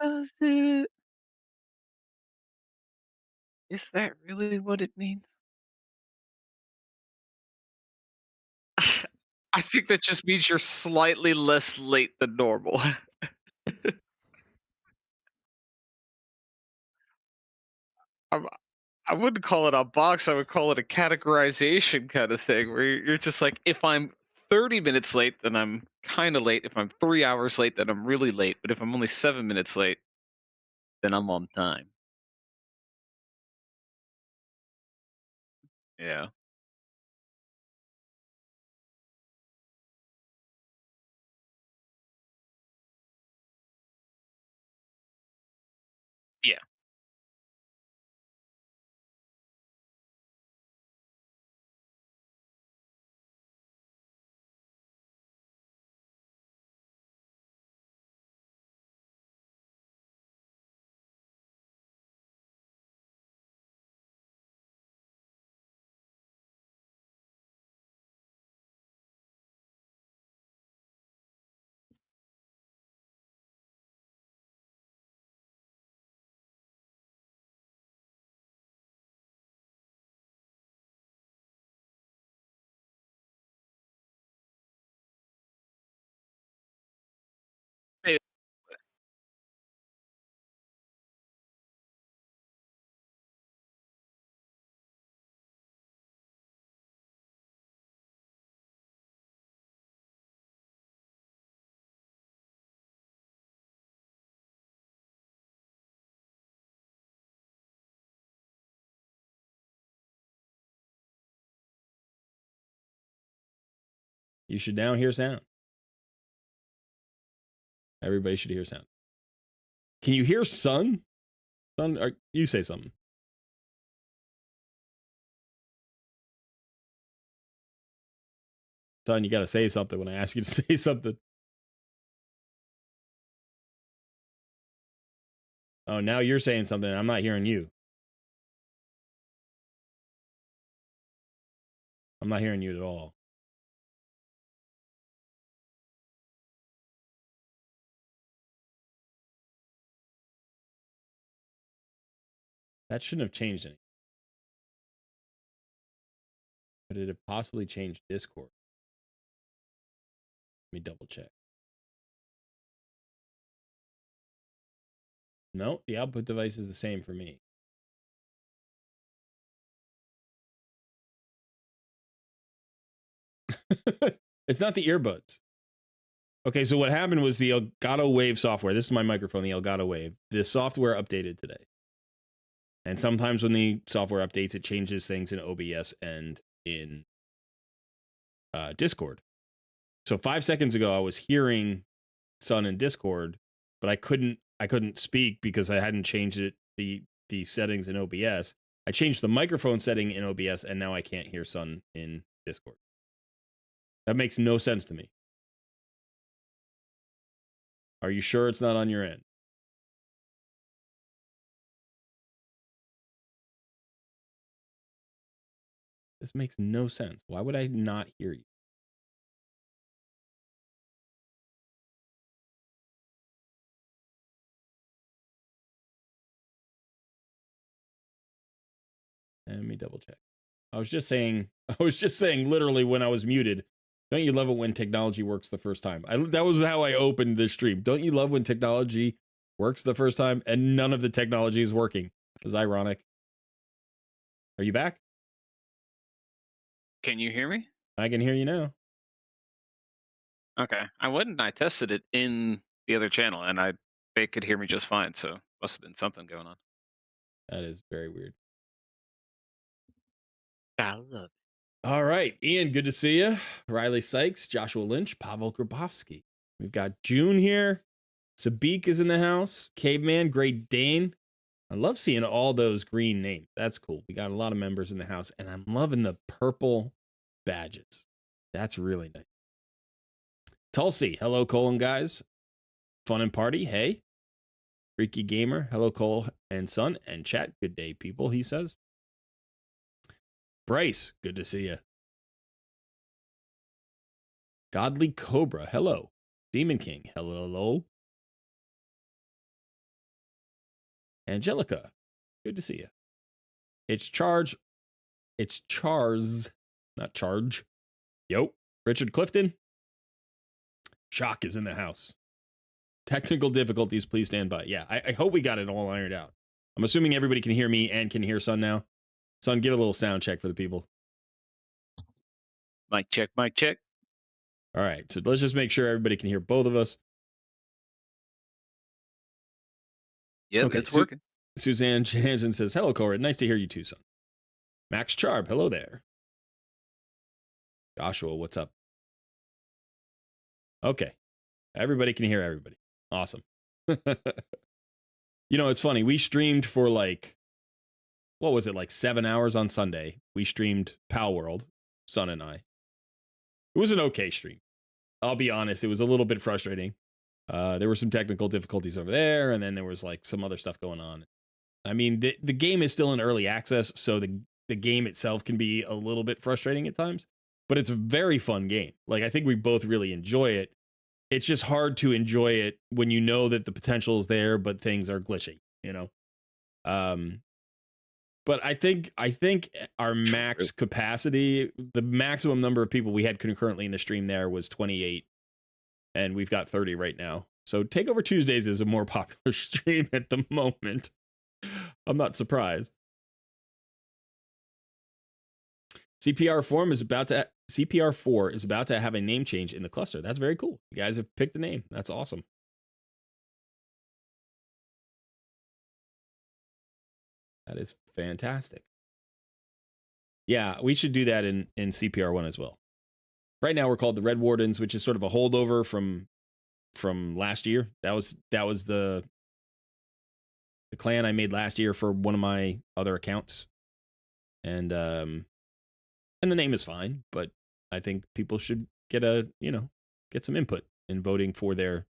Does it? Is that really what it means? I think that just means you're slightly less late than normal. I'm I wouldn't call it a box, I would call it a categorization kind of thing where you're just like, if I'm 30 minutes late, then I'm kind of late. If I'm 3 hours late, then I'm really late. But if I'm only 7 minutes late, then I'm on time. Yeah. Yeah. Hey, You should now hear sound. Everybody should hear sound. Can you hear Sun? Sun, you say something. Sun, you got to say something when I ask you to say something. Oh, now you're saying something. I'm not hearing you. I'm not hearing you at all. That shouldn't have changed anything. Could it have possibly changed Discord? Let me double check. No, the output device is the same for me. It's not the earbuds. Okay, so what happened was the Elgato Wave software. This is my microphone, the Elgato Wave. The software updated today. And sometimes when the software updates, it changes things in OBS and in Discord. So 5 seconds ago, I was hearing Sun in Discord, but I couldn't speak because I hadn't changed the settings in OBS. I changed the microphone setting in OBS, and now I can't hear Sun in Discord. That makes no sense to me. Are you sure it's not on your end? This makes no sense. Why would I not hear you? Let me double check. I was just saying literally when I was muted, don't you love it when technology works the first time? That was how I opened this stream. Don't you love when technology works the first time and none of the technology is working? It was ironic. Are you back? can you hear me? I can hear you now. Okay. I went and I tested it in the other channel, and they could hear me just fine. So must have been something going on. That is very weird. I love it. All right, Ian, good to see you. Riley Sykes, Joshua Lynch, Pavel Grabowski. We've got June here. Sabik is in the house. Caveman, Great Dane. I love seeing all those green names. That's cool. We got a lot of members in the house, and I'm loving the purple badges. That's really nice. Tulsi, hello, Cole and guys. Fun and party, hey. Freaky Gamer, hello, Cole and Son, and chat. Good day, people, he says. Bryce, good to see you. Godly Cobra, hello. Demon King, hello. Angelica, good to see you. It's Charge. It's Charles, not Charge. Yo, Richard Clifton. Shock is in the house. Technical difficulties, please stand by. Yeah, I hope we got it all ironed out. I'm assuming everybody can hear me and can hear Sun now. Sun, give a little sound check for the people. Mic check, mic check. All right, so let's just make sure everybody can hear both of us. Yep, Okay, it's working. Suzanne Jansen says, hello, Corey. Nice to hear you too, son. Max Charb, hello there. Joshua, what's up? Okay, everybody can hear everybody. Awesome. You know, it's funny. We streamed for like, what was it, like 7 hours on Sunday. We streamed Pal World, Son and I. It was an okay stream. I'll be honest, it was a little bit frustrating. There were some technical difficulties over there, and then there was like some other stuff going on. I mean, the game is still in early access, so the game itself can be a little bit frustrating at times, but it's a very fun game. Like, I think we both really enjoy it. It's just hard to enjoy it when you know that the potential is there, but things are glitching, you know? But I think our max capacity, the maximum number of people we had concurrently in the stream there was 28, and we've got 30 right now. So Takeover Tuesdays is a more popular stream at the moment. I'm not surprised. CPR4 is about to have a name change in the cluster. That's very cool. You guys have picked a name. That's awesome. That is fantastic. Yeah, we should do that in CPR1 as well. Right now we're called the Red Wardens, which is sort of a holdover from last year. That was the clan I made last year for one of my other accounts. And the name is fine, but I think people should get some input in voting for their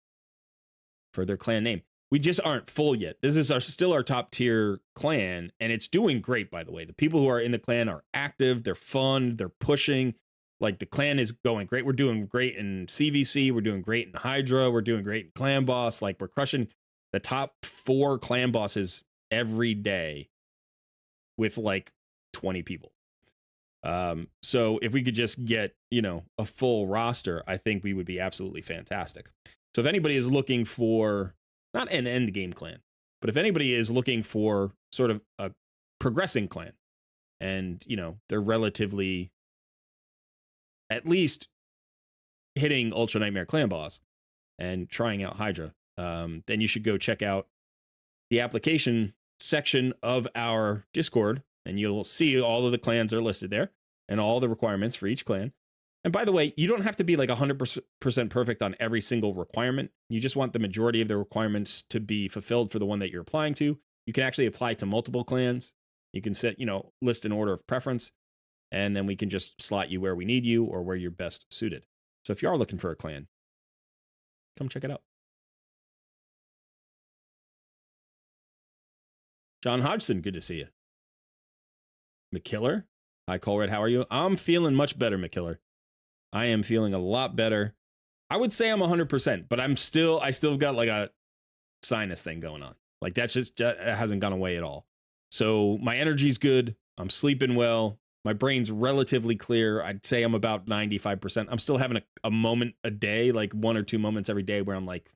clan name. We just aren't full yet. This is still our top tier clan, and it's doing great, by the way. The people who are in the clan are active, they're fun, they're pushing. Like, the clan is going great. We're doing great in CVC, we're doing great in Hydra, we're doing great in Clan Boss. Like, we're crushing the top 4 clan bosses every day with like 20 people. So if we could just get, a full roster, I think we would be absolutely fantastic. So if anybody is looking for not an end game clan, but if anybody is looking for sort of a progressing clan and, they're relatively at least hitting Ultra Nightmare Clan Boss and trying out Hydra, then you should go check out the application section of our Discord, and you'll see all of the clans are listed there and all the requirements for each clan. And by the way, you don't have to be like 100% perfect on every single requirement. You just want the majority of the requirements to be fulfilled for the one that you're applying to. You can actually apply to multiple clans. You can set, list an order of preference, and then we can just slot you where we need you or where you're best suited. So if you are looking for a clan, come check it out. John Hodgson, good to see you. McKiller, hi Colred, how are you? I'm feeling much better, McKiller. I am feeling a lot better. I would say I'm 100%, but I still got like a sinus thing going on. Like, that hasn't gone away at all. So my energy's good. I'm sleeping well. My brain's relatively clear. I'd say I'm about 95%. I'm still having a moment a day, like 1 or 2 moments every day where I'm like,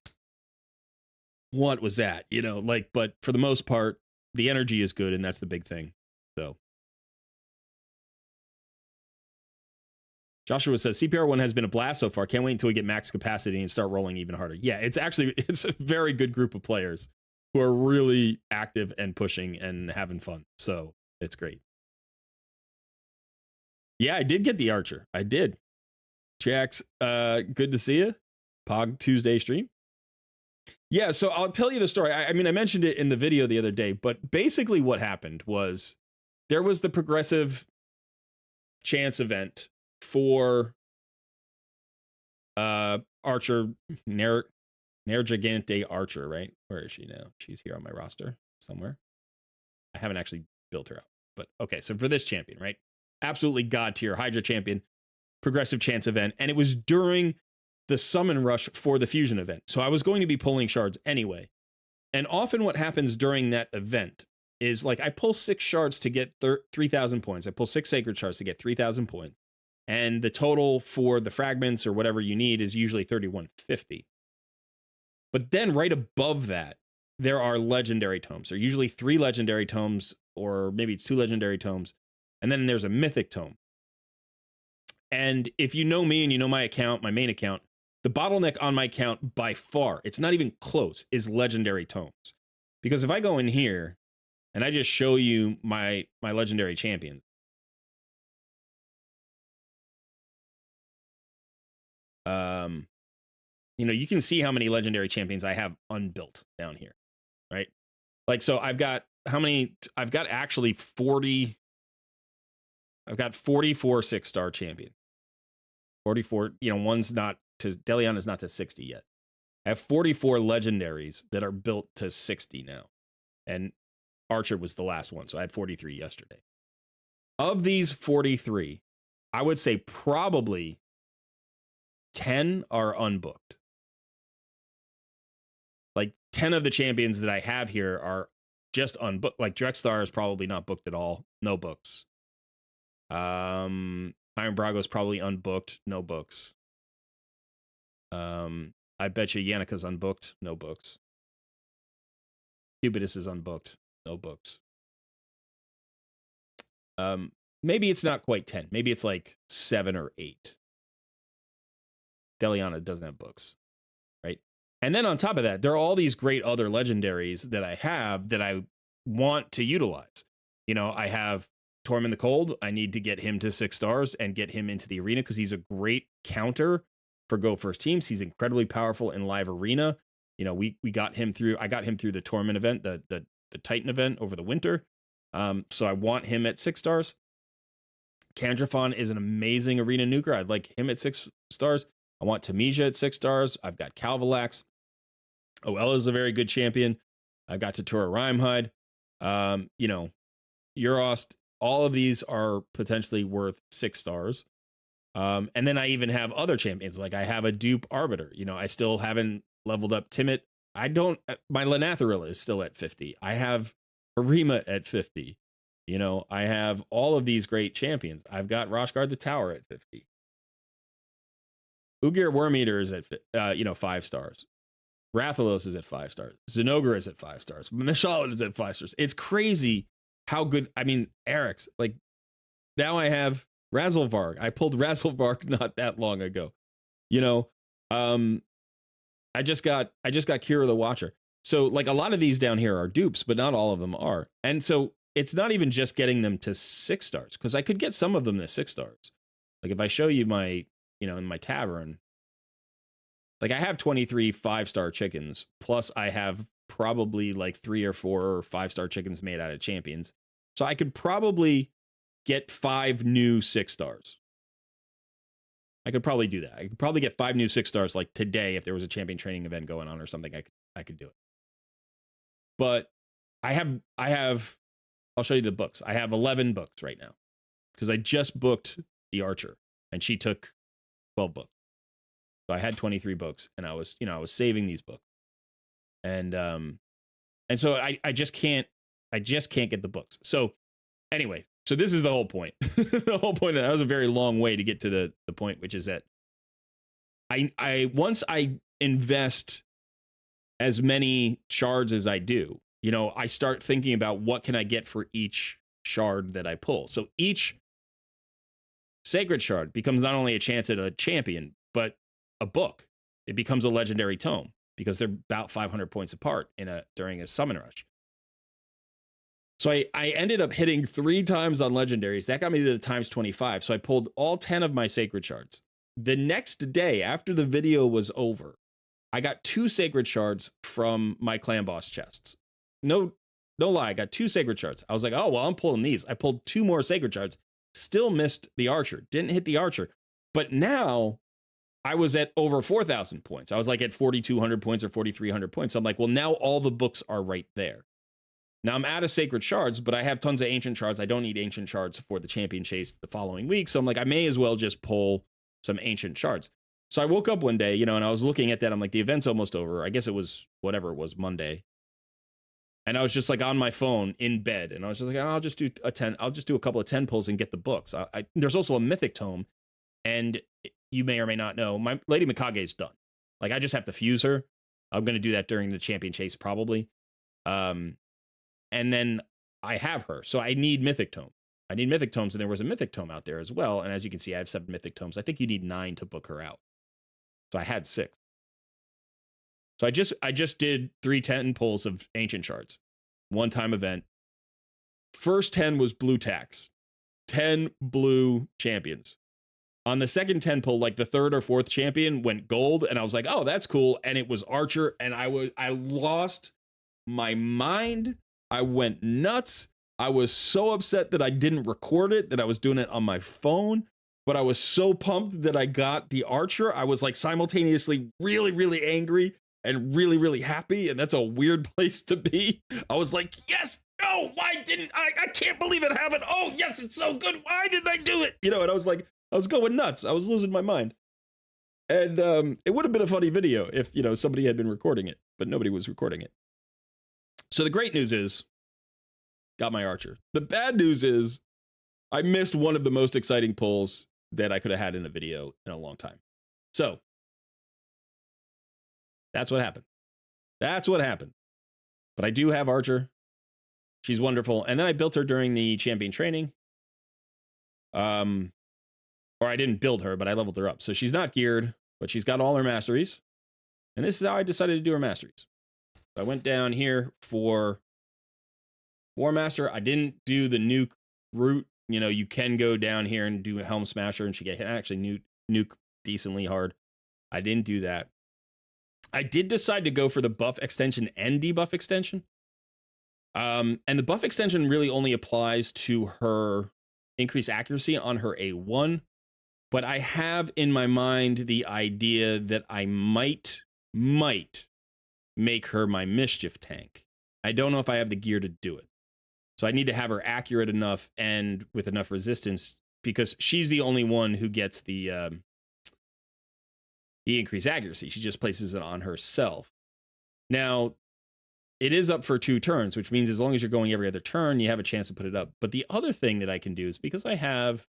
what was that? But for the most part, the energy is good, and that's the big thing. So Joshua says, CPR1 has been a blast so far. Can't wait until we get max capacity and start rolling even harder. Yeah, it's a very good group of players who are really active and pushing and having fun. So it's great. Yeah, I did get the Archer. I did. Jax, good to see you. Pog Tuesday stream. Yeah, so I'll tell you the story. I mean, I mentioned it in the video the other day, but basically what happened was there was the progressive chance event for Archer, Nergigante Archer, right? Where is she now? She's here on my roster somewhere. I haven't actually built her out, but okay. So for this champion, right? Absolutely god tier Hydra champion, progressive chance event, and it was during the summon rush for the fusion event. So I was going to be pulling shards anyway. And often what happens during that event is like I pull 6 shards to get 3,000 points. I pull 6 sacred shards to get 3,000 points. And the total for the fragments or whatever you need is usually 3,150. But then right above that, there are legendary tomes. There are usually 3 legendary tomes, or maybe it's 2 legendary tomes. And then there's a mythic tome. And if you know me and you know my account, my main account, the bottleneck on my account by far, it's not even close, is legendary tomes. Because if I go in here and I just show you my legendary champions, you can see how many legendary champions I have unbuilt down here, right? Like, so I've got how many? I've got actually 40. I've got 44 6-star champions. 44, one's not to, Deliana's not to 60 yet. I have 44 legendaries that are built to 60 now. And Archer was the last one, so I had 43 yesterday. Of these 43, I would say probably 10 are unbooked. Like 10 of the champions that I have here are just unbooked. Like Drexthar is probably not booked at all. No books. Iron Brago is probably unbooked. No books. I bet you Yannika's unbooked. No books. Cubidus is unbooked. No books. Maybe it's not quite 10. Maybe it's like 7 or 8. Deliana doesn't have books, right? And then on top of that, there are all these great other legendaries that I have that I want to utilize. I have Torm in the Cold. I need to get him to 6 stars and get him into the arena because he's a great counter for Go First teams. He's incredibly powerful in live arena. We got him through. I got him through the Torment event, the Titan event over the winter. So I want him at 6 stars. Candrafon is an amazing arena nuker. I'd like him at 6 stars. I want Tamisia at 6 stars. I've got Calvalax. Oella is a very good champion. I got Tatura Rhymehide. Eurost. All of these are potentially worth 6 stars. And then I even have other champions. Like I have a dupe Arbiter. I still haven't leveled up Timid. My Lanathril is still at 50. I have Harima at 50. I have all of these great champions. I've got Roshgard the Tower at 50. Ugir Wormeater is at 5 stars. Rathalos is at 5 stars. Zenogre is at 5 stars. Mishalot is at 5 stars. It's crazy how good. I mean, Eric's like now I have Razzlevarg. I pulled Razzlevarg not that long ago. I just got Kira the Watcher. So like a lot of these down here are dupes, but not all of them are. And so it's not even just getting them to 6 stars, because I could get some of them to 6 stars. Like if I show you my, in my tavern, like I have 23 5-star chickens, plus I have probably like 3 or 4 or 5-star chickens made out of champions. So I could probably get 5 new 6 stars. I could probably do that. I could probably get 5 new 6 stars like today if there was a champion training event going on or something. I could do it. But I have I'll show you the books. I have 11 books right now because I just booked the Archer and she took 12 books. So I had 23 books and I was saving these books. And so I just can't get the books. So anyway, so this is the whole point. The whole point, that was a very long way to get to the point, which is that I once I invest as many shards as I do, I start thinking about what can I get for each shard that I pull. So each sacred shard becomes not only a chance at a champion, but a book. It becomes a legendary tome because they're about 500 points apart during a summon rush. So I ended up hitting 3 times on legendaries. That got me to the times 25. So I pulled all 10 of my sacred shards. The next day, after the video was over, I got 2 sacred shards from my clan boss chests. No lie, I got 2 sacred shards. I was like, oh, well, I'm pulling these. I pulled 2 more sacred shards. Still missed the Archer. Didn't hit the Archer. But now I was at over 4,000 points. I was like at 4,200 points or 4,300 points. So I'm like, well, now all the books are right there. Now I'm out of sacred shards, but I have tons of ancient shards. I don't need ancient shards for the champion chase the following week. So I'm like, I may as well just pull some ancient shards. So I woke up one day, and I was looking at that. I'm like, the event's almost over. I guess it was whatever it was, Monday. And I was just like on my phone in bed, and I was just like, I'll just do a 10. I'll just do a couple of 10 pulls and get the books. There's also a mythic tome, and you may or may not know, my Lady Mikage is done. Like, I just have to fuse her. I'm going to do that during the champion chase probably. And then I have her, so I need mythic tome. I need mythic tomes, and there was a mythic tome out there as well. And as you can see, I have 7 mythic tomes. I think you need 9 to book her out. So I had 6. So I just did 3 10 pulls of ancient shards. One-time event. First 10 was blue tax. 10 blue champions. On the second 10 pull, like the 3rd or 4th champion went gold, and I was like, oh, that's cool. And it was Archer, and I lost my mind. I went nuts. I was so upset that I didn't record it, that I was doing it on my phone. But I was so pumped that I got the Archer. I was like simultaneously really, really angry and really, really happy. And that's a weird place to be. I was like, yes, no, why didn't I can't believe it happened. Oh, yes, it's so good. Why didn't I do it? You know, and I was like, I was going nuts. I was losing my mind. And it would have been a funny video if, you know, somebody had been recording it, but nobody was recording it. So the great news is, got my Archer. The bad news is, I missed one of the most exciting pulls that I could have had in a video in a long time. So that's what happened. That's what happened. But I do have Archer. She's wonderful. And then I built her during the champion training. Or I didn't build her, but I leveled her up. So she's not geared, but she's got all her masteries. And this is how I decided to do her masteries. So I went down here for War Master. I didn't do the nuke route. You know, you can go down here and do a Helm Smasher and she get hit. Actually, nuke decently hard. I didn't do that. I did decide to go for the buff extension and debuff extension. And the buff extension really only applies to her increased accuracy on her A1. But I have in my mind the idea that I might make her my mischief tank. I don't know if I have the gear to do it. So I need to have her accurate enough and with enough resistance, because she's the only one who gets the increased accuracy. She just places it on herself. Now, it is up for 2 turns, which means as long as you're going every other turn, you have a chance to put it up. But the other thing that I can do is, because I have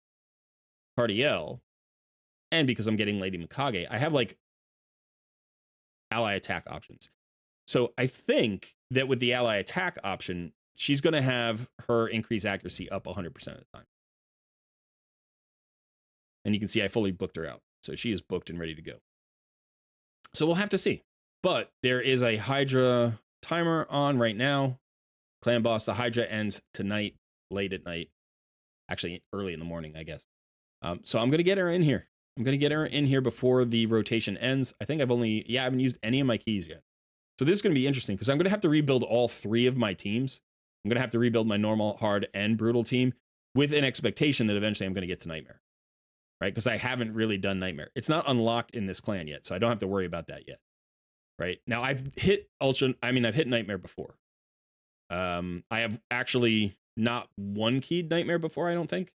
Cardiel, and because I'm getting Lady Mikage, I have like ally attack options. So I think that with the ally attack option, she's going to have her increased accuracy up 100% of the time. And you can see I fully booked her out. So she is booked and ready to go. So we'll have to see. But there is a Hydra timer on right now. Clan boss, the Hydra ends tonight, late at night. Actually, early in the morning, I guess. So I'm going to get her in here. I'm going to get her in here before the rotation ends. I think I haven't used any of my keys yet. So this is going to be interesting because I'm going to have to rebuild all 3 of my teams. I'm going to have to rebuild my normal, hard, and brutal team with an expectation that eventually I'm going to get to Nightmare. Right? Because I haven't really done Nightmare. It's not unlocked in this clan yet, so I don't have to worry about that yet. Right? Now, I've hit Nightmare before. I have actually not 1-keyed Nightmare before, I don't think.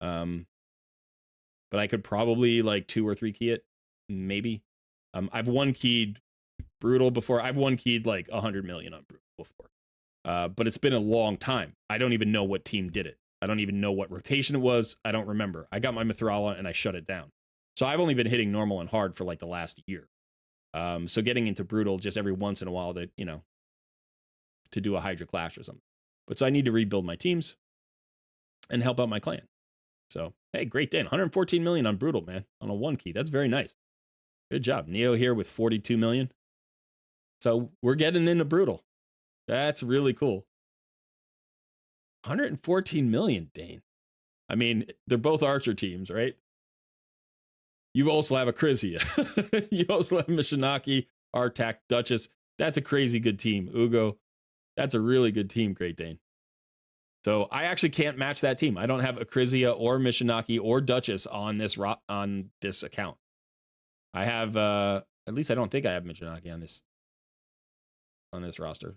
But I could probably like 2 or 3 key it, maybe. I've 1-keyed Brutal before. I've 1-keyed like 100 million on Brutal before. But it's been a long time. I don't even know what team did it. I don't even know what rotation it was. I don't remember. I got my Mithrala and I shut it down. So I've only been hitting normal and hard for like the last year. So getting into Brutal just every once in a while to, you know, to do a Hydra Clash or something. But so I need to rebuild my teams and help out my clan. So, hey, great day. 114 million on Brutal, man, on a 1-key. That's very nice. Good job. Neo here with 42 million. So we're getting into Brutal. That's really cool. 114 million, Dane. I mean, they're both Archer teams, right? You also have a Krizia. You also have Mishinaki, Artak, Duchess. That's a crazy good team. Ugo, that's a really good team, Great Dane. So I actually can't match that team. I don't have a Krizia or Mishinaki or Duchess on this account. I have at least I don't think I have Mishinaki on this roster.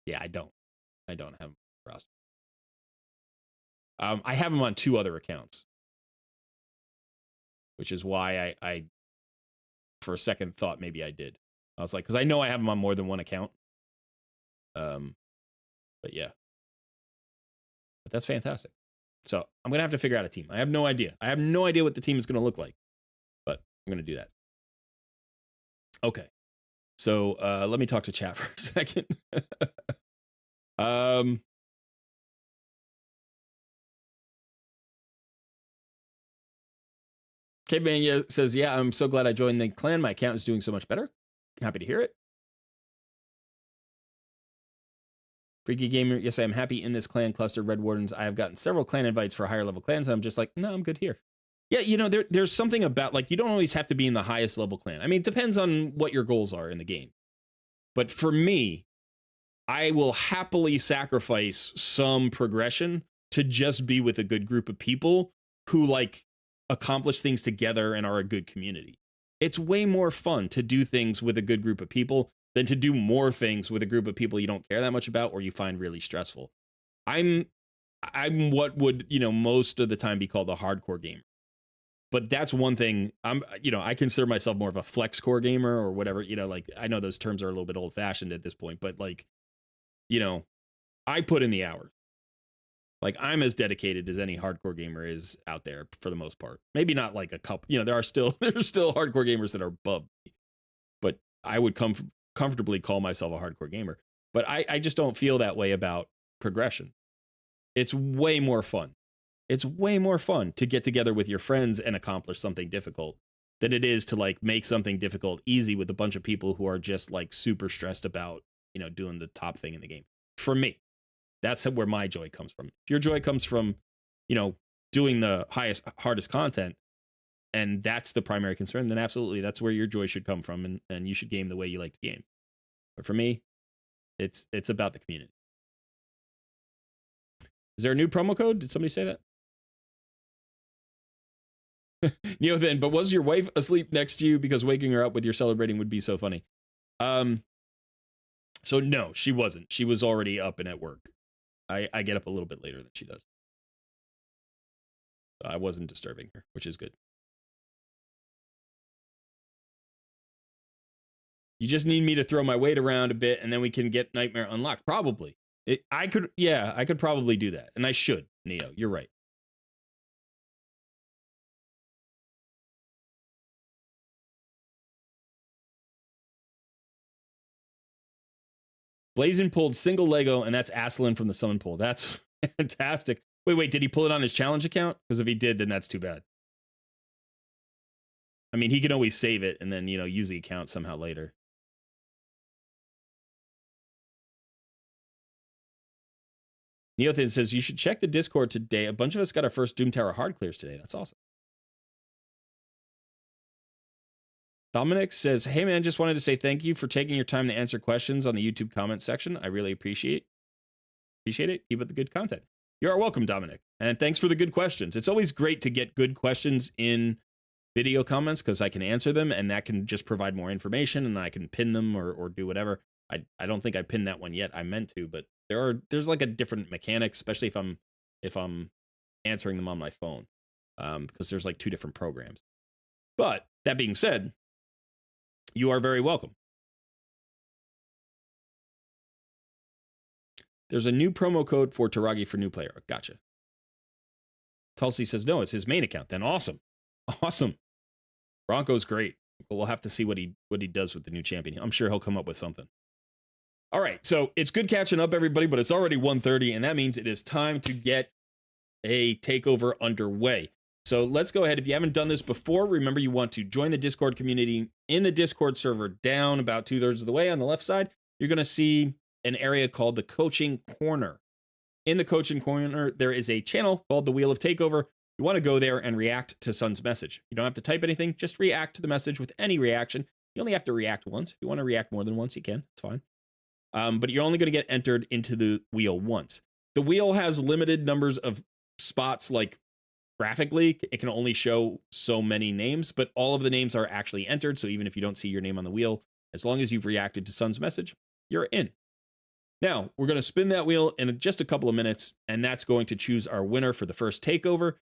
Yeah, I don't have him on the roster. I have him on 2 other accounts, which is why I for a second thought maybe I did. I was like, because I know I have him on more than one account. But yeah, but that's fantastic. So I'm gonna have to figure out a team. I have no idea. I have no idea what the team is gonna look like, but I'm gonna do that. Okay. So let me talk to chat for a second. Caveman says, yeah, I'm so glad I joined the clan. My account is doing so much better. Happy to hear it. Freaky Gamer, yes, I am happy in this clan cluster, Red Wardens. I have gotten several clan invites for higher level clans, and I'm just like, no, I'm good here. Yeah, you know, there's something about, like, you don't always have to be in the highest level clan. I mean, it depends on what your goals are in the game. But for me, I will happily sacrifice some progression to just be with a good group of people who, like, accomplish things together and are a good community. It's way more fun to do things with a good group of people than to do more things with a group of people you don't care that much about or you find really stressful. I'm what would, you know, most of the time be called a hardcore gamer. But that's one thing. I consider myself more of a flex core gamer or whatever, you know, like, I know those terms are a little bit old fashioned at this point, but, like, you know, I put in the hours. Like, I'm as dedicated as any hardcore gamer is out there for the most part. Maybe not like a couple, you know, there's still hardcore gamers that are above me, but I would comfortably call myself a hardcore gamer. But I just don't feel that way about progression. It's way more fun. It's way more fun to get together with your friends and accomplish something difficult than it is to, like, make something difficult easy with a bunch of people who are just, like, super stressed about, you know, doing the top thing in the game. For me, that's where my joy comes from. If your joy comes from, you know, doing the hardest content, and that's the primary concern, then absolutely, that's where your joy should come from, and you should game the way you like to game. But for me, it's about the community. Is there a new promo code? Did somebody say that? Neo then, but was your wife asleep next to you? Because waking her up with your celebrating would be so funny. So no, she wasn't. She was already up and at work. I get up a little bit later than she does. So I wasn't disturbing her, which is good. You just need me to throw my weight around a bit and then we can get Nightmare unlocked. Probably. I could probably do that. And I should, Neo. You're right. Blazin pulled single Lego, and that's Aslan from the summon pool. That's fantastic. Wait, did he pull it on his challenge account? Because if he did, then that's too bad. I mean, he can always save it and then, you know, use the account somehow later. Neothan says, you should check the Discord today. A bunch of us got our first Doom Tower hard clears today. That's awesome. Dominic says, hey man, just wanted to say thank you for taking your time to answer questions on the YouTube comment section. I really appreciate it. Keep up the good content. You're welcome, Dominic. And thanks for the good questions. It's always great to get good questions in video comments because I can answer them and that can just provide more information and I can pin them or do whatever. I don't think I pinned that one yet. I meant to, but there's like a different mechanic, especially if I'm answering them on my phone, because there's like two different programs. But that being said, you are very welcome. There's a new promo code for Taragi for new player. Gotcha. Tulsi says, no, it's his main account. Then awesome. Awesome. Bronco's great. We'll have to see what he does with the new champion. I'm sure he'll come up with something. All right, so it's good catching up, everybody, but it's already 1:30, and that means it is time to get a takeover underway. So let's go ahead. If you haven't done this before, remember you want to join the Discord community. In the Discord server, down about 2/3 of the way on the left side, you're going to see an area called the Coaching Corner. In the Coaching Corner, there is a channel called the Wheel of Takeover. You want to go there and react to Sun's message. You don't have to type anything, just react to the message with any reaction. You only have to react once. If you want to react more than once, you can. It's fine. But you're only going to get entered into the wheel once. The wheel has limited numbers of spots, like graphically, it can only show so many names, but all of the names are actually entered. So even if you don't see your name on the wheel, as long as you've reacted to Sun's message, you're in. Now, we're going to spin that wheel in just a couple of minutes, and that's going to choose our winner for the first takeover.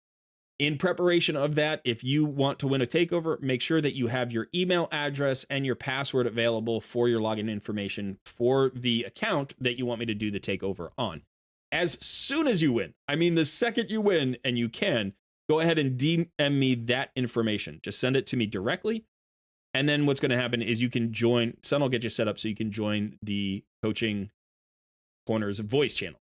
In preparation of that, if you want to win a takeover, make sure that you have your email address and your password available for your login information for the account that you want me to do the takeover on. As soon as you win, I mean, the second you win and you can, go ahead and DM me that information. Just send it to me directly. And then what's going to happen is you can join, Sun will get you set up so you can join the Coaching Corners voice channel.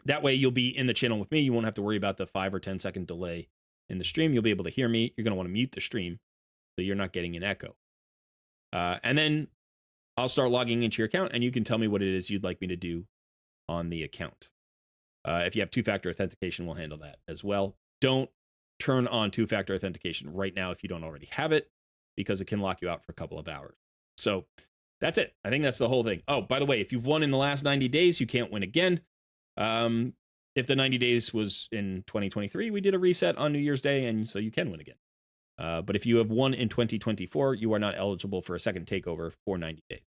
That way you'll be in the channel with me. You won't have to worry about the 5 or 10 second delay in the stream. You'll be able to hear me. You're going to want to mute the stream so you're not getting an echo. And then I'll start logging into your account and you can tell me what it is you'd like me to do on the account. If you have two-factor authentication, we'll handle that as well. Don't turn on two-factor authentication right now if you don't already have it, because it can lock you out for a couple of hours. So that's it. I think that's the whole thing. Oh, by the way, if you've won in the last 90 days, you can't win again. If the 90 days was in 2023, we did a reset on New Year's Day, and so you can win again. But if you have won in 2024, you are not eligible for a second takeover for 90 days.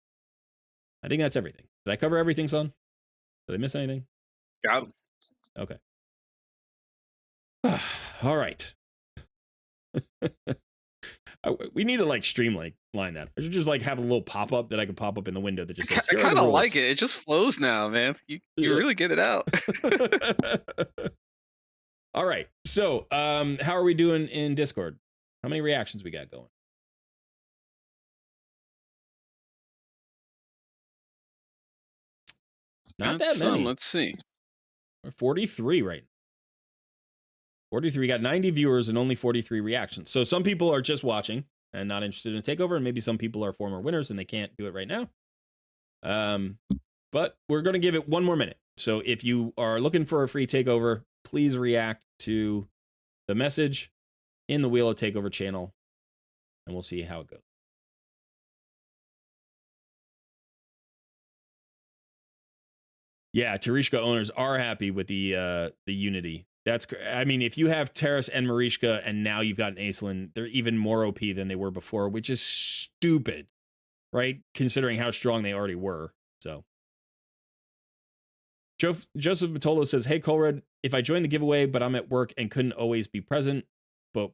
I think that's everything. Did I cover everything, son? Did I miss anything? Got him. Okay. All right. We need to like streamline that. I should just like have a little pop up that I can pop up in the window that just says, I "Here are the kind of rules." like it. It just flows now, man. You Yeah. really get it out. All right. So, how are we doing in Discord? How many reactions we got going? Not that many. Let's see. We're 43 right now. 43. We got 90 viewers and only 43 reactions. So some people are just watching and not interested in a takeover, and maybe some people are former winners and they can't do it right now. But we're going to give it one more minute. So if you are looking for a free takeover, please react to the message in the Wheel of Takeover channel, and we'll see how it goes. Yeah, Tereshka owners are happy with the Unity. That's, I mean, if you have Terrace and Marishka and now you've got an Aislinn, they're even more OP than they were before, which is stupid, right? Considering how strong they already were. So Joseph Matolo says, "Hey, Colred, if I joined the giveaway, but I'm at work and couldn't always be present, but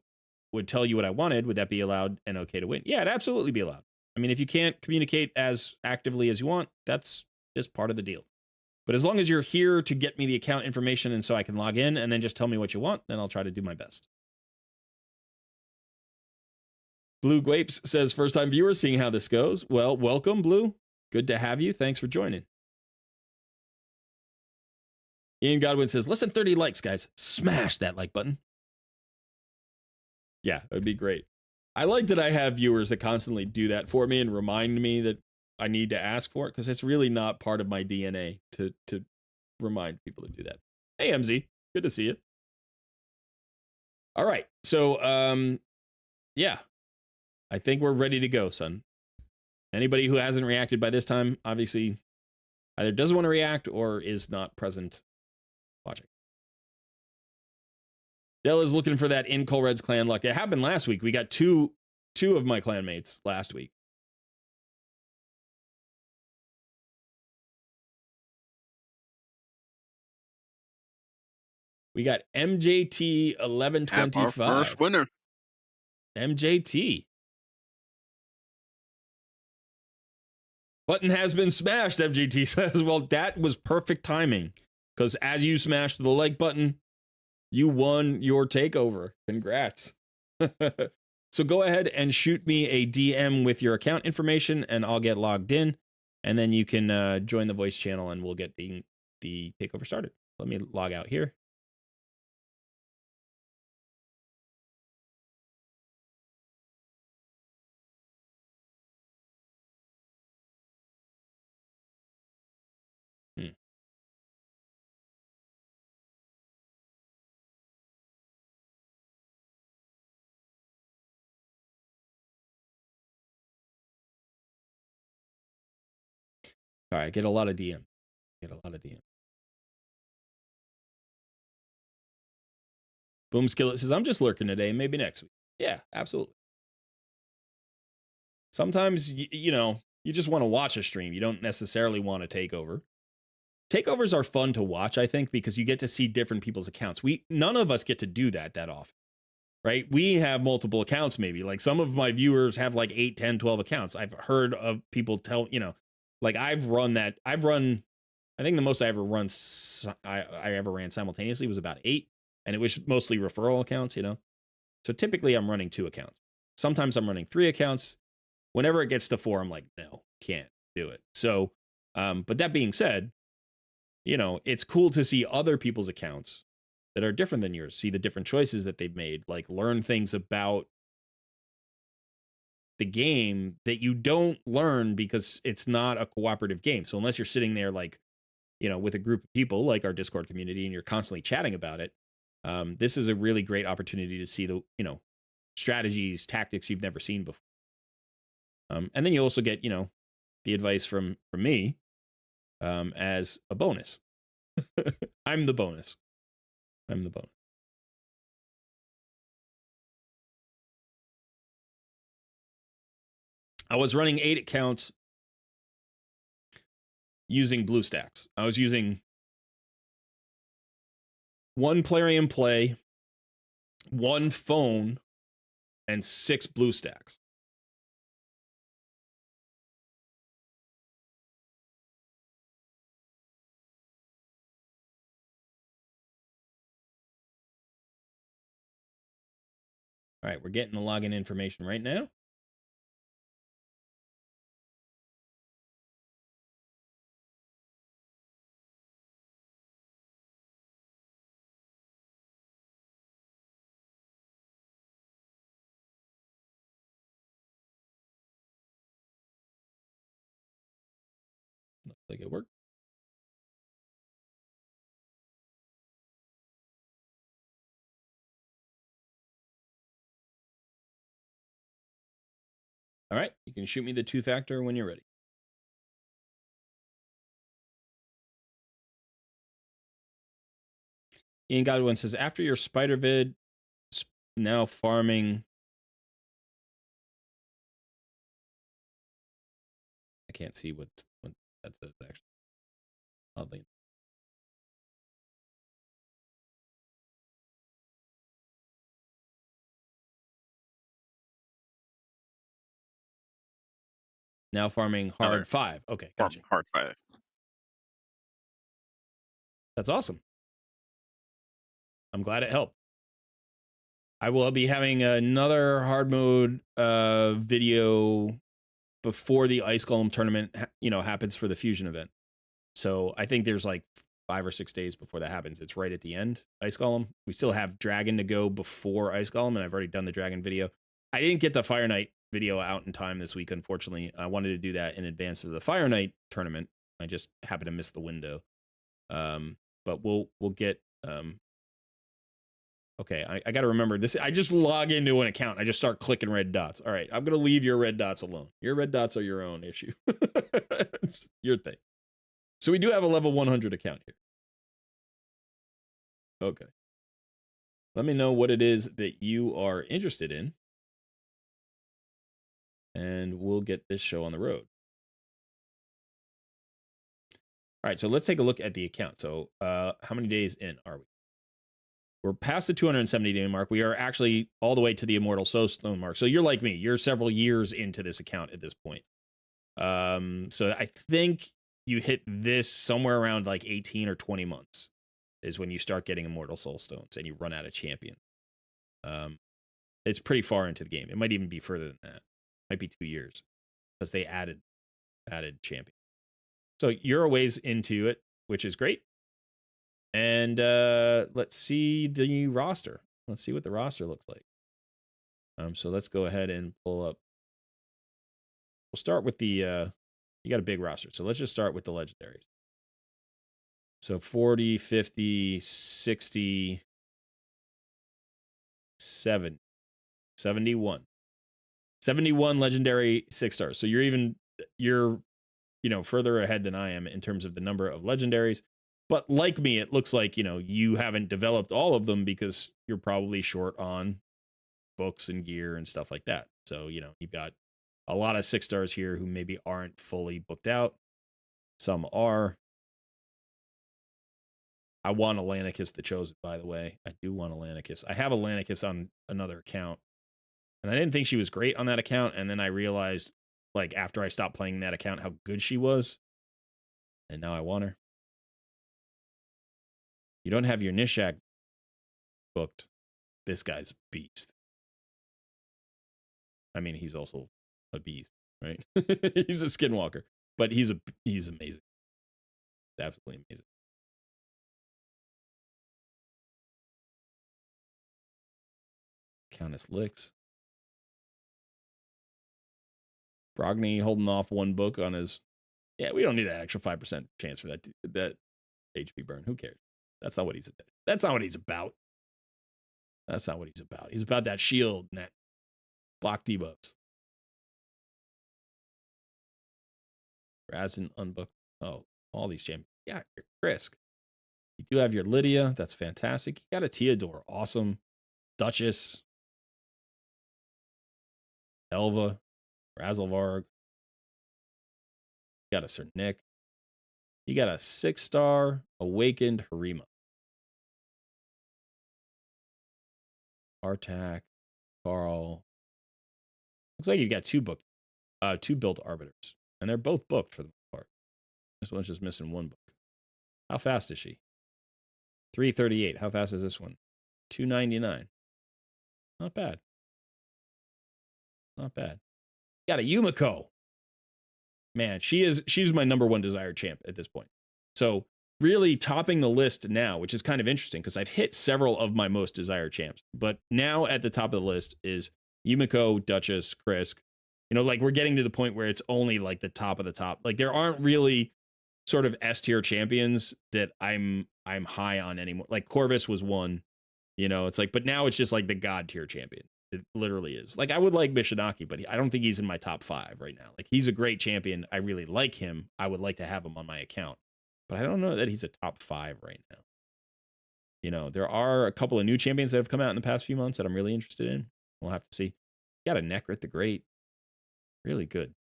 would tell you what I wanted, would that be allowed and okay to win?" Yeah, it'd absolutely be allowed. I mean, if you can't communicate as actively as you want, that's just part of the deal. But as long as you're here to get me the account information and so I can log in and then just tell me what you want, then I'll try to do my best. Blue Guapes says, "First time viewer, seeing how this goes." Well, welcome, Blue. Good to have you. Thanks for joining. Ian Godwin says, "Less than 30 likes, guys. Smash that like button." Yeah, it would be great. I like that I have viewers that constantly do that for me and remind me that I need to ask for it, because it's really not part of my DNA to remind people to do that. Hey, MZ, good to see you. All right, so yeah, I think we're ready to go, son. Anybody who hasn't reacted by this time, obviously, either doesn't want to react or is not present watching. Dell is looking for that in Colred's clan luck. It happened last week. We got two of my clanmates last week. We got MJT 1125. Our first winner. MJT. Button has been smashed, MJT says. Well, that was perfect timing, because as you smashed the like button, you won your takeover. Congrats. So go ahead and shoot me a DM with your account information and I'll get logged in, and then you can join the voice channel and we'll get the takeover started. Let me log out here. All right, get a lot of DM. Boom Skillet says, "I'm just lurking today, maybe next week." Yeah, absolutely. Sometimes, you know, you just want to watch a stream. You don't necessarily want to take over. Takeovers are fun to watch, I think, because you get to see different people's accounts. None of us get to do that often, right? We have multiple accounts, maybe. Like some of my viewers have like 8, 10, 12 accounts. I've heard of people tell, like I've run, I think the most I ever I ever ran simultaneously was about 8, and it was mostly referral accounts, So typically I'm running 2 accounts. Sometimes I'm running 3 accounts. Whenever it gets to 4, I'm like, no, can't do it. So, but that being said, it's cool to see other people's accounts that are different than yours, see the different choices that they've made, like learn things about the game that you don't learn because it's not a cooperative game. So unless you're sitting there like, with a group of people like our Discord community and you're constantly chatting about it, this is a really great opportunity to see the, strategies, tactics you've never seen before. And then you also get, the advice from me as a bonus. I'm the bonus. I was running 8 accounts using BlueStacks. I was using 1 Plarium Play, 1 phone, and 6 BlueStacks. All right, we're getting the login information right now. Looks like it worked. All right, you can shoot me the 2-factor when you're ready. Ian Godwin says, after your spider vid, now farming. I can't see what that says actually. Oddly. Now farming hard 5. Okay, gotcha. Hard 5. That's awesome. I'm glad it helped. I will be having another hard mode video before the Ice Golem tournament, happens for the Fusion event. So I think there's like 5 or 6 days before that happens. It's right at the end, Ice Golem. We still have Dragon to go before Ice Golem, and I've already done the Dragon video. I didn't get the Fire Knight video out in time this week, unfortunately. I wanted to do that in advance of the Fire Knight tournament. I just happened to miss the window. But we'll get okay, I got to remember this. I just log into an account. I just start clicking red dots. All right, I'm going to leave your red dots alone. Your red dots are your own issue. It's your thing. So we do have a level 100 account here. Okay. Let me know what it is that you are interested in. And we'll get this show on the road. All right, so let's take a look at the account. So how many days in are we? We're past the 270-day mark. We are actually all the way to the Immortal Soulstone mark. So you're like me. You're several years into this account at this point. So I think you hit this somewhere around like 18 or 20 months is when you start getting Immortal Soulstones and you run out of champion. It's pretty far into the game. It might even be further than that. It might be 2 years because they added champion. So you're a ways into it, which is great. And let's see the roster. Let's see what the roster looks like. So let's go ahead and pull up. We'll start with the, you got a big roster. So let's just start with the legendaries. So 40, 50, 60, 70, 71. 71 legendary 6-stars. So you're further ahead than I am in terms of the number of legendaries. But like me, it looks like, you haven't developed all of them because you're probably short on books and gear and stuff like that. So, you've got a lot of 6-stars here who maybe aren't fully booked out. Some are. I want Atlanticus the Chosen, by the way. I do want Atlanticus. I have Atlanticus on another account. And I didn't think she was great on that account. And then I realized, like, after I stopped playing that account, how good she was. And now I want her. You don't have your Nishak booked. This guy's a beast. I mean, he's also a beast, right? He's a skinwalker, but he's amazing. Absolutely amazing. Countess Licks. Brogny holding off one book on his. Yeah, we don't need that extra 5% chance for that HP burn. Who cares? That's not what he's about. That's not what he's about. That's not what he's about. He's about that shield and that block debuffs. Razin unbooked. Oh, all these champions. Yeah, your Krisk. You do have your Lydia. That's fantastic. You got a Theodore. Awesome. Duchess. Elva. Razelvarg. You got a Sir Nick. You got a 6-star Awakened Harima. Artak. Carl. Looks like you've got two built Arbiters. And they're both booked for the most part. This one's just missing one book. How fast is she? 338. How fast is this one? 299. Not bad. Not bad. Got a Yumiko. Man, she's my number one desired champ at this point. So really topping the list now, which is kind of interesting because I've hit several of my most desired champs. But now at the top of the list is Yumiko, Duchess, Krisk. You know, like we're getting to the point where it's only like the top of the top. Like there aren't really sort of S tier champions that I'm high on anymore. Like Corvus was one, you know, it's like, but now it's just like the god tier champion. It literally is. Like I would like Mishinaki, but I don't think he's in my top 5 right now. Like he's a great champion. I really like him. I would like to have him on my account, but I don't know that he's a top 5 right now. You know, there are a couple of new champions that have come out in the past few months that I'm really interested in. We'll have to see. You got a Necrit the Great. Really good.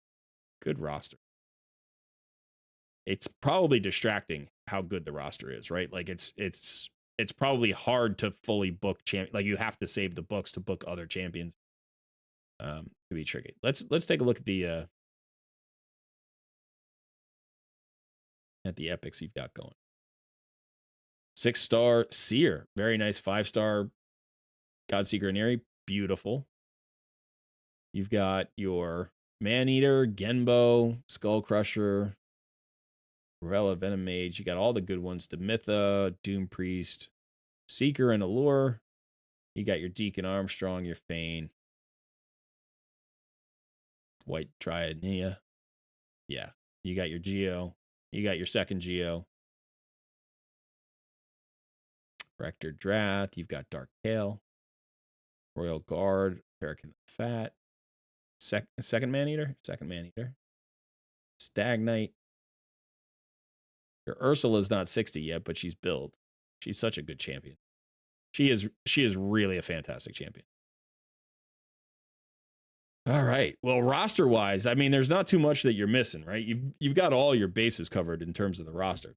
Good roster. It's probably distracting how good the roster is, right? Like it's probably hard to fully book champion. Like you have to save the books to book other champions. To be tricky. Let's take a look at the epics you've got going. 6-star Seer, very nice. 5-star Godseeker and Eerie, beautiful. You've got your Maneater, Genbo, Skull Crusher, Rella, Venom Mage. You got all the good ones. Demitha, Doom Priest, Seeker and Allure. You got your Deacon Armstrong, your Fane. White Triad Nia. Yeah. You got your Geo. You got your second Geo. Rector Drath. You've got Dark Tail. Royal Guard. American Fat. Second Maneater. Second Maneater. Stagnite. Your Ursula's not 60 yet, but she's built. She's such a good champion. She is really a fantastic champion. All right. Well, roster-wise, I mean, there's not too much that you're missing, right? You've got all your bases covered in terms of the roster.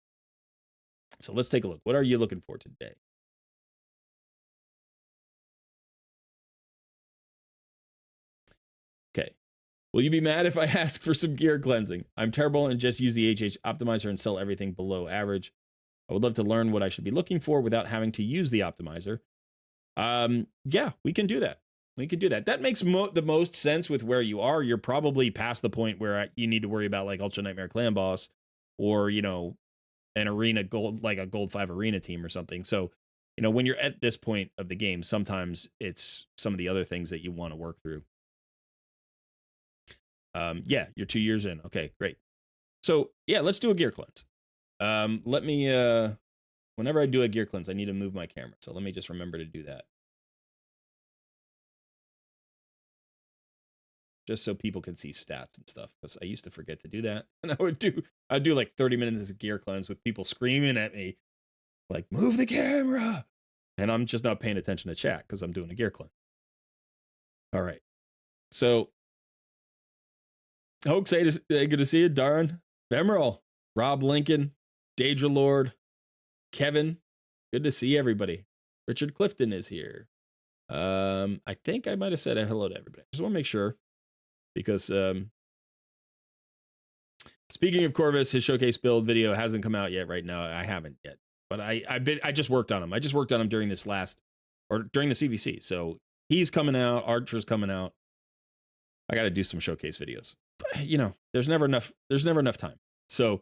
So let's take a look. What are you looking for today? Okay. Will you be mad if I ask for some gear cleansing? I'm terrible and just use the HH optimizer and sell everything below average. I would love to learn what I should be looking for without having to use the optimizer. Yeah, we can do that. We could do that. That makes the most sense with where you are. You're probably past the point where you need to worry about like Ultra Nightmare Clan Boss or, you know, an arena gold, like a gold 5 arena team or something. So, you know, when you're at this point of the game, sometimes it's some of the other things that you want to work through. Yeah, you're 2 years in. Okay, great. So yeah, let's do a gear cleanse. Let me, whenever I do a gear cleanse, I need to move my camera. So let me just remember to do that. Just so people can see stats and stuff, because I used to forget to do that. And I'd do like 30 minutes of gear cleanse with people screaming at me, like, move the camera. And I'm just not paying attention to chat because I'm doing a gear cleanse. All right. So, Hoax, good to see you, Darren. Emerald, Rob Lincoln, Daedra Lord, Kevin, Good to see everybody. Richard Clifton is here. I think I might have said a hello to everybody. I just want to make sure because speaking of Corvus, his showcase build video hasn't come out yet. Right now, I haven't yet, but I just worked on him. I just worked on him during this during the CVC. So he's coming out. Archer's coming out. I got to do some showcase videos. But, there's never enough. There's never enough time. So,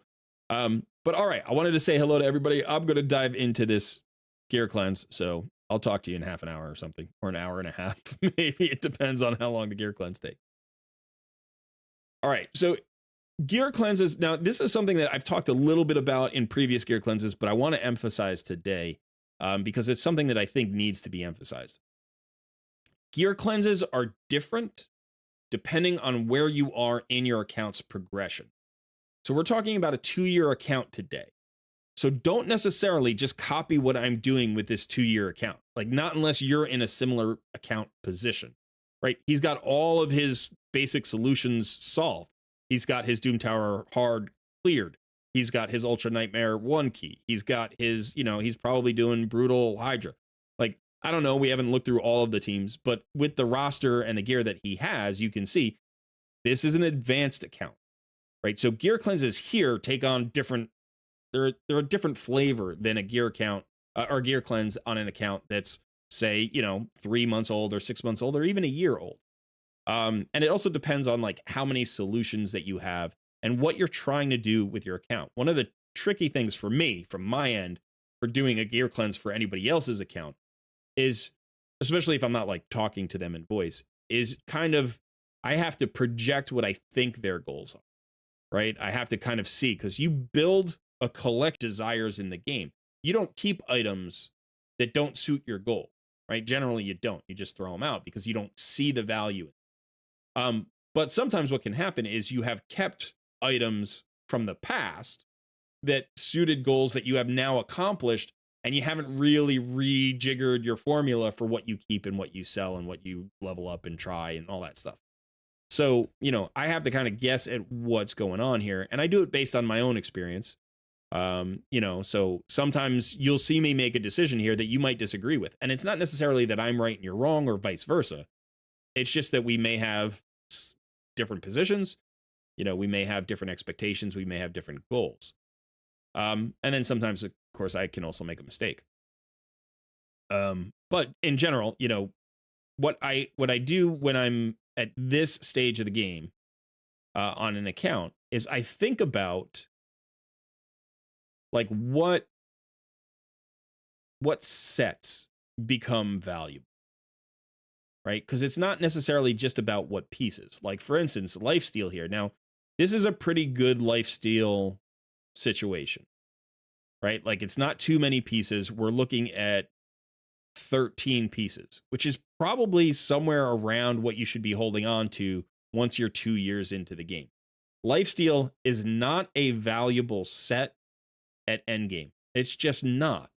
but all right. I wanted to say hello to everybody. I'm gonna dive into this gear cleanse. So I'll talk to you in half an hour or something, or an hour and a half. Maybe it depends on how long the gear cleanse takes. All right. So gear cleanses. Now, this is something that I've talked a little bit about in previous gear cleanses, but I want to emphasize today because it's something that I think needs to be emphasized. Gear cleanses are different depending on where you are in your account's progression. So we're talking about a 2-year account today. So don't necessarily just copy what I'm doing with this 2-year account. Like, not unless you're in a similar account position, right? He's got all of his basic solutions solved. He's got his Doom Tower hard cleared. He's got his Ultra Nightmare 1 key. He's got his, he's probably doing Brutal Hydra. Like, I don't know. We haven't looked through all of the teams, but with the roster and the gear that he has, you can see this is an advanced account, right? So gear cleanses here take on different, they're a different flavor than a gear account or gear cleanse on an account that's, say, 3 months old or 6 months old or even a year old. And it also depends on like how many solutions that you have and what you're trying to do with your account. One of the tricky things for me, from my end, for doing a gear cleanse for anybody else's account is, especially if I'm not like talking to them in voice, is kind of, I have to project what I think their goals are, right? I have to kind of see, because you build a collect desires in the game. You don't keep items that don't suit your goal, right? Generally, you don't. You just throw them out because you don't see the value. But sometimes what can happen is you have kept items from the past that suited goals that you have now accomplished, and you haven't really rejiggered your formula for what you keep and what you sell and what you level up and try and all that stuff. So, I have to kind of guess at what's going on here, and I do it based on my own experience. So sometimes you'll see me make a decision here that you might disagree with, and it's not necessarily that I'm right and you're wrong or vice versa. It's just that we may have different positions, we may have different expectations, we may have different goals. And then sometimes, of course, I can also make a mistake. But in general, what I do when I'm at this stage of the game on an account is I think about like what sets become valuable, right? Because it's not necessarily just about what pieces. Like, for instance, lifesteal here. Now, this is a pretty good lifesteal situation, right? Like, it's not too many pieces. We're looking at 13 pieces, which is probably somewhere around what you should be holding on to once you're 2 years into the game. Lifesteal is not a valuable set at endgame. It's just not.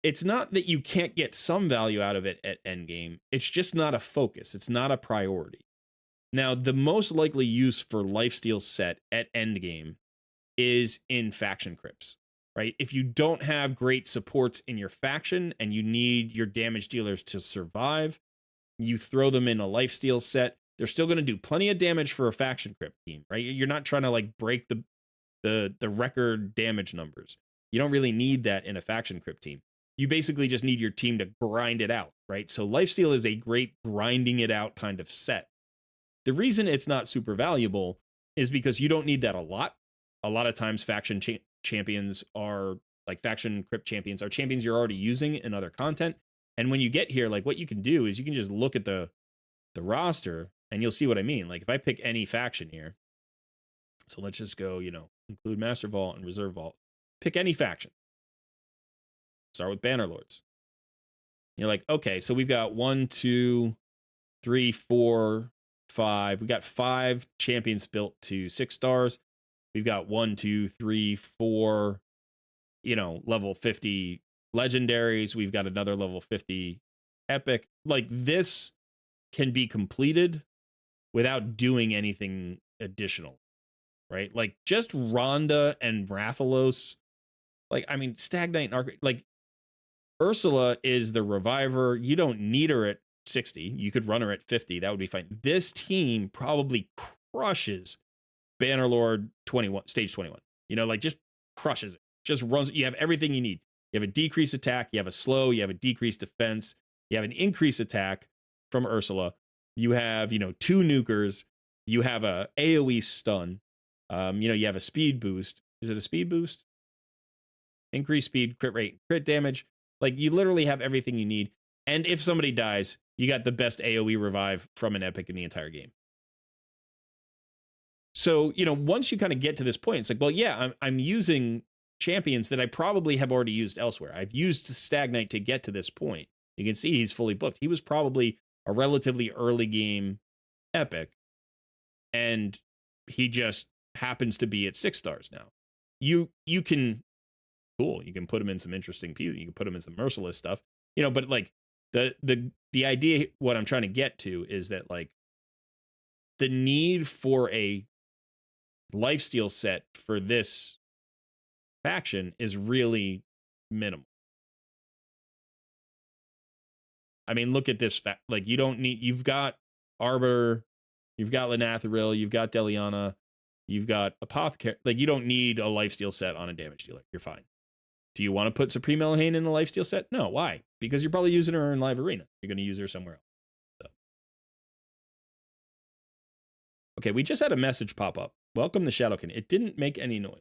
It's not that you can't get some value out of it at endgame. It's just not a focus. It's not a priority. Now, the most likely use for lifesteal set at endgame is in faction crypts, right? If you don't have great supports in your faction and you need your damage dealers to survive, you throw them in a lifesteal set. They're still going to do plenty of damage for a faction crypt team, right? You're not trying to like break the record damage numbers. You don't really need that in a faction crypt team. You basically just need your team to grind it out, right? So lifesteal is a great grinding it out kind of set. The reason it's not super valuable is because you don't need that a lot. A lot of times faction champions are like faction crypt champions are champions you're already using in other content. And when you get here, like what you can do is you can just look at the roster and you'll see what I mean. Like if I pick any faction here, so let's just go, include Master Vault and Reserve Vault. Pick any faction. Start with Bannerlords. You're like, okay, so we've got 1, 2, 3, 4, 5. We got 5 champions built to 6 stars. We've got 1, 2, 3, 4, level 50 legendaries. We've got another level 50 epic. Like this can be completed without doing anything additional, right? Like just Rhonda and Rathalos. Like, I mean, Stag Knight and Arc, like Ursula is the reviver. You don't need her at 60. You could run her at 50. That would be fine. This team probably crushes Bannerlord 21, stage 21. Like just crushes it. Just runs. You have everything you need. You have a decreased attack. You have a slow. You have a decreased defense. You have an increased attack from Ursula. You have, 2 nukers. You have a AoE stun. You have a speed boost. Is it a speed boost? Increased speed, crit rate, crit damage. Like you literally have everything you need. And if somebody dies, you got the best AoE revive from an epic in the entire game. So, once you kind of get to this point, it's like, well, yeah, I'm using champions that I probably have already used elsewhere. I've used Stagnite to get to this point. You can see he's fully booked. He was probably a relatively early game epic, and he just happens to be at 6 stars now. You can, cool, you can put him in some interesting pieces. You can put him in some merciless stuff, but like the idea, what I'm trying to get to is that like the need for a lifesteal set for this faction is really minimal. I mean, look at this fact. Like, you've got Arbiter, you've got Lenathril, you've got Deliana, you've got Apothecary. Like, you don't need a lifesteal set on a damage dealer. You're fine. Do you want to put Supreme Elhane in a lifesteal set? No. Why? Because you're probably using her in live arena. You're going to use her somewhere else. So. Okay, we just had a message pop up. Welcome to Shadowkin. It didn't make any noise.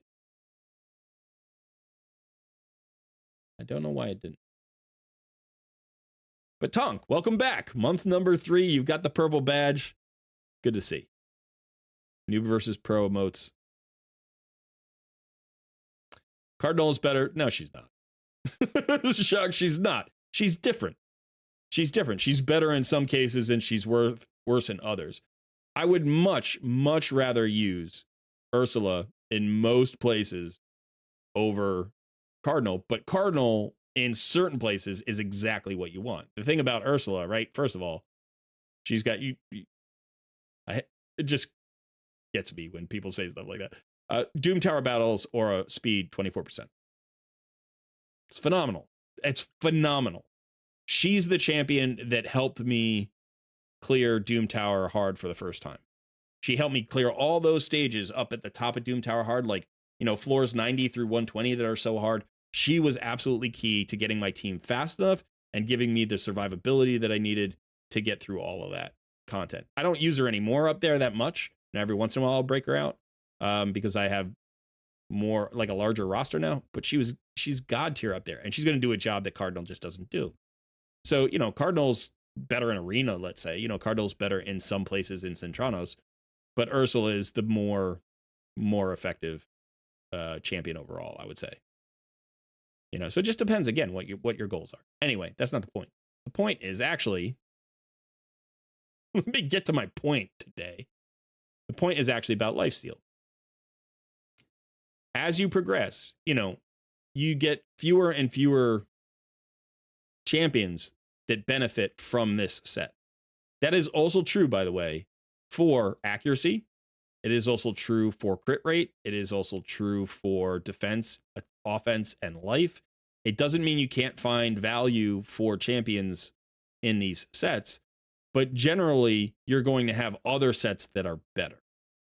I don't know why it didn't. But Tonk, welcome back. Month number 3. You've got the purple badge. Good to see. Noob versus pro emotes. Cardinal is better. No, she's not. Shock, she's not. She's different. She's different. She's better in some cases and she's worse in others. I would much, much rather use Ursula in most places over Cardinal, but Cardinal in certain places is exactly what you want. The thing about Ursula, right? First of all, she's got it just gets me when people say stuff like that. Doom Tower battles or a speed 24%. It's phenomenal. It's phenomenal. She's the champion that helped me clear Doom Tower hard for the first time. She helped me clear all those stages up at the top of Doom Tower hard, like, floors 90 through 120 that are so hard. She was absolutely key to getting my team fast enough and giving me the survivability that I needed to get through all of that content. I don't use her anymore up there that much, and every once in a while I'll break her out because I have more, like a larger roster now, but she's god tier up there, and she's going to do a job that Cardinal just doesn't do. So, Cardinal's better in arena, let's say. Cardinal's better in some places in Centranos, but Ursula is the more effective champion overall, I would say. So it just depends, again, what your goals are. Anyway, that's not the point. The point is actually, let me get to my point today. The point is actually about lifesteal. As you progress, you get fewer and fewer champions that benefit from this set. That is also true, by the way, for accuracy. It is also true for crit rate. It is also true for defense, offense, and life. It doesn't mean you can't find value for champions in these sets, but generally you're going to have other sets that are better,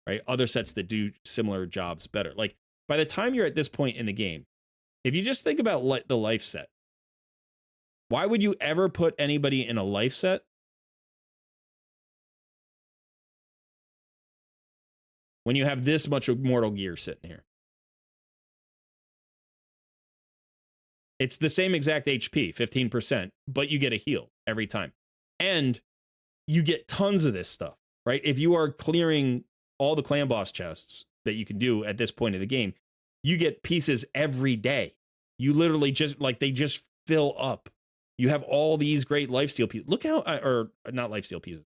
right? Other sets that do similar jobs better. Like, by the time you're at this point in the game, if you just think about the life set, why would you ever put anybody in a life set when you have this much Mortal Gear sitting here? It's the same exact HP, 15%, but you get a heal every time. And you get tons of this stuff, right? If you are clearing all the clan boss chests that you can do at this point of the game, you get pieces every day. You literally just, they just fill up. You have all these great lifesteal pieces. Look how, or not lifesteal pieces,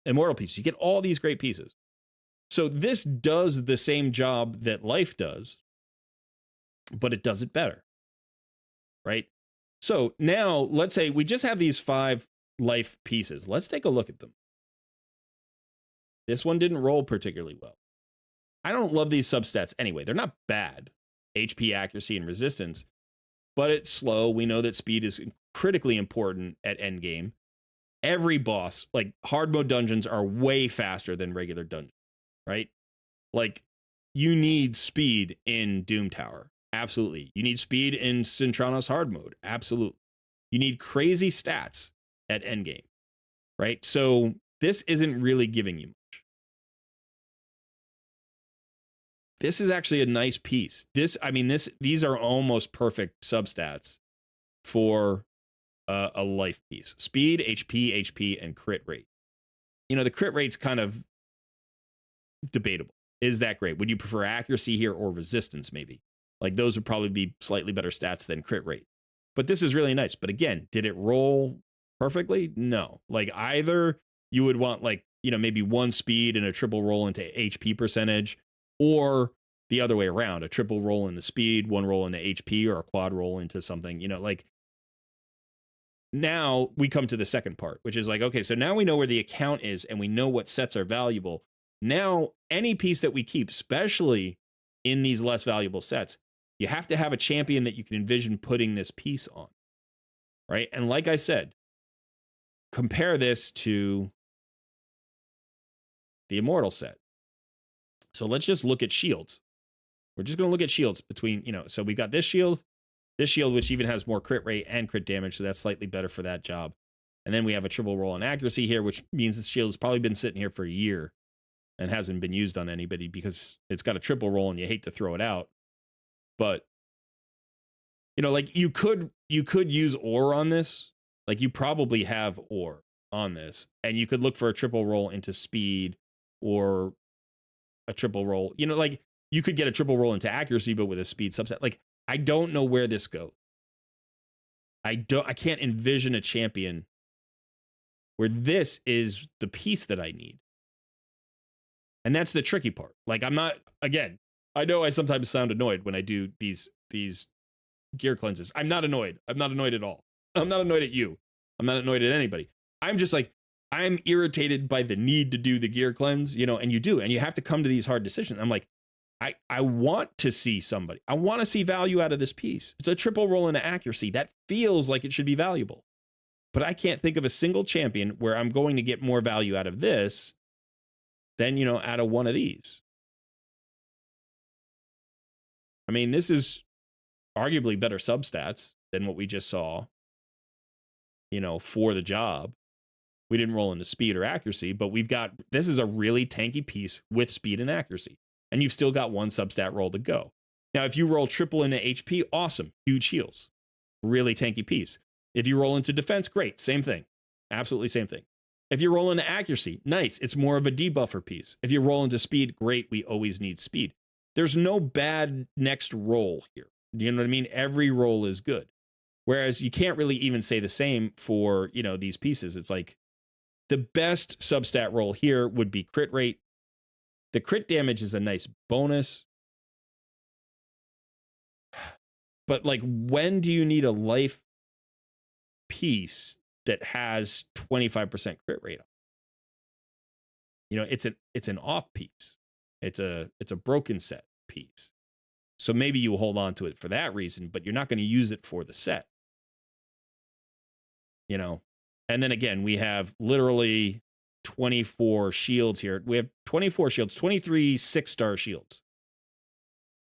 immortal pieces. You get all these great pieces. So this does the same job that life does, but it does it better, right? So now let's say we just have these 5 life pieces. Let's take a look at them. This one didn't roll particularly well. I don't love these substats anyway. They're not bad. HP, accuracy, and resistance. but it's slow. We know that speed is critically important at endgame. Every boss, like hard mode dungeons, are way faster than regular dungeons, right? Like, you need speed in Doom Tower. Absolutely. You need speed in Cintranos hard mode. Absolutely. You need crazy stats at endgame, right? So this isn't really giving you much. This is actually a nice piece. These are almost perfect substats for a life piece. Speed, HP, and crit rate. The crit rate's kind of debatable. Is that great? Would you prefer accuracy here or resistance, maybe? Like, those would probably be slightly better stats than crit rate. But this is really nice. But again, did it roll perfectly? No. Like, either you would want, like, maybe one speed and a triple roll into HP percentage, or the other way around, a triple roll into speed, one roll into HP, or a quad roll into something, like. Now we come to the second part, which is like, okay, so now we know where the account is and we know what sets are valuable. Now, any piece that we keep, especially in these less valuable sets, you have to have a champion that you can envision putting this piece on, right? And like I said, compare this to the Immortal set. So let's just look at shields. We're just going to look at shields between, so we got this shield, which even has more crit rate and crit damage, so that's slightly better for that job. And then we have a triple roll on accuracy here, which means this shield has probably been sitting here for a year and hasn't been used on anybody because it's got a triple roll and you hate to throw it out. But, like, you could use ore on this. Like, you probably have ore on this, and you could look for a triple roll into speed or a triple roll. Like, you could get a triple roll into accuracy, but with a speed subset. Like, I don't know where this goes. I can't envision a champion where this is the piece that I need. And that's the tricky part. Like, I know I sometimes sound annoyed when I do these gear cleanses. I'm not annoyed. I'm not annoyed at all. I'm not annoyed at you. I'm not annoyed at anybody. I'm just like, I'm irritated by the need to do the gear cleanse, and you do, and you have to come to these hard decisions. I'm like, I want to see somebody. I want to see value out of this piece. It's a triple roll into accuracy. That feels like it should be valuable. But I can't think of a single champion where I'm going to get more value out of this than, out of one of these. I mean, this is arguably better substats than what we just saw, for the job. We didn't roll into speed or accuracy, but this is a really tanky piece with speed and accuracy. And you've still got one substat roll to go. Now, if you roll triple into HP, awesome. Huge heals. Really tanky piece. If you roll into defense, great. Same thing. Absolutely same thing. If you roll into accuracy, nice. It's more of a debuffer piece. If you roll into speed, great. We always need speed. There's no bad next roll here. Do you know what I mean? Every roll is good. Whereas you can't really even say the same for, these pieces. It's like the best substat roll here would be crit rate. The crit damage is a nice bonus. But, like, when do you need a life piece that has 25% crit rate on? It's an off piece. It's a broken set piece. So maybe you hold on to it for that reason, but you're not going to use it for the set. And then again, we have literally 24 shields here. We have 24 shields, 23 6-star shields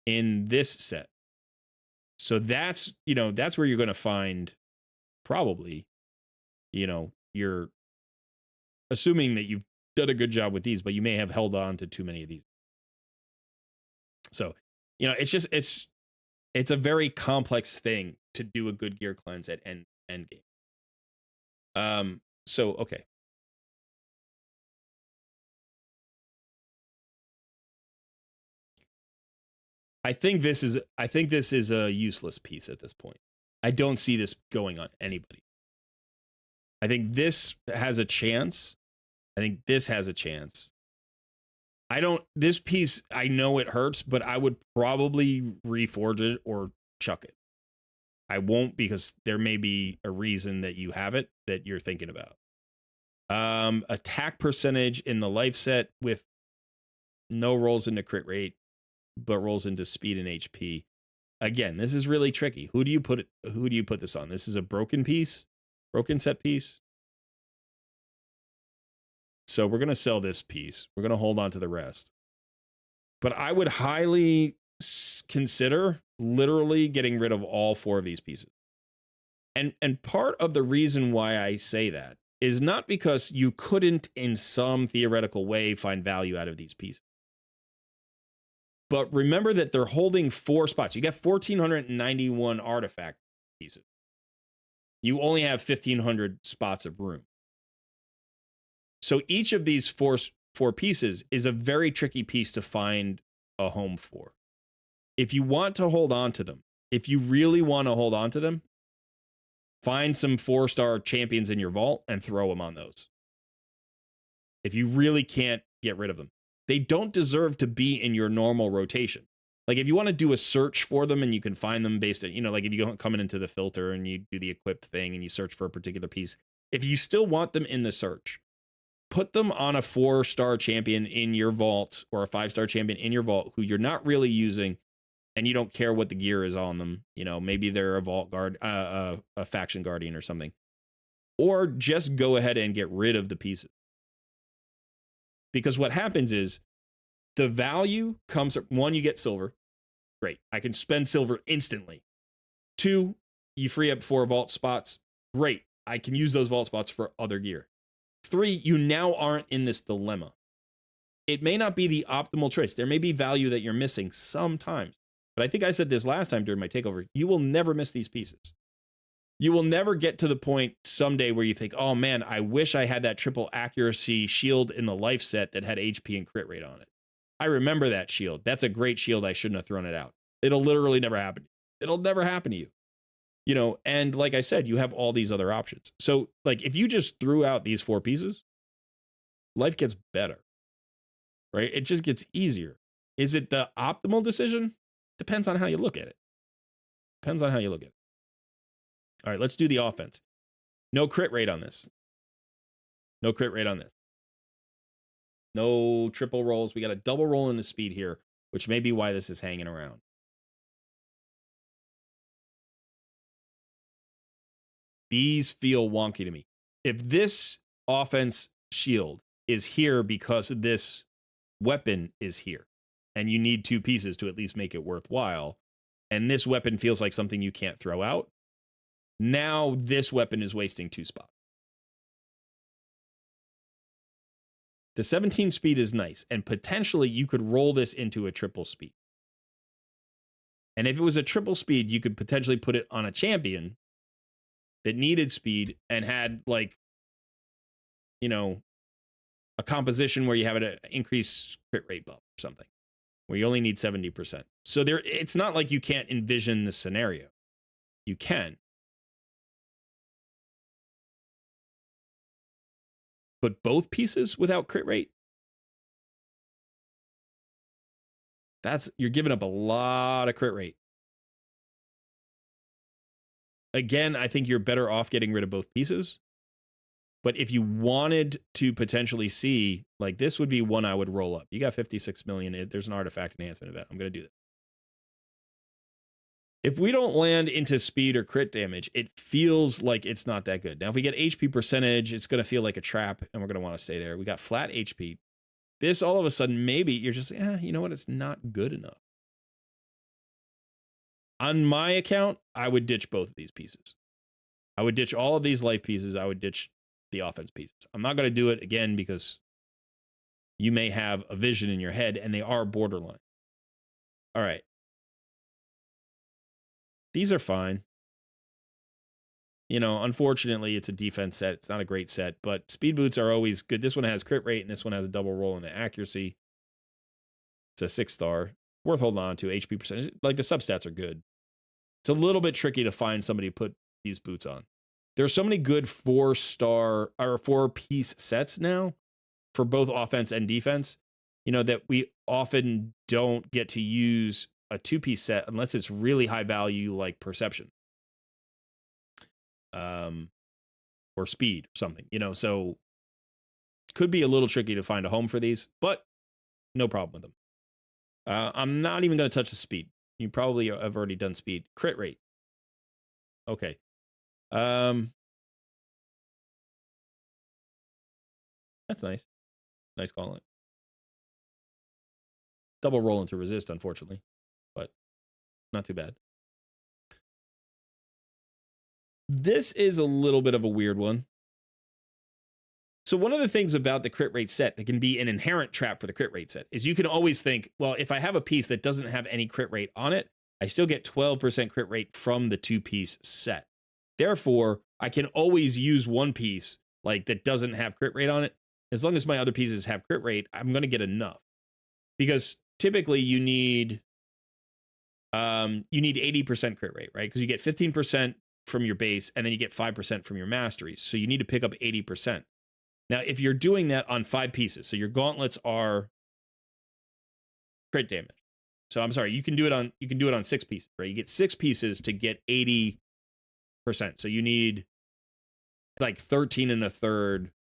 in this set. So that's where you're going to find probably, you're assuming that you've done a good job with these, but you may have held on to too many of these. So, it's a very complex thing to do a good gear cleanse at end game. So, okay. I think this is a useless piece at this point. I don't see this going on anybody. I think this has a chance. I think this has a chance. This piece, I know it hurts, but I would probably reforge it or chuck it. I won't, because there may be a reason that you have it that you're thinking about. Attack percentage in the life set with no rolls into crit rate, but rolls into speed and HP. Again, this is really tricky. Who do you put this on? This is a broken piece, broken set piece. So we're going to sell this piece. We're going to hold on to the rest. But I would highly consider literally getting rid of all 4 of these pieces. And part of the reason why I say that is not because you couldn't in some theoretical way find value out of these pieces. But remember that they're holding 4 spots. You got 1,491 artifact pieces. You only have 1,500 spots of room. So each of these four pieces is a very tricky piece to find a home for. If you want to hold on to them, if you really want to hold on to them, find some 4-star champions in your vault and throw them on those. If you really can't get rid of them, they don't deserve to be in your normal rotation. Like if you want to do a search for them and you can find them based on, like if you go coming into the filter and you do the equipped thing and you search for a particular piece, if you still want them in the search, put them on a 4-star champion in your vault or a 5-star champion in your vault who you're not really using and you don't care what the gear is on them. Maybe they're a vault guard, a faction guardian or something. Or just go ahead and get rid of the pieces. Because what happens is the value comes, 1, you get silver. Great. I can spend silver instantly. 2, you free up 4 vault spots. Great. I can use those vault spots for other gear. 3, you now aren't in this dilemma. It may not be the optimal choice. There may be value that you're missing sometimes. But I think I said this last time during my takeover. You will never miss these pieces. You will never get to the point someday where you think, oh man, I wish I had that triple accuracy shield in the life set that had HP and crit rate on it. I remember that shield. That's a great shield. I shouldn't have thrown it out. It'll literally never happen. It'll never happen to you. And like I said, you have all these other options. So like if you just threw out these 4 pieces, life gets better, right? It just gets easier. Is it the optimal decision? Depends on how you look at it. Depends on how you look at it. All right, let's do the offense. No crit rate on this. No crit rate on this. No triple rolls. We got a double roll in the speed here, which may be why this is hanging around. These feel wonky to me. If this offense shield is here because this weapon is here, and you need 2 pieces to at least make it worthwhile, and this weapon feels like something you can't throw out, now this weapon is wasting 2 spots. The 17 speed is nice, and potentially you could roll this into a triple speed. And if it was a triple speed, you could potentially put it on a champion that needed speed and had a composition where you have an increased crit rate buff or something, where you only need 70%. So it's not like you can't envision the scenario. You can. But both pieces without crit rate, you're giving up a lot of crit rate. Again, I think you're better off getting rid of both pieces. But if you wanted to potentially see, this would be one I would roll up. You got 56 million. There's an artifact enhancement event. I'm going to do that. If we don't land into speed or crit damage, it feels like it's not that good. Now, if we get HP percentage, it's going to feel like a trap, and we're going to want to stay there. We got flat HP. This, all of a sudden, maybe you're just, you know what? It's not good enough. On my account, I would ditch both of these pieces. I would ditch all of these life pieces. I would ditch the offense pieces. I'm not going to do it again because you may have a vision in your head, and they are borderline. All right. These are fine. Unfortunately, it's a defense set. It's not a great set, but speed boots are always good. This one has crit rate, and this one has a double roll in the accuracy. It's a 6-star. Worth holding on to. HP percentage. The substats are good. It's a little bit tricky to find somebody to put these boots on. There are so many good 4-star or 4-piece sets now for both offense and defense, that we often don't get to use a 2-piece set unless it's really high value like perception or speed or something, so could be a little tricky to find a home for these, but no problem with them. I'm not even going to touch the speed. You probably have already done speed. Crit rate. Okay. That's nice. Nice calling. Double roll into resist, unfortunately, but not too bad. This is a little bit of a weird one. So one of the things about the crit rate set that can be an inherent trap for the crit rate set is you can always think, well, if I have a piece that doesn't have any crit rate on it, I still get 12% crit rate from the 2-piece set. Therefore, I can always use one piece like that doesn't have crit rate on it. As long as my other pieces have crit rate, I'm going to get enough. Because typically you need 80% crit rate, right? Because you get 15% from your base and then you get 5% from your masteries. So you need to pick up 80%. Now, if you're doing that on 5 pieces, so your gauntlets are crit damage. So I'm sorry, you can do it on 6 pieces, right? You get 6 pieces to get 80%. So you need like 13 and a third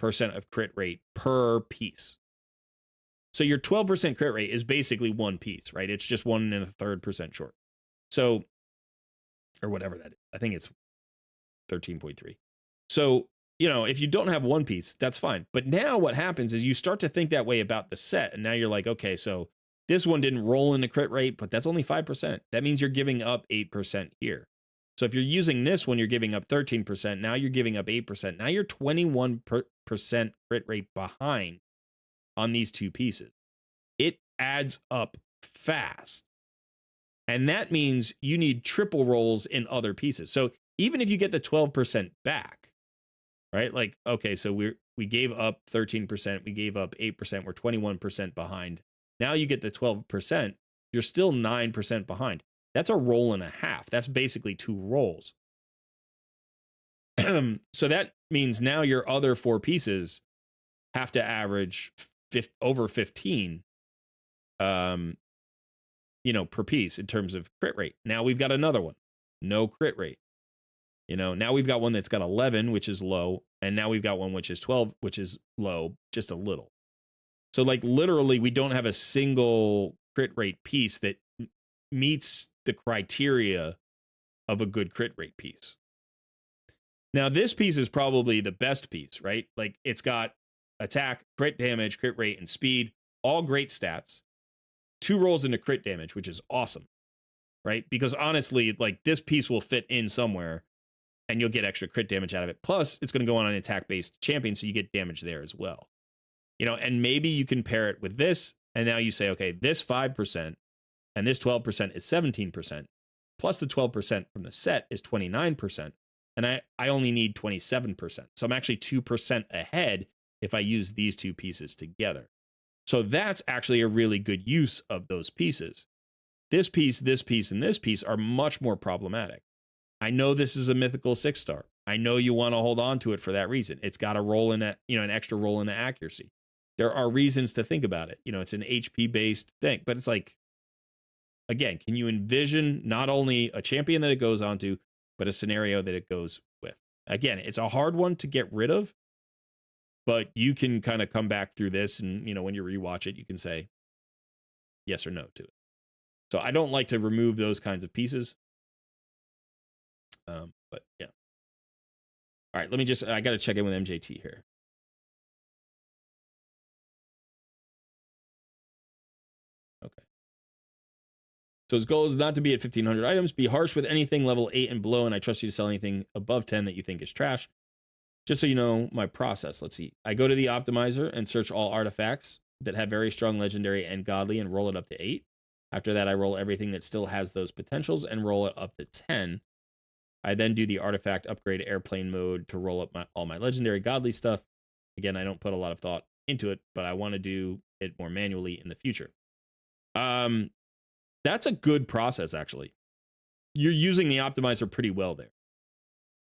% of crit rate per piece. So your 12% crit rate is basically one piece, right? It's just 1 and a third % short. So, or whatever that is. I think it's 13.3. So, if you don't have one piece, that's fine. But now what happens is you start to think that way about the set. And now you're like, okay, so this one didn't roll in the crit rate, but that's only 5%. That means you're giving up 8% here. So if you're using this one, you're giving up 13%. Now you're giving up 8%. Now you're 21% crit rate behind on these 2 pieces. It adds up fast. And that means you need triple rolls in other pieces. So even if you get the 12% back, right? Like, okay, so we gave up 13%, we gave up 8%, we're 21% behind. Now you get the 12%, you're still 9% behind. That's a roll and a half. That's basically 2 rolls. So that means now your other 4 pieces have to average over 15 per piece in terms of crit rate. Now we've got another one. No crit rate. Now we've got one that's got 11, which is low, and now we've got one which is 12, which is low, just a little. So like literally we don't have a single crit rate piece that meets the criteria of a good crit rate piece. Now this piece is probably the best piece, right? Like it's got attack, crit damage, crit rate, and speed, all great stats. 2 rolls into crit damage, which is awesome, right? Because honestly, like this piece will fit in somewhere and you'll get extra crit damage out of it. Plus, it's going to go on an attack-based champion, so you get damage there as well. And maybe you can pair it with this, and now you say, okay, this 5% and this 12% is 17%, plus the 12% from the set is 29%, and I only need 27%. So I'm actually 2% ahead if I use these 2 pieces together. So that's actually a really good use of those pieces. This piece, and this piece are much more problematic. I know this is a mythical 6-star. I know you want to hold on to it for that reason. It's got a roll in it, an extra roll in the accuracy. There are reasons to think about it. It's an HP based thing, but it's like, again, can you envision not only a champion that it goes onto, but a scenario that it goes with? Again, it's a hard one to get rid of, but you can kind of come back through this and, when you rewatch it, you can say yes or no to it. So I don't like to remove those kinds of pieces. But yeah. All right, I got to check in with MJT here. Okay. So his goal is not to be at 1,500 items, be harsh with anything level 8 and below, and I trust you to sell anything above 10 that you think is trash. Just so you know my process, let's see. I go to the optimizer and search all artifacts that have very strong legendary and godly and roll it up to 8. After that, I roll everything that still has those potentials and roll it up to 10. I then do the artifact upgrade airplane mode to roll up all my legendary godly stuff. Again, I don't put a lot of thought into it, but I want to do it more manually in the future. That's a good process, actually. You're using the optimizer pretty well there,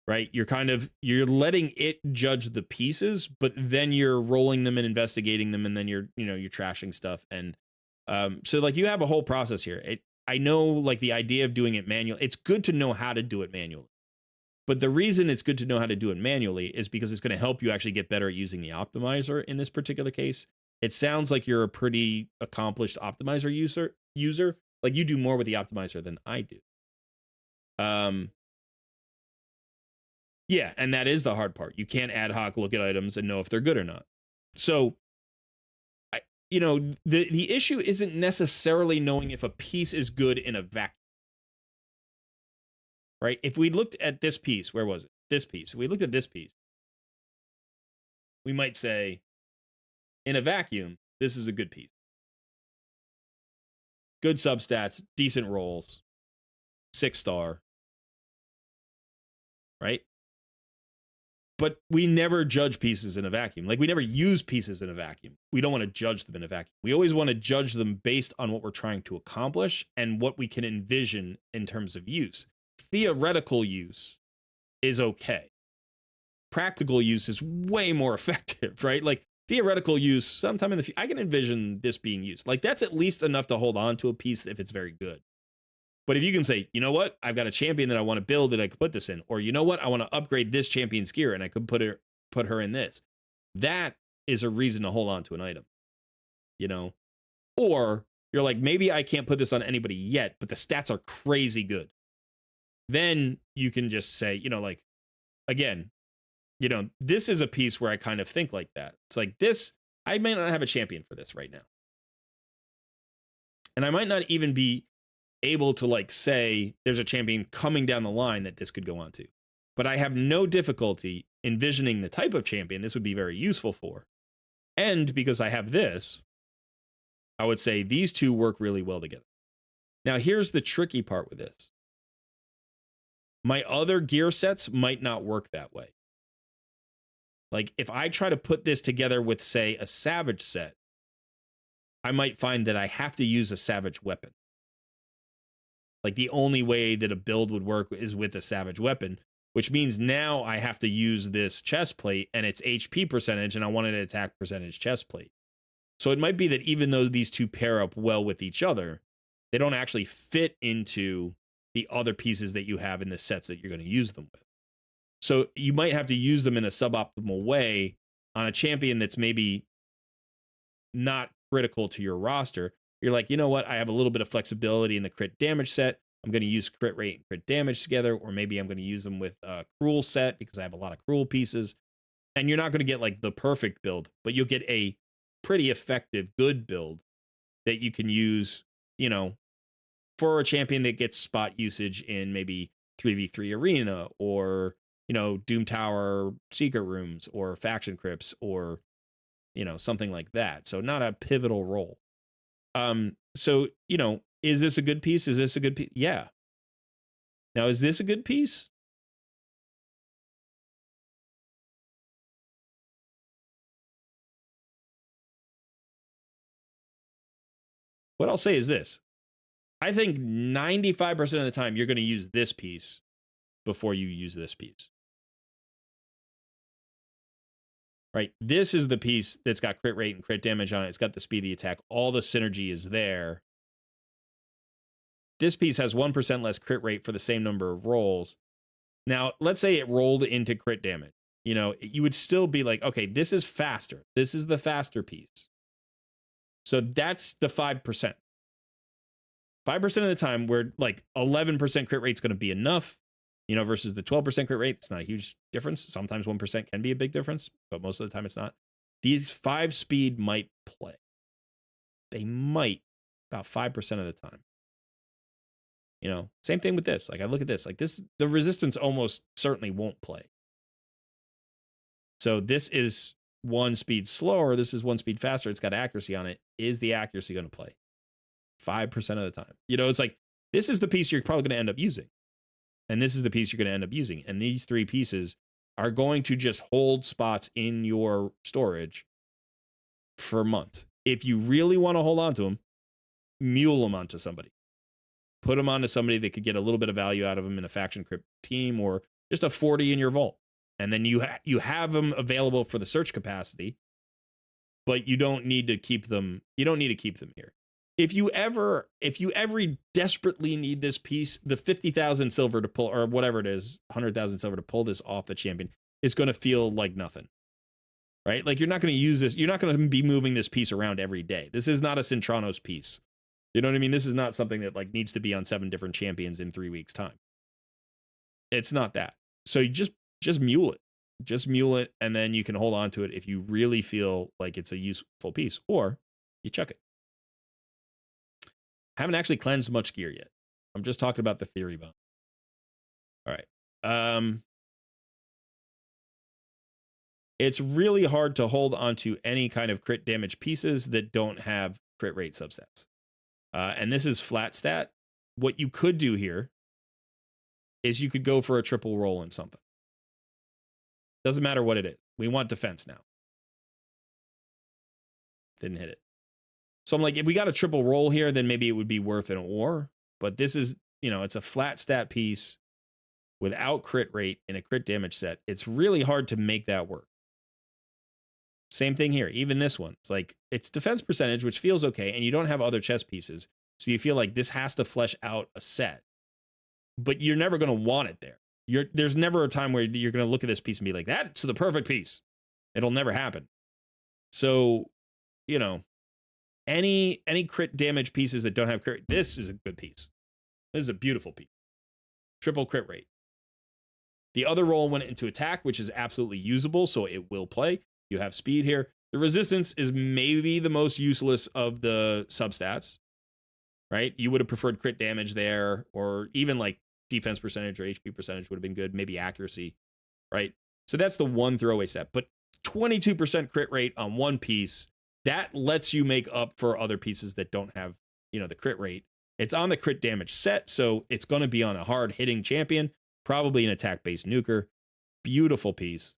right? You're letting it judge the pieces, but then you're rolling them and investigating them, and then you're trashing stuff. And so like you have a whole process here. I know like the idea of doing it manually, it's good to know how to do it manually. But the reason it's good to know how to do it manually is because it's going to help you actually get better at using the optimizer in this particular case. It sounds like you're a pretty accomplished optimizer user. Like you do more with the optimizer than I do. Yeah, and that is the hard part. You can't ad hoc look at items and know if they're good or not. So, the issue isn't necessarily knowing if a piece is good in a vacuum, right? If we looked at this piece, where was it? This piece. If we looked at this piece, we might say, in a vacuum, this is a good piece. Good substats, decent rolls, 6-star, right? But we never judge pieces in a vacuum. Like we never use pieces in a vacuum. We don't want to judge them in a vacuum. We always want to judge them based on what we're trying to accomplish and what we can envision in terms of use. Theoretical use is okay. Practical use is way more effective, right? Like theoretical use, sometime in the future, I can envision this being used. Like that's at least enough to hold on to a piece if it's very good. But if you can say, you know what, I've got a champion that I want to build that I could put this in, or you know what, I want to upgrade this champion's gear and I could put her in this. That is a reason to hold on to an item, you know? Or you're like, maybe I can't put this on anybody yet, but the stats are crazy good. Then you can just say, like, again, this is a piece where I kind of think like that. It's like this, I may not have a champion for this right now. And I might not even be able to like say there's a champion coming down the line that this could go on to. But I have no difficulty envisioning the type of champion this would be very useful for. And because I have this, I would say these two work really well together. Now, here's the tricky part with this. My other gear sets might not work that way. Like if I try to put this together with, say, a savage set, I might find that I have to use a savage weapon. Like the only way that a build would work is with a savage weapon, which means now I have to use this chest plate and its HP percentage, and I wanted an attack percentage chest plate. So it might be that even though these two pair up well with each other, they don't actually fit into the other pieces that you have in the sets that you're going to use them with. So you might have to use them in a suboptimal way on a champion that's maybe not critical to your roster. You're like, you know what? I have a little bit of flexibility in the crit damage set. I'm going to use crit rate and crit damage together, or maybe I'm going to use them with a cruel set because I have a lot of cruel pieces. And you're not going to get like the perfect build, but you'll get a pretty effective, good build that you can use, for a champion that gets spot usage in maybe 3v3 arena or, Doom Tower secret rooms or faction crypts or, something like that. So not a pivotal role. So, is this a good piece? Is this a good piece? Yeah. Now, is this a good piece? What I'll say is this. I think 95% of the time you're going to use this piece before you use this piece. Right? This is the piece that's got crit rate and crit damage on it. It's got the speed of the attack. All the synergy is there. This piece has 1% less crit rate for the same number of rolls. Now, let's say it rolled into crit damage. You would still be like, okay, this is faster. This is the faster piece. So that's the 5%. 5% of the time, where like 11% crit rate is going to be enough, versus the 12% crit rate. It's not a huge difference. Sometimes 1% can be a big difference, but most of the time it's not. These 5 speed might play. They might about 5% of the time. Same thing with this. Like I look at this, like this, the resistance almost certainly won't play. So this is 1 speed slower. This is 1 speed faster. It's got accuracy on it. Is the accuracy going to play? 5% of the time. It's like, this is the piece you're probably going to end up using. And this is the piece you're going to end up using. And these 3 pieces are going to just hold spots in your storage for months. If you really want to hold on to them, mule them onto somebody. Put them onto somebody that could get a little bit of value out of them in a faction crypt team, or just a 40 in your vault. And then you have them available for the search capacity, but you don't need to keep them. You don't need to keep them here. If you ever desperately need this piece, the 50,000 silver to pull, or whatever it is, 100,000 silver to pull this off the champion is going to feel like nothing, right? Like you're not going to use this. You're not going to be moving this piece around every day. This is not a Cintranos piece You know what I mean? This is not something that like needs to be on 7 different champions in 3 weeks time. It's not that. So you just mule it. Just mule it, and then you can hold on to it if you really feel like it's a useful piece, or you chuck it. Haven't actually cleansed much gear yet. I'm just talking about the theory bone. All right. It's really hard to hold onto any kind of crit damage pieces that don't have crit rate substats. And this is flat stat. What you could do here is you could go for a triple roll in something. Doesn't matter what it is. We want defense now. Didn't hit it. So I'm like, if we got a triple roll here, then maybe it would be worth an ore. But this is, it's a flat stat piece without crit rate in a crit damage set. It's really hard to make that work. Same thing here. Even this one. It's like, it's defense percentage, which feels okay, and you don't have other chess pieces. So you feel like this has to flesh out a set. But you're never going to want it there. There's never a time where you're going to look at this piece and be like, that's the perfect piece. It'll never happen. So, any crit damage pieces that don't have crit, this is a good piece. This is a beautiful piece. Triple crit rate. The other roll went into attack, which is absolutely usable, so it will play. You have speed here. The resistance is maybe the most useless of the substats, right? You would have preferred crit damage there, or even like defense percentage or HP percentage would have been good. Maybe accuracy, right? So that's the one throwaway step. But 22% crit rate on one piece, that lets you make up for other pieces that don't have, the crit rate. It's on the crit damage set, so it's going to be on a hard hitting champion, probably an attack based nuker. Beautiful piece.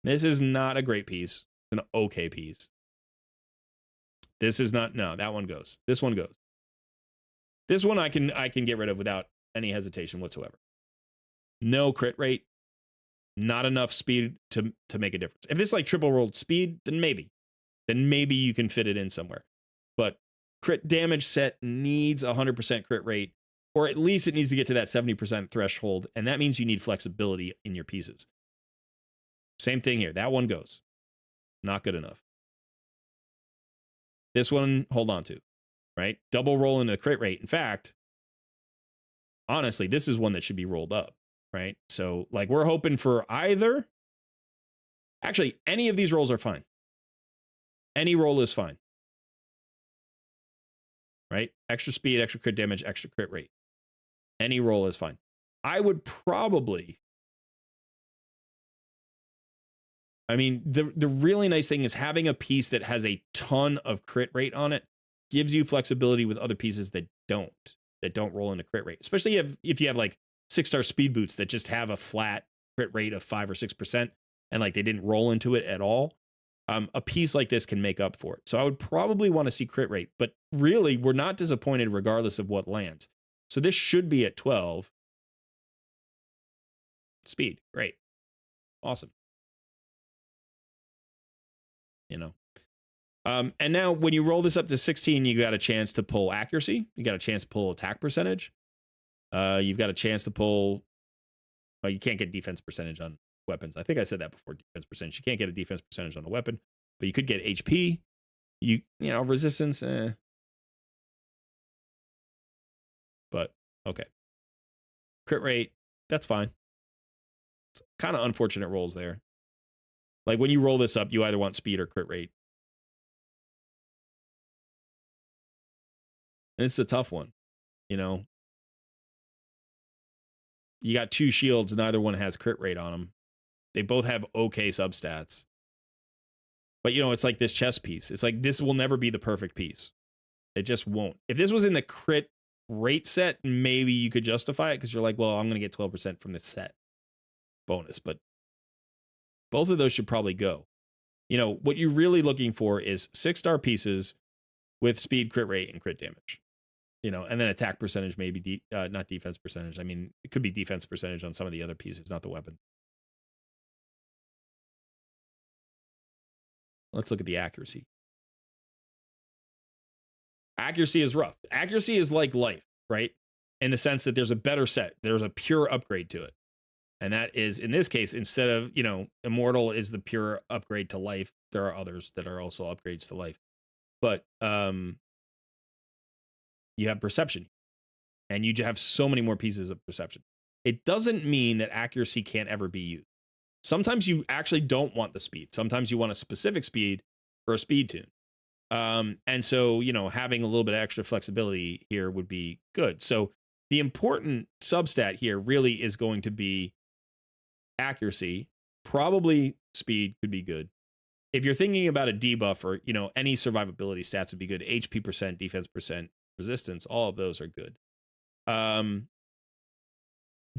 This is not a great piece. It's an okay piece. This is not, no, that one goes. This one goes. This one I can get rid of without any hesitation whatsoever. No crit rate, not enough speed to make a difference. If this like triple rolled speed, then maybe you can fit it in somewhere. But crit damage set needs 100% crit rate, or at least it needs to get to that 70% threshold, and that means you need flexibility in your pieces. Same thing here. That one goes. Not good enough. This one, hold on to, right? Double roll into the crit rate. In fact, honestly, this is one that should be rolled up, right? So, like, we're hoping for either. Actually, any of these rolls are fine. Any roll is fine, right? Extra speed, extra crit damage, extra crit rate. Any roll is fine. I would probably. I mean, the really nice thing is having a piece that has a ton of crit rate on it gives you flexibility with other pieces that don't roll into crit rate. Especially if you have like 6-star speed boots that just have a flat crit rate of 5 or 6% and like they didn't roll into it at all. A piece like this can make up for it. So I would probably want to see crit rate, but really we're not disappointed regardless of what lands. So this should be at 12. Speed, great. Awesome. And now when you roll this up to 16, you got a chance to pull accuracy. You got a chance to pull attack percentage. You've got a chance to pull, well, you can't get defense percentage on weapons. I think I said that before, defense percentage. You can't get a defense percentage on a weapon, but you could get HP. Resistance. But okay. Crit rate, that's fine. It's kind of unfortunate rolls there. Like when you roll this up, you either want speed or crit rate. And it's a tough one. You got 2 shields, neither one has crit rate on them. They both have okay substats. But it's like this chess piece. It's like this will never be the perfect piece. It just won't. If this was in the crit rate set, maybe you could justify it because you're like, well, I'm going to get 12% from this set bonus. But both of those should probably go. What you're really looking for is 6-star pieces with speed, crit rate, and crit damage. And then attack percentage, maybe not defense percentage. I mean, it could be defense percentage on some of the other pieces, not the weapon. Let's look at the accuracy. Accuracy is rough. Accuracy is like life, right? In the sense that there's a better set. There's a pure upgrade to it. And that is, in this case, instead of, immortal is the pure upgrade to life. There are others that are also upgrades to life. But you have perception, and you have so many more pieces of perception. It doesn't mean that accuracy can't ever be used. Sometimes you actually don't want the speed. Sometimes you want a specific speed for a speed tune. And so, having a little bit of extra flexibility here would be good. So the important substat here really is going to be accuracy. Probably speed could be good. If you're thinking about a debuff or, any survivability stats would be good. HP percent, defense percent, resistance, all of those are good.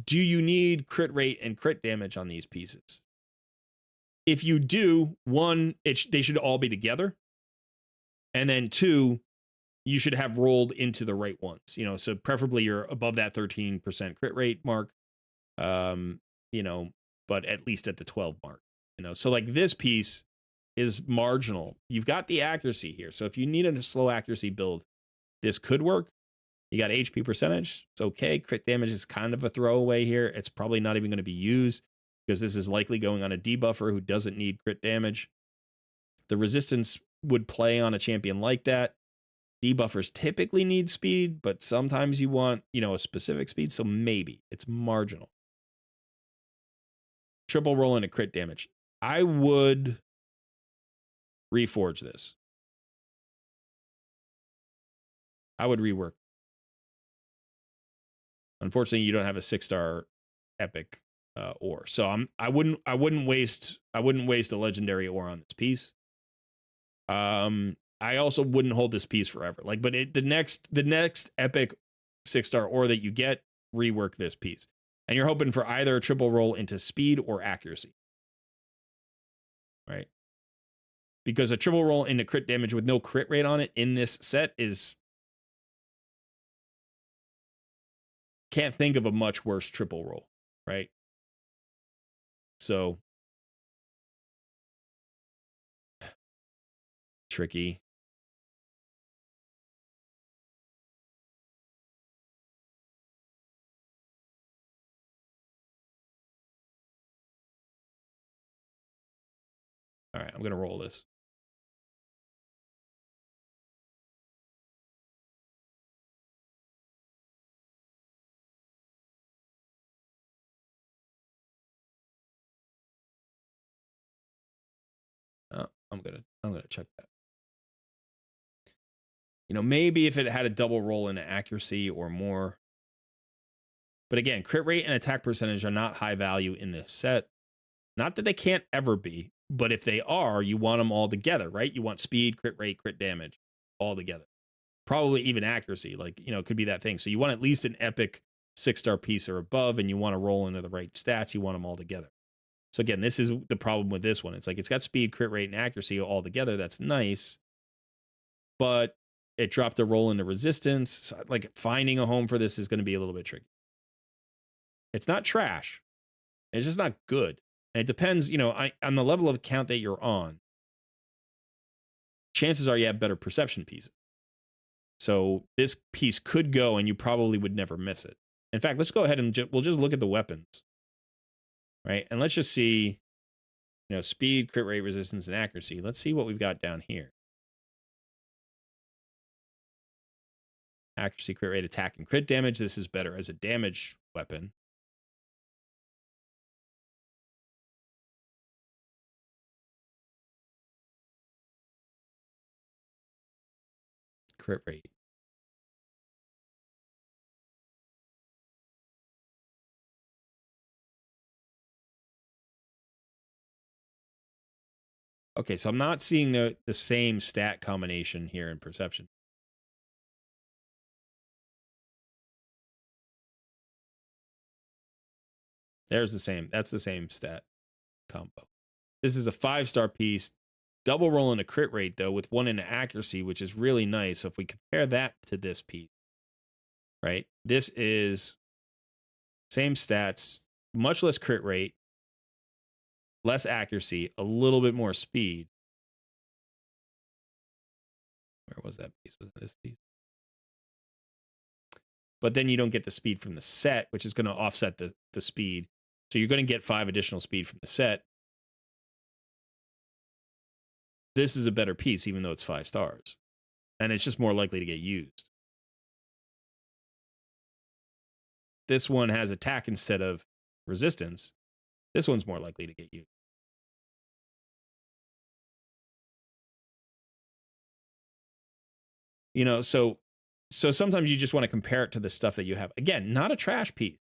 Do you need crit rate and crit damage on these pieces? If you do, one, they should all be together. And then two, you should have rolled into the right ones. So preferably you're above that 13% crit rate mark. But at least at the 12 mark. So like this piece is marginal. You've got the accuracy here. So if you need a slow accuracy build, this could work. You got HP percentage. It's okay. Crit damage is kind of a throwaway here. It's probably not even going to be used because this is likely going on a debuffer who doesn't need crit damage. The resistance would play on a champion like that. Debuffers typically need speed, but sometimes you want, a specific speed. So maybe it's marginal. Triple roll into crit damage. I would reforge this. I would rework. Unfortunately, you don't have a 6-star epic ore, so I wouldn't waste a legendary ore on this piece. I also wouldn't hold this piece forever. But the next epic 6-star ore that you get, rework this piece, and you're hoping for either a triple roll into speed or accuracy, right? Because a triple roll into crit damage with no crit rate on it in this set is. Can't think of a much worse triple roll, right? So tricky. All right, I'm gonna roll this. I'm gonna check that. Maybe if it had a double roll in accuracy or more. But again, crit rate and attack percentage are not high value in this set. Not that they can't ever be, but if they are, you want them all together, right? You want speed, crit rate, crit damage all together. Probably even accuracy, it could be that thing. So you want at least an epic 6-star piece or above, and you want to roll into the right stats. You want them all together. So again, this is the problem with this one. It's like it's got speed, crit rate, and accuracy all together. That's nice. But it dropped a roll into resistance. So finding a home for this is going to be a little bit tricky. It's not trash. It's just not good. And it depends, on the level of count that you're on. Chances are you have better perception pieces. So this piece could go and you probably would never miss it. In fact, let's go ahead and we'll just look at the weapons. Right? And let's just see, speed, crit rate, resistance, and accuracy. Let's see what we've got down here. Accuracy, crit rate, attack, and crit damage. This is better as a damage weapon. Crit rate. Okay, so I'm not seeing the same stat combination here in perception. There's the same. That's the same stat combo. This is a 5-star piece. Double roll in a crit rate, though, with 1 in accuracy, which is really nice. So if we compare that to this piece, right? This is same stats, much less crit rate, less accuracy, a little bit more speed. Where was that piece? Was it this piece? But then you don't get the speed from the set, which is going to offset the speed. So you're going to get 5 additional speed from the set. This is a better piece, even though it's 5 stars. And it's just more likely to get used. this one has attack instead of resistance, this one's more likely to get used. You know, so sometimes you just want to compare it to the stuff that you have. Again, not a trash piece.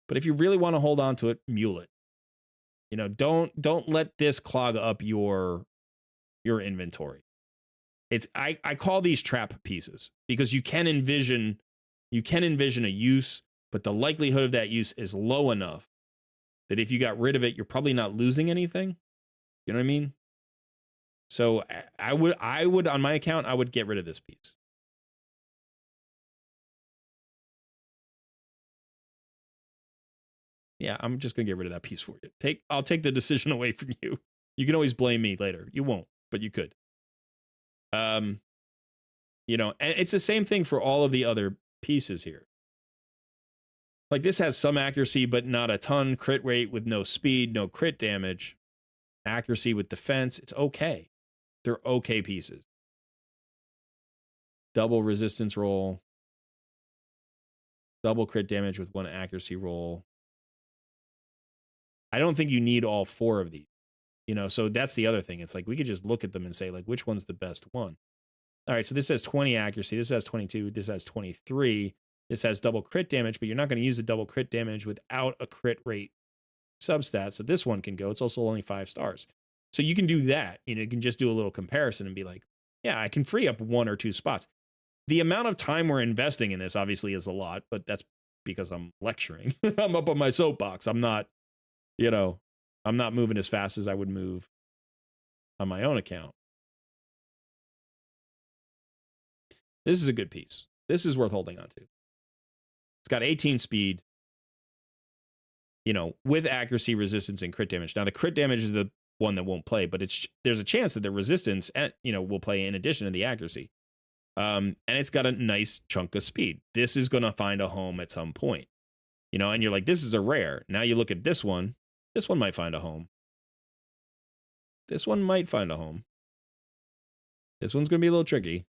But if you really want to hold on to it, mule it. You know, don't let this clog up your inventory. It's I call these trap pieces because you can envision a use, but the likelihood of that use is low enough that if you got rid of it, you're probably not losing anything. You know what I mean? So I would on my account, I would get rid of this piece. Yeah, I'm just gonna get rid of that piece for you. I'll take the decision away from you. You can always blame me later. You won't, but you could. You know, and it's the same thing for all of the other pieces here. Like this has some accuracy, but not a ton. Crit rate with no speed, no crit damage. Accuracy with defense, it's okay. They're okay pieces. Double resistance roll. Double crit damage with one accuracy roll. I don't think you need all four of these. You know, so that's the other thing. It's like we could just look at them and say, like, which one's the best one? All right, so this has 20 accuracy. This has 22. This has 23. This has double crit damage, but you're not going to use a double crit damage without a crit rate substat. So this one can go. It's also only 5 stars. So you can do that. You know, you can just do a little comparison and be like, yeah, I can free up 1 or 2 spots. The amount of time we're investing in this obviously is a lot, but that's because I'm lecturing. I'm up on my soapbox. I'm not, you know, I'm not moving as fast as I would move on my own account. This is a good piece. This is worth holding on to. It's got 18 speed, you know, with accuracy, resistance, and crit damage. Now, the crit damage is the one that won't play, but there's a chance that the resistance, you know, will play in addition to the accuracy. And it's got a nice chunk of speed. This is going to find a home at some point, you know, and you're like, this is a rare. Now you look at this one might find a home. This one might find a home. This one's going to be a little tricky.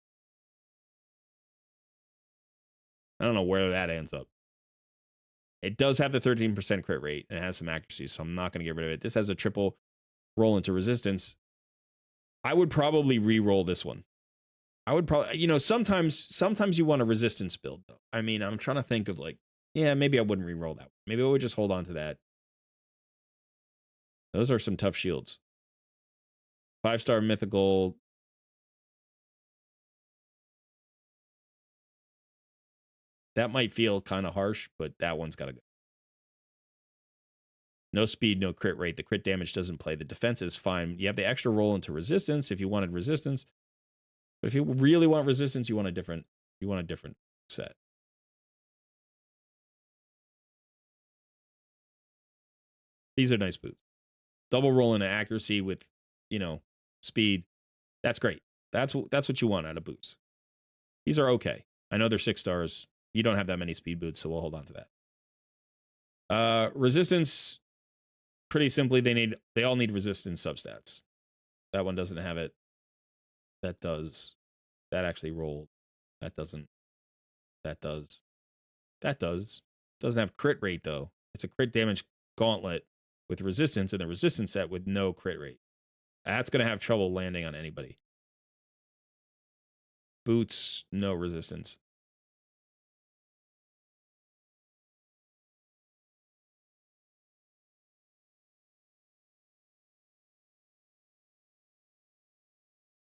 I don't know where that ends up. It does have the 13% crit rate and it has some accuracy, so I'm not going to get rid of it. This has a triple roll into resistance. I would probably re-roll this one. I would probably, you know, sometimes you want a resistance build, though. I mean, I'm trying to think of like, yeah, maybe I wouldn't re-roll that one. Maybe I would just hold on to that. Those are some tough shields. 5-star mythical. That might feel kind of harsh, but that one's got to go. No speed, no crit rate. The crit damage doesn't play. The defense is fine. You have the extra roll into resistance if you wanted resistance. But if you really want resistance, you want a different set. These are nice boots. Double roll into accuracy with, you know, speed. That's great. That's what you want out of boots. These are okay. I know they're 6 stars. You don't have that many speed boots, so we'll hold on to that. Resistance, pretty simply, they all need resistance substats. That one doesn't have it. That does. That actually rolled. That doesn't. That does. That does. Doesn't have crit rate, though. It's a crit damage gauntlet with resistance and the resistance set with no crit rate. That's going to have trouble landing on anybody. Boots, no resistance.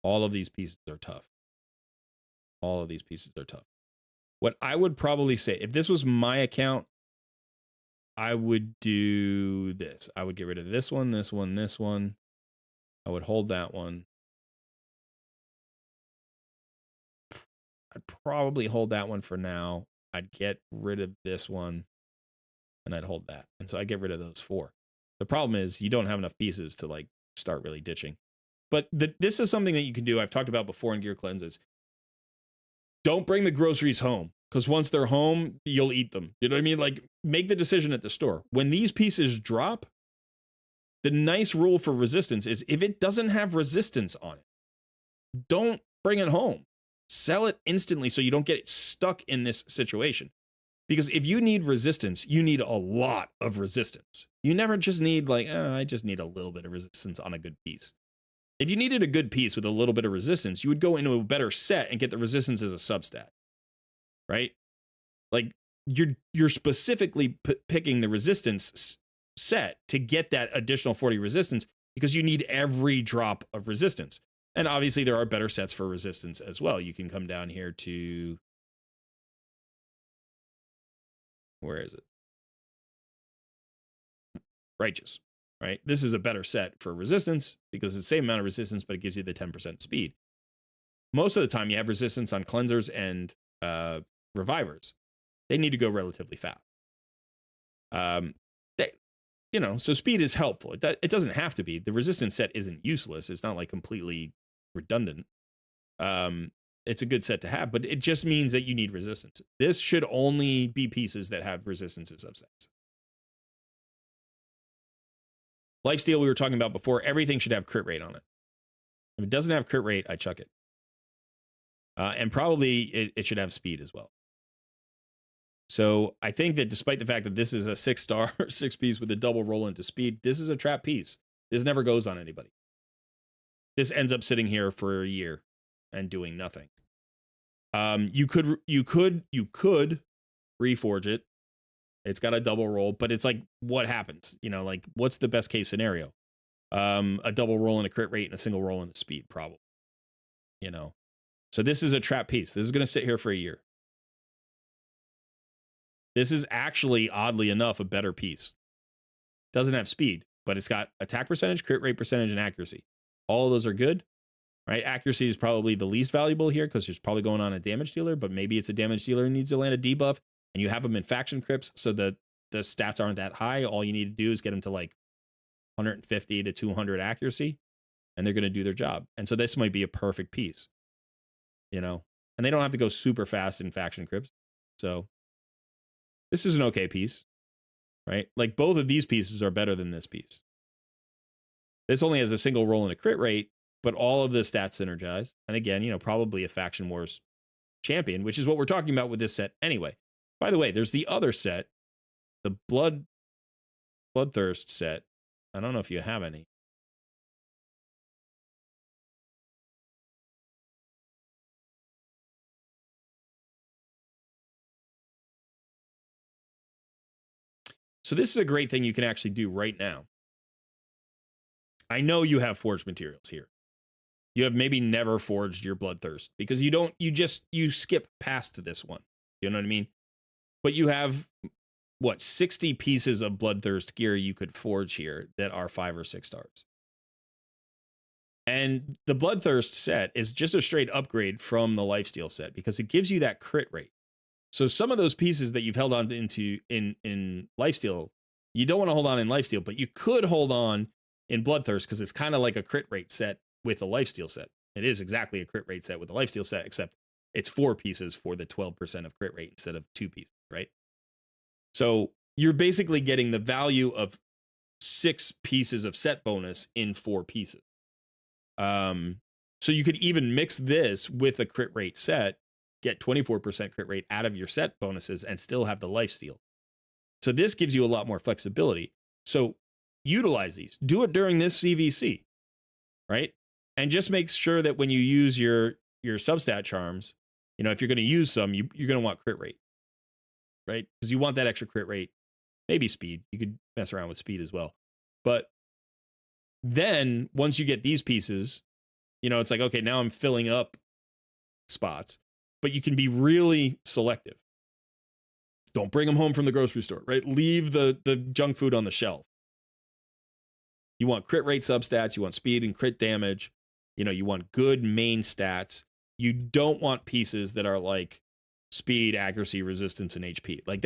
All of these pieces are tough. All of these pieces are tough. What I would probably say, if this was my account, I would do this. I would get rid of this one, this one, this one. I would hold that one. I'd probably hold that one for now. I'd get rid of this one, and I'd hold that. And so I'd get rid of those 4. The problem is you don't have enough pieces to like start really ditching. But this is something that you can do. I've talked about before in gear cleanses. Don't bring the groceries home, because once they're home, you'll eat them. You know what I mean? Like, make the decision at the store. When these pieces drop, the nice rule for resistance is if it doesn't have resistance on it, don't bring it home. Sell it instantly so you don't get stuck in this situation. Because if you need resistance, you need a lot of resistance. You never just need like, I just need a little bit of resistance on a good piece. If you needed a good piece with a little bit of resistance, you would go into a better set and get the resistance as a substat, right? Like you're specifically picking the resistance set to get that additional 40 resistance because you need every drop of resistance. And obviously there are better sets for resistance as well. You can come down here to, where is it? Righteous, right? This is a better set for resistance because it's the same amount of resistance, but it gives you the 10% speed. Most of the time you have resistance on cleansers and revivers. They need to go relatively fast. So speed is helpful. It doesn't have to be. The resistance set isn't useless. It's not like completely redundant. It's a good set to have, but it just means that you need resistance. This should only be pieces that have resistance as subsets. Lifesteal we were talking about before, everything should have crit rate on it. If it doesn't have crit rate, I chuck it. And probably it should have speed as well. So I think that despite the fact that this is a 6-star 6 piece with a double roll into speed, this is a trap piece. This never goes on anybody. This ends up sitting here for a year and doing nothing. You could reforge it. It's got a double roll, but it's like, what happens? Like what's the best case scenario? A double roll and a crit rate and a single roll and a speed, probably. So this is a trap piece. This is going to sit here for a year. This is actually, oddly enough, a better piece. Doesn't have speed, but it's got attack percentage, crit rate percentage, and accuracy. All of those are good, right? Accuracy is probably the least valuable here because there's probably going on a damage dealer, but maybe it's a damage dealer who needs to land a debuff, and you have them in faction crypts, so the stats aren't that high. All you need to do is get them to like 150 to 200 accuracy, and they're going to do their job. And so this might be a perfect piece, and they don't have to go super fast in faction crypts. So this is an okay piece, right? Like both of these pieces are better than this piece. This only has a single roll and a crit rate, but all of the stats synergize. And again, probably a Faction Wars champion, which is what we're talking about with this set anyway. By the way, there's the other set, the Bloodthirst set. I don't know if you have any. So this is a great thing you can actually do right now. I know you have forged materials here. You have maybe never forged your Bloodthirst because you skip past this one. You know what I mean? But you have 60 pieces of Bloodthirst gear you could forge here that are 5 or 6 stars. And the Bloodthirst set is just a straight upgrade from the Lifesteal set because it gives you that crit rate. So some of those pieces that you've held on into in Lifesteal, you don't want to hold on in Lifesteal, but you could hold on in Bloodthirst because it's kind of like a crit rate set with a Lifesteal set. It is exactly a crit rate set with a Lifesteal set, except it's 4 pieces for the 12% of crit rate instead of 2 pieces, right? So you're basically getting the value of 6 pieces of set bonus in 4 pieces. So you could even mix this with a crit rate set, get 24% crit rate out of your set bonuses, and still have the Lifesteal. So this gives you a lot more flexibility. So utilize these. Do it during this CVC, right? And just make sure that when you use your substat charms, if you're going to use some, you're going to want crit rate, right? Because you want that extra crit rate, maybe speed. You could mess around with speed as well. But then once you get these pieces, it's like, okay, now I'm filling up spots, but you can be really selective. Don't bring them home from the grocery store, right? Leave the junk food on the shelf. You want crit rate substats, you want speed and crit damage, you want good main stats. You don't want pieces that are like speed, accuracy, resistance, and HP. Like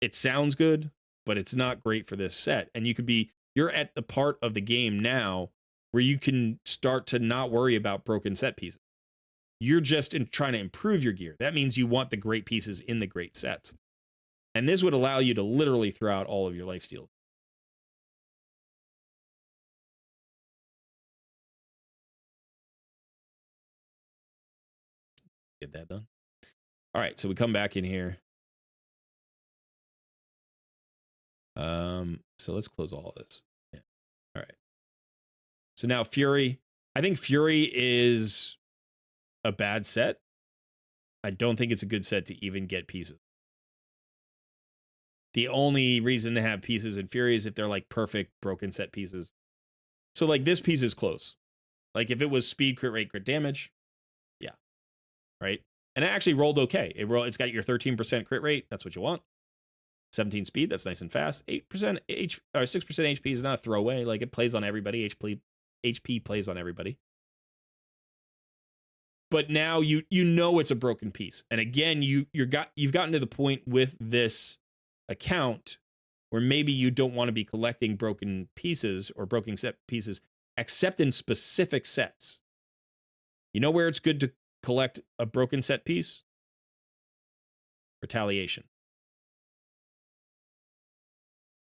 it sounds good, but it's not great for this set. And you're at the part of the game now where you can start to not worry about broken set pieces. You're just trying to improve your gear. That means you want the great pieces in the great sets. And this would allow you to literally throw out all of your lifesteal. Get that done. All right, so we come back in here. So let's close all of this. Yeah. All right. So now Fury. I think Fury is a bad set. I don't think it's a good set to even get pieces. The only reason to have pieces in Fury is if they're like perfect broken set pieces. So like this piece is close. Like if it was speed, crit rate, crit damage, yeah, right. And it actually rolled okay. It's got your 13% crit rate. That's what you want. 17 speed. That's nice and fast. 8% H or 6% HP is not a throwaway. Like it plays on everybody. HP plays on everybody. But now you know it's a broken piece. And again, you've gotten to the point with this account where maybe you don't want to be collecting broken pieces or broken set pieces, except in specific sets. You know where it's good to collect a broken set piece? Retaliation.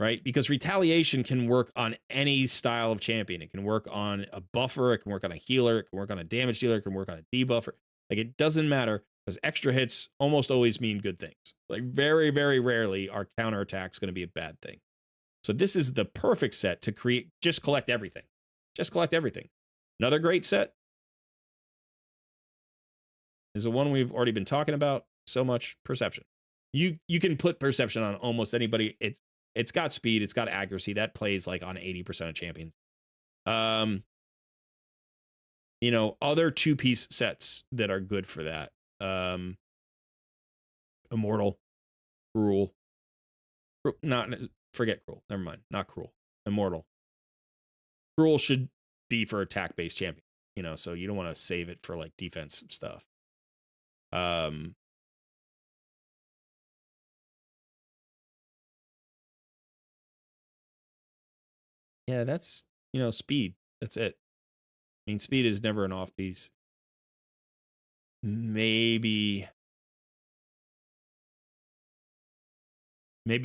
Right? Because retaliation can work on any style of champion. It can work on a buffer, it can work on a healer, it can work on a damage dealer, it can work on a debuffer. Like it doesn't matter because extra hits almost always mean good things. Like very, very rarely are counterattacks going to be a bad thing. So this is the perfect set to create, just collect everything. Just collect everything. Another great set is the one we've already been talking about so much, Perception. You can put Perception on almost anybody. It's got speed, it's got accuracy. That plays like on 80% of champions. You know, other two-piece sets that are good for that. Immortal, Cruel. Forget Cruel. Never mind. Not Cruel. Immortal. Cruel should be for attack-based champion. You know, so you don't want to save it for like defense stuff. Yeah, that's, you know, speed. That's it. I mean, speed is never an off piece. Maybe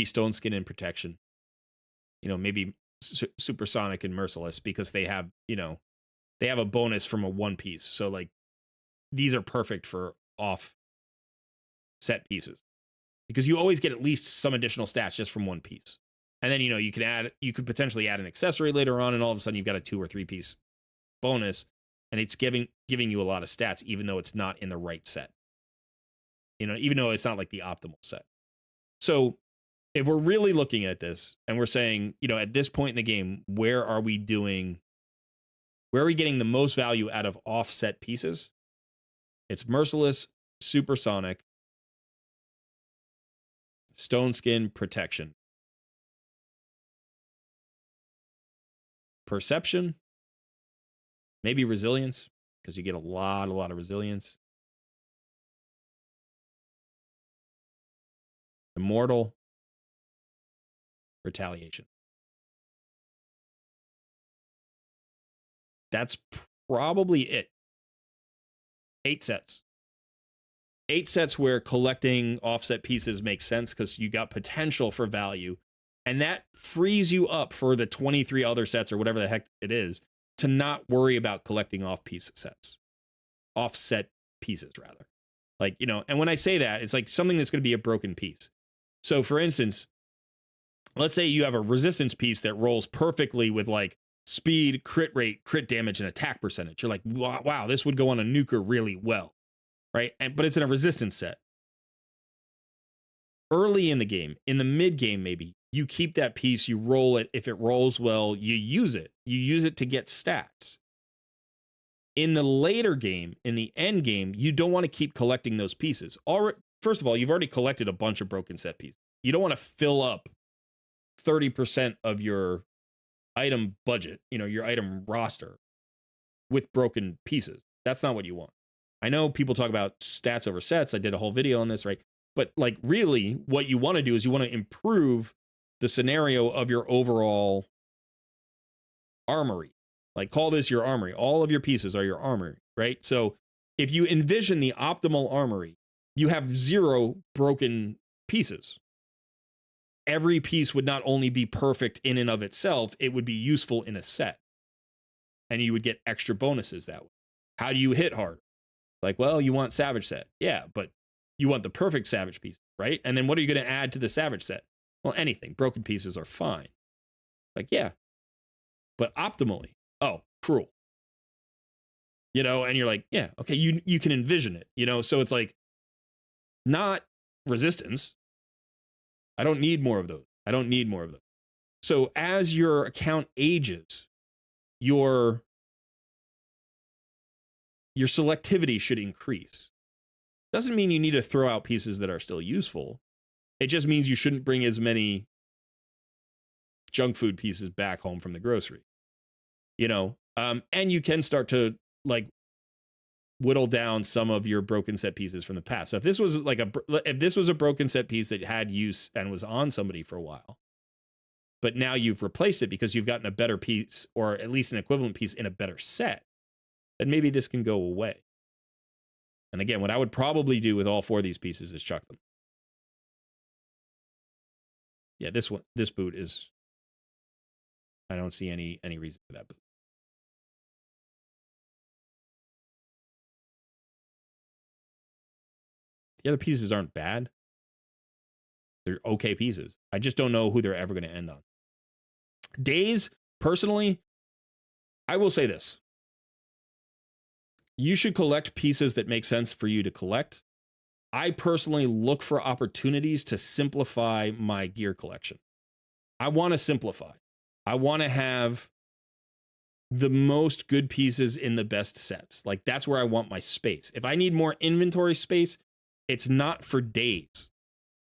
Stone Skin and Protection. You know, maybe Supersonic and Merciless because they have, you know, they have a bonus from a one piece. So like these are perfect for off set pieces because you always get at least some additional stats just from one piece. And then, you know, you could potentially add an accessory later on and all of a sudden you've got a 2 or 3 piece bonus and it's giving you a lot of stats even though it's not in the right set. You know, even though it's not like the optimal set. So if we're really looking at this and we're saying, you know, at this point in the game, where are we getting the most value out of offset pieces? It's Merciless, Supersonic, Stone Skin, Protection. Perception, maybe Resilience, because you get a lot of Resilience. Immortal, Retaliation. That's probably it. 8 sets. 8 sets where collecting offset pieces makes sense because you got potential for value. And that frees you up for the 23 other sets or whatever the heck it is to not worry about collecting offset pieces rather. Like, you know, and when I say that, it's like something that's going to be a broken piece. So for instance, let's say you have a resistance piece that rolls perfectly with like speed, crit rate, crit damage, and attack percentage. You're like, wow, this would go on a nuker really well, right? But it's in a resistance set. Early in the game, in the mid game maybe, you keep that piece, you roll it. If it rolls well, you use it. You use it to get stats. In the later game, in the end game, you don't want to keep collecting those pieces. First of all, you've already collected a bunch of broken set pieces. You don't want to fill up 30% of your item budget, you know, your item roster with broken pieces. That's not what you want. I know people talk about stats over sets. I did a whole video on this, right? But like really what you want to do is you want to improve the scenario of your overall armory. Like call this your armory. All of your pieces are your armory, right? So if you envision the optimal armory, you have 0 broken pieces. Every piece would not only be perfect in and of itself, it would be useful in a set. And you would get extra bonuses that way. How do you hit hard? Like, well, you want Savage set. Yeah, but you want the perfect Savage piece, right? And then what are you going to add to the Savage set? Well, anything. Broken pieces are fine. Like, yeah. But optimally, oh, cruel. You know, and you're like, yeah, okay, you can envision it, you know? So it's like, not resistance. I don't need more of those. I don't need more of those. So as your account ages, your selectivity should increase. Doesn't mean you need to throw out pieces that are still useful. It just means you shouldn't bring as many junk food pieces back home from the grocery, you know? And you can start to like whittle down some of your broken set pieces from the past. So if this was like if this was a broken set piece that had use and was on somebody for a while, but now you've replaced it because you've gotten a better piece or at least an equivalent piece in a better set, then maybe this can go away. And again, what I would probably do with all 4 of these pieces is chuck them. Yeah, this boot is, I don't see any reason for that boot. The other pieces aren't bad. They're okay pieces. I just don't know who they're ever going to end on. Days, personally, I will say this. You should collect pieces that make sense for you to collect. I personally look for opportunities to simplify my gear collection. I want to simplify. I want to have the most good pieces in the best sets. Like, that's where I want my space. If I need more inventory space, it's not for days.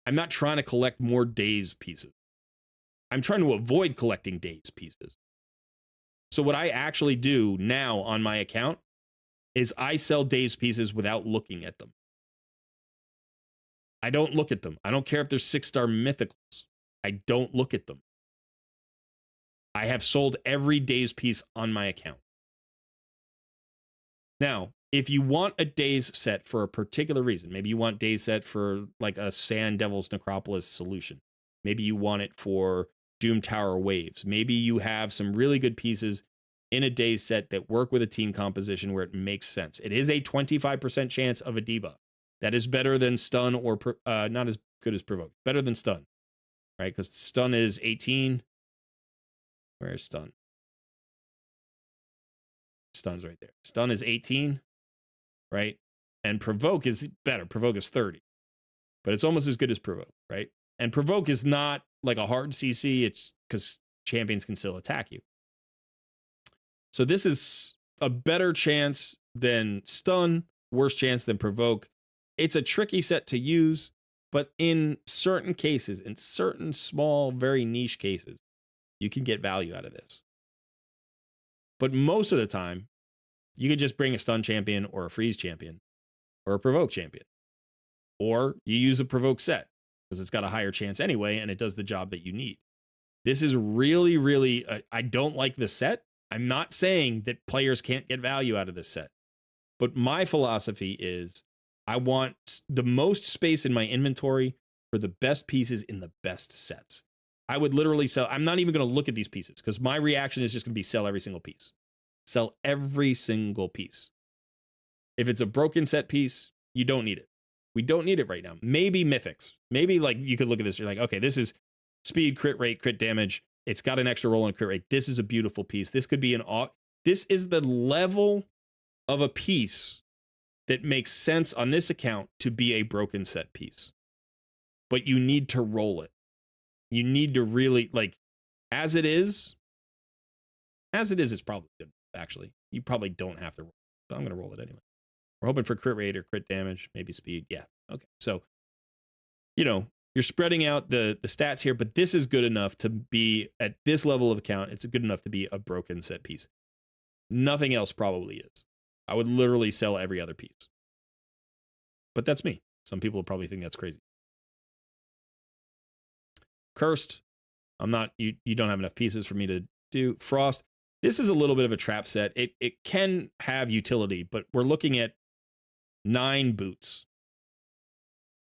I'm not trying to collect more days pieces. I'm trying to avoid collecting days pieces. So what I actually do now on my account is I sell days pieces without looking at them. I don't look at them. I don't care if they're 6-star mythicals. I don't look at them. I have sold every days piece on my account. Now, if you want a days set for a particular reason, maybe you want days set for like a Sand Devil's Necropolis solution. Maybe you want it for Doom Tower Waves. Maybe you have some really good pieces in a days set that work with a team composition where it makes sense. It is a 25% chance of a debuff. That is better than stun or not as good as provoke. Better than stun, right? Because stun is 18. Where is stun? Stun's right there. Stun is 18, right? And provoke is better. Provoke is 30. But it's almost as good as provoke, right? And provoke is not like a hard CC. It's because champions can still attack you. So this is a better chance than stun, worse chance than provoke. It's a tricky set to use, but in certain cases, in certain small, very niche cases, you can get value out of this. But most of the time, you could just bring a stun champion or a freeze champion or a provoke champion. Or you use a provoke set because it's got a higher chance anyway and it does the job that you need. This is really, really, I don't like this set. I'm not saying that players can't get value out of this set. But my philosophy is I want the most space in my inventory for the best pieces in the best sets. I would literally sell. I'm not even going to look at these pieces because my reaction is just going to be sell every single piece. Sell every single piece. If it's a broken set piece, you don't need it. We don't need it right now. Maybe mythics. Maybe like you could look at this. You're like, okay, this is speed, crit rate, crit damage. It's got an extra roll on crit rate. This is a beautiful piece. This could be this is the level of a piece that makes sense on this account to be a broken set piece. But you need to roll it. You need to really, like, as it is, it's probably good, actually. You probably don't have to roll, but I'm going to roll it anyway. We're hoping for crit rate or crit damage, maybe speed. Yeah, okay. So, you know, you're spreading out the stats here, but this is good enough to be, at this level of account, it's good enough to be a broken set piece. Nothing else probably is. I would literally sell every other piece. But that's me. Some people will probably think that's crazy. Cursed. I'm not, you don't have enough pieces for me to do. Frost. This is a little bit of a trap set. It can have utility, but we're looking at 9 boots.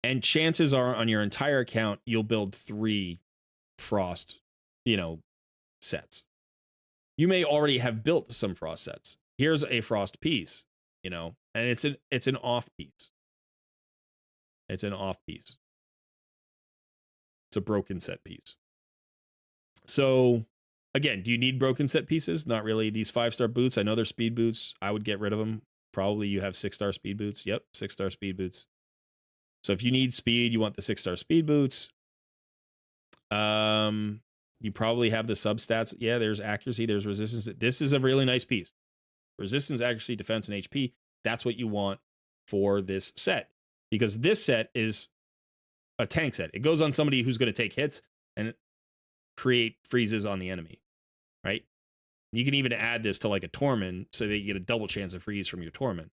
And chances are on your entire account, you'll build 3 Frost, sets. You may already have built some Frost sets. Here's a Frost piece, and it's an off piece. It's an off piece. It's a broken set piece. So again, do you need broken set pieces? Not really. These 5-star boots, I know they're speed boots. I would get rid of them. Probably you have 6-star speed boots. Yep, 6-star speed boots. So if you need speed, you want the 6-star speed boots. You probably have the substats. Yeah, there's accuracy, there's resistance. This is a really nice piece. Resistance, accuracy, defense, and HP. That's what you want for this set. Because this set is a tank set. It goes on somebody who's going to take hits and create freezes on the enemy, right? You can even add this to like a Torment so that you get a double chance of freeze from your Torment.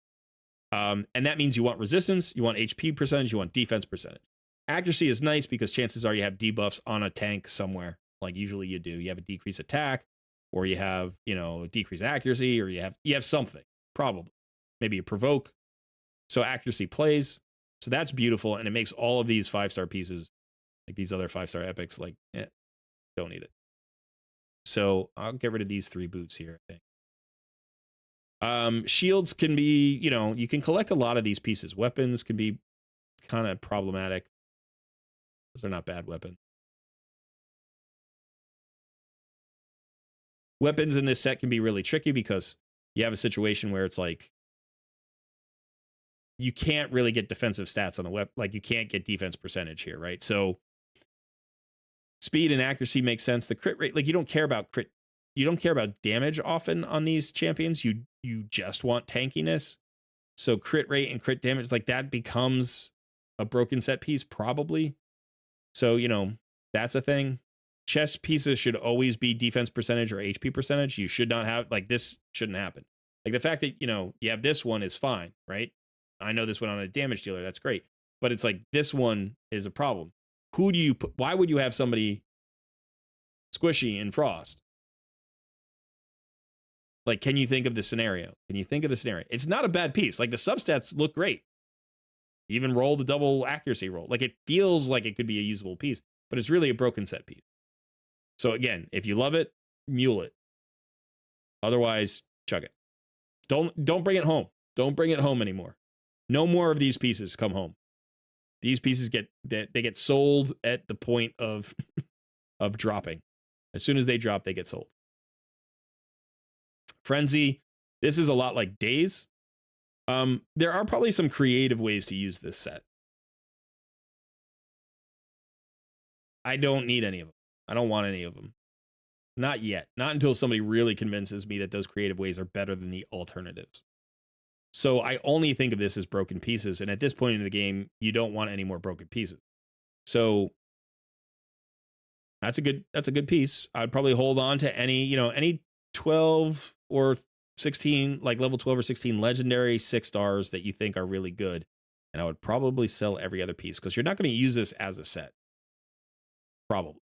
And that means you want resistance, you want HP percentage, you want defense percentage. Accuracy is nice because chances are you have debuffs on a tank somewhere. Like usually you do. You have a decreased attack, or you have, you know, decreased accuracy, or you have something, probably. Maybe you provoke. So accuracy plays. So that's beautiful, and it makes all of these 5-star pieces, like these other 5-star epics, like, don't need it. So I'll get rid of these 3 boots here, I think. Shields can be, you know, you can collect a lot of these pieces. Weapons can be kind of problematic. Those are not bad weapons. Weapons in this set can be really tricky because you have a situation where it's like you can't really get defensive stats on the weapon. Like you can't get defense percentage here, right? So speed and accuracy makes sense. The crit rate, like you don't care about crit. You don't care about damage often on these champions. You just want tankiness. So crit rate and crit damage, like that becomes a broken set piece probably. So, you know, that's a thing. Chess pieces should always be defense percentage or HP percentage. You should not have, like, this shouldn't happen. Like the fact that, you know, you have this one is fine, right? I know this went on a damage dealer. That's great. But it's like this one is a problem. Who do you put? Why would you have somebody squishy in Frost? Like, can you think of the scenario? Can you think of the scenario? It's not a bad piece. Like the substats look great. Even roll the double accuracy roll. Like it feels like it could be a usable piece, but it's really a broken set piece. So again, if you love it, mule it. Otherwise, chug it. Don't bring it home. Don't bring it home anymore. No more of these pieces come home. These pieces get sold at the point of of dropping. As soon as they drop, they get sold. Frenzy. This is a lot like Days. There are probably some creative ways to use this set. I don't need any of them. I don't want any of them. Not yet. Not until somebody really convinces me that those creative ways are better than the alternatives. So I only think of this as broken pieces. And at this point in the game, you don't want any more broken pieces. So that's a good piece. I'd probably hold on to any 12 or 16, like level 12 or 16 legendary 6-stars that you think are really good. And I would probably sell every other piece because you're not going to use this as a set. Probably.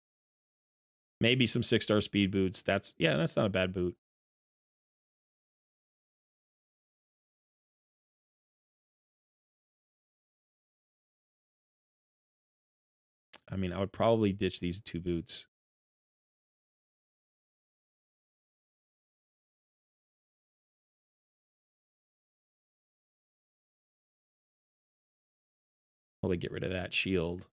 Maybe some 6-star speed boots. That's not a bad boot. I mean, I would probably ditch these 2 boots. Probably get rid of that shield.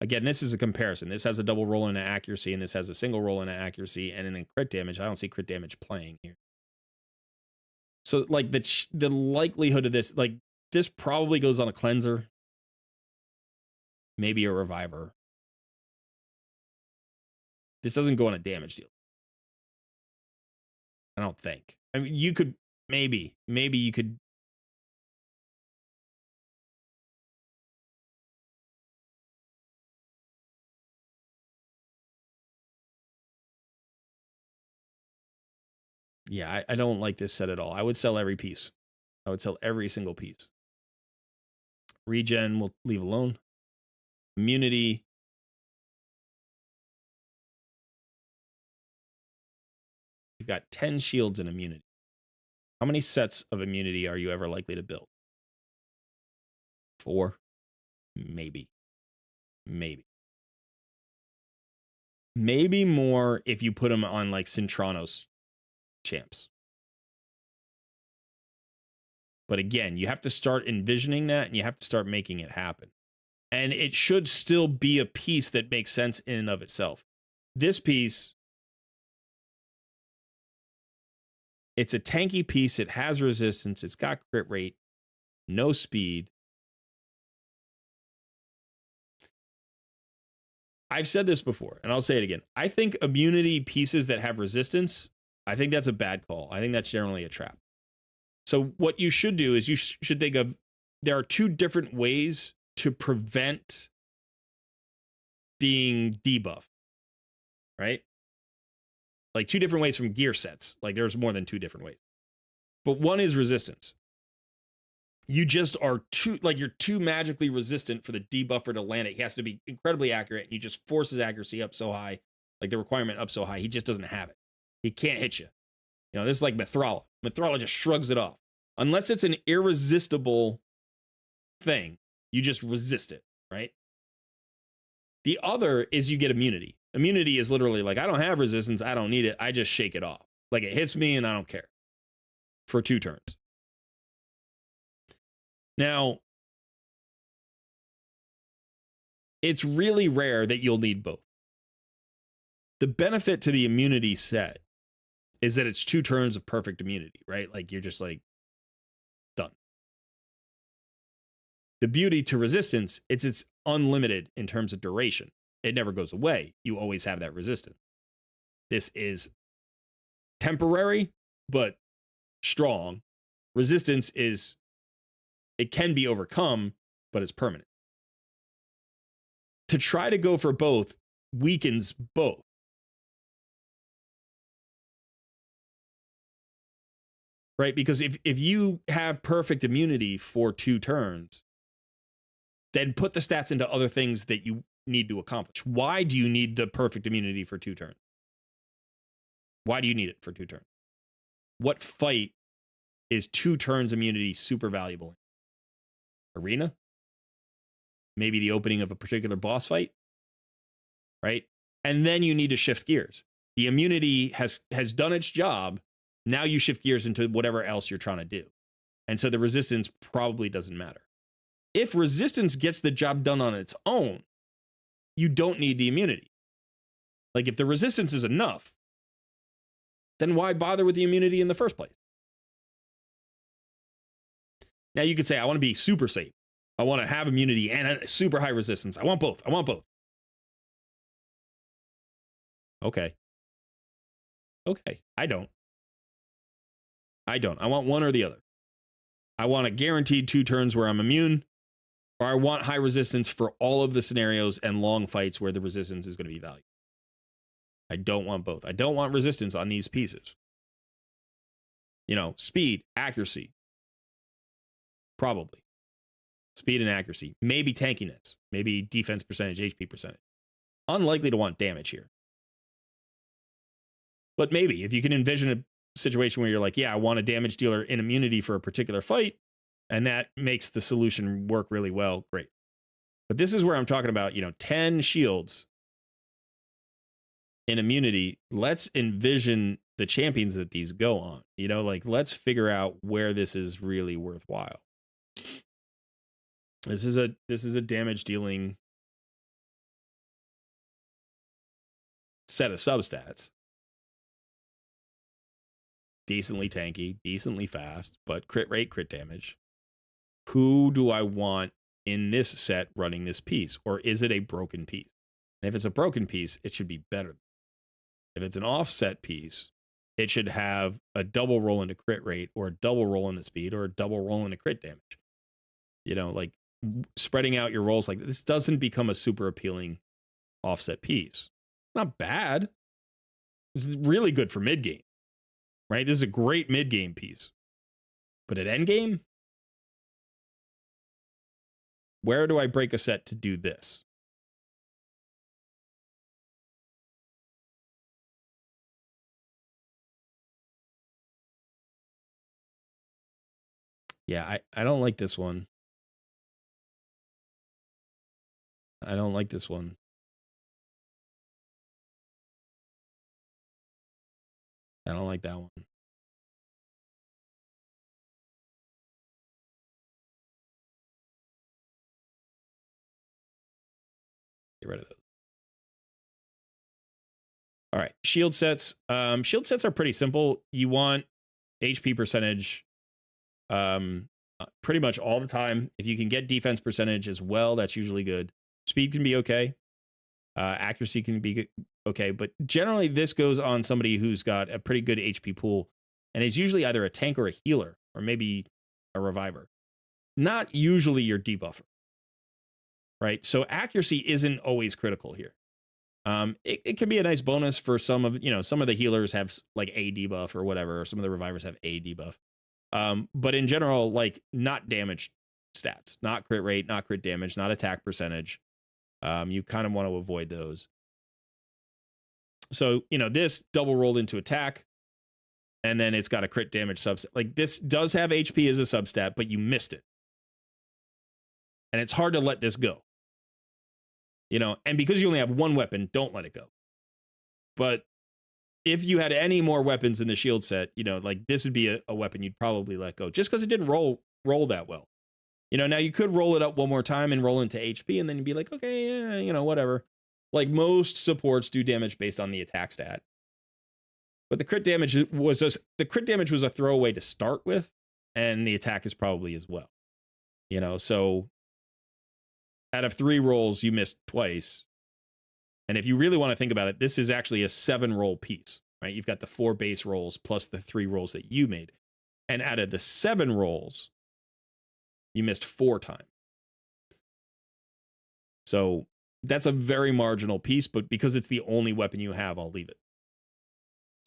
Again, this is a comparison. This has a double roll into accuracy, and this has a single roll into accuracy, and then in crit damage, I don't see crit damage playing here. So, like, the likelihood of this, like, this probably goes on a cleanser. Maybe a reviver. This doesn't go on a damage deal. I don't think. I mean, you could, maybe you could. Yeah, I don't like this set at all. I would sell every piece. I would sell every single piece. Regen we'll leave alone. Immunity. You've got 10 shields and immunity. How many sets of immunity are you ever likely to build? 4? Maybe. Maybe more if you put them on like Cintranos champs. But again, you have to start envisioning that and you have to start making it happen. And it should still be a piece that makes sense in and of itself. This piece, it's a tanky piece. It has resistance. It's got crit rate, no speed. I've said this before, and I'll say it again. I think immunity pieces that have resistance, I think that's a bad call. I think that's generally a trap. So what you should do is you should think of, there are two different ways to prevent being debuffed, right? Like two different ways from gear sets. Like there's more than two different ways. But one is resistance. You just are you're too magically resistant for the debuffer to land it. He has to be incredibly accurate, and you just force his accuracy up so high, like the requirement up so high, he just doesn't have it. He can't hit you. You know, this is like Mithrala. Mithrala just shrugs it off. Unless it's an irresistible thing, you just resist it, right? The other is you get immunity. Immunity is literally like, I don't have resistance, I don't need it, I just shake it off. Like it hits me and I don't care. For 2 turns. Now, it's really rare that you'll need both. The benefit to the immunity set is that it's 2 turns of perfect immunity, right? Like you're just like, done. The beauty to resistance, it's unlimited in terms of duration. It never goes away. You always have that resistance. This is temporary, but strong. Resistance is, it can be overcome, but it's permanent. To try to go for both weakens both. Right? Because if you have perfect immunity for 2 turns, then put the stats into other things that you need to accomplish. Why do you need the perfect immunity for 2 turns? Why do you need it for 2 turns? What fight is 2 turns immunity super valuable in? Arena? Maybe the opening of a particular boss fight? Right? And then you need to shift gears. The immunity has done its job. Now you shift gears into whatever else you're trying to do. And so the resistance probably doesn't matter. If resistance gets the job done on its own, you don't need the immunity. Like if the resistance is enough, then why bother with the immunity in the first place? Now you could say, I want to be super safe. I want to have immunity and a super high resistance. I want both. I want both. Okay. Okay. I don't. I want one or the other. I want a guaranteed 2 turns where I'm immune, or I want high resistance for all of the scenarios and long fights where the resistance is going to be valuable. I don't want both. I don't want resistance on these pieces. You know, speed, accuracy. Probably. Speed and accuracy. Maybe tankiness. Maybe defense percentage, HP percentage. Unlikely to want damage here. But maybe, if you can envision a situation where you're like, yeah, I want a damage dealer in immunity for a particular fight, and that makes the solution work really well, great. But this is where I'm talking about, 10 shields in immunity. Let's envision the champions that these go on. Let's figure out where this is really worthwhile. This is a damage dealing set of substats. Decently tanky, decently fast, but crit rate, crit damage. Who do I want in this set running this piece? Or is it a broken piece? And if it's a broken piece, it should be better. If it's an offset piece, it should have a double roll into crit rate, or a double roll into speed, or a double roll into crit damage. Spreading out your rolls like this doesn't become a super appealing offset piece. Not bad. It's really good for mid game. Right? This is a great mid-game piece. But at endgame, where do I break a set to do this? Yeah, I don't like this one. I don't like this one. I don't like that one. Get rid of those. All right, shield sets. Shield sets are pretty simple. You want HP percentage pretty much all the time. If you can get defense percentage as well, that's usually good. Speed can be okay. Accuracy can be okay, but generally this goes on somebody who's got a pretty good HP pool, and is usually either a tank or a healer, or maybe a reviver. Not usually your debuffer, right? So accuracy isn't always critical here. It can be a nice bonus for some of, some of the healers have like a debuff or whatever, or some of the revivers have a debuff. But in general, like not damage stats, not crit rate, not crit damage, not attack percentage. You kind of want to avoid those. So, this double rolled into attack, and then it's got a crit damage substat. Like this does have HP as a substat, but you missed it. And it's hard to let this go. And because you only have one weapon, don't let it go. But if you had any more weapons in the shield set, like this would be a weapon you'd probably let go, just because it didn't roll that well. Now you could roll it up one more time and roll into HP, and then you'd be like, okay, yeah, whatever. Like most supports do damage based on the attack stat. But the crit damage was a throwaway to start with, and the attack is probably as well. So out of 3 rolls, you missed twice. And if you really want to think about it, this is actually a 7-roll piece, right? You've got the 4 base rolls plus the 3 rolls that you made. And out of the 7 rolls, you missed 4 times. So that's a very marginal piece, but because it's the only weapon you have, I'll leave it.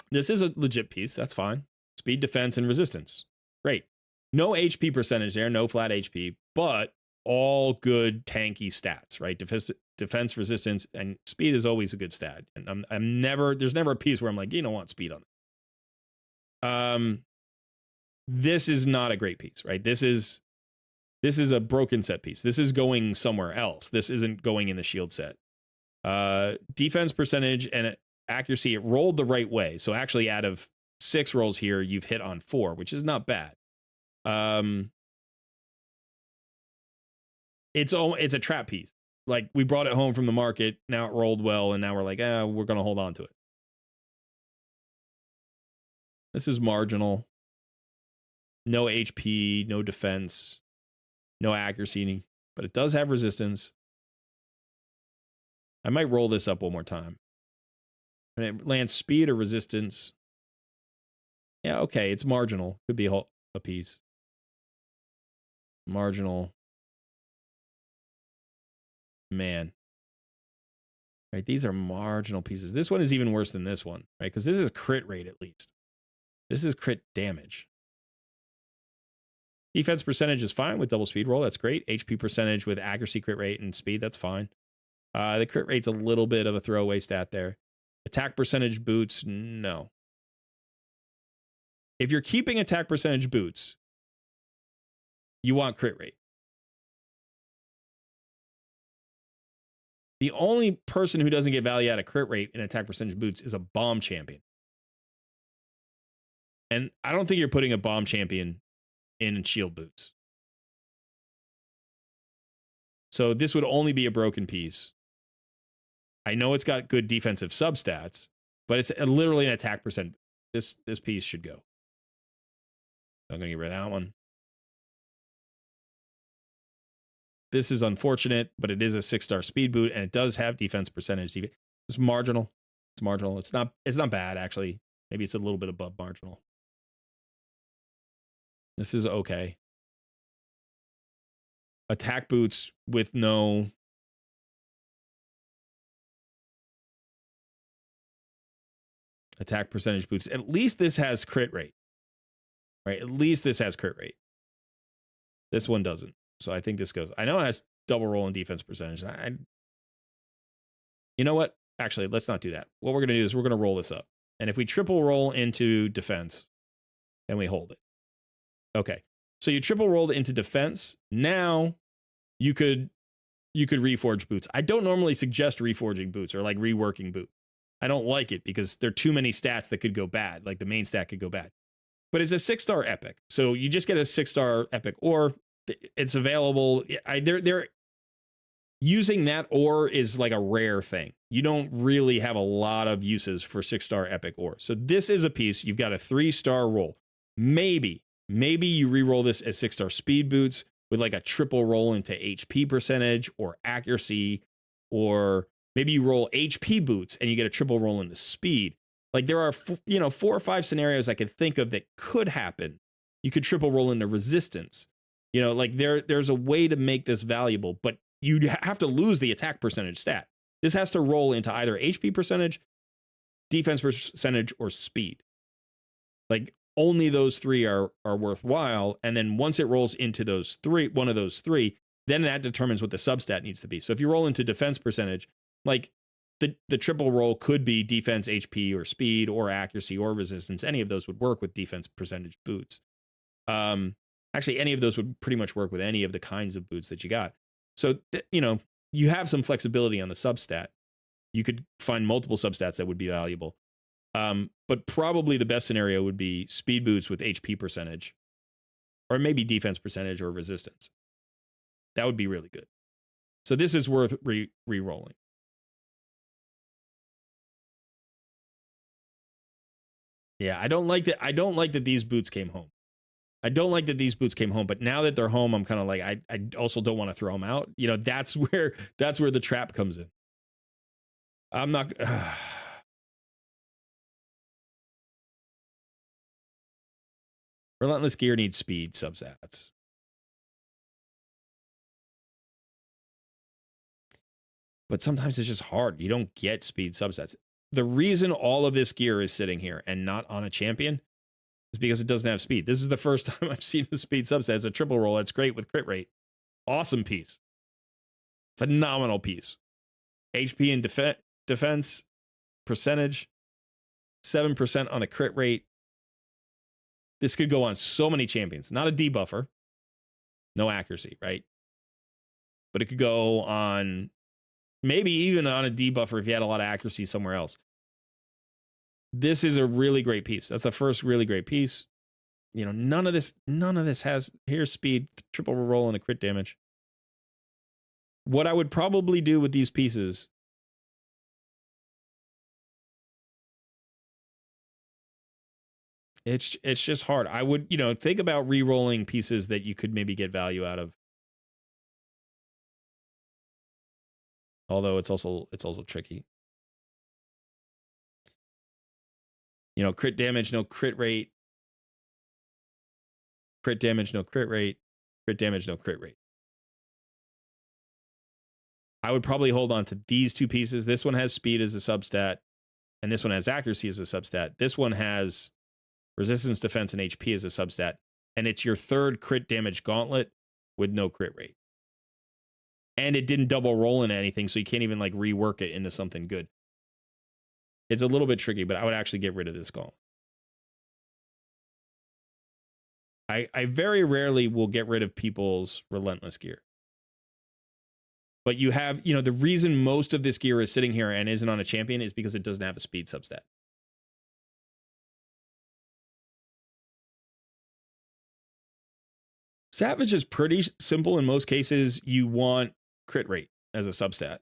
This is a legit piece. That's fine. Speed, defense, and resistance. Great. No HP percentage there, no flat HP, but all good tanky stats, right? Defense, resistance, and speed is always a good stat. And there's never a piece where I'm like, you don't want speed on it. This is not a great piece, right? This is a broken set piece. This is going somewhere else. This isn't going in the shield set. Defense percentage and accuracy, it rolled the right way. So actually out of 6 rolls here, you've hit on 4, which is not bad. It's a trap piece. Like we brought it home from the market. Now it rolled well. And now we're like, we're going to hold on to it. This is marginal. No HP, no defense, no accuracy, but it does have resistance. I might roll this up one more time. And it lands speed or resistance. Yeah, okay, it's marginal. Could be a piece. Marginal. Man. Right, these are marginal pieces. This one is even worse than this one, right? Because this is crit rate at least. This is crit damage. Defense percentage is fine with double speed roll. That's great. HP percentage with accuracy, crit rate, and speed. That's fine. The crit rate's a little bit of a throwaway stat there. Attack percentage boots, no. If you're keeping attack percentage boots, you want crit rate. The only person who doesn't get value out of crit rate in attack percentage boots is a bomb champion. And I don't think you're putting a bomb champion in shield boots. So this would only be a broken piece. I know it's got good defensive substats, but it's literally an attack percent. This piece should go. I'm going to get rid of that one. This is unfortunate, but it is a 6-star speed boot, and it does have defense percentage. It's marginal. It's marginal. It's not bad, actually. Maybe it's a little bit above marginal. This is okay. Attack boots with no... attack percentage boots. At least this has crit rate. Right? At least this has crit rate. This one doesn't. So I think this goes. I know it has double roll and defense percentage. You know what? Actually, let's not do that. What we're going to do is we're going to roll this up. And if we triple roll into defense, then we hold it. Okay. So you triple rolled into defense. Now you could reforge boots. I don't normally suggest reforging boots or like reworking boot. I don't like it because there are too many stats that could go bad. Like the main stat could go bad. But it's a 6-star epic. So you just get a 6-star epic, or it's available. using that ore is like a rare thing. You don't really have a lot of uses for 6-star epic ore. So this is a piece. You've got a 3-star roll. Maybe you re-roll this as 6-star speed boots with like a triple roll into HP percentage or accuracy, or maybe you roll HP boots and you get a triple roll into speed. Like there are 4 or 5 scenarios I could think of that could happen. You could triple roll into resistance. Like there's a way to make this valuable, but you have to lose the attack percentage stat. This has to roll into either HP percentage, defense percentage, or speed. Like only those 3 are worthwhile. And then once it rolls into one of those 3, then that determines what the substat needs to be. So if you roll into defense percentage, like the triple roll could be defense, HP, or speed, or accuracy, or resistance. Any of those would work with defense percentage boots. Actually, any of those would pretty much work with any of the kinds of boots that you got. So, you have some flexibility on the substat. You could find multiple substats that would be valuable. But probably the best scenario would be speed boots with HP percentage, or maybe defense percentage or resistance. That would be really good. So this is worth re-rolling. Yeah, I don't like that these boots came home. But now that they're home, I'm kind of like, I also don't want to throw them out. That's where the trap comes in. I'm not. Relentless Gear needs speed substats. But sometimes it's just hard. You don't get speed substats. The reason all of this gear is sitting here and not on a champion is because it doesn't have speed. This is the first time I've seen the speed subset. It's a triple roll. It's great with crit rate. Awesome piece. Phenomenal piece. HP and defense percentage, 7% on a crit rate. This could go on so many champions. Not a debuffer. No accuracy, right? But it could go on maybe even on a debuffer if you had a lot of accuracy somewhere else. This is a really great piece. That's the first really great piece. None of this has, here's speed, triple roll, and a crit damage. What I would probably do with these pieces it's just hard. I would, think about re-rolling pieces that you could maybe get value out of. Although it's also tricky. Crit damage, no crit rate. Crit damage, no crit rate. Crit damage, no crit rate. I would probably hold on to these 2 pieces. This one has speed as a substat, and this one has accuracy as a substat. This one has resistance, defense, and HP as a substat. And it's your 3rd crit damage gauntlet with no crit rate. And it didn't double roll into anything, so you can't even like rework it into something good. It's a little bit tricky, but I would actually get rid of this gauntlet. I very rarely will get rid of people's relentless gear. But you have, the reason most of this gear is sitting here and isn't on a champion is because it doesn't have a speed substat. Savage is pretty simple in most cases. You want crit rate as a substat.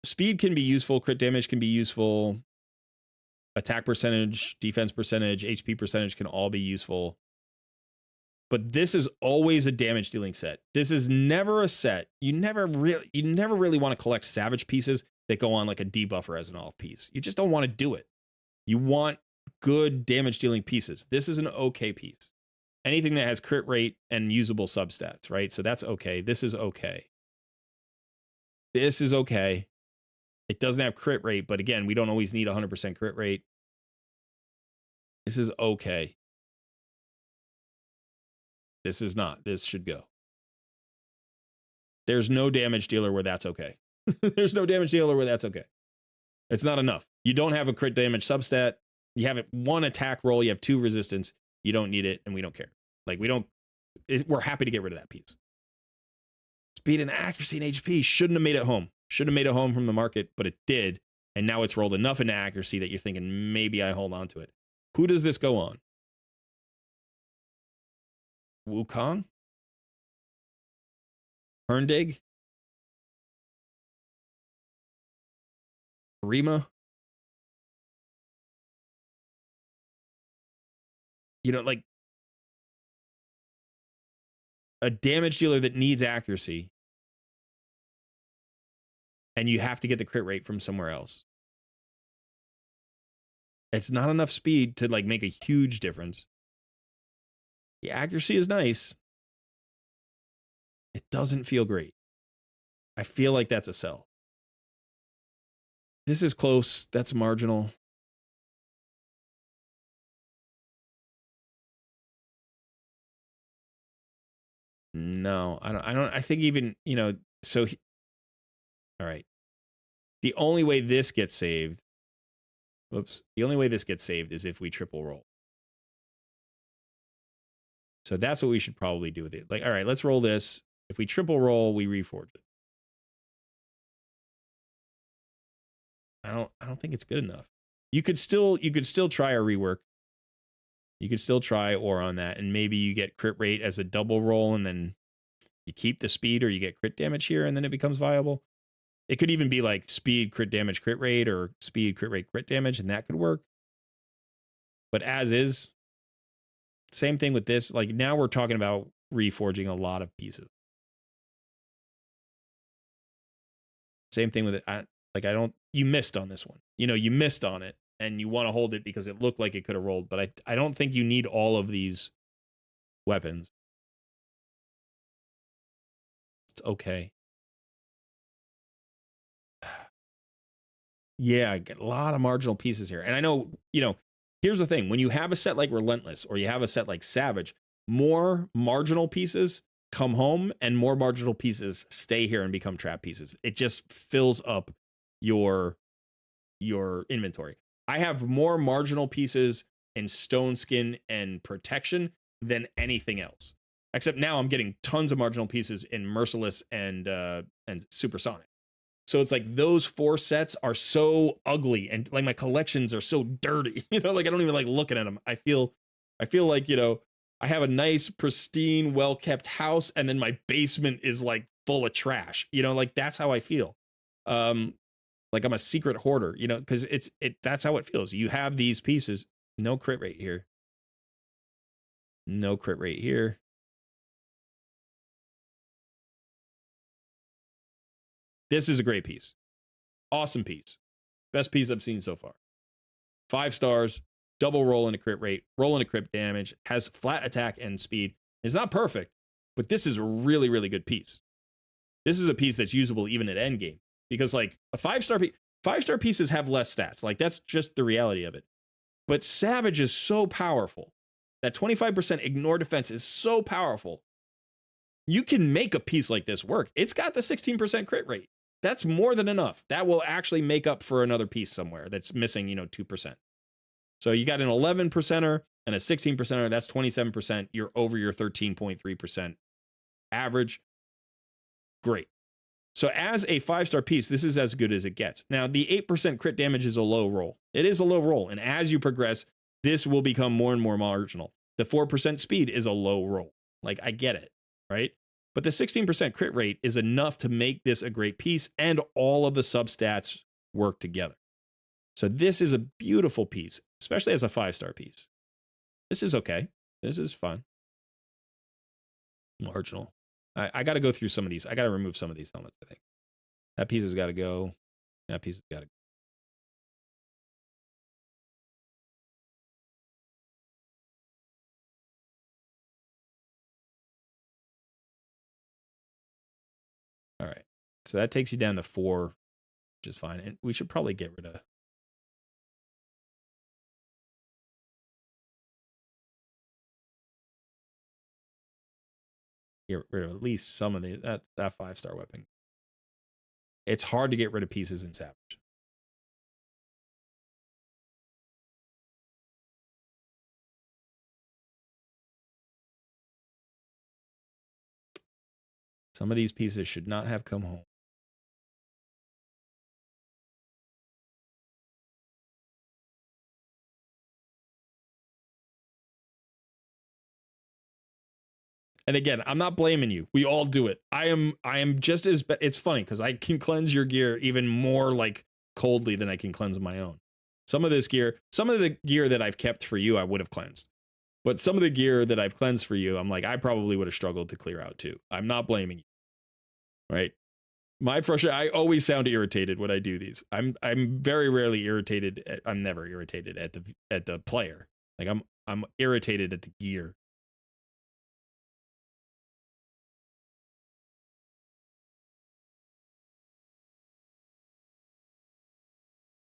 Speed can be useful. Crit damage can be useful. Attack percentage, defense percentage, HP percentage can all be useful. But this is always a damage dealing set. This is never a set. You never really want to collect Savage pieces that go on like a debuffer as an off piece. You just don't want to do it. You want good damage dealing pieces. This is an okay piece. Anything that has crit rate and usable substats, right? So that's okay. This is okay. This is okay. It doesn't have crit rate, but again, we don't always need 100% crit rate. This is okay. This is not. This should go. There's no damage dealer where that's okay. There's no damage dealer where that's okay. It's not enough. You don't have a crit damage substat. You have it 1 attack roll. You have 2 resistance. You don't need it, and we don't care. Like, we're happy to get rid of that piece. Speed and accuracy and HP shouldn't have made it home. Should have made it home from the market, but it did. And now it's rolled enough into accuracy that you're thinking, maybe I hold on to it. Who does this go on? Wukong? Herndig? Rima. You know, like a damage dealer that needs accuracy, and you have to get the crit rate from somewhere else. It's not enough speed to like make a huge difference. The accuracy is nice. It doesn't feel great. I feel like that's a sell. This is close. That's marginal. No, I don't. I think even, you know, so, all right. The only way this gets saved, whoops, the only way this gets saved is if we triple roll. So that's what we should probably do with it. Like, all right, let's roll this. If we triple roll, we reforge it. I don't think it's good enough. You could still try a rework. You could still try or on that, and maybe you get crit rate as a double roll, and then you keep the speed, or you get crit damage here, and then it becomes viable. It could even be like speed, crit damage, crit rate, or speed, crit rate, crit damage, and that could work. But as is, same thing with this. Like now we're talking about reforging a lot of pieces. Same thing with it. You missed on this one. You know, you missed on it, and you want to hold it because it looked like it could have rolled. But I don't think you need all of these weapons. It's okay. Yeah, I get a lot of marginal pieces here. And I know, you know, here's the thing. When you have a set like Relentless or you have a set like Savage, more marginal pieces come home and more marginal pieces stay here and become trap pieces. It just fills up your inventory. I have more marginal pieces in Stone Skin and Protection than anything else. Except now I'm getting tons of marginal pieces in Merciless and Supersonic. So it's like those 4 sets are so ugly, and like my collections are so dirty. You know, like I don't even like looking at them. I feel like, you know, I have a nice, pristine, well-kept house, and then my basement is like full of trash. You know, like that's how I feel. Like I'm a secret hoarder, you know, because that's how it feels. You have these pieces, no crit rate here. No crit rate here. This is a great piece. Awesome piece. Best piece I've seen so far. 5 stars, double roll and a crit rate, roll and a crit damage, has flat attack and speed. It's not perfect, but this is a really, really good piece. This is a piece that's usable even at endgame, because like a 5-star pieces have less stats. Like that's just the reality of it. But Savage is so powerful. That 25% ignore defense is so powerful. You can make a piece like this work. It's got the 16% crit rate. That's more than enough. That will actually make up for another piece somewhere that's missing, you know, 2%. So you got an 11%er and a 16%er. That's 27%. You're over your 13.3% average. Great. So as a 5-star piece, this is as good as it gets. Now, the 8% crit damage is a low roll. It is a low roll. And as you progress, this will become more and more marginal. The 4% speed is a low roll. Like, I get it, right? But the 16% crit rate is enough to make this a great piece, and all of the substats work together. So this is a beautiful piece, especially as a 5-star piece. This is okay. This is fun. Marginal. I got to go through some of these. I got to remove some of these helmets, I think. That piece has got to go. That piece has got to go. All right. So that takes you down to 4, which is fine. And we should probably get rid of at least some of that 5-star weapon. It's hard to get rid of pieces in Savage. Some of these pieces should not have come home. And again, I'm not blaming you. We all do it. I am just as it's funny because I can cleanse your gear even more like coldly than I can cleanse my own. Some of the gear that I've kept for you, I would have cleansed. But some of the gear that I've cleansed for you, I'm like, I probably would have struggled to clear out too. I'm not blaming you, right? My frustration, I always sound irritated when I do these. I'm very rarely irritated. I'm never irritated at the player. Like I'm irritated at the gear.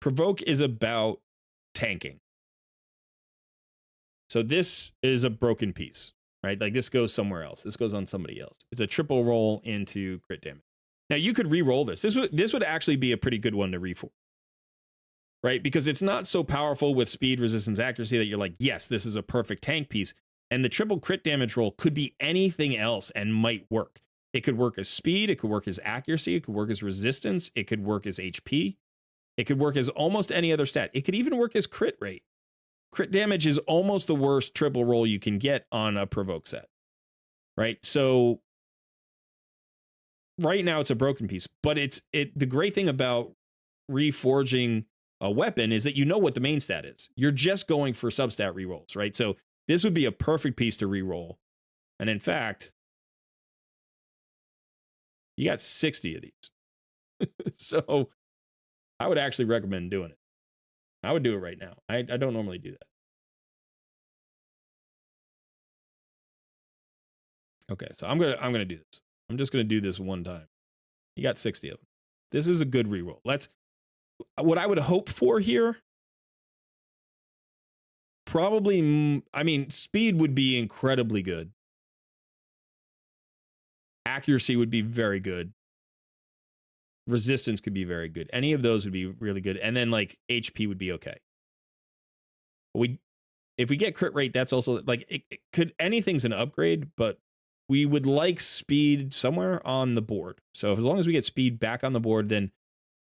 Provoke is about tanking. So this is a broken piece, right? Like this goes somewhere else. This goes on somebody else. It's a triple roll into crit damage. Now you could re-roll this. This would actually be a pretty good one to reform, right? Because it's not so powerful with speed, resistance, accuracy that you're like, yes, this is a perfect tank piece. And the triple crit damage roll could be anything else and might work. It could work as speed. It could work as accuracy. It could work as resistance. It could work as HP. It could work as almost any other stat. It could even work as crit rate. Crit damage is almost the worst triple roll you can get on a provoke set, right? So right now it's a broken piece, but the great thing about reforging a weapon is that you know what the main stat is. You're just going for substat rerolls, right? So this would be a perfect piece to reroll. And in fact, you got 60 of these. So I would actually recommend doing it. I would do it right now. I don't normally do that. Okay, so I'm gonna do this. I'm just gonna do this one time. You got 60 of them. This is a good reroll. What I would hope for here. Probably, I mean, speed would be incredibly good. Accuracy would be very good. Resistance could be very good. Any of those would be really good. And then like HP would be okay. If we get crit rate, that's also like anything's an upgrade, but we would like speed somewhere on the board. So as long as we get speed back on the board, then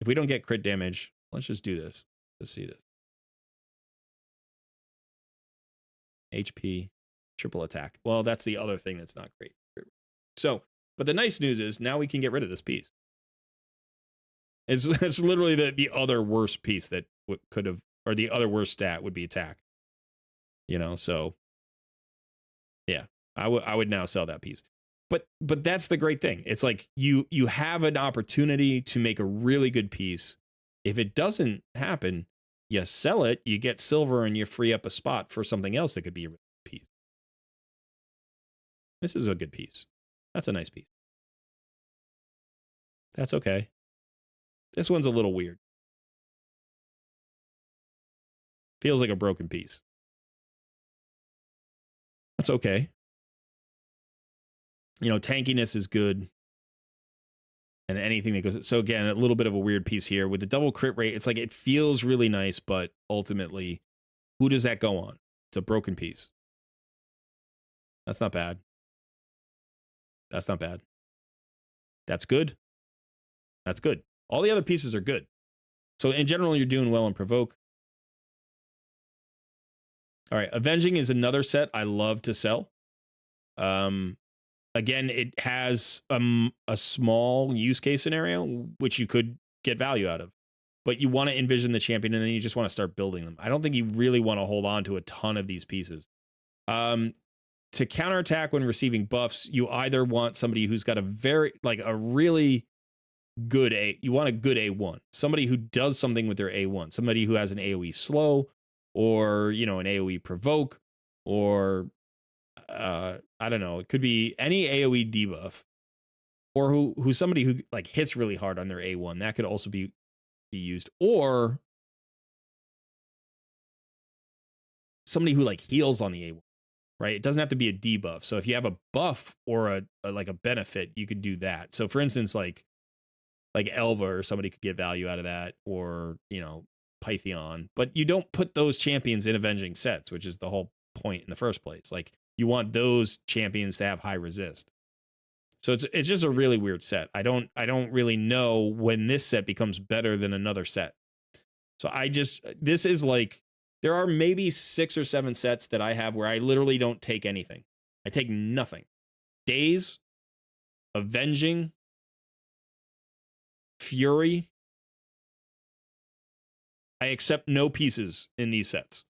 if we don't get crit damage, let's just do this. Let's see this. HP, triple attack. Well, that's the other thing that's not great. So, but the nice news is now we can get rid of this piece. It's literally the other worst piece that could have, or the other worst stat would be attack. You know, so yeah, I would now sell that piece. But that's the great thing. It's like you have an opportunity to make a really good piece. If it doesn't happen, you sell it, you get silver, and you free up a spot for something else that could be a piece. This is a good piece. That's a nice piece. That's okay. This one's a little weird. Feels like a broken piece. That's okay. You know, tankiness is good. And anything that goes. So again, a little bit of a weird piece here. With the double crit rate, it's like it feels really nice, but ultimately, who does that go on? It's a broken piece. That's not bad. That's not bad. That's good. That's good. All the other pieces are good. So in general, you're doing well in Provoke. All right, Avenging is another set I love to sell. Again, it has a small use case scenario, which you could get value out of. But you want to envision the champion, and then you just want to start building them. I don't think you really want to hold on to a ton of these pieces. To counterattack when receiving buffs, you either want somebody who's got a really good you want a good A1. Somebody who does something with their A1. Somebody who has an AoE slow, or, you know, an AoE provoke, or I don't know, it could be any AoE debuff, or who's somebody who like hits really hard on their A1. That could also be used, or somebody who like heals on the A1, right? It doesn't have to be a debuff. So if you have a buff or a benefit, you could do that. So for instance, like Elva or somebody could get value out of that, or, you know, Pythion. But you don't put those champions in Avenging sets, which is the whole point in the first place. Like, you want those champions to have high resist. So it's just a really weird set. I don't really know when this set becomes better than another set. So this is like, there are maybe 6 or 7 sets that I have where I literally don't take anything. I take nothing. Daze, Avenging, Fury, I accept no pieces in these sets.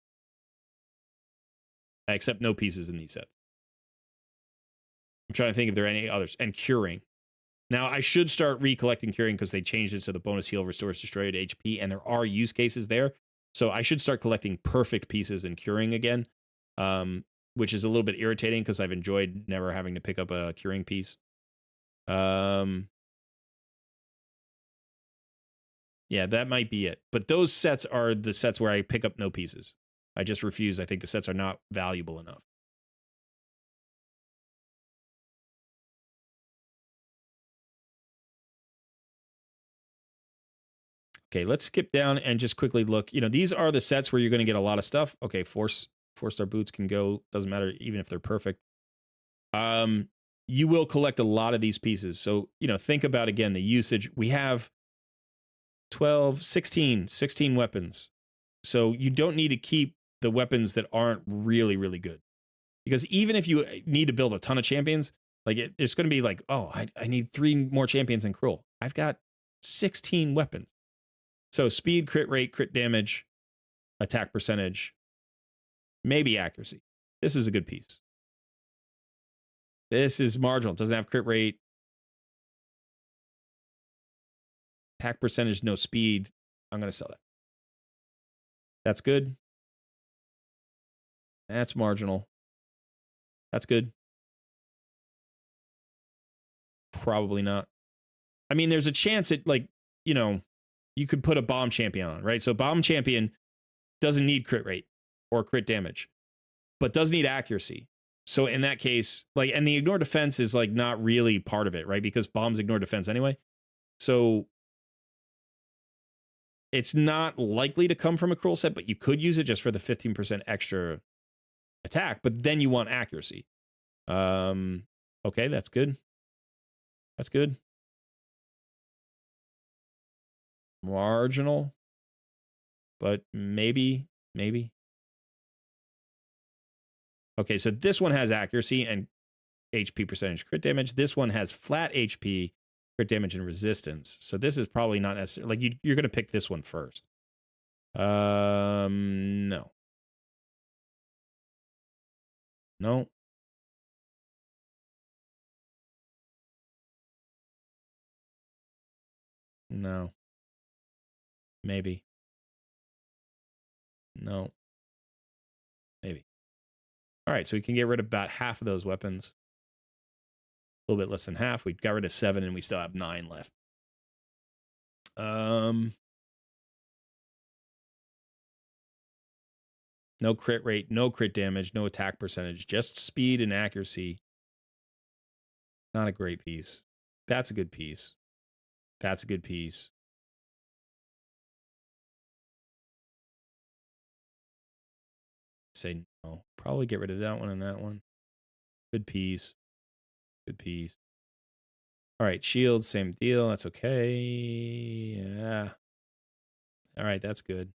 I accept no pieces in these sets. I'm trying to think if there are any others. And curing. Now, I should start recollecting curing because they changed it so the bonus heal restores destroyed HP, and there are use cases there. So I should start collecting perfect pieces and curing again, which is a little bit irritating because I've enjoyed never having to pick up a curing piece. Yeah, that might be it. But those sets are the sets where I pick up no pieces. I just refuse. I think the sets are not valuable enough. Okay, let's skip down and just quickly look. You know, these are the sets where you're going to get a lot of stuff. Okay, four-star boots can go. Doesn't matter even if they're perfect. You will collect a lot of these pieces. So, you know, think about, again, the usage. We have 12, 16 weapons. So you don't need to keep the weapons that aren't really, really good. Because even if you need to build a ton of champions, like it's going to be like, oh, I need 3 more champions in Cruel. I've got 16 weapons. So speed, crit rate, crit damage, attack percentage, maybe accuracy. This is a good piece. This is marginal. It doesn't have crit rate. Attack percentage, no speed. I'm going to sell that. That's good. That's marginal. That's good. Probably not. I mean, there's a chance it, like, you know, you could put a bomb champion on, right? So bomb champion doesn't need crit rate or crit damage, but does need accuracy. So in that case, like, and the ignore defense is like not really part of it, right? Because bombs ignore defense anyway. So it's not likely to come from a Cruel set, but you could use it just for the 15% extra attack, but then you want accuracy. Okay, that's good. That's good. Marginal, but maybe. Okay, so this one has accuracy and HP percentage crit damage. This one has flat HP, crit damage, and resistance. So this is probably not necessarily, like, you're going to pick this one first. No. No. No. Maybe. No. Maybe. All right, so we can get rid of about half of those weapons. A little bit less than half. We got rid of 7 and we still have 9 left. No crit rate, no crit damage, no attack percentage, just speed and accuracy. Not a great piece. That's a good piece. That's a good piece. Say no. Probably get rid of that one and that one. Good piece. Good piece. All right, shield, same deal. That's okay. Yeah. All right, that's good.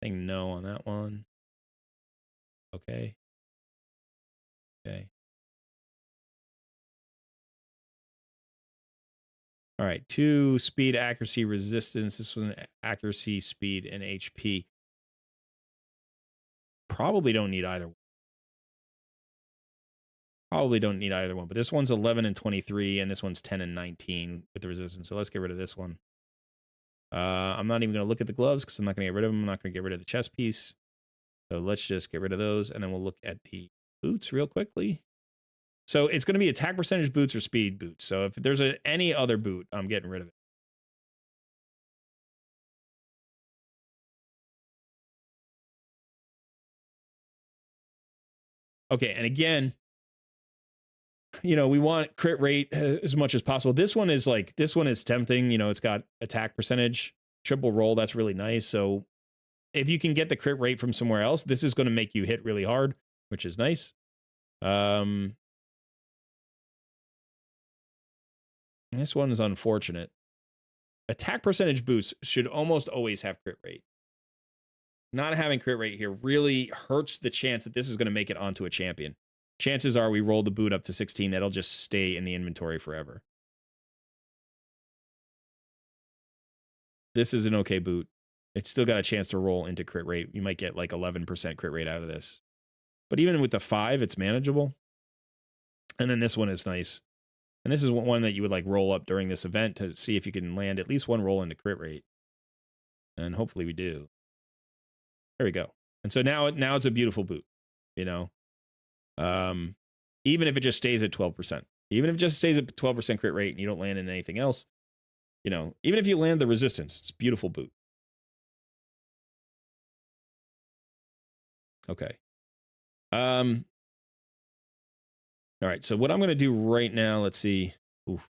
Saying no on that one. Okay. Okay. All right, 2 speed, accuracy, resistance. This was an accuracy, speed, and HP. Probably don't need either one. Probably don't need either one, but this one's 11 and 23, and this one's 10 and 19 with the resistance. So let's get rid of this one. I'm not even going to look at the gloves because I'm not going to get rid of them. I'm not going to get rid of the chest piece. So let's just get rid of those, and then we'll look at the boots real quickly. So it's going to be attack percentage boots or speed boots. So if there's any other boot, I'm getting rid of it. Okay, and again, you know, we want crit rate as much as possible. This one is tempting. You know, it's got attack percentage, triple roll. That's really nice. So if you can get the crit rate from somewhere else, this is going to make you hit really hard, which is nice. This one is unfortunate. Attack percentage boosts should almost always have crit rate. Not having crit rate here really hurts the chance that this is going to make it onto a champion. Chances are we roll the boot up to 16, that'll just stay in the inventory forever. This is an okay boot. It's still got a chance to roll into crit rate. You might get like 11% crit rate out of this. But even with the 5, it's manageable. And then this one is nice. And this is one that you would like roll up during this event to see if you can land at least one roll into crit rate. And hopefully we do. There we go. And so now it's a beautiful boot, you know. Even if it just stays at 12%. Even if it just stays at 12% crit rate and you don't land in anything else, you know, even if you land the resistance, it's a beautiful boot. Okay. All right, so what I'm going to do right now, let's see. Oof.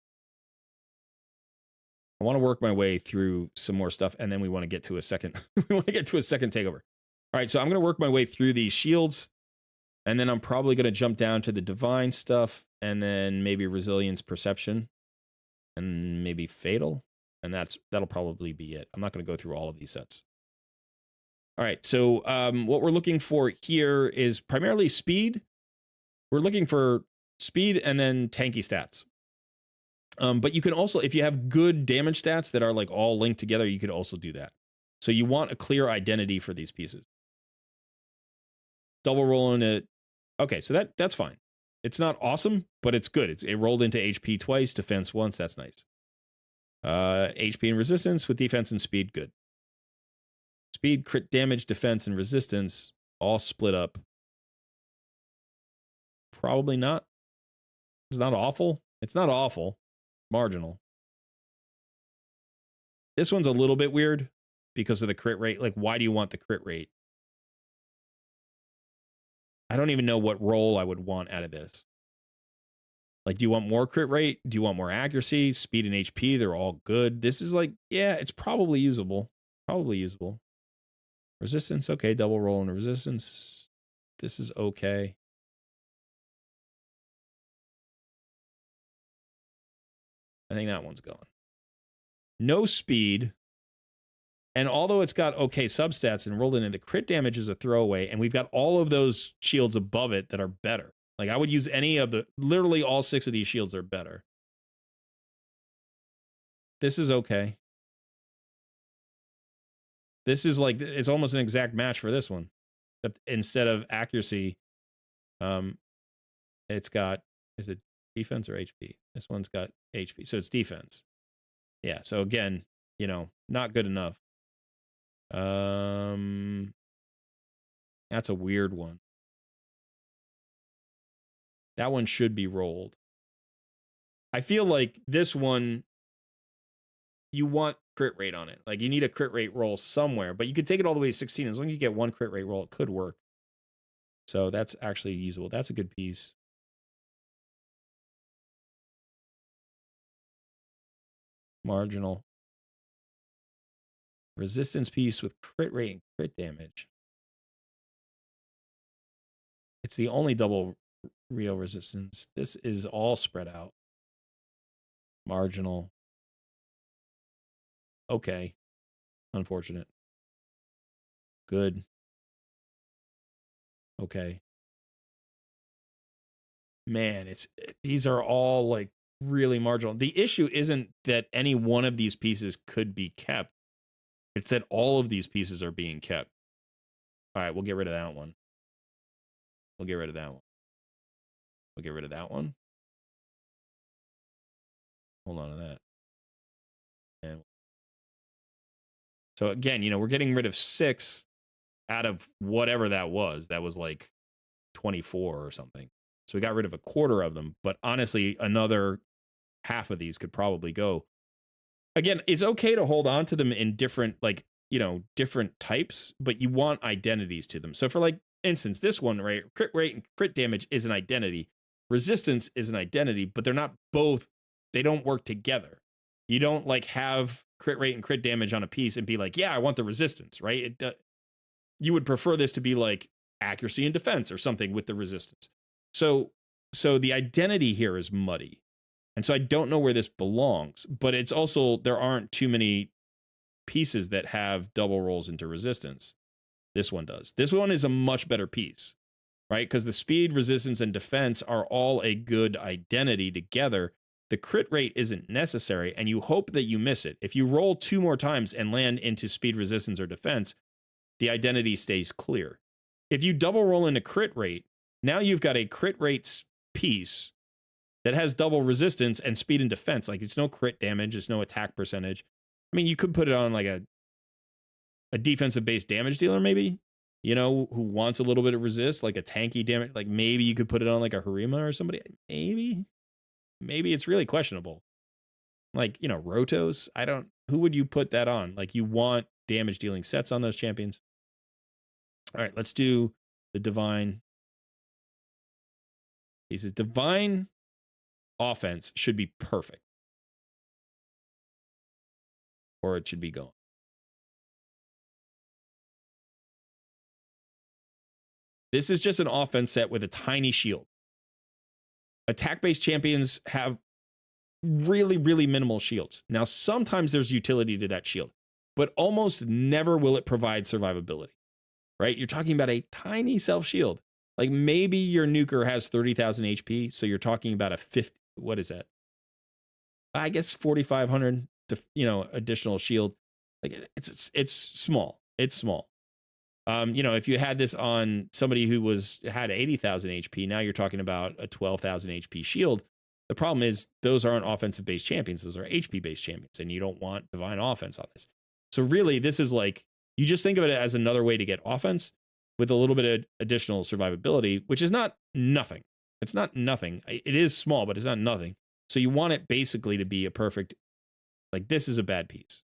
I want to work my way through some more stuff, and then we want to get to a second. We want to get to a second takeover. All right, so I'm going to work my way through these shields, and then I'm probably going to jump down to the divine stuff, and then maybe resilience, perception, and maybe fatal, and that'll probably be it. I'm not going to go through all of these sets. All right, so what we're looking for here is primarily speed. We're looking for speed and then tanky stats. But you can also, if you have good damage stats that are like all linked together, you could also do that. So you want a clear identity for these pieces. Double rolling it. Okay, so that's fine. It's not awesome, but it's good. It rolled into HP twice, defense once. That's nice. HP and resistance with defense and speed, good. Speed, crit damage, defense, and resistance all split up. Probably not. It's not awful. It's not awful. Marginal. This one's a little bit weird because of the crit rate. Like, why do you want the crit rate? I don't even know what roll I would want out of this. Like, do you want more crit rate? Do you want more accuracy? Speed and HP, they're all good. This is like, yeah, it's probably usable. Probably usable. Resistance, okay. Double roll and resistance. This is okay. I think that one's going. No speed. And although it's got okay substats and rolled into the crit damage is a throwaway, and we've got all of those shields above it that are better. Like, I would use any of the, literally all 6 of these shields are better. This is okay. This is like, it's almost an exact match for this one. Except instead of accuracy, it's got, is it defense or HP? This one's got HP, so it's defense. Yeah, so again, you know, not good enough. That's a weird one. That one should be rolled. I feel like this one, you want crit rate on it. Like, you need a crit rate roll somewhere, but you could take it all the way to 16. As long as you get one crit rate roll, it could work. So that's actually usable. That's a good piece. Marginal. Resistance piece with crit rate and crit damage. It's the only double real resistance. This is all spread out. Marginal. Okay. Unfortunate. Good. Okay. Man, these are all like really marginal. The issue isn't that any one of these pieces could be kept. It's that all of these pieces are being kept. All right, we'll get rid of that one. We'll get rid of that one. We'll get rid of that one. Hold on to that. And so again, you know, we're getting rid of 6 out of whatever that was. That was like 24 or something. So we got rid of a quarter of them. But honestly, another half of these could probably go. Again, it's okay to hold on to them in different, like, you know, different types, but you want identities to them. So for like instance, this one, right? Crit rate and crit damage is an identity. Resistance is an identity, but they're not both, they don't work together. You don't like have crit rate and crit damage on a piece and be like, yeah, I want the resistance, right? You would prefer this to be like accuracy and defense or something with the resistance. So the identity here is muddy. And so I don't know where this belongs, but it's also, there aren't too many pieces that have double rolls into resistance. This one does. This one is a much better piece, right? Because the speed, resistance, and defense are all a good identity together. the crit rate isn't necessary, and you hope that you miss it. If you roll 2 more times and land into speed, resistance, or defense, the identity stays clear. If you double roll into crit rate, now you've got a crit rate piece that has double resistance and speed and defense. Like, it's no crit damage, it's no attack percentage. I mean, you could put it on like a defensive based damage dealer, maybe, you know, who wants a little bit of resist, like a tanky damage. Like, maybe you could put it on like a Harima or somebody. Maybe it's really questionable. Like, you know, Rotos. Who would you put that on? Like, you want damage dealing sets on those champions. All right, let's do the divine. He says divine offense should be perfect, or it should be gone. This is just an offense set with a tiny shield. Attack-based champions have really, really minimal shields. Now, sometimes there's utility to that shield, but almost never will it provide survivability, right? You're talking about a tiny self-shield. Like, maybe your nuker has 30,000 HP, so you're talking about a 50, what is that? I guess 4,500 to, you know, additional shield. Like, it's small. It's small. You know, if you had this on somebody who had 80,000 HP, now you're talking about a 12,000 HP shield. The problem is those aren't offensive based champions. Those are HP based champions, and you don't want divine offense on this. So really, this is like, you just think of it as another way to get offense with a little bit of additional survivability, which is not nothing. It's not nothing. It is small, but it's not nothing. So you want it basically to be a perfect, like, this is a bad piece.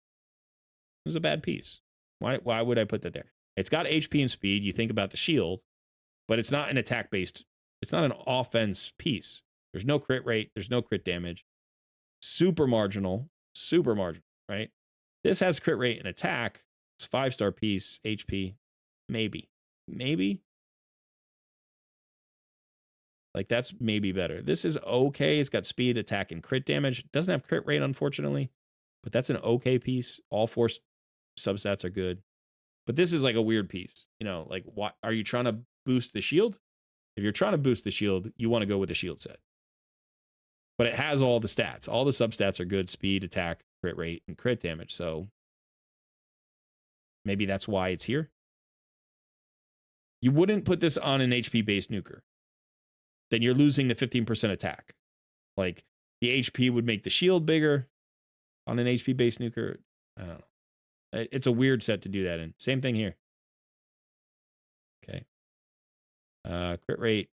This is a bad piece. Why would I put that there? It's got HP and speed. You think about the shield, but it's not an attack based. It's not an offense piece. There's no crit rate. There's no crit damage. Super marginal, right? This has crit rate and attack. It's 5-star piece, HP, maybe. Like, that's maybe better. This is okay. It's got speed, attack, and crit damage. It doesn't have crit rate, unfortunately, but that's an okay piece. All 4 substats are good. But this is like a weird piece. You know, like, what are you trying to boost the shield? If you're trying to boost the shield, you want to go with the shield set. But it has all the stats. All the substats are good: speed, attack, crit rate, and crit damage. So maybe that's why it's here. You wouldn't put this on an HP based nuker. Then you're losing the 15% attack. Like, the HP would make the shield bigger on an HP based nuker. I don't know. It's a weird set to do that in. Same thing here. Okay. Crit rate.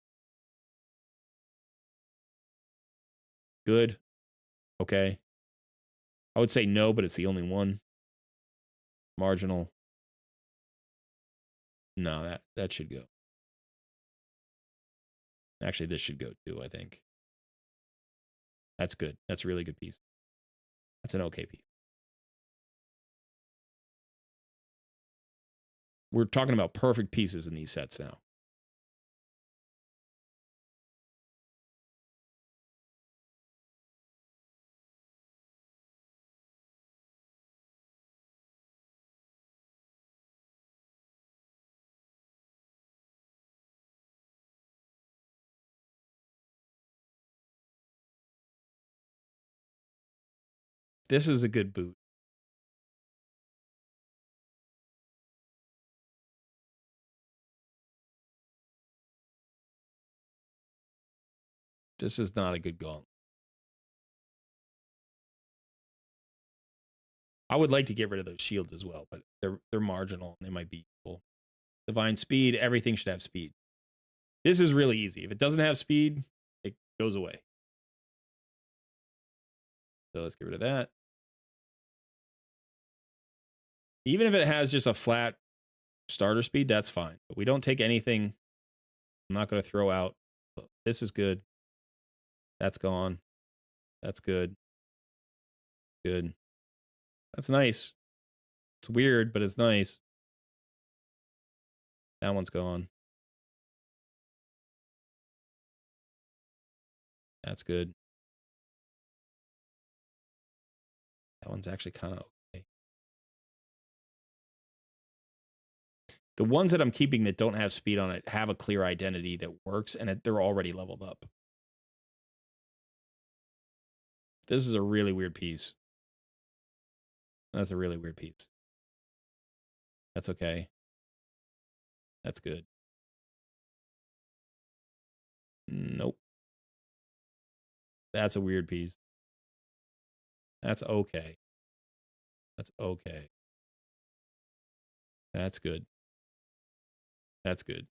Good. Okay. I would say no, but it's the only one. Marginal. No, that should go. Actually, this should go too, I think. That's good. That's a really good piece. That's an okay piece. We're talking about perfect pieces in these sets now. This is a good boot. This is not a good gauntlet. I would like to get rid of those shields as well, but they're marginal and they might be useful. Divine speed, everything should have speed. This is really easy. If it doesn't have speed, it goes away. So let's get rid of that. Even if it has just a flat starter speed, that's fine. But we don't take anything. I'm not going to throw out. This is good. That's gone. That's good. Good. That's nice. It's weird, but it's nice. That one's gone. That's good. That one's actually kind of okay. The ones that I'm keeping that don't have speed on it have a clear identity that works, and they're already leveled up. This is a really weird piece. That's a really weird piece. That's okay. That's good. Nope. That's a weird piece. That's okay. That's okay. That's good. That's good.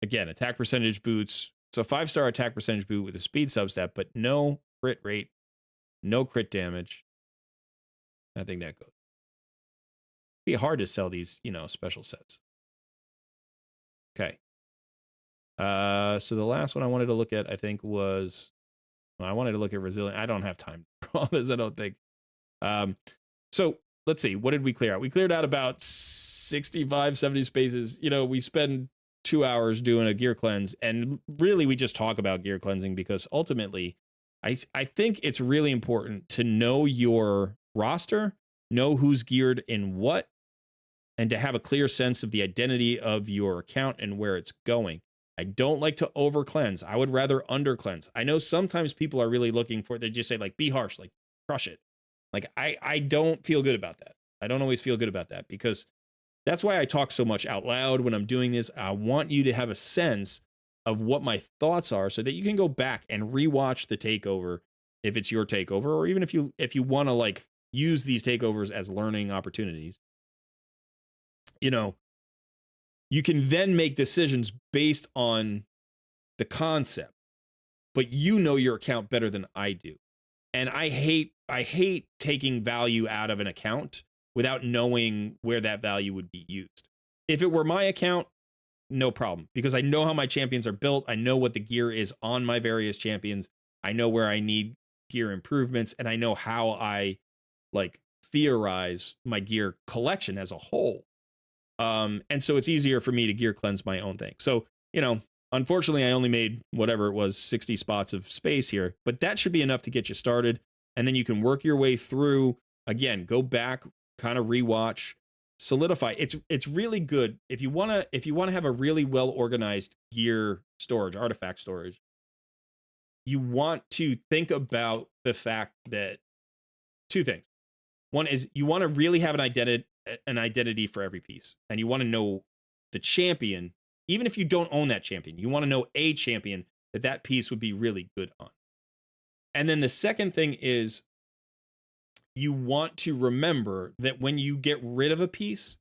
Again, attack percentage boots. So 5-star attack percentage boot with a speed substat, but no crit rate, no crit damage. I think that goes. Be hard to sell these, special sets. Okay. So the last one I wanted to look at, I think, was I wanted to look at resilient. I don't have time for all this, I don't think. So let's see. What did we clear out? We cleared out about 65, 70 spaces. We spend 2 hours doing a gear cleanse, and really we just talk about gear cleansing because ultimately I think it's really important to know your roster, know who's geared in what, and to have a clear sense of the identity of your account and where it's going. I don't like to over cleanse. I would rather under cleanse. I know sometimes people are really looking for, they just say like, be harsh, like crush it. Like I don't feel good about that. I don't always feel good about that because that's why I talk so much out loud when I'm doing this. I want you to have a sense of what my thoughts are so that you can go back and rewatch the takeover if it's your takeover, or even if you want to like use these takeovers as learning opportunities. You can then make decisions based on the concept, but your account better than I do. And I hate taking value out of an account without knowing where that value would be used. If it were my account, no problem, because I know how my champions are built. I know what the gear is on my various champions. I know where I need gear improvements, and I know how I like theorize my gear collection as a whole. And so it's easier for me to gear cleanse my own thing. So, unfortunately I only made whatever it was, 60 spots of space here, but that should be enough to get you started. And then you can work your way through, again, go back, kind of rewatch, solidify. It's really good. If you want to have a really well organized gear storage, artifact storage, you want to think about the fact that two things. One is you want to really have an identity for every piece, and you want to know the champion. Even if you don't own that champion, you want to know a champion that piece would be really good on. And then the second thing is you want to remember that when you get rid of a piece,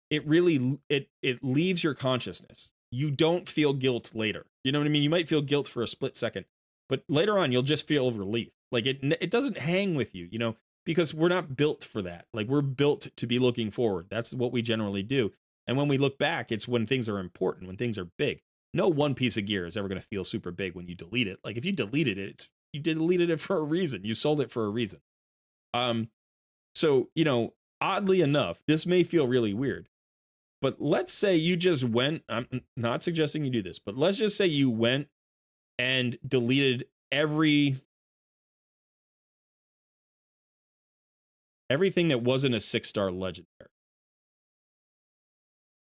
it really it leaves your consciousness. You don't feel guilt later. You know what I mean? You might feel guilt for a split second, but later on you'll just feel relief. Like it doesn't hang with you, because we're not built for that. Like we're built to be looking forward. That's what we generally do. And when we look back, it's when things are important, when things are big. No one piece of gear is ever going to feel super big when you delete it. Like if you deleted it, you deleted it for a reason. You sold it for a reason. So, oddly enough, this may feel really weird, but let's say you just went, I'm not suggesting you do this, but let's just say you went and deleted everything that wasn't a 6-star legendary.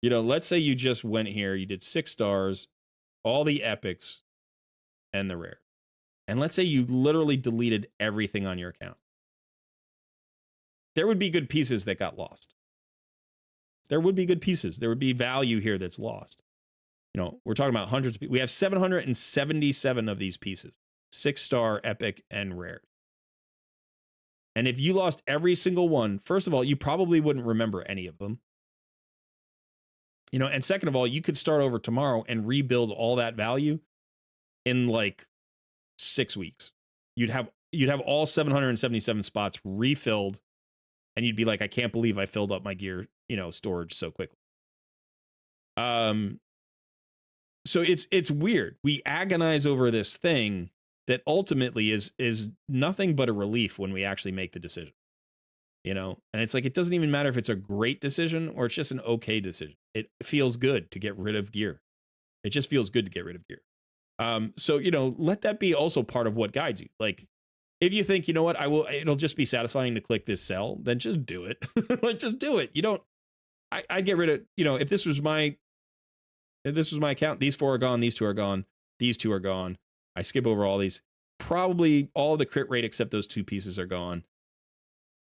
Let's say you just went here, you did 6 stars, all the epics and the rare. And let's say you literally deleted everything on your account. There would be good pieces that got lost. There would be good pieces. There would be value here that's lost. We're talking about hundreds. We have 777 of these pieces, 6-star, epic, and rare. And if you lost every single one, first of all, you probably wouldn't remember any of them. And second of all, you could start over tomorrow and rebuild all that value in like 6 weeks. You'd have all 777 spots refilled, and you'd be like, I can't believe I filled up my gear, storage so quickly. So it's weird. We agonize over this thing that ultimately is nothing but a relief when we actually make the decision. And it's like, it doesn't even matter if it's a great decision or it's just an okay decision. It feels good to get rid of gear. It just feels good to get rid of gear. So, let that be also part of what guides you. Like, if you think, it'll just be satisfying to click this cell, then just do it. Like, just do it. I'd get rid of, if this was my account, these 4 are gone, these 2 are gone, these 2 are gone. I skip over all these. probably all the crit rate except those 2 pieces are gone.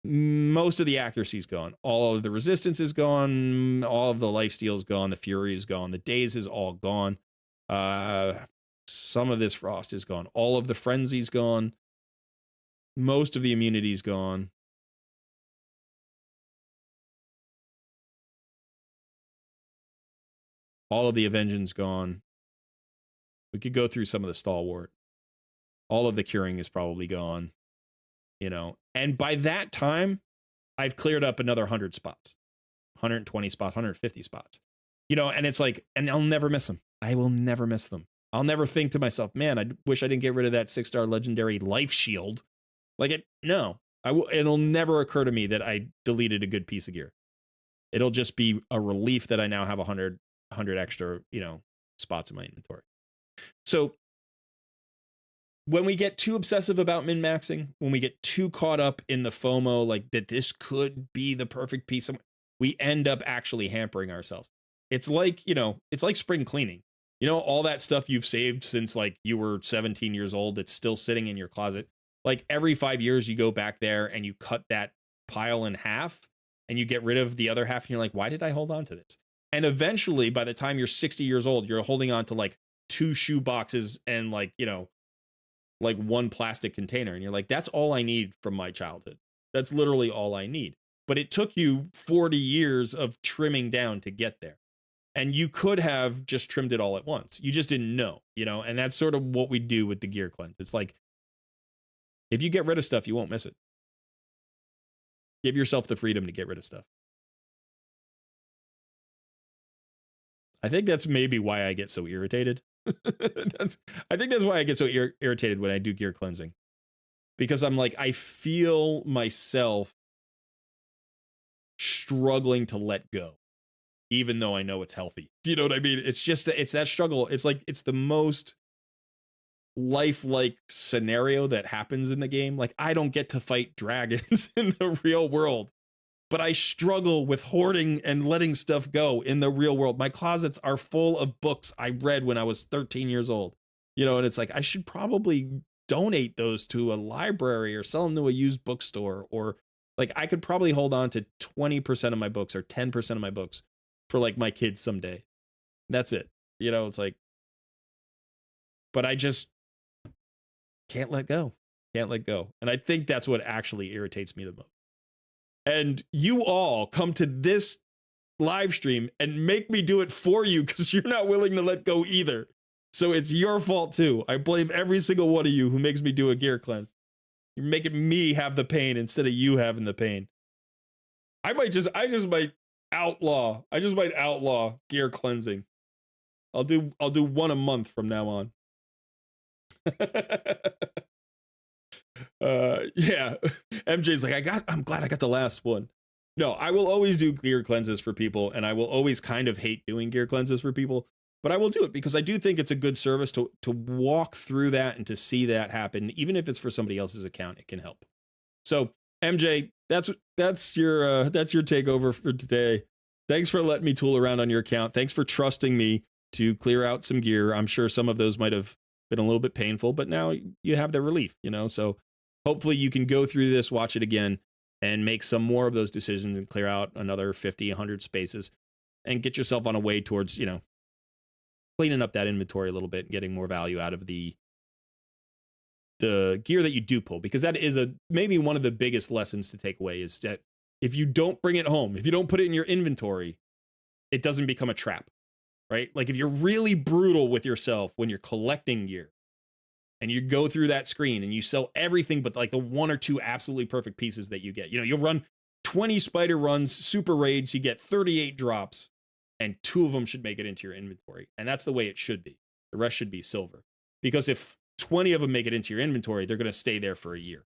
Most of the accuracy is gone. All of the resistance is gone. All of the lifesteal is gone. The fury is gone. The daze is all gone. Some of this frost is gone. All of the frenzy's gone. Most of the immunity is gone. All of the Avengeance gone. We could go through some of the Stalwart. All of the curing is probably gone. You know, and by that time, I've cleared up another 100 spots, 120 spots, 150 spots. You know, and it's like, and I'll never miss them. I will never miss them. I'll never think to myself, man, I wish I didn't get rid of that 6-star legendary life shield. Like it'll never occur to me that I deleted a good piece of gear. It'll just be a relief that I now have 100 extra, you know, spots in my inventory. So when we get too obsessive about min-maxing, when we get too caught up in the FOMO, like that this could be the perfect piece, we end up actually hampering ourselves. It's like, you know, it's like spring cleaning. You know, all that stuff you've saved since like you were 17 years old that's still sitting in your closet. Like every 5 years you go back there and you cut that pile in half and you get rid of the other half and you're like, why did I hold on to this? And eventually by the time you're 60 years old, you're holding on to like 2 shoe boxes and like, you know, like 1 plastic container. And you're like, that's all I need from my childhood. That's literally all I need. But it took you 40 years of trimming down to get there. And you could have just trimmed it all at once. You just didn't know, you know, and that's sort of what we do with the gear cleanse. It's like, if you get rid of stuff, you won't miss it. Give yourself the freedom to get rid of stuff. I think that's maybe why I get so irritated. I think that's why I get so irritated when I do gear cleansing. Because I'm like, I feel myself struggling to let go, even though I know it's healthy. Do you know what I mean? It's just that it's that struggle. It's like, it's the most lifelike scenario that happens in the game. Like, I don't get to fight dragons in the real world, but I struggle with hoarding and letting stuff go in the real world. My closets are full of books I read when I was 13 years old, you know, and it's like, I should probably donate those to a library or sell them to a used bookstore, or like I could probably hold on to 20% of my books or 10% of my books for like my kids someday. That's it. You know, it's like, but I just can't let go. Can't let go. And I think that's what actually irritates me the most. And you all come to this live stream and make me do it for you because you're not willing to let go either. So it's your fault too. I blame every single one of you who makes me do a gear cleanse. You're making me have the pain instead of you having the pain. I just might outlaw gear cleansing. I'll do 1 a month from now on. Yeah. MJ's like, I'm glad I got the last one. No, I will always do gear cleanses for people, and I will always kind of hate doing gear cleanses for people, but I will do it because I do think it's a good service to walk through that and to see that happen. Even if it's for somebody else's account, it can help. So MJ, that's your takeover for today. Thanks for letting me tool around on your account. Thanks for trusting me to clear out some gear. I'm sure some of those might have been a little bit painful, but now you have the relief, you know? So hopefully you can go through this, watch it again, and make some more of those decisions and clear out another 50, 100 spaces and get yourself on a way towards, you know, cleaning up that inventory a little bit and getting more value out of the gear that you do pull, because that is maybe one of the biggest lessons to take away is that if you don't bring it home, if you don't put it in your inventory, it doesn't become a trap, right? Like if you're really brutal with yourself when you're collecting gear and you go through that screen and you sell everything but like the 1 or 2 absolutely perfect pieces that you get, you know, you'll run 20 spider runs, super raids, you get 38 drops, and 2 of them should make it into your inventory. And that's the way it should be. The rest should be silver. Because if 20 of them make it into your inventory, they're going to stay there for a year.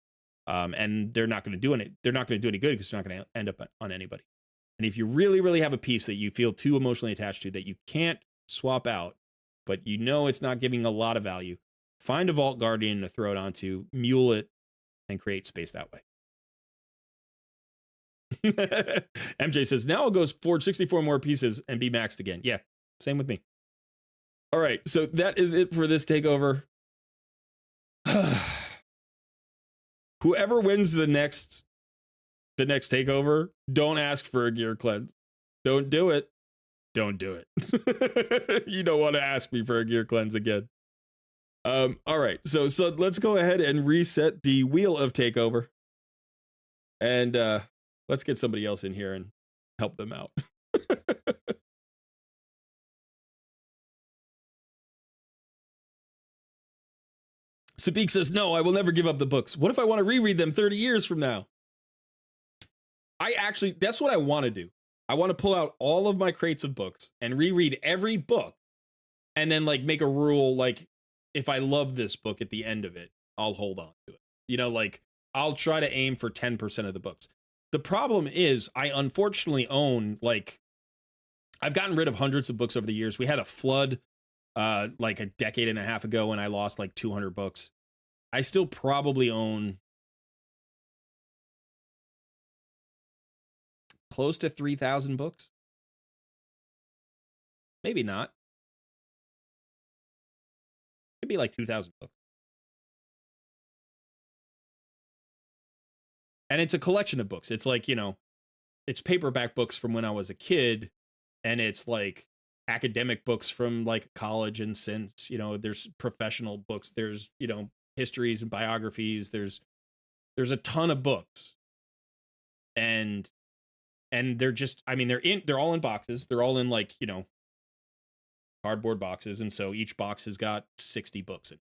And they're not going to do any good because they're not going to end up on anybody. And if you really, really have a piece that you feel too emotionally attached to that you can't swap out, but you know it's not giving a lot of value, find a Vault Guardian to throw it onto, mule it, and create space that way. MJ says, now I'll go forge 64 more pieces and be maxed again. Yeah, same with me. All right, so that is it for this takeover. Whoever wins the next takeover, don't ask for a gear cleanse. Don't do it. Don't do it. You don't want to ask me for a gear cleanse again. All right. So let's go ahead and reset the wheel of takeover. And let's get somebody else in here and help them out. Sabik says, no, I will never give up the books. What if I want to reread them 30 years from now? That's what I want to do. I want to pull out all of my crates of books and reread every book and then like make a rule. Like if I love this book at the end of it, I'll hold on to it. You know, like I'll try to aim for 10% of the books. The problem is I unfortunately own I've gotten rid of hundreds of books over the years. We had a flood like a decade and a half ago and I lost like 200 books. I still probably own close to 3,000 books. Maybe not. Maybe like 2,000 books. And it's a collection of books. It's like, you know, it's paperback books from when I was a kid. And it's like academic books from like college and since, you know, there's professional books. There's, you know, histories and biographies. There's a ton of books. And they're just, I mean, they're all in boxes. They're all in like, you know, cardboard boxes. And so each box has got 60 books in it.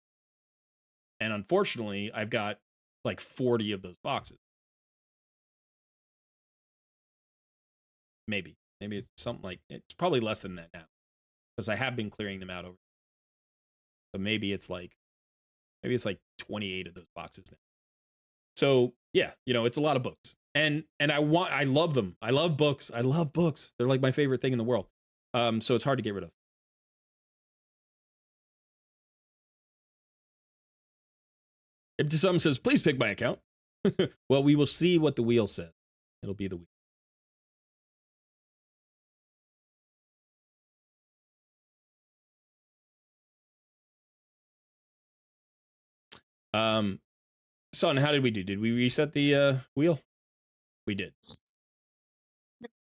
And unfortunately, I've got like 40 of those boxes. Maybe it's something like, it's probably less than that now because I have been clearing them out over. So maybe it's like 28 of those boxes now. So yeah, you know, it's a lot of books. And I love them. I love books. They're like my favorite thing in the world. So it's hard to get rid of. Ibtisam says, please pick my account. Well, we will see what the wheel says. It'll be the wheel. Son, how did we do? Did we reset the wheel? We did.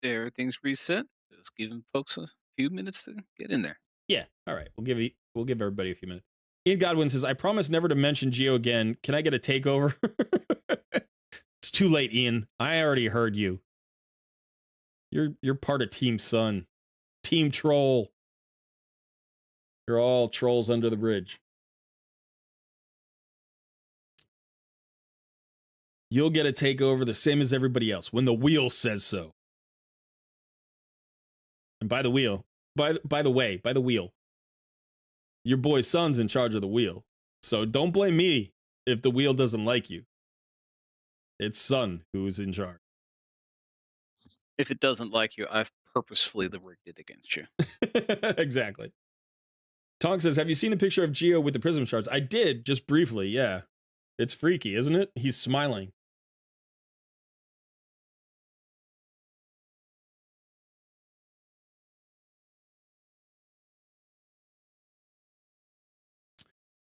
Everything's reset. Just giving folks a few minutes to get in there. Yeah. All right. We'll give everybody a few minutes. Ian Godwin says, I promise never to mention Geo again. Can I get a takeover? It's too late, Ian. I already heard you. You're part of Team Sun. Team Troll. You're all trolls under the bridge. You'll get a takeover the same as everybody else when the wheel says so. And by the wheel, by the wheel, your boy Son's in charge of the wheel. So don't blame me if the wheel doesn't like you. It's Son who's in charge. If it doesn't like you, I've purposefully rigged it against you. Exactly. Tong says, have you seen the picture of Geo with the prism shards? I did, just briefly, yeah. It's freaky, isn't it? He's smiling.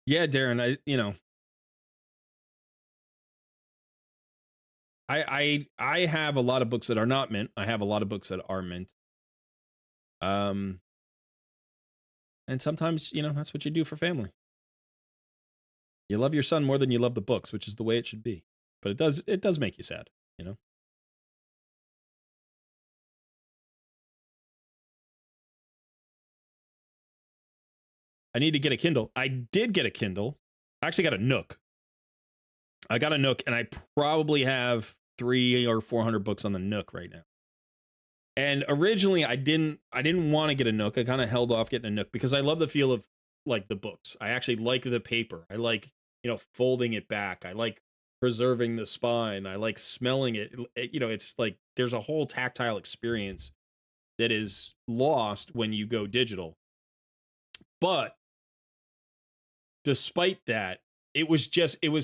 Yeah, Darren, I have a lot of books that are not mint. I have a lot of books that are mint. And sometimes, you know, that's what you do for family. You love your son more than you love the books, which is the way it should be. But it does make you sad, you know? I need to get a Kindle. I did get a Kindle. I actually got a Nook. I got a Nook, and I probably have 300 or 400 books on the Nook right now. And originally, I didn't want to get a Nook. I kind of held off getting a Nook because I love the feel of like the books. I actually like the paper. I like, you know, folding it back. I like preserving the spine. I like smelling it. You know, it's like there's a whole tactile experience that is lost when you go digital. But despite that, it was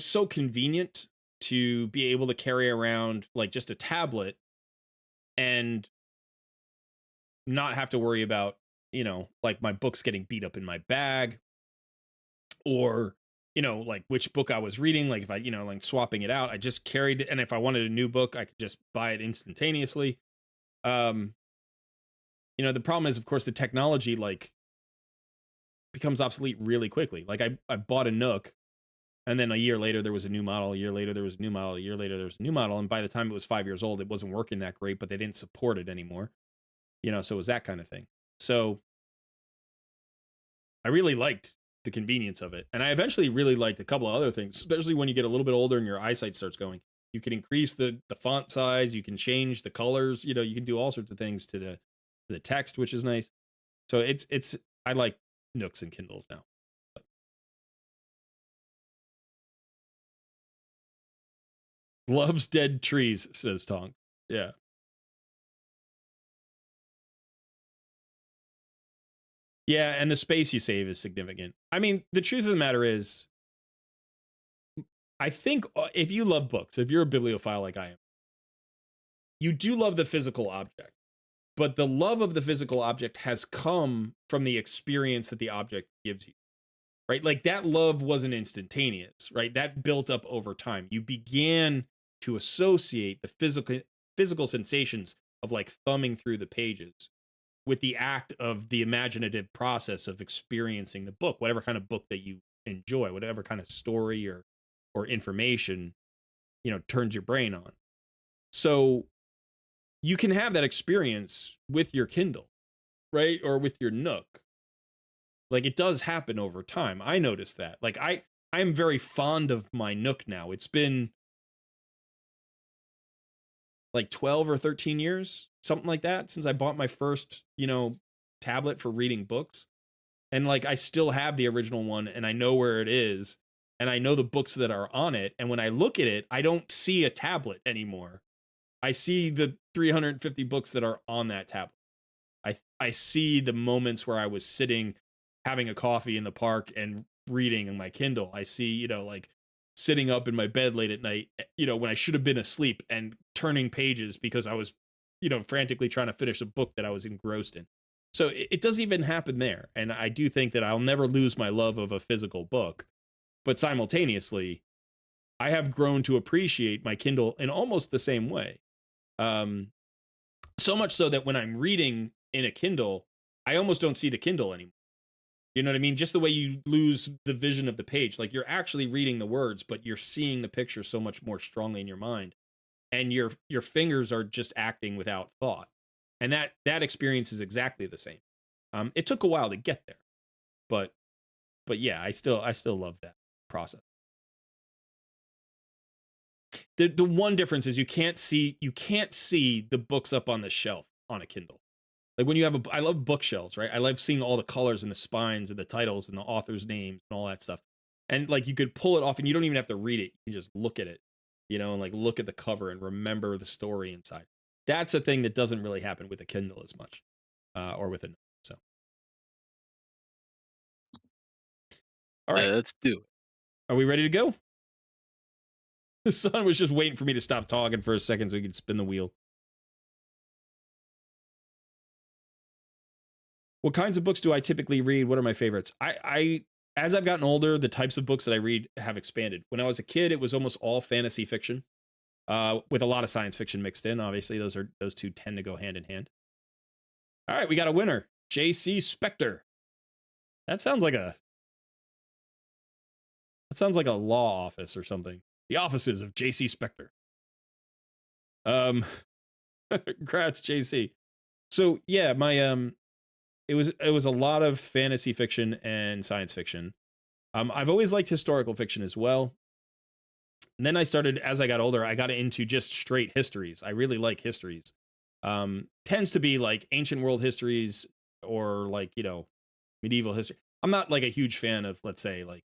so convenient to be able to carry around like just a tablet and not have to worry about, you know, like my books getting beat up in my bag or like which book I was reading. Like if I, like swapping it out, I just carried it. And if I wanted a new book, I could just buy it instantaneously. Um, the problem is, of course, the technology like becomes obsolete really quickly. Like I bought a Nook, and then a year later there was a new model. A year later there was a new model. A year later there was a new model. And by the time it was 5 years old, it wasn't working that great, but they didn't support it anymore. So it was that kind of thing. So I really liked the convenience of it. And I eventually really liked a couple of other things, especially when you get a little bit older and your eyesight starts going. You can increase the font size, you can change the colors, you can do all sorts of things to the text, which is nice. So it's I like Nooks and Kindles now. Loves dead trees, says Tonk. Yeah. Yeah, and the space you save is significant. I mean, the truth of the matter is, I think if you love books, if you're a bibliophile like I am, you do love the physical object. But the love of the physical object has come from the experience that the object gives you, right? Like that love wasn't instantaneous, right? That built up over time. You began to associate the physical sensations of like thumbing through the pages with the act of the imaginative process of experiencing the book, whatever kind of book that you enjoy, whatever kind of story or information, turns your brain on. So you can have that experience with your Kindle, right? Or with your Nook. Like it does happen over time. I noticed that. Like I'm very fond of my Nook now. It's been like 12 or 13 years, something like that, since I bought my first, tablet for reading books. And like I still have the original one and I know where it is and I know the books that are on it. And when I look at it, I don't see a tablet anymore. I see the 350 books that are on that tablet. I see the moments where I was sitting having a coffee in the park and reading in my Kindle. I see, like sitting up in my bed late at night, when I should have been asleep and turning pages because I was, frantically trying to finish a book that I was engrossed in. So it doesn't even happen there. And I do think that I'll never lose my love of a physical book. But simultaneously, I have grown to appreciate my Kindle in almost the same way. So much so that when I'm reading in a Kindle, I almost don't see the Kindle anymore. You know what I mean? Just the way you lose the vision of the page. Like you're actually reading the words, but you're seeing the picture so much more strongly in your mind. And your fingers are just acting without thought. And that experience is exactly the same. It took a while to get there. But yeah, I still love that process. The one difference is you can't see the books up on the shelf on a Kindle. Like when you have I love bookshelves, right? I love seeing all the colors and the spines and the titles and the author's names and all that stuff. And like you could pull it off and you don't even have to read it. You can just look at it, and like look at the cover and remember the story inside. That's a thing that doesn't really happen with a Kindle as much, or with a Note. So, all right, Let's do it. are we ready to go? The son was just waiting for me to stop talking for a second so he could spin the wheel. What kinds of books do I typically read? What are my favorites? I as I've gotten older, the types of books that I read have expanded. When I was a kid, it was almost all fantasy fiction, with a lot of science fiction mixed in. Obviously, those two tend to go hand in hand. All right, we got a winner, J.C. Spector. That sounds like a law office or something. The offices of J.C. Spector. Congrats, J.C. So yeah, my it was a lot of fantasy fiction and science fiction. I've always liked historical fiction as well. And then I started, as I got older, I got into just straight histories. I really like histories. Tends to be like ancient world histories or like, medieval history. I'm not like a huge fan of, let's say, like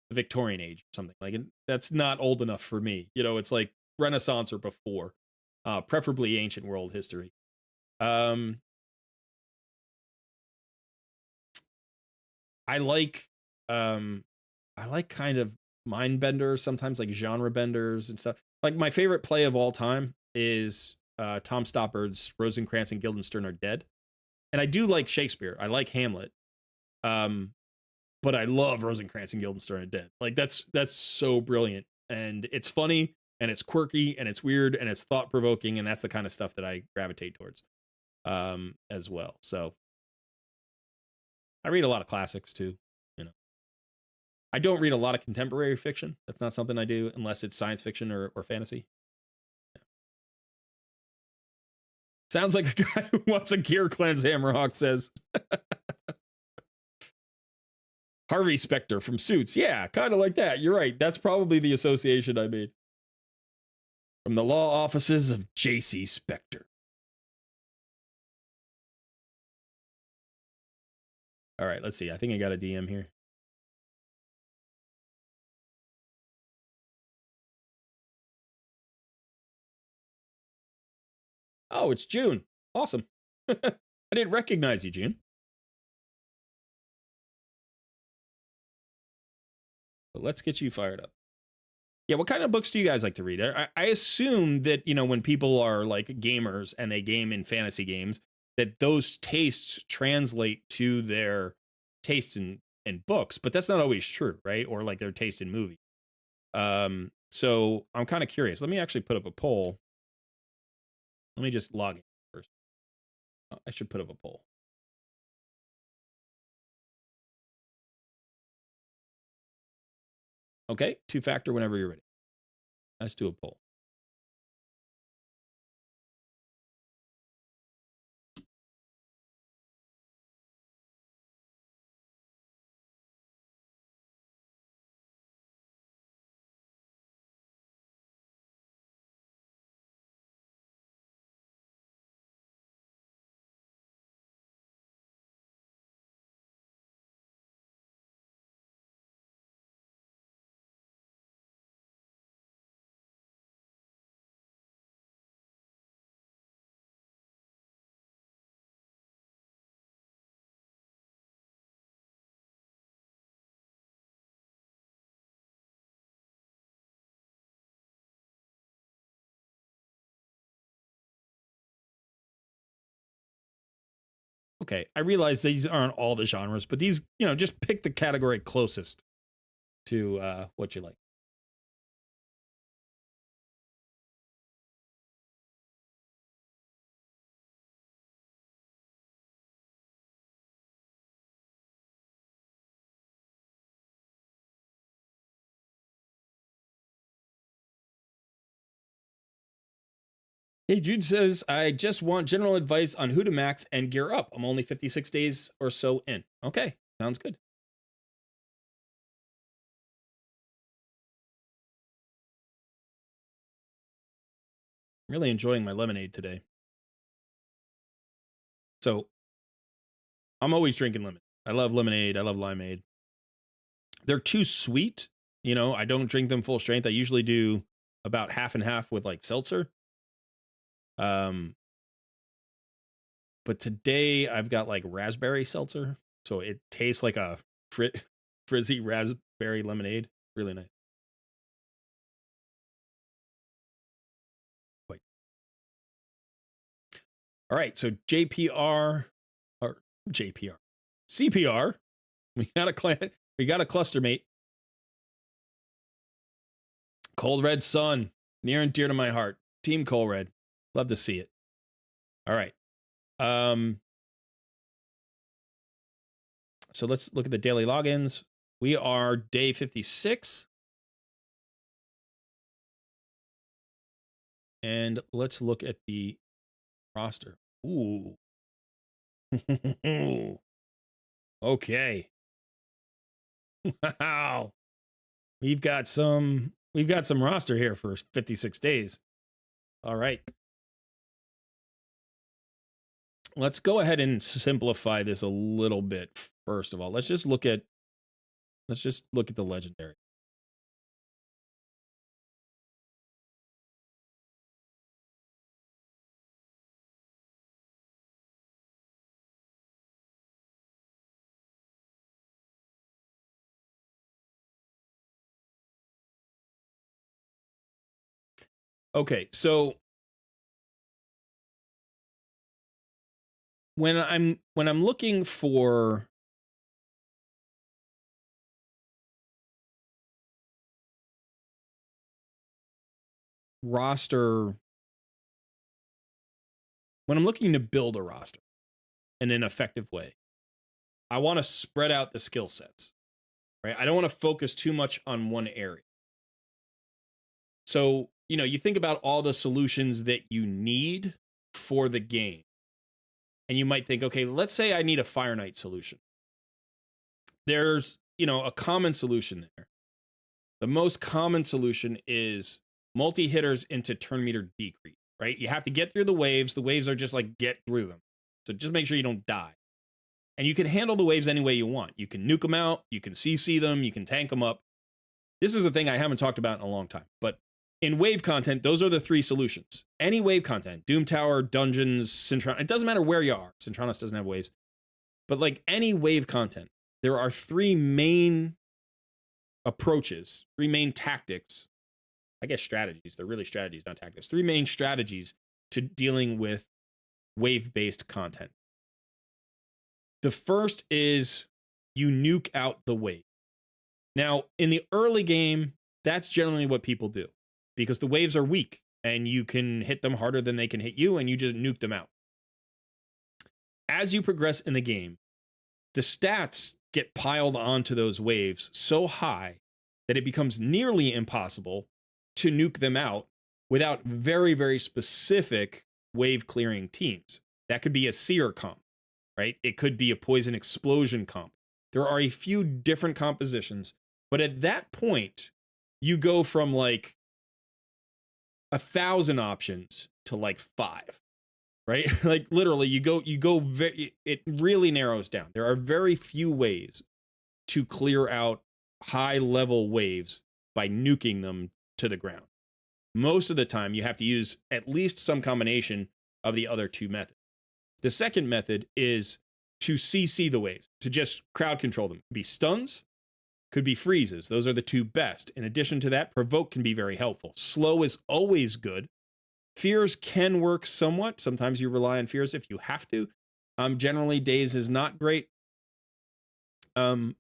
the Victorian age or something. Like that's not old enough for me. It's like Renaissance or before, preferably ancient world history. I like kind of mind benders, sometimes like genre benders and stuff. Like my favorite play of all time is Tom Stoppard's Rosencrantz and Guildenstern Are Dead. And I do like Shakespeare. I like Hamlet. but I love Rosencrantz and Guildenstern are Dead. Like that's so brilliant, and it's funny and it's quirky and it's weird and it's thought provoking, and that's the kind of stuff that I gravitate towards as well. So I read a lot of classics too. You know, I don't read a lot of contemporary fiction. That's not something I do unless it's science fiction or fantasy. Yeah. Sounds like a guy who wants a gear cleanse, Hammerhawk says. Harvey Specter from Suits. Yeah, kind of like that. You're right. That's probably the association I made. From the law offices of J.C. Specter. All right, let's see. I think I got a DM here. Oh, it's June. Awesome. I didn't recognize you, June. But let's get you fired up. Yeah, what kind of books do you guys like to read? I assume that, you know, when people are like gamers and they game in fantasy games, that those tastes translate to their tastes in books, but that's not always true, right? Or like their taste in movies. So I'm kind of curious. Let me actually put up a poll. Let me just log in first. I should put up a poll. Okay, two-factor whenever you're ready. Let's do a poll. Okay, I realize these aren't all the genres, but these, you know, just pick the category closest to what you like. Hey, Jude says, I just want general advice on who to max and gear up. I'm only 56 days or so in. Okay, sounds good. I'm really enjoying my lemonade today. So I'm always drinking lemonade. I love lemonade. I love limeade. They're too sweet. You know, I don't drink them full strength. I usually do about half and half with like seltzer. But today I've got like raspberry seltzer. So it tastes like a frizzy raspberry lemonade. Really nice. Wait. All right. So JPR or JPR, CPR. We got a cluster mate. Cold Red Sun, near and dear to my heart. Team Cold Red. Love to see it. All right. So let's look at the daily logins. We are day 56. And let's look at the roster. Ooh. Okay. Wow. We've got some roster here for 56 days. All right. Let's go ahead and simplify this a little bit. First of all, let's just look at the legendary. Okay, so when I'm looking for roster, when I'm looking to build a roster in an effective way, I want to spread out the skill sets, right? I don't want to focus too much on one area. So, you think about all the solutions that you need for the game. And you might think, okay, let's say I need a Fire Knight solution. There's, a common solution there. The most common solution is multi-hitters into turn meter decrease, right? You have to get through the waves. The waves are just like get through them. So just make sure you don't die. And you can handle the waves any way you want. You can nuke them out. You can CC them. You can tank them up. This is a thing I haven't talked about in a long time. But in wave content, those are the three solutions. Any wave content, Doom Tower, Dungeons, Syntron, it doesn't matter where you are. Syntronos doesn't have waves. But like any wave content, there are three main approaches, three main tactics. I guess strategies. They're really strategies, not tactics. Three main strategies to dealing with wave-based content. The first is you nuke out the wave. Now, in the early game, that's generally what people do because the waves are weak and you can hit them harder than they can hit you and you just nuke them out. As you progress in the game, the stats get piled onto those waves so high that it becomes nearly impossible to nuke them out without very, very specific wave clearing teams. That could be a seer comp, right? It could be a poison explosion comp. There are a few different compositions, but at that point, you go from like 1,000 options to like 5, right? Like literally it really narrows down. There are very few ways to clear out high level waves by nuking them to the ground. Most of the time, you have to use at least some combination of the other two methods. The second method is to CC the waves, to just crowd control them. Could be stuns, could be freezes. Those are the two best. In addition to that, provoke can be very helpful. Slow is always good. Fears can work somewhat. Sometimes you rely on fears if you have to. Generally, daze is not great. You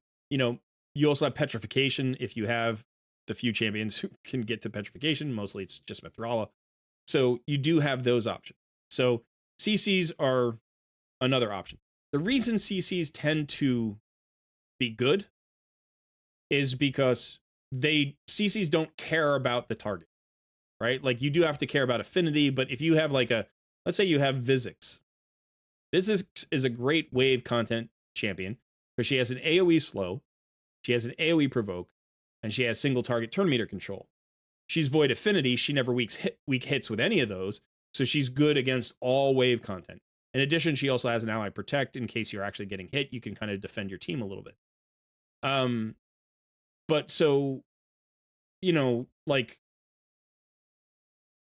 also have petrification if you have the few champions who can get to petrification. Mostly it's just Mithrala. So you do have those options. So CCs are another option. The reason CCs tend to be good is because CCs don't care about the target, right? Like you do have to care about affinity, but if you have let's say you have Vizix. Vizix is a great wave content champion because she has an AoE slow, she has an AoE provoke, and she has single target turn meter control. She's void affinity. She never weak hits with any of those. So she's good against all wave content. In addition, she also has an ally protect in case you're actually getting hit. You can kind of defend your team a little bit. But so, like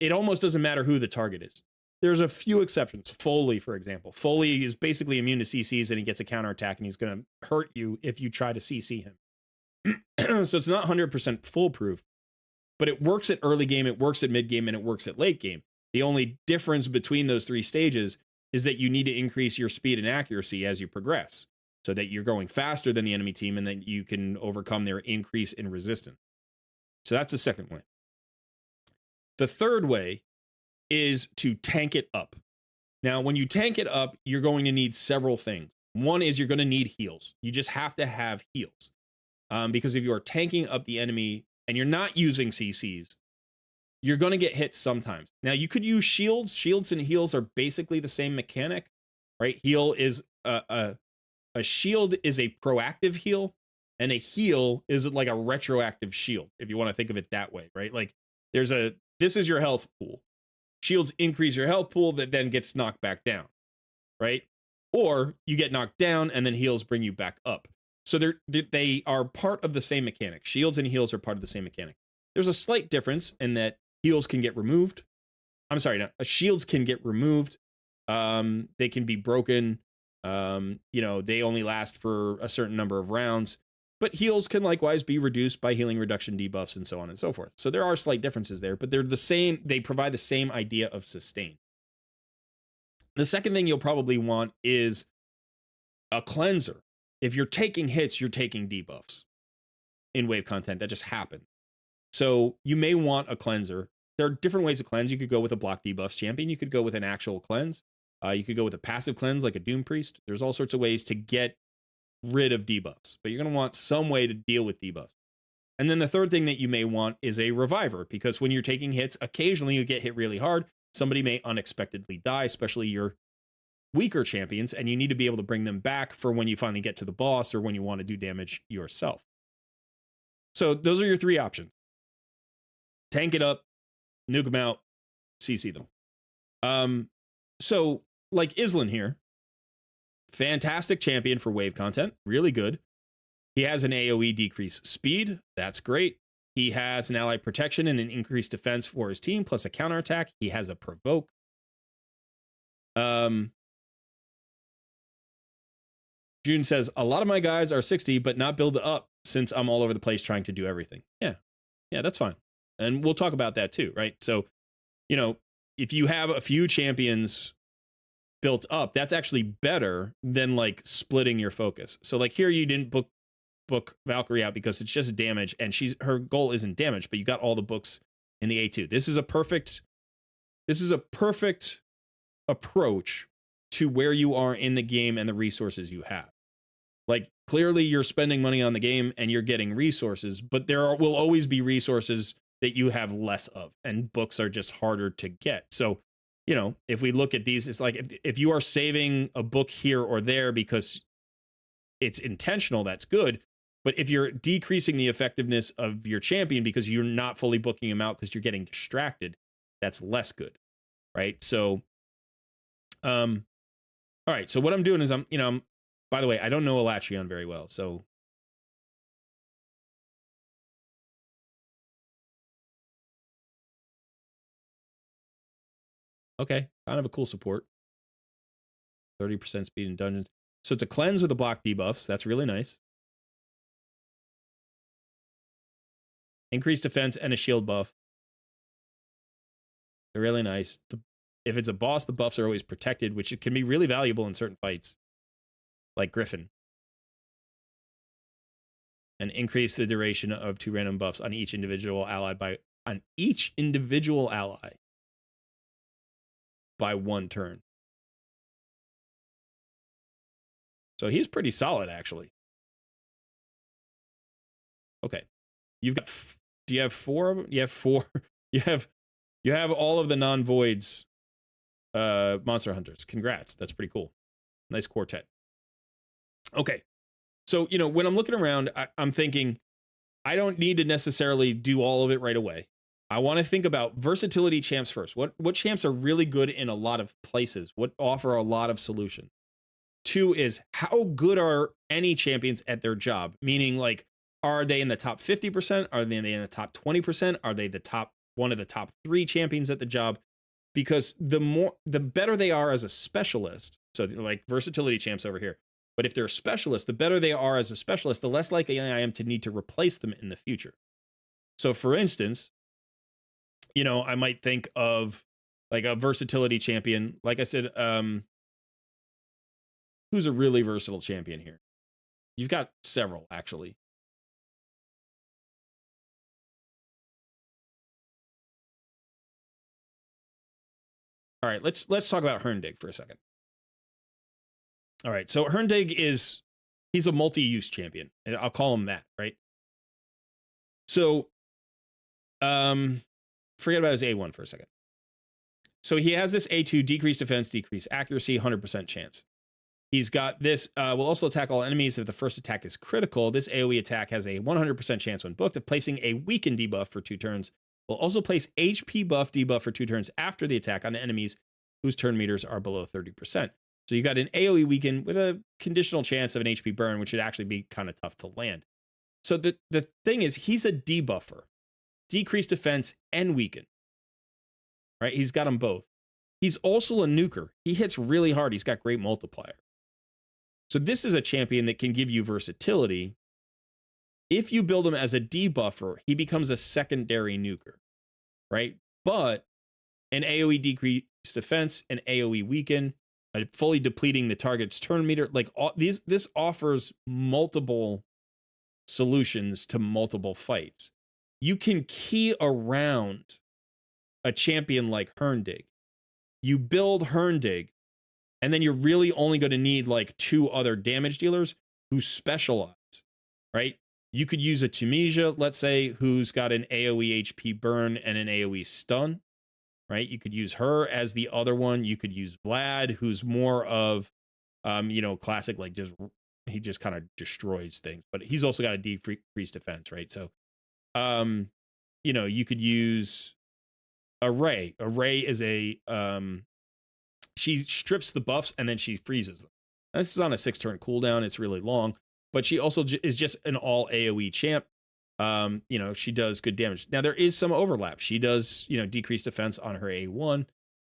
it almost doesn't matter who the target is. There's a few exceptions. Foley, for example. Foley is basically immune to CCs and he gets a counterattack and he's going to hurt you if you try to CC him. So it's not 100% foolproof, but it works at early game, it works at mid game, and it works at late game. The only difference between those three stages is that you need to increase your speed and accuracy as you progress so that you're going faster than the enemy team and that you can overcome their increase in resistance. So that's the second way. The third way is to tank it up. Now, when you tank it up, you're going to need several things. One is you're going to need heals. You just have to have heals. Because if you are tanking up the enemy and you're not using CCs, you're going to get hit sometimes. Now, you could use shields. Shields and heals are basically the same mechanic, right? Heal is a shield is a proactive heal, and a heal is like a retroactive shield, if you want to think of it that way, right? Like this is your health pool. Shields increase your health pool that then gets knocked back down, right? Or you get knocked down and then heals bring you back up. So they are part of the same mechanic. Shields and heals are part of the same mechanic. There's a slight difference in that heals can get removed. I'm sorry, no, shields can get removed. They can be broken. They only last for a certain number of rounds. But heals can likewise be reduced by healing reduction debuffs and so on and so forth. So there are slight differences there, but they're the same. They provide the same idea of sustain. The second thing you'll probably want is a cleanser. If you're taking hits, you're taking debuffs in wave content. That just happened. So you may want a cleanser. there are different ways to cleanse. You could go with a block debuffs champion. You could go with an actual cleanse. You could go with a passive cleanse like a Doom Priest. There's all sorts of ways to get rid of debuffs, but you're going to want some way to deal with debuffs. And then the third thing that you may want is a reviver, because when you're taking hits, occasionally you get hit really hard. Somebody may unexpectedly die, especially your weaker champions, and you need to be able to bring them back for when you finally get to the boss or when you want to do damage yourself. So those are your three options. Tank it up, nuke them out, CC them. So like Islan here, fantastic champion for wave content, really good. He has an AoE decrease speed, that's great. He has an ally protection and an increased defense for his team, plus a counterattack. He has a provoke. June says, a lot of my guys are 60, but not build up since I'm all over the place trying to do everything. Yeah, that's fine. And we'll talk about that too, right? So, you know, if you have a few champions built up, that's actually better than like splitting your focus. So like here, you didn't book Valkyrie out because it's just damage, and her goal isn't damage, but you got all the books in the A2. This is a perfect approach to where you are in the game and the resources you have. Like clearly you're spending money on the game and you're getting resources, but will always be resources that you have less of, and books are just harder to get. So, you know, if we look at these, it's like if you are saving a book here or there because it's intentional, that's good. But if you're decreasing the effectiveness of your champion because you're not fully booking him out because you're getting distracted, that's less good, right? So, all right. So what I'm doing is by the way, I don't know Elatrion very well, so. Okay, kind of a cool support. 30% speed in dungeons. So it's a cleanse with a block debuffs. That's really nice. Increased defense and a shield buff. They're really nice. If it's a boss, the buffs are always protected, which can be really valuable in certain fights, like Griffin. And increase the duration of 2 random buffs on each individual ally by 1 turn. So he's pretty solid, actually. Okay. You've got, do you have 4 of them? You have 4. You have all of the non-voids monster hunters. Congrats. That's pretty cool. Nice quartet. Okay. So, you know, when I'm looking around, I'm thinking, I don't need to necessarily do all of it right away. I want to think about versatility champs first. What champs are really good in a lot of places? What offer a lot of solutions? 2 is, how good are any champions at their job? Meaning, like, are they in the top 50%? Are they in the top 20%? Are they one of the top 3 champions at the job? Because the better they are as a specialist, so like versatility champs over here, but if they're a specialist, the better they are as a specialist, the less likely I am to need to replace them in the future. So for instance, you know, I might think of like a versatility champion. Like I said, who's a really versatile champion here? You've got several, actually. All right, let's talk about Herndig for a second. All right, so Herndig he's a multi-use champion, and I'll call him that, right? So, forget about his A1 for a second. So he has this A2, decreased defense, decreased accuracy, 100% chance. He's got this, will also attack all enemies if the first attack is critical. This AoE attack has a 100% chance when booked of placing a weaken debuff for 2 turns. Will also place HP buff debuff for 2 turns after the attack on enemies whose turn meters are below 30%. So you got an AoE weaken with a conditional chance of an HP burn, which would actually be kind of tough to land. So the thing is, he's a debuffer, decreased defense and weaken, right? He's got them both. He's also a nuker. He hits really hard. He's got great multiplier. So this is a champion that can give you versatility. If you build him as a debuffer, he becomes a secondary nuker, right? But an AoE decreased defense, an AoE weaken, fully depleting the target's turn meter, like this offers multiple solutions to multiple fights. You can key around a champion like Herndig. You build Herndig, and then you're really only going to need like 2 other damage dealers who specialize, right? You could use a Tunisia, let's say, who's got an AoE HP burn and an AoE stun, right? You could use her as the other one. You could use Vlad, who's more of, classic, like he just kind of destroys things, but he's also got a decreased defense, right? So, you could use a Ray. A Ray is she strips the buffs and then she freezes them. Now, this is on a 6-turn cooldown. It's really long, but she also is just an all AoE champ. She does good damage. Now there is some overlap. She does, decreased defense on her A1.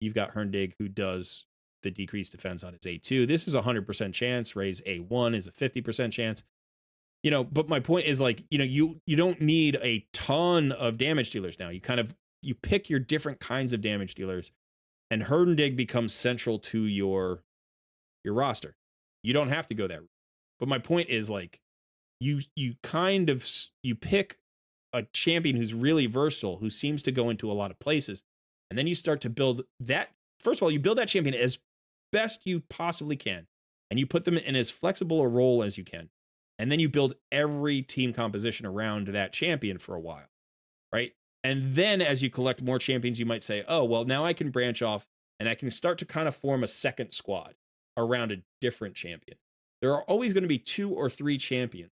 You've got Herndig who does the decreased defense on his A2. This is a 100% chance. Ray's A1 is a 50% chance. But my point is, like, you don't need a ton of damage dealers now. You pick your different kinds of damage dealers, and Herndig becomes central to your roster. You don't have to go that route. But my point is, like, you pick a champion who's really versatile, who seems to go into a lot of places, and then you start to build that. First of all, you build that champion as best you possibly can, and you put them in as flexible a role as you can, and then you build every team composition around that champion for a while, right? And then as you collect more champions, you might say, oh, well, now I can branch off and I can start to kind of form a second squad around a different champion. There are always going to be 2 or 3 champions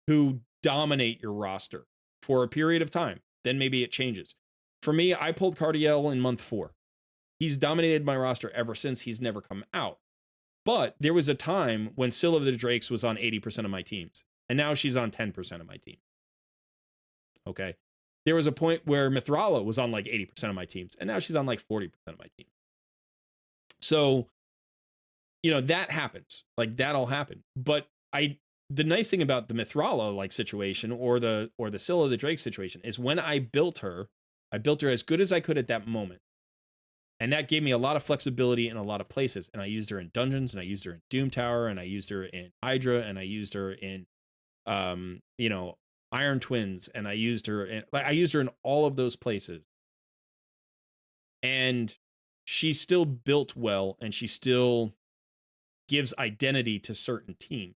who dominate your roster for a period of time. Then maybe it changes. For me, I pulled Cardiel in month 4. He's dominated my roster ever since. He's never come out. But there was a time when Scylla of the Drakes was on 80% of my teams, and now she's on 10% of my team. Okay. There was a point where Mithrala was on like 80% of my teams, and now she's on like 40% of my team. So, that happens. Like, that'll happen. But the nice thing about the Mithrala like situation or the Scylla of the Drake situation is when I built her as good as I could at that moment. And that gave me a lot of flexibility in a lot of places. And I used her in dungeons, and I used her in Doom Tower, and I used her in Hydra, and I used her in Iron Twins, and I used her in all of those places. And she still built well, and she still gives identity to certain teams.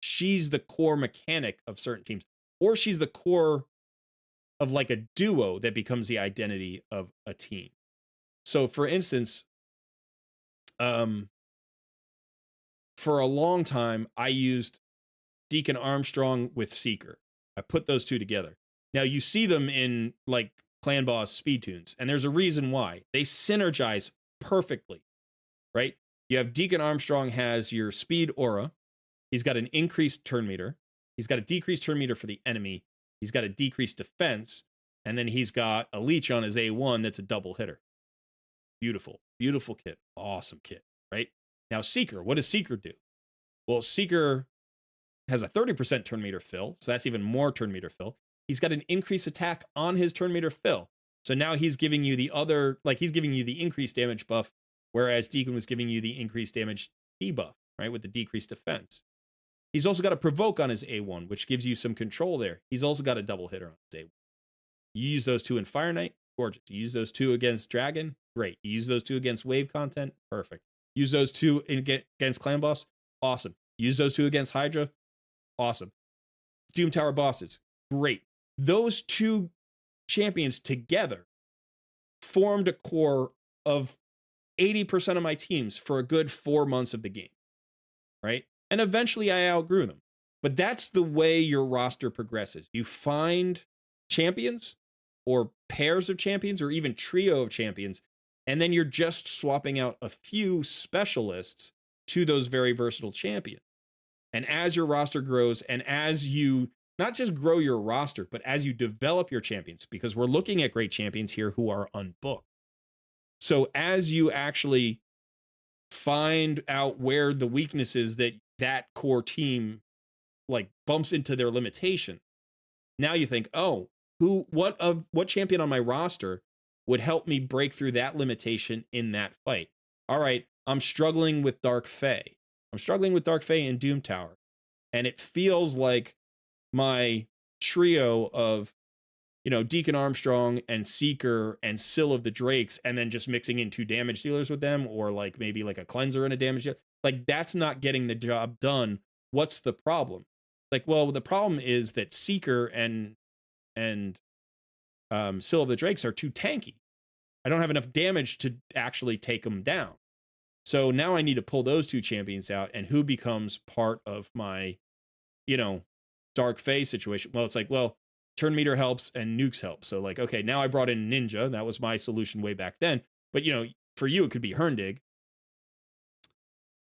She's the core mechanic of certain teams, or she's the core of like a duo that becomes the identity of a team. So for instance, for a long time, I used Deacon Armstrong with Seeker. I put those two together. Now you see them in like Clan Boss speed tunes, and there's a reason why. They synergize perfectly, right? You have Deacon Armstrong has your speed aura. He's got an increased turn meter. He's got a decreased turn meter for the enemy. He's got a decreased defense. And then he's got a leech on his A1 that's a double hitter. Beautiful, beautiful kit. Awesome kit, right? Now Seeker, what does Seeker do? Well, Seeker has a 30% turn meter fill, so that's even more turn meter fill. He's got an increased attack on his turn meter fill. So now he's giving you he's giving you the increased damage buff, whereas Deacon was giving you the increased damage debuff, right, with the decreased defense. He's also got a provoke on his A1, which gives you some control there. He's also got a double hitter on his A1. You use those two in Fire Knight, gorgeous. You use those two against Dragon, great. You use those two against Wave content, perfect. Use those two against Clan Boss, awesome. Use those two against Hydra, awesome. Doom Tower bosses, great. Those two champions together formed a core of 80% of my teams for a good 4 months of the game, right? And eventually I outgrew them. But that's the way your roster progresses. You find champions or pairs of champions or even trio of champions, and then you're just swapping out a few specialists to those very versatile champions. And as your roster grows, and as you not just grow your roster, but as you develop your champions, because we're looking at great champions here who are unbooked. So as you actually find out where the weakness is that core team like bumps into their limitation, now you think, oh, what champion on my roster would help me break through that limitation in that fight? All right, I'm struggling with Dark Fae. I'm struggling with Dark Fae in Doom Tower. And it feels like my trio of Deacon Armstrong and Seeker and Sill of the Drakes, and then just mixing in 2 damage dealers with them, or like maybe like a cleanser and a damage dealer. Like, that's not getting the job done. What's the problem? Like, well, the problem is that Seeker and Sill of the Drakes are too tanky. I don't have enough damage to actually take them down. So now I need to pull those 2 champions out, and who becomes part of my, Dark Fae situation? Well, it's like, well, turn meter helps and nukes help. So like, okay, now I brought in Ninja. That was my solution way back then. But for you, it could be Herndig.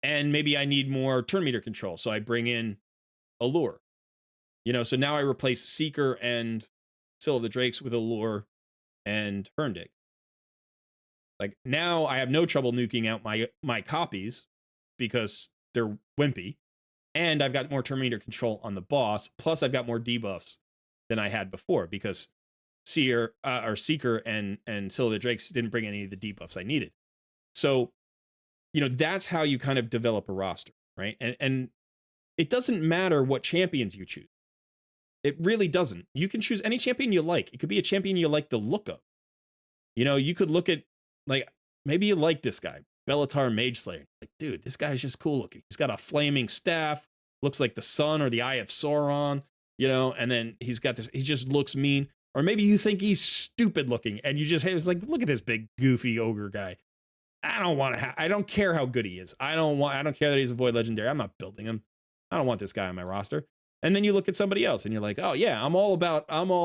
And maybe I need more turn meter control. So I bring in Allure. So now I replace Seeker and Sill of the Drakes with Allure and Herndig. Like, now I have no trouble nuking out my copies because they're wimpy. And I've got more turn meter control on the boss. Plus, I've got more debuffs than I had before because Seeker and Sill of the Drakes didn't bring any of the debuffs I needed. So, that's how you kind of develop a roster, right? And it doesn't matter what champions you choose. It really doesn't. You can choose any champion you like. It could be a champion you like the look of. You could look at, like, maybe you like this guy, Bellatar Mage Slayer. Like, dude, this guy's just cool looking. He's got a flaming staff, looks like the sun or the Eye of Sauron, and then he's got this, he just looks mean. Or maybe you think he's stupid looking and you just, it's like, look at this big goofy ogre guy. I don't care how good he is. I don't care that he's a Void Legendary. I'm not building him. I don't want this guy on my roster. And then you look at somebody else and you're like, oh yeah, I'm all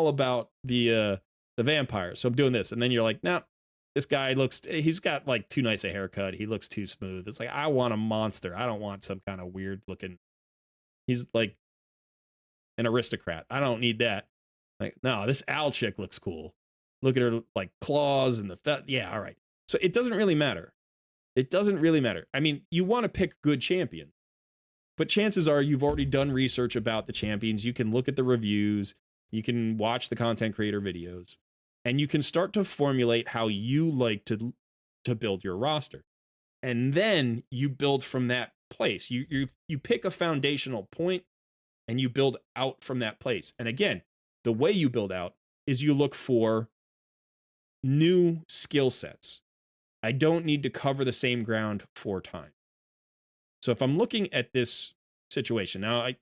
about the vampire. So I'm doing this. And then you're like, no, this guy he's got like too nice a haircut. He looks too smooth. It's like, I want a monster. I don't want some kind of weird looking, he's like an aristocrat. I don't need that. Like, no, this owl chick looks cool. Look at her like claws and yeah, all right. So it doesn't really matter. It doesn't really matter. I mean, you want to pick good champions, but chances are you've already done research about the champions. You can look at the reviews, you can watch the content creator videos, and you can start to formulate how you like to build your roster. And then you build from that place. You pick a foundational point and you build out from that place. And again, the way you build out is you look for new skill sets. I don't need to cover the same ground 4 times. So if I'm looking at this situation now, I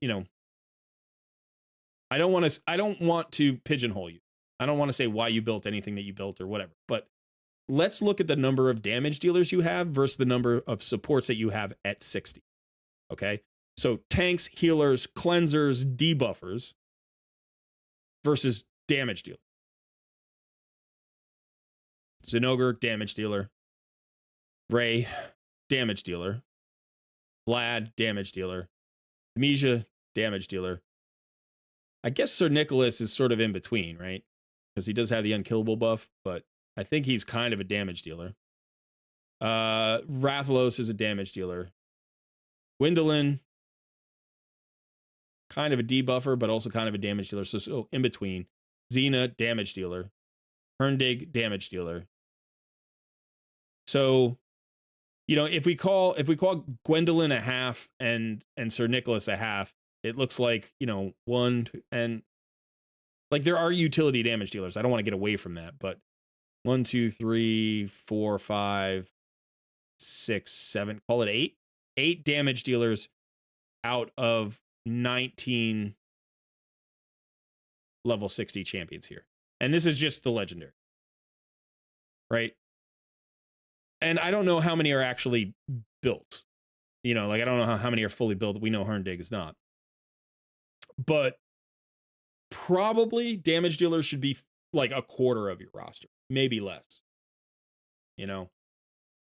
don't want to pigeonhole you. I don't want to say why you built anything that you built or whatever, but let's look at the number of damage dealers you have versus the number of supports that you have at 60. Okay. So tanks, healers, cleansers, debuffers versus damage dealer. Zinogre, damage dealer. Ray, damage dealer. Vlad, damage dealer. Demesia, damage dealer. I guess Sir Nicholas is sort of in between, right? Because he does have the unkillable buff, but I think he's kind of a damage dealer. Rathalos is a damage dealer. Gwendolyn, kind of a debuffer, but also kind of a damage dealer. So in between. Xena, damage dealer. Herndig, damage dealer. So, if we call Gwendolyn a half and Sir Nicholas a half, it looks like, one, and like there are utility damage dealers. I don't want to get away from that, but 1, 2, 3, 4, 5, 6, 7, call it 8. 8 damage dealers out of 19 level 60 champions here. And this is just the legendary. Right? And I don't know how many are actually built. I don't know how many are fully built. We know Herndig is not. But probably damage dealers should be like a quarter of your roster, maybe less.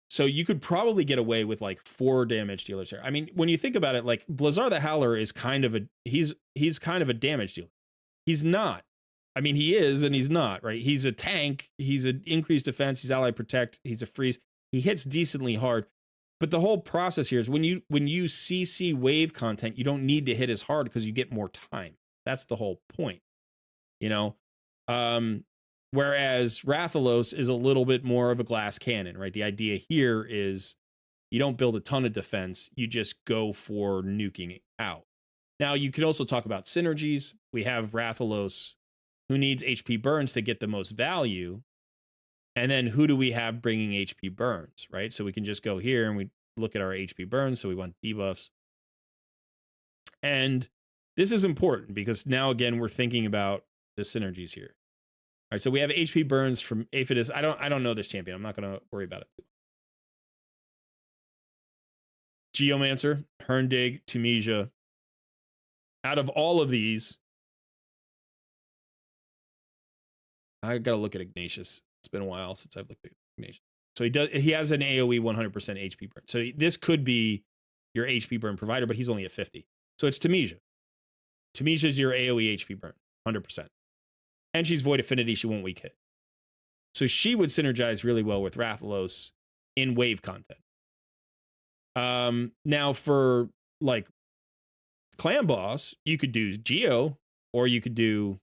So you could probably get away with like 4 damage dealers here. I mean, when you think about it, like Blazar the Howler is kind of he's kind of a damage dealer. He's not. I mean, he is and he's not, right? He's a tank. He's an increased defense. He's ally protect. He's a freeze. He hits decently hard. But the whole process here is when you CC wave content, you don't need to hit as hard because you get more time. That's the whole point, Whereas Rathalos is a little bit more of a glass cannon, right? The idea here is you don't build a ton of defense. You just go for nuking it out. Now, you could also talk about synergies. We have Rathalos who needs HP burns to get the most value, and then who do we have bringing HP burns, right? So we can just go here and we look at our HP burns. So we want debuffs. And this is important because now, again, we're thinking about the synergies here. All right, so we have HP burns from Aphidus. I don't know this champion. I'm not going to worry about it. Geomancer, Herndig, Tunisia. Out of all of these, I got to look at Ignatius. It's been a while since I've looked at Ignatius. So he has an AoE 100% HP burn. So this could be your HP burn provider, but he's only at 50. So it's Tunisia. Tunisia's your AoE HP burn, 100%. And she's Void Affinity. She won't weak hit. So she would synergize really well with Rathalos in wave content. Now for like Clan Boss, you could do Geo or you could do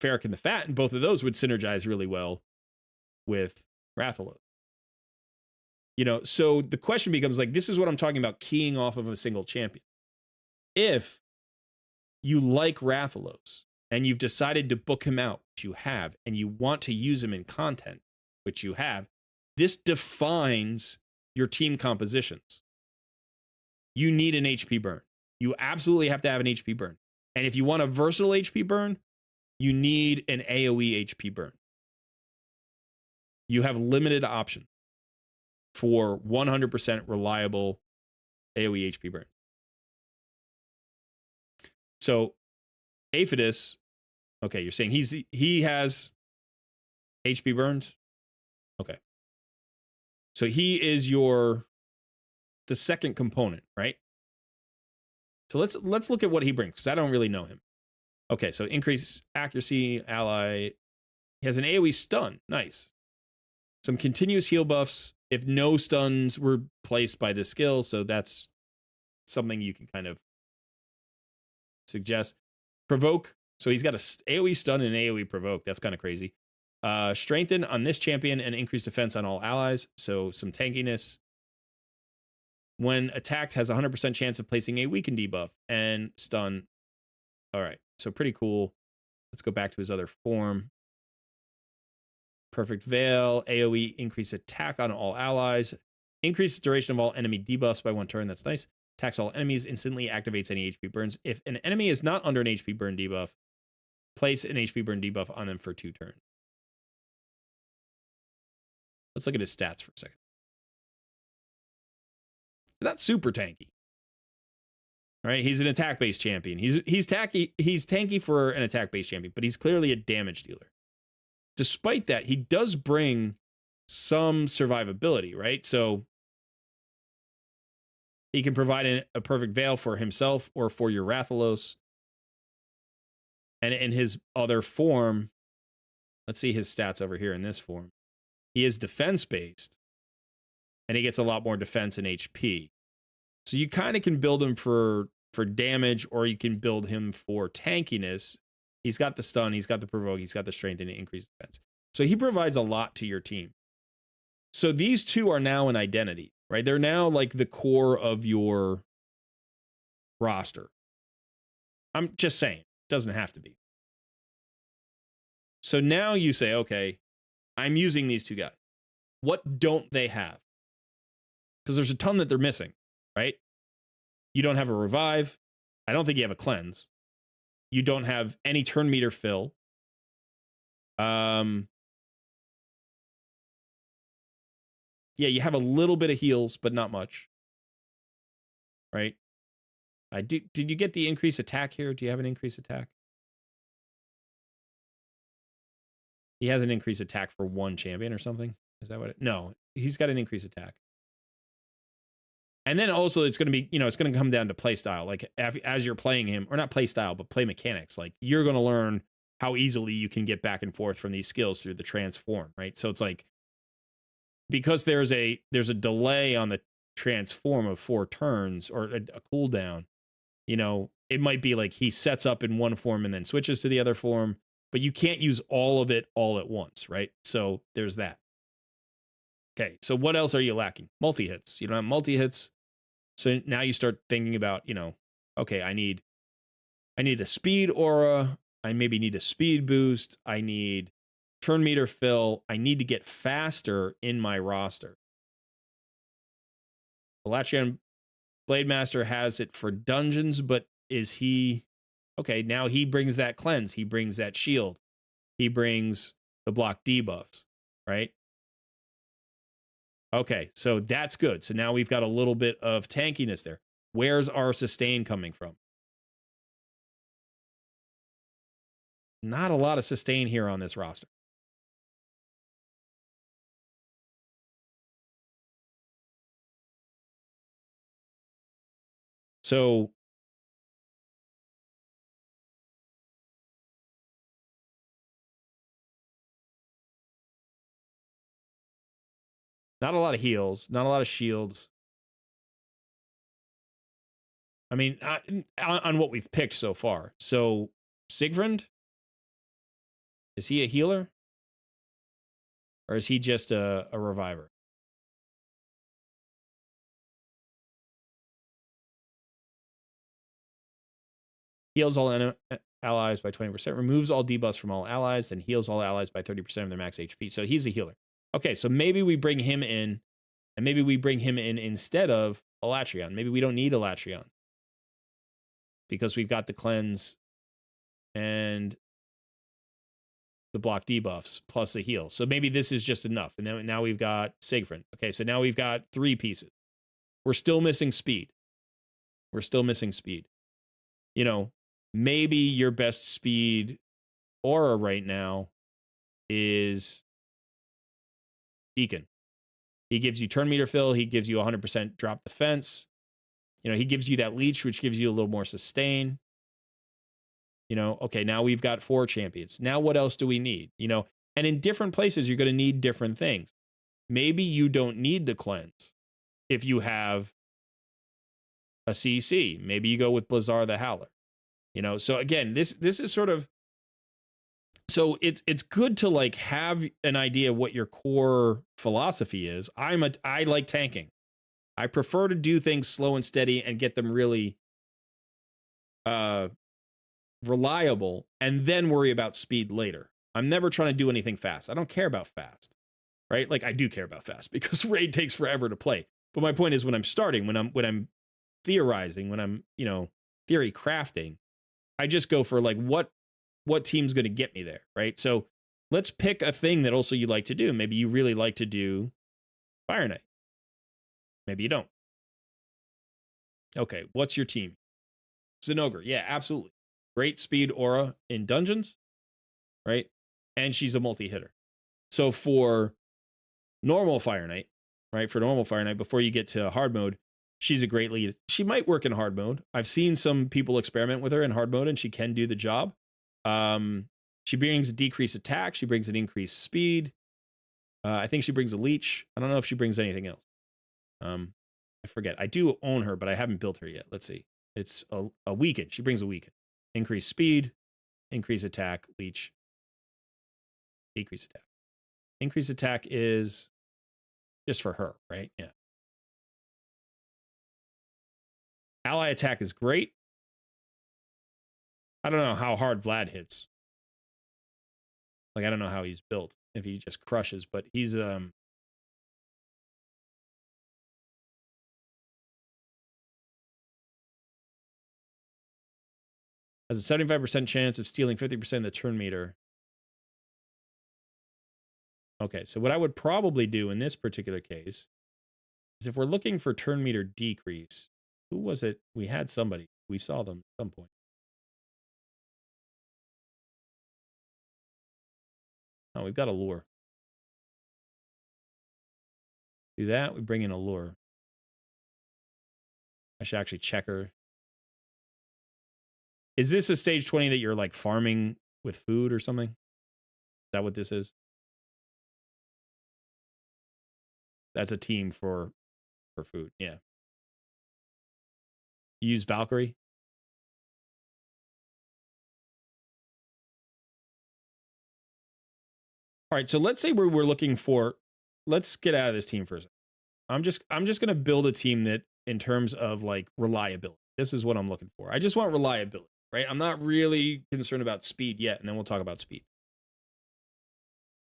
Ferric and the Fat, and both of those would synergize really well with Rathalos. You know, so the question becomes like, this is what I'm talking about, keying off of a single champion. If you like Rathalos and you've decided to book him out, which you have, and you want to use him in content, which you have, this defines your team compositions. You need an HP burn. You absolutely have to have an HP burn. And if you want a versatile HP burn, you need an AoE HP burn. You have limited options for 100% reliable AoE HP burn. So Aphidus, okay, you're saying he has HP burns? Okay. So he is the second component, right? So let's look at what he brings, because I don't really know him. Okay, so increase accuracy, ally. He has an AoE stun. Nice. Some continuous heal buffs if no stuns were placed by the skill, so that's something you can kind of suggest. Provoke. So he's got a AoE stun and an AoE provoke. That's kind of crazy. Strengthen on this champion and increase defense on all allies. So some tankiness. When attacked, has a 100% chance of placing a weaken debuff and stun. All right, so pretty cool. Let's go back to his other form. Perfect Veil, AoE, increase attack on all allies. Increase duration of all enemy debuffs by 1 turn. That's nice. Attacks all enemies, instantly activates any HP burns. If an enemy is not under an HP burn debuff, place an HP burn debuff on them for 2 turns. Let's look at his stats for a second. Not super tanky. All right, he's an attack-based champion. He's tanky for an attack-based champion, but he's clearly a damage dealer. Despite that, he does bring some survivability, right? So he can provide a perfect veil for himself or for your Rathalos. And in his other form, let's see his stats over here in this form. He is defense-based, and he gets a lot more defense and HP. So you kind of can build him for damage, or you can build him for tankiness. He's got the stun, he's got the provoke, he's got the strength, and increased defense. So he provides a lot to your team. So these two are now an identity, right? They're now like the core of your roster. I'm just saying, it doesn't have to be. So now you say, okay, I'm using these two guys. What don't they have? Because there's a ton that they're missing, right? You don't have a revive. I don't think you have a cleanse. You don't have any turn meter fill. Yeah, you have a little bit of heals, but not much. Right? Did you get the increased attack here? Do you have an increased attack? He has an increased attack for 1 champion or something. Is that what no, he's got an increased attack. And then also it's going to be, it's going to come down to play style. Like as you're playing him, or not play style, but play mechanics. Like you're going to learn how easily you can get back and forth from these skills through the transform, right? So it's like, because there's a delay on the transform of 4 turns or a cooldown, it might be like he sets up in one form and then switches to the other form, but you can't use all of it all at once, right? So there's that. Okay, so what else are you lacking? Multi-hits. You don't have multi-hits. So now you start thinking about, okay, I need a speed aura, I maybe need a speed boost. I need turn meter fill. I need to get faster in my roster. Elatrion Blade Master has it for dungeons, but is he... Okay, now he brings that cleanse. He brings that shield. He brings the block debuffs, right? Okay, so that's good. So now we've got a little bit of tankiness there. Where's our sustain coming from? Not a lot of sustain here on this roster. So not a lot of heals, not a lot of shields. I mean, on what we've picked so far. So Siegfried, is he a healer? Or is he just a reviver? Heals all allies by 20%, removes all debuffs from all allies, then heals all allies by 30% of their max HP. So he's a healer. Okay, so maybe we bring him in, and maybe we bring him in instead of Elatrion. Maybe we don't need Elatrion because we've got the cleanse and the block debuffs plus the heal. So maybe this is just enough. And then now we've got Siegfried. Okay, so now we've got 3 pieces. We're still missing speed. We're still missing speed. You know, maybe your best speed aura right now is Deacon. He gives you turn meter fill. He gives you 100% drop defense. You know, he gives you that leech, which gives you a little more sustain. You know, okay, now we've got 4 champions. Now what else do we need? You know, and in different places, you're going to need different things. Maybe you don't need the cleanse if you have a CC. Maybe you go with Blizzard the Howler. You know, so again, this is sort of... So it's good to like have an idea of what your core philosophy is. I like tanking. I prefer to do things slow and steady and get them really reliable and then worry about speed later. I'm never trying to do anything fast. I don't care about fast, right? Like I do care about fast because raid takes forever to play. But my point is when I'm starting, when I'm theorizing, when I'm, you know, theory crafting, I just go for like what team's going to get me there, right? So let's pick a thing that also you like to do. Maybe you really like to do Fire Knight. Maybe you don't. Okay, what's your team? Zinogre. Yeah, absolutely. Great speed aura in dungeons, right? And she's a multi-hitter. So for normal Fire Knight, right? For normal Fire Knight, before you get to hard mode, she's a great lead. She might work in hard mode. I've seen some people experiment with her in hard mode and she can do the job. She brings a decreased attack. She brings an increased speed. I think she brings a leech. I don't know if she brings anything else. I forget. I do own her, but I haven't built her yet. Let's see. It's a weaken. She brings a weaken. Increased speed, increased attack, leech, decreased attack. Increased attack is just for her, right? Yeah. Ally attack is great. I don't know how hard Vlad hits. Like, I don't know how he's built, if he just crushes, but he's, has a 75% chance of stealing 50% of the turn meter. Okay, so what I would probably do in this particular case is if we're looking for turn meter decrease, who was it? We had somebody. We saw them at some point. Oh, we've got a lure. Do that, we bring in a lure. I should actually check her. Is this a stage 20 that you're like farming with food or something? Is that what this is? That's a team for food, yeah. You use Valkyrie? All right, so let's say we're looking for... Let's get out of this team for a second. I'm just going to build a team that in terms of like reliability. This is what I'm looking for. I just want reliability. right? I'm not really concerned about speed yet, and then we'll talk about speed.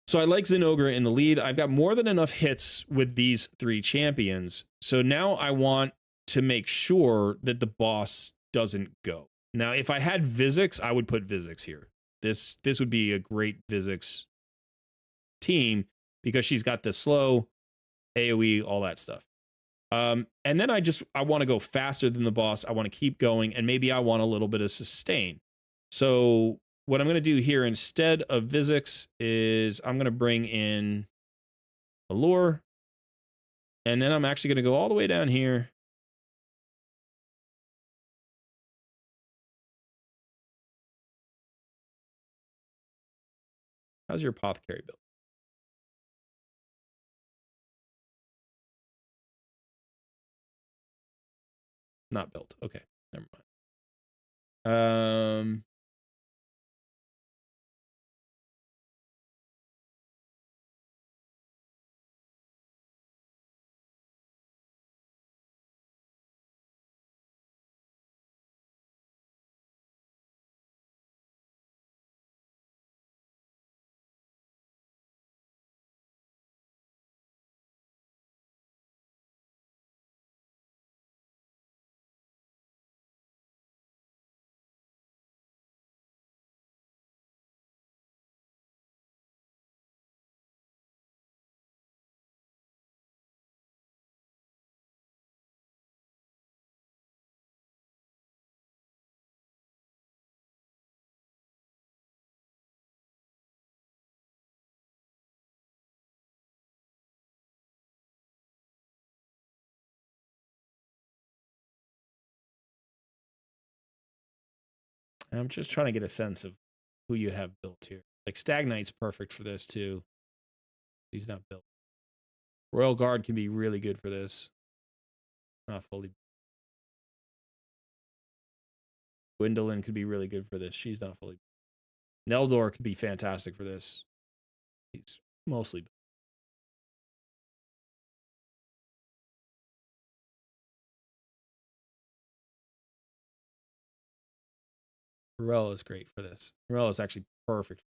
So I like Zinogre in the lead. I've got more than enough hits with these 3 champions. So now I want to make sure that the boss doesn't go. Now, if I had Vizix, I would put Vizix here. This would be a great Vizix team because she's got the slow, AoE, all that stuff. And then I want to go faster than the boss. I want to keep going, and maybe I want a little bit of sustain. So what I'm going to do here instead of Vizix is I'm going to bring in Allure, and then I'm actually going to go all the way down here. How's your apothecary build? Not built. Okay, never mind. I'm just trying to get a sense of who you have built here. Like Stag Knight's perfect for this too. He's not built. Royal Guard can be really good for this. Not fully. Gwendolyn could be really good for this. She's not fully. Neldor could be fantastic for this. He's mostly built. Morella is great for this. Morella is actually perfect.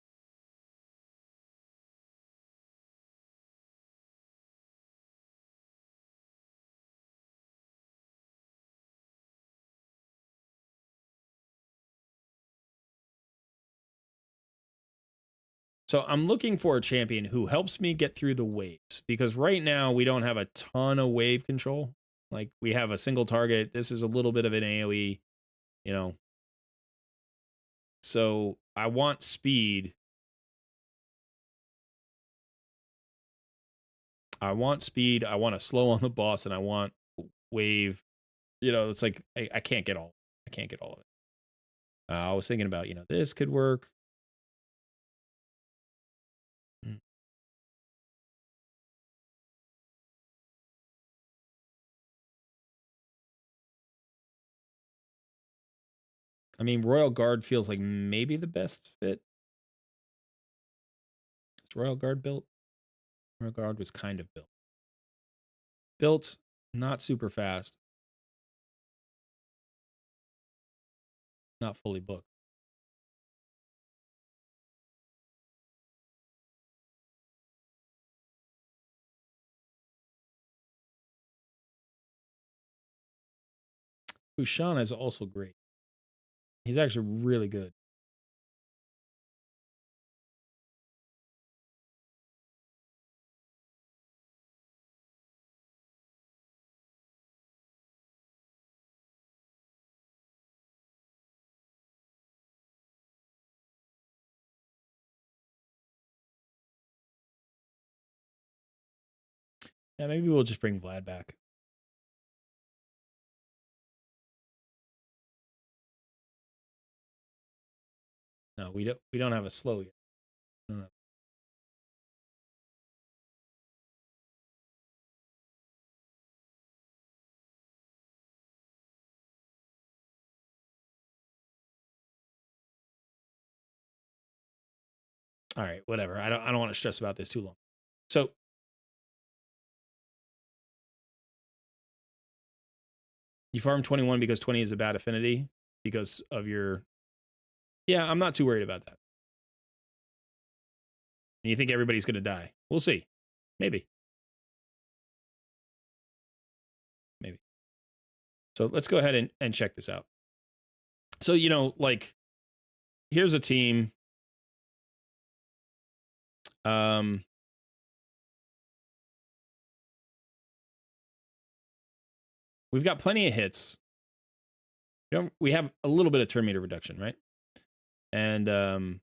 So I'm looking for a champion who helps me get through the waves, because right now we don't have a ton of wave control. Like we have a single target. This is a little bit of an AoE, you know. So I want speed. I want speed. I want to slow on the boss, and I want wave. You know, it's like I can't get all. I can't get all of it. I was thinking about, this could work. Mm. I mean, Royal Guard feels like maybe the best fit. Is Royal Guard built? Royal Guard was kind of built. Built, not super fast. Not fully booked. Ushan is also great. He's actually really good. Yeah, maybe we'll just bring Vlad back. No, we don't have a slow yet. No. All right, whatever. I don't want to stress about this too long. So you farm 21 because 20 is a bad affinity because of your Yeah, I'm not too worried about that. And you think everybody's going to die? We'll see. Maybe. Maybe. So let's go ahead and check this out. So, you know, like, here's a team. We've got plenty of hits. We have a little bit of turn meter reduction, right? And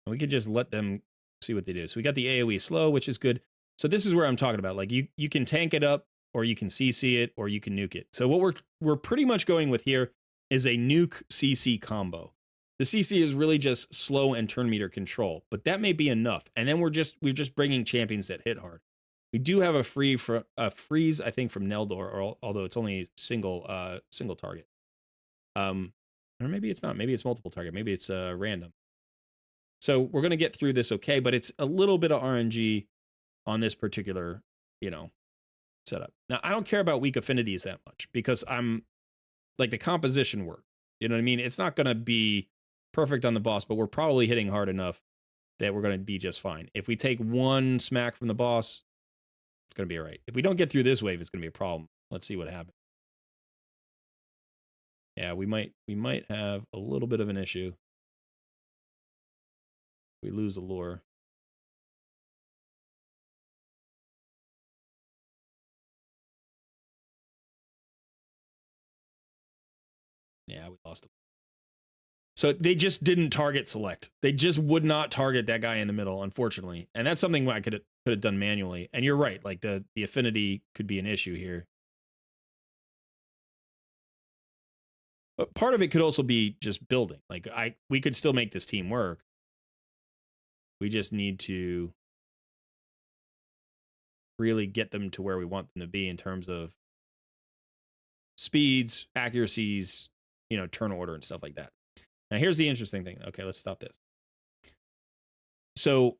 we could just let them see what they do. So we got the AoE slow, which is good. So this is where I'm talking about. Like, you can tank it up, or you can CC it, or you can nuke it. So what we're pretty much going with here is a nuke CC combo. The CC is really just slow and turn meter control, but that may be enough. And then we're just bringing champions that hit hard. We do have a freeze, I think, from Neldor, although it's only single target. Or maybe it's not. Maybe it's multiple target. Maybe it's random. So we're gonna get through this okay, but it's a little bit of RNG on this particular, you know, setup. Now I don't care about weak affinities that much because I'm like the composition work. You know what I mean? It's not gonna be perfect on the boss, but we're probably hitting hard enough that we're gonna be just fine. If we take one smack from the boss, it's gonna be all right. If we don't get through this wave, it's gonna be a problem. Let's see what happens. Yeah, we might have a little bit of an issue. We lose a lure. Yeah, we lost him. So they just didn't target select. They just would not target that guy in the middle, unfortunately. And that's something I could have done manually. And you're right, like the affinity could be an issue here. But part of it could also be just building. Like we could still make this team work. We just need to really get them to where we want them to be in terms of speeds, accuracies, you know, turn order and stuff like that. Now here's the interesting thing. Okay, let's stop this. So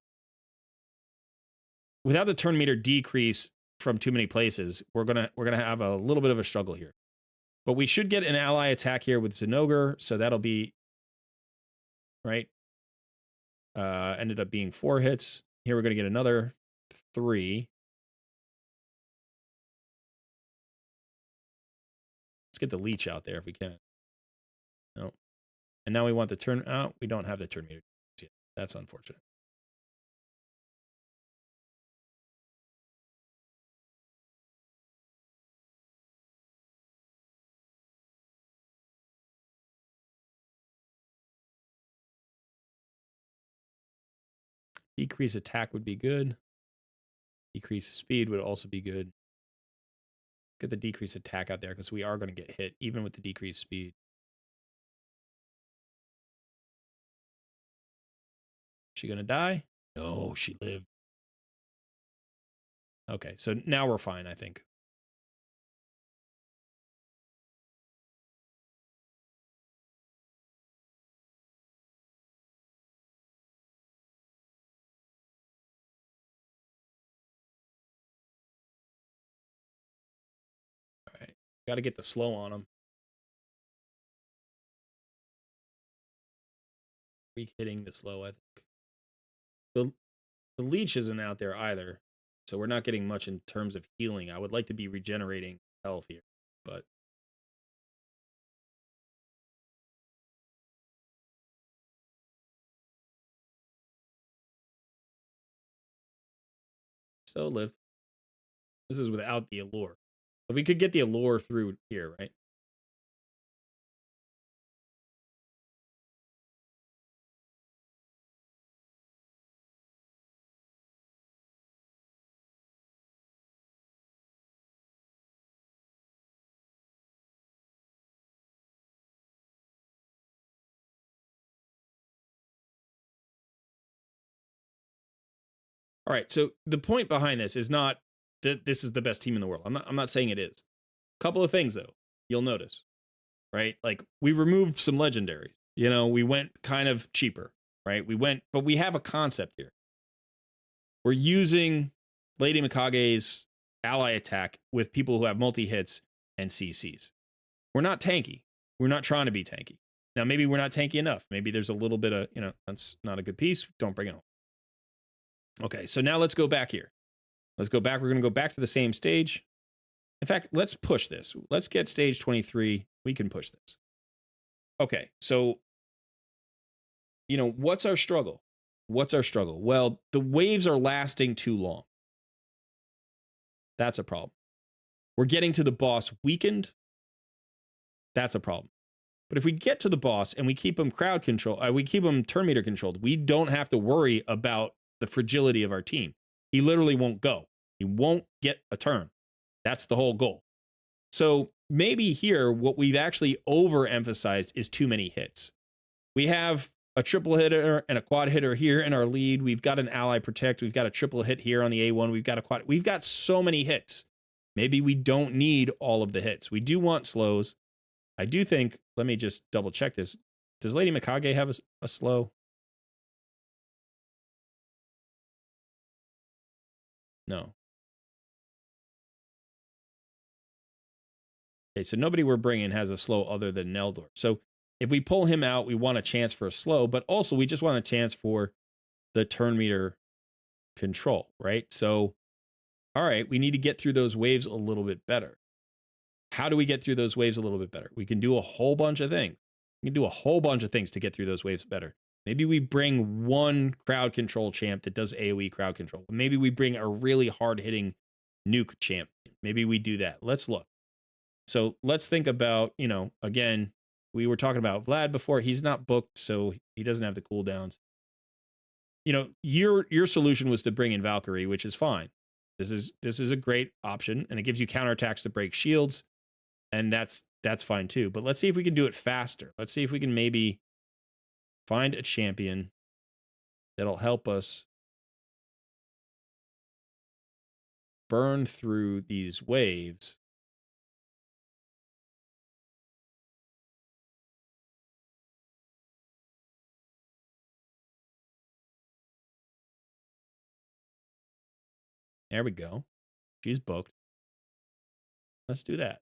without the turn meter decrease from too many places, we're gonna have a little bit of a struggle here. But we should get an ally attack here with Zinogre, so that'll be right. Ended up being 4 hits. Here we're gonna get another 3. Let's get the leech out there if we can. No. And now we want the turn out. We don't have the turn meter yet. That's unfortunate. Decrease attack would be good. Decrease speed would also be good. Get the decrease attack out there because we are going to get hit even with the decreased speed. She going to die? No, she lived. Okay, so now we're fine, I think. All right, got to get the slow on him. Weak hitting the slow, I think. The leech isn't out there either, so we're not getting much in terms of healing. I would like to be regenerating health here, but still lived. This is without the allure. If we could get the allure through here, right? All right, so the point behind this is not that this is the best team in the world. I'm not saying it is. Couple of things though, you'll notice, right? Like we removed some legendaries. You know, we went kind of cheaper, right? But we have a concept here. We're using Lady Mikage's ally attack with people who have multi-hits and CCs. We're not tanky. We're not trying to be tanky. Now, maybe we're not tanky enough. Maybe there's a little bit of, that's not a good piece. Don't bring it home. Okay, so now let's go back here. Let's go back. We're going to go back to the same stage. In fact, let's push this. Let's get stage 23. We can push this. Okay, so, what's our struggle? What's our struggle? Well, the waves are lasting too long. That's a problem. We're getting to the boss weakened. That's a problem. But if we get to the boss and we keep him crowd control, we keep him turn meter controlled, we don't have to worry about the fragility of our team. He literally won't go. He won't get a turn. That's the whole goal. So maybe here, what we've actually overemphasized is too many hits. We have a triple hitter and a quad hitter here in our lead. We've got an ally protect. We've got a triple hit here on the A1. We've got a quad. We've got so many hits. Maybe we don't need all of the hits. We do want slows. I do think, let me just double check this. Does Lady Mikage have a slow? No. Okay, so nobody we're bringing has a slow other than Neldor. So if we pull him out, we want a chance for a slow, but also we just want a chance for the turn meter control, right? So, all right, we need to get through those waves a little bit better. How do we get through those waves a little bit better? We can do a whole bunch of things. We can do a whole bunch of things to get through those waves better. Maybe we bring one crowd control champ that does AoE crowd control. Maybe we bring a really hard-hitting nuke champ. Maybe we do that. Let's look. So let's think about, again, we were talking about Vlad before. He's not booked, so he doesn't have the cooldowns. Your solution was to bring in Valkyrie, which is fine. This is a great option, and it gives you counterattacks to break shields, and that's fine too. But let's see if we can do it faster. Let's see if we can maybe find a champion that'll help us burn through these waves. There we go. She's booked. Let's do that.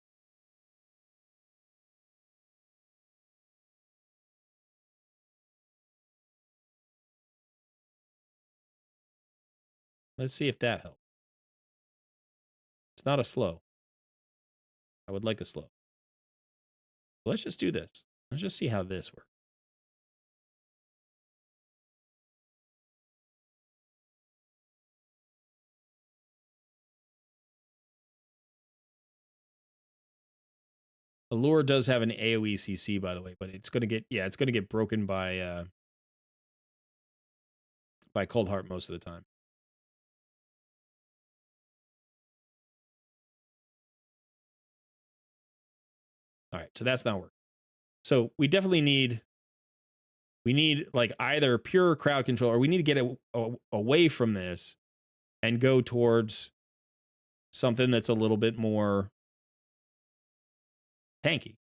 Let's see if that helps. It's not a slow. I would like a slow. Let's just do this. Let's just see how this works. Allure does have an AoE CC, by the way, but it's gonna get broken by Cold Heart most of the time. All right, so that's not working. So we definitely need like either pure crowd control, or we need to get away from this and go towards something that's a little bit more tanky.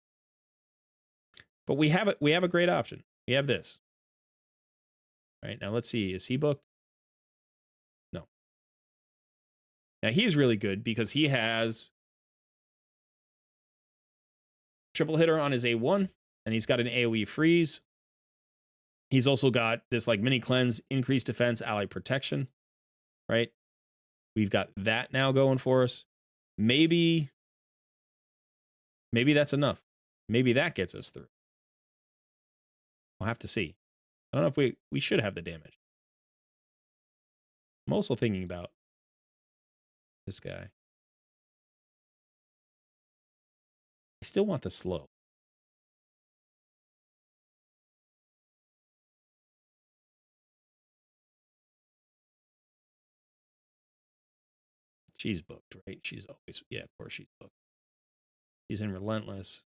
But we have a great option. We have this. All right, now let's see. Is he booked? No. Now he's really good because he has triple hitter on his A1, and he's got an AoE freeze. He's also got this like mini cleanse, increased defense, ally protection, right? We've got that now going for us. Maybe that's enough. Maybe that gets us through. We'll have to see. I don't know if we should have the damage. I'm also thinking about this guy. I still want the slow. She's booked, right? She's always, yeah, of course she's booked. She's in Relentless.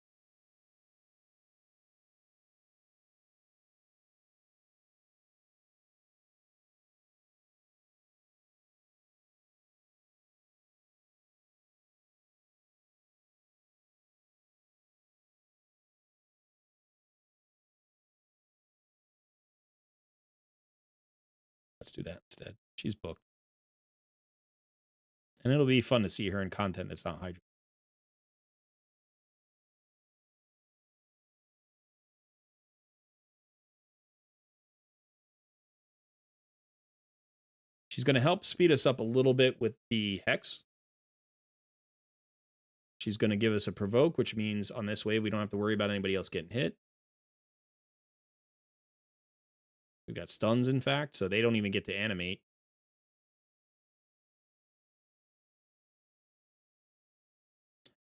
Let's do that instead. She's booked. And it'll be fun to see her in content that's not Hydra. She's going to help speed us up a little bit with the Hex. She's going to give us a provoke, which means on this wave, we don't have to worry about anybody else getting hit. We've got stuns, in fact, so they don't even get to animate.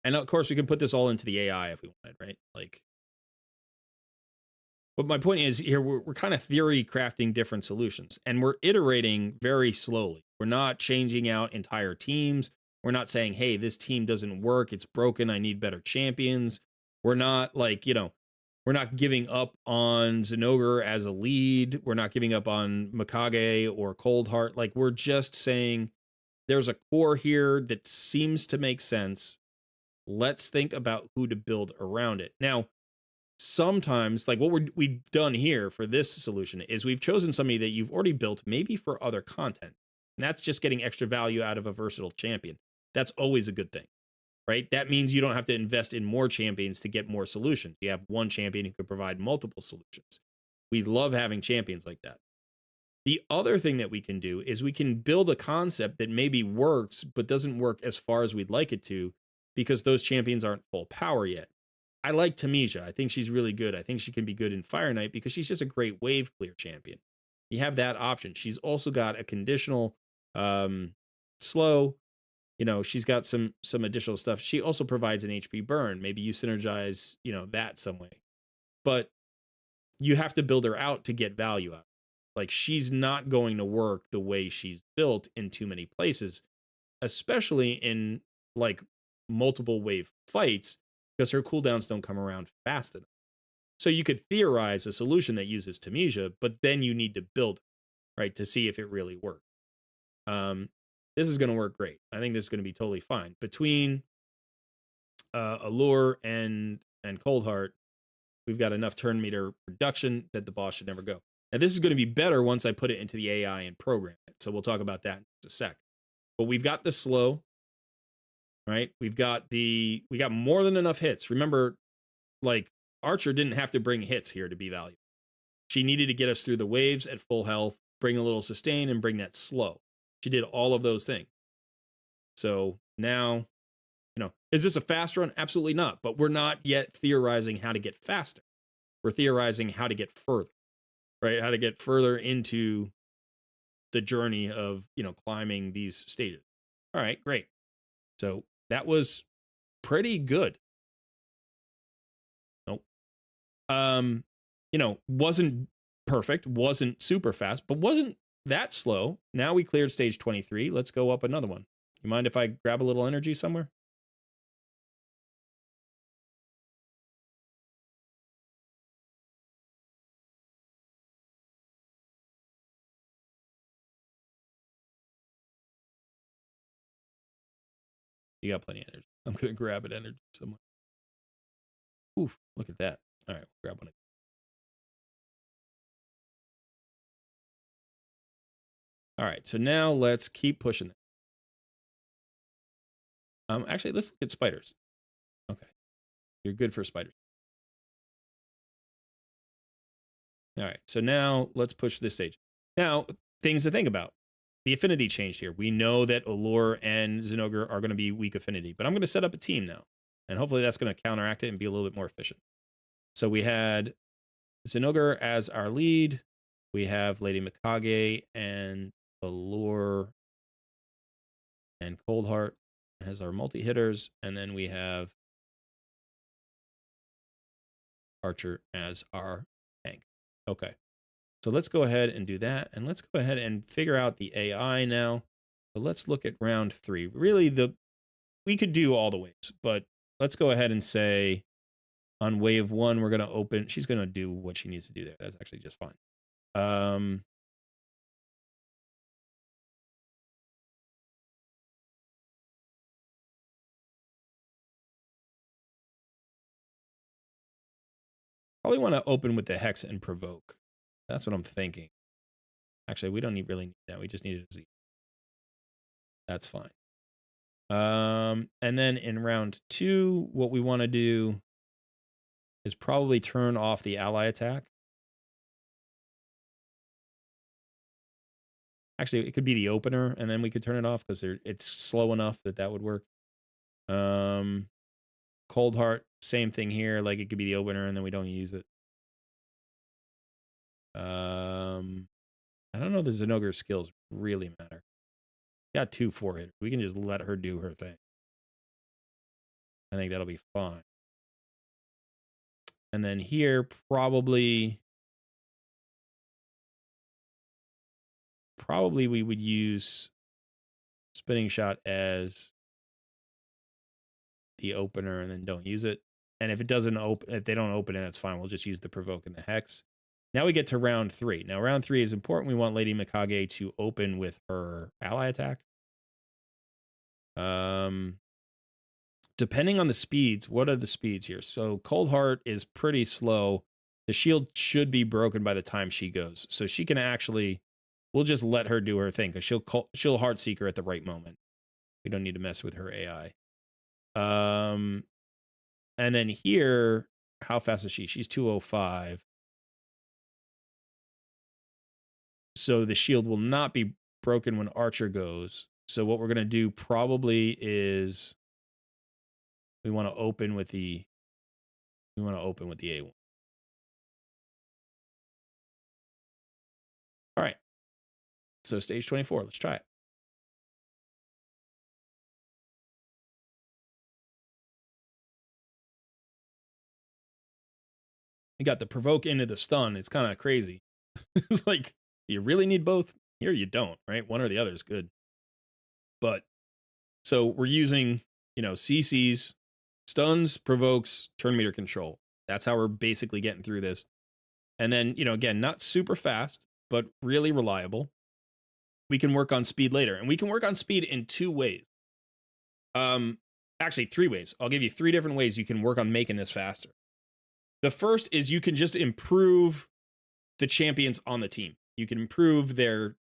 And of course, we can put this all into the AI if we wanted, right? Like, but my point is here, we're kind of theory crafting different solutions, and we're iterating very slowly. We're not changing out entire teams. We're not saying, hey, this team doesn't work. It's broken. I need better champions. We're not like, we're not giving up on Zinogre as a lead. We're not giving up on Mikage or Coldheart. Like, we're just saying there's a core here that seems to make sense. Let's think about who to build around it. Now, sometimes, like what we've done here for this solution is we've chosen somebody that you've already built maybe for other content. And that's just getting extra value out of a versatile champion. That's always a good thing, right? That means you don't have to invest in more champions to get more solutions. You have one champion who could provide multiple solutions. We love having champions like that. The other thing that we can do is we can build a concept that maybe works, but doesn't work as far as we'd like it to because those champions aren't full power yet. I like Tamisha. I think she's really good. I think she can be good in Fire Knight because she's just a great wave clear champion. You have that option. She's also got a conditional slow. She's got some additional stuff. She also provides an HP burn. Maybe you synergize, that some way. But you have to build her out to get value out. Like, she's not going to work the way she's built in too many places, especially in like multiple wave fights, because her cooldowns don't come around fast enough. So you could theorize a solution that uses Tamisha, but then you need to build it, right, to see if it really works. This is going to work great. I think this is going to be totally fine. Between Allure and Coldheart, we've got enough turn meter production that the boss should never go. Now, this is going to be better once I put it into the AI and program it. So we'll talk about that in just a sec. But we've got the slow, right? We got more than enough hits. Remember, like, Archer didn't have to bring hits here to be valuable. She needed to get us through the waves at full health, bring a little sustain, and bring that slow. She did all of those things. So now, is this a fast run? Absolutely not. But we're not yet theorizing how to get faster. We're theorizing how to get further, right? How to get further into the journey of, climbing these stages. All right, great. So that was pretty good. Nope. Wasn't perfect, wasn't super fast, but wasn't that slow. Now we cleared stage 23. Let's go up another one. You mind if I grab a little energy somewhere? You got plenty of energy. I'm going to grab an energy somewhere. Oof, look at that. All right, we'll grab one. All right, so now let's keep pushing it. Actually, let's look at spiders. Okay, you're good for spiders. All right, so now let's push this stage. Now, things to think about. The affinity changed here. We know that Allure and Zinogre are going to be weak affinity, but I'm going to set up a team now, and hopefully that's going to counteract it and be a little bit more efficient. So we had Zinogre as our lead. We have Lady Mikage and Allure and Coldheart as our multi-hitters, and then we have Archer as our tank. Okay. So let's go ahead and do that. And let's go ahead and figure out the AI now. So let's look at round 3. Really, we could do all the waves, but let's go ahead and say on wave 1, we're going to open. She's going to do what she needs to do there. That's actually just fine. Probably want to open with the Hex and Provoke. That's what I'm thinking. Actually, we don't really need that. We just need a Z. That's fine. And then in round 2, what we want to do is probably turn off the ally attack. Actually, it could be the opener, and then we could turn it off because it's slow enough that would work. Cold Heart, same thing here. Like, it could be the opener, and then we don't use it. I don't know the Zenogre's skills really matter. Got 2 4-hitters. We can just let her do her thing. I think that'll be fine. And then here, probably we would use Spinning Shot as the opener and then don't use it. And if it doesn't open, if they don't open it, that's fine. We'll just use the Provoke and the Hex. Now we get to round 3. Now round 3 is important. We want Lady Mikage to open with her ally attack. Depending on the speeds, what are the speeds here? So Cold Heart is pretty slow. The shield should be broken by the time she goes. So she can actually, we'll just let her do her thing because she'll Heartseeker at the right moment. We don't need to mess with her AI. And then here, how fast is she? She's 205. So the shield will not be broken when Archer goes. So what we're going to do probably is we want to open with the A1. All right. So stage 24, let's try it. You got the Provoke into the stun. It's kind of crazy. It's like, you really need both? Here you don't, right? One or the other is good. But so we're using, CCs, stuns, provokes, turn meter control. That's how we're basically getting through this. And then, again, not super fast, but really reliable. We can work on speed later. And we can work on speed in 2 ways. Actually, 3 ways. I'll give you 3 different ways you can work on making this faster. The first is you can just improve the champions on the team. You can improve their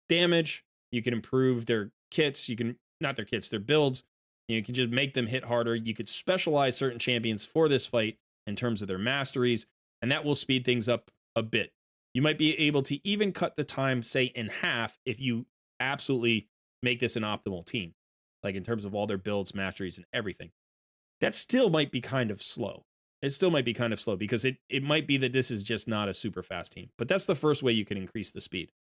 damage. You can improve their kits. Their builds. You can just make them hit harder. You could specialize certain champions for this fight in terms of their masteries, and that will speed things up a bit. You might be able to even cut the time, say, in half if you absolutely make this an optimal team, like in terms of all their builds, masteries, and everything. That still might be kind of slow. It still might be kind of slow because it might be that this is just not a super fast team. But that's the first way you can increase the speed.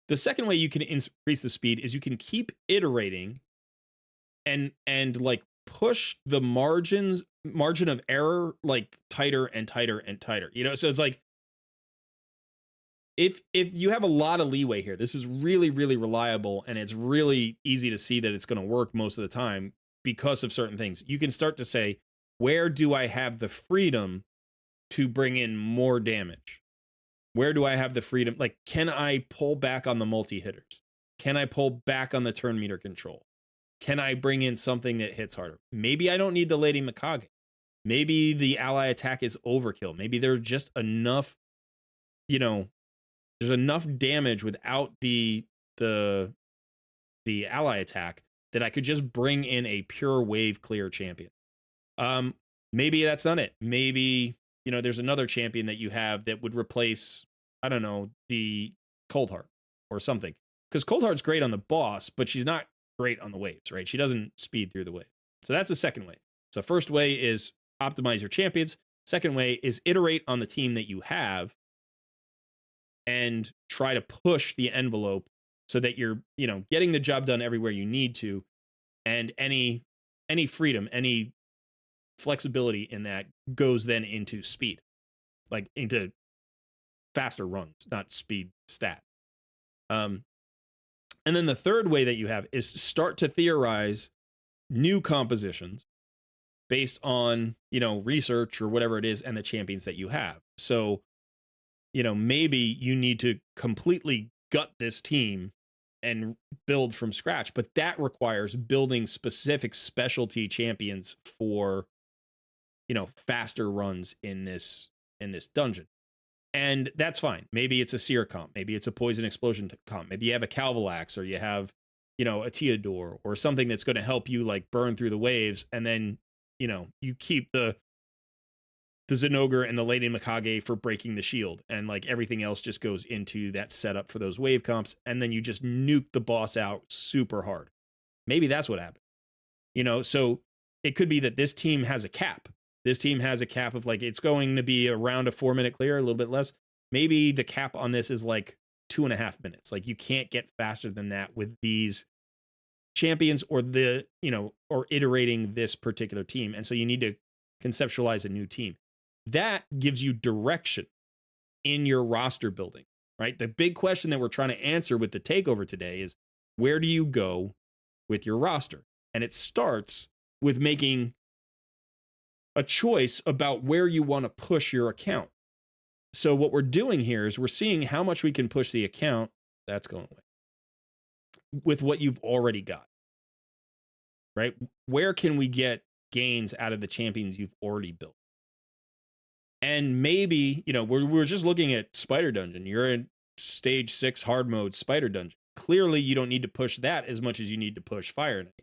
The second way you can increase the speed is you can keep iterating and like push the margin of error like tighter and tighter and tighter. So it's like if you have a lot of leeway here, this is really, really reliable and it's really easy to see that it's going to work most of the time because of certain things. You can start to say, where do I have the freedom to bring in more damage? Where do I have the freedom? Like, can I pull back on the multi-hitters? Can I pull back on the turn meter control? Can I bring in something that hits harder? Maybe I don't need the Lady Mikage. Maybe the ally attack is overkill. Maybe there's just enough, there's enough damage without the ally attack that I could just bring in a pure wave clear champion. Maybe that's not it. Maybe, there's another champion that you have that would replace, I don't know, the Cold Heart or something. Because Cold Heart's great on the boss, but she's not great on the waves, right? She doesn't speed through the wave. So that's the second way. So first way is optimize your champions. Second way is iterate on the team that you have and try to push the envelope so that you're, getting the job done everywhere you need to. And any freedom, any flexibility in that goes then into speed, like into faster runs, not speed stat. And then the third way that you have is to start to theorize new compositions based on, research or whatever it is and the champions that you have. So, maybe you need to completely gut this team and build from scratch, but that requires building specific specialty champions for, faster runs in this dungeon. And that's fine. Maybe it's a Seer comp. Maybe it's a Poison Explosion comp. Maybe you have a Calvalax or you have, a Teodor or something that's going to help you like burn through the waves. And then, you keep the the Zenogre and the Lady Mikage for breaking the shield, and like everything else just goes into that setup for those wave comps, and then you just nuke the boss out super hard. Maybe that's what happened. So it could be that this team has a cap. This team has a cap of like, it's going to be around a 4-minute clear, a little bit less. Maybe the cap on this is like 2.5 minutes. Like you can't get faster than that with these champions or or iterating this particular team. And so you need to conceptualize a new team. That gives you direction in your roster building, right? The big question that we're trying to answer with the takeover today is, where do you go with your roster? And it starts with making a choice about where you want to push your account. So what we're doing here is we're seeing how much we can push the account, that's going away, with what you've already got, right? Where can we get gains out of the champions you've already built? And maybe, we're just looking at Spider Dungeon. You're in stage 6 hard mode Spider Dungeon. Clearly, you don't need to push that as much as you need to push Fire Knight.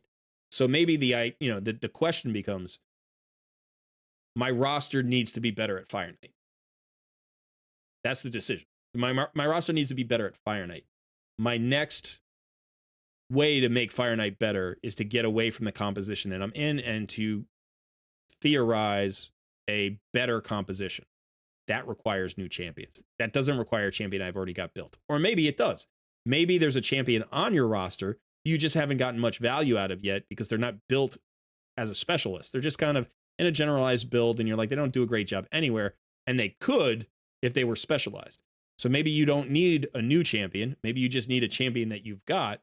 So maybe the question becomes, my roster needs to be better at Fire Knight. That's the decision. My roster needs to be better at Fire Knight. My next way to make Fire Knight better is to get away from the composition that I'm in and to theorize a better composition. That requires new champions. That doesn't require a champion I've already got built. Or maybe it does. Maybe there's a champion on your roster you just haven't gotten much value out of yet because they're not built as a specialist. They're just kind of in a generalized build, and you're like, they don't do a great job anywhere, and they could if they were specialized. So maybe you don't need a new champion. Maybe you just need a champion that you've got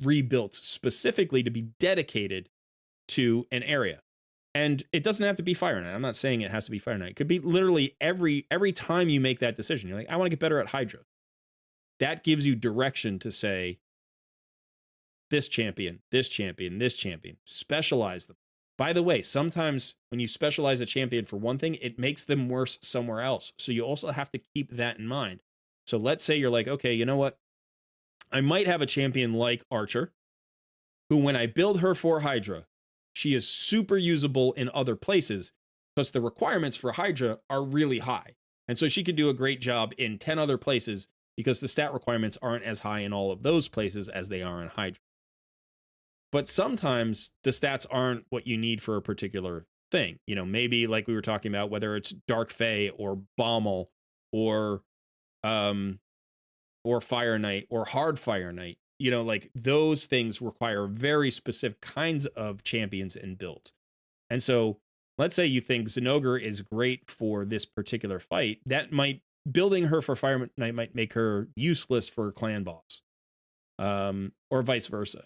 rebuilt specifically to be dedicated to an area. And it doesn't have to be Fire Knight. I'm not saying it has to be Fire Knight. It could be literally every time you make that decision. You're like, I want to get better at Hydra. That gives you direction to say, this champion, this champion, this champion. Specialize them. By the way, sometimes when you specialize a champion for one thing, it makes them worse somewhere else. So you also have to keep that in mind. So let's say you're like, okay, you know what? I might have a champion like Archer, who when I build her for Hydra, she is super usable in other places because the requirements for Hydra are really high. And so she can do a great job in 10 other places because the stat requirements aren't as high in all of those places as they are in Hydra. But sometimes the stats aren't what you need for a particular thing. Maybe like we were talking about, whether it's Dark Fae or Bommel or Fire Knight or Hard Fire Knight. Like those things require very specific kinds of champions and builds. And so let's say you think Zenogre is great for this particular fight. Building her for Fire Knight might make her useless for clan boss, or vice versa.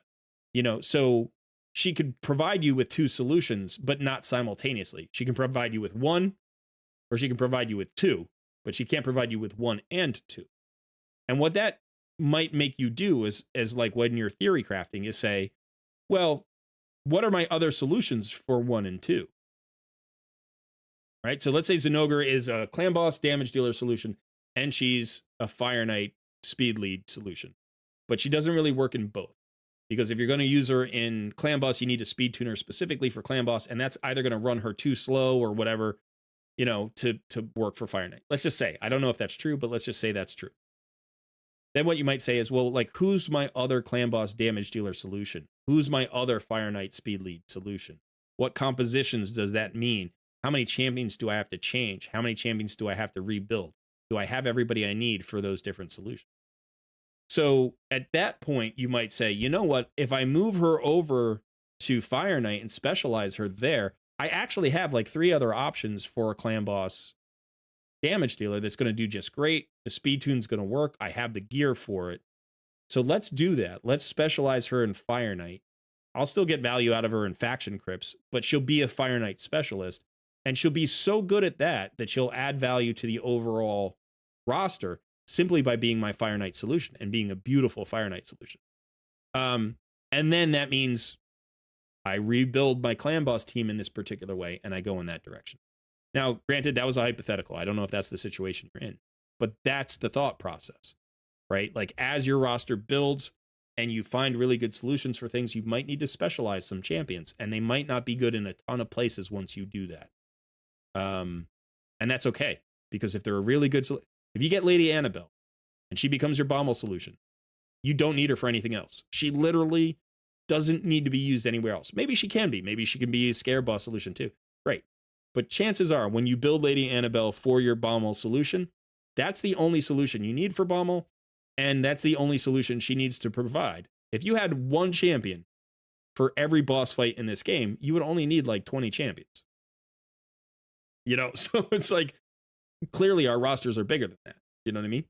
So she could provide you with 2 solutions, but not simultaneously. She can provide you with 1, or she can provide you with 2, but she can't provide you with 1 and 2. And what that might make you do is like when you're theory crafting is say, well, what are my other solutions for 1 and 2? Right? So let's say Zenogre is a clan boss damage dealer solution, and she's a Fire Knight speed lead solution. But she doesn't really work in both. Because if you're going to use her in clan boss, you need to speed tune her specifically for clan boss, and that's either going to run her too slow or whatever, to work for Fire Knight. Let's just say, I don't know if that's true, but let's just say that's true. Then what you might say is, well, like, who's my other clan boss damage dealer solution? Who's my other Fire Knight speed lead solution? What compositions does that mean? How many champions do I have to change? How many champions do I have to rebuild? Do I have everybody I need for those different solutions? So at that point, you might say, you know what? If I move her over to Fire Knight and specialize her there, I actually have like 3 other options for a clan boss damage dealer that's going to do just great. The speed tune's going to work. I have the gear for it. So let's do that. Let's specialize her in Fire Knight. I'll still get value out of her in faction crypts, but she'll be a Fire Knight specialist, and she'll be so good at that she'll add value to the overall roster simply by being my Fire Knight solution and being a beautiful Fire Knight solution. And then that means I rebuild my clan boss team in this particular way, and I go in that direction. Now, granted, that was a hypothetical. I don't know if that's the situation you're in, but that's the thought process, right? Like as your roster builds and you find really good solutions for things, you might need to specialize some champions, and they might not be good in a ton of places once you do that. And that's okay, because if they're a really good, if you get Lady Annabelle and she becomes your Bommel solution, you don't need her for anything else. She literally doesn't need to be used anywhere else. Maybe she can be. Maybe she can be a scare boss solution too. Great. But chances are, when you build Lady Annabelle for your Bommel solution, that's the only solution you need for Bommel, and that's the only solution she needs to provide. If you had one champion for every boss fight in this game, you would only need like 20 champions. You know, so it's like, clearly our rosters are bigger than that. You know what I mean?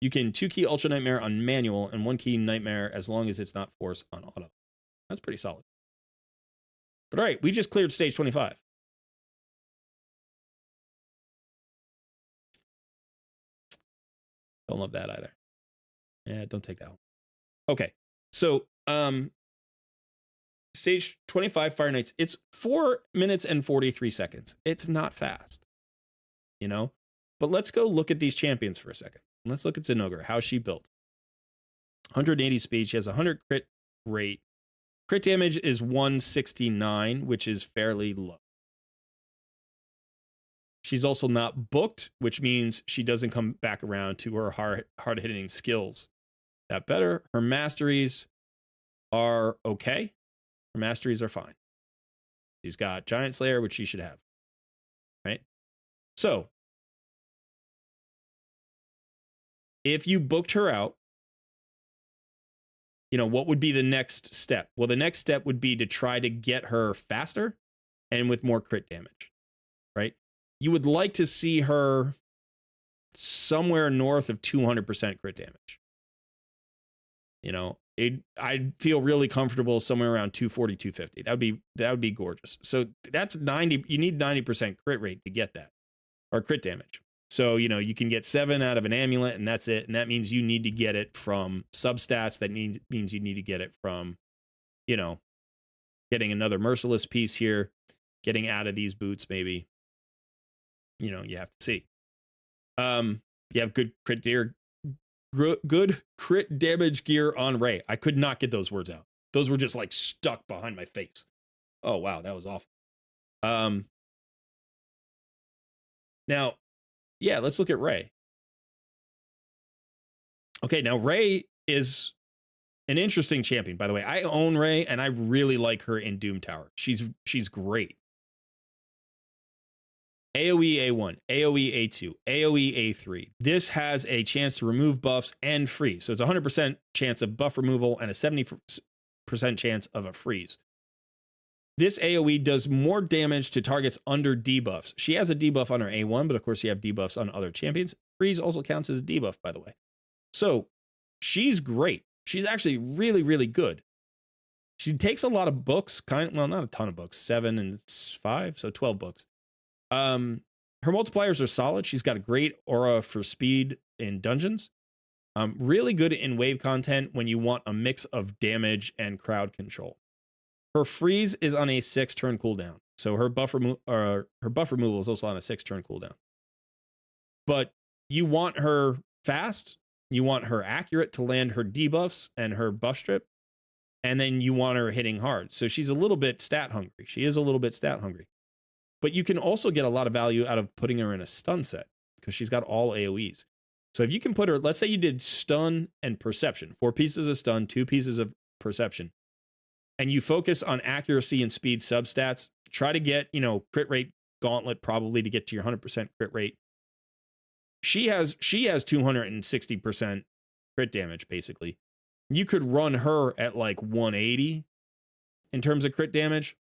You can 2-key Ultra Nightmare on manual and 1-key Nightmare as long as it's not force on auto. That's pretty solid. But all right, we just cleared stage 25. Don't love that either. Yeah, don't take that one. Okay, so stage 25 Fire Knights, it's 4 minutes and 43 seconds. It's not fast, you know? But let's go look at these champions for a second. Let's look at Zinogre, how she built. 180 speed, she has 100 crit rate. Crit damage is 169, which is fairly low. She's also not booked, which means she doesn't come back around to her hard-hitting skills that better. Her masteries are okay. Her masteries are fine. She's got Giant Slayer, which she should have, right? So if you booked her out, you know, what would be the next step? Well, the next step would be to try to get her faster and with more crit damage, right? You would like to see her somewhere north of 200% crit damage. You know, I'd feel really comfortable somewhere around 240, 250. That would be gorgeous. So that's 90. You need 90% crit rate to get that, or crit damage. So, you know, you can get 7 out of an amulet and that's it. And that means you need to get it from substats. That means you need to get it from, you know, getting another merciless piece here, getting out of these boots, maybe. You know, you have to see. You have good crit gear, good crit damage gear on Ray. I could not get those words out. Those were just like stuck behind my face. Oh, wow, that was awful. Now, yeah, let's look at Ray. Okay, now Ray is an interesting champion, by the way. I own Ray, and I really like her in Doom Tower. She's great. AoE A1, AoE A2, AoE A3. This has a chance to remove buffs and freeze. So it's a 100% chance of buff removal and a 70% chance of a freeze. This AoE does more damage to targets under debuffs. She has a debuff on her A1, but of course you have debuffs on other champions. Freeze also counts as a debuff, by the way. So she's great. She's actually really, really good. She takes a lot of books, well, not a ton of books, 7 and 5, so 12 books. Her multipliers are solid. She's got a great aura for speed in dungeons. Really good in wave content when you want a mix of damage and crowd control. Her freeze is on a 6-turn cooldown, so her buff removal is also on a 6-turn cooldown. But you want her fast, you want her accurate to land her debuffs and her buff strip, and then you want her hitting hard. So she's a little bit stat hungry. She is a little bit stat hungry. But you can also get a lot of value out of putting her in a stun set because she's got all AoEs. So if you can put her, let's say you did stun and perception, 4 pieces of stun, 2 pieces of perception, and you focus on accuracy and speed substats, try to get, you know, crit rate gauntlet probably to get to your 100% crit rate. She has 260% crit damage, basically. You could run her at like 180 in terms of crit damage,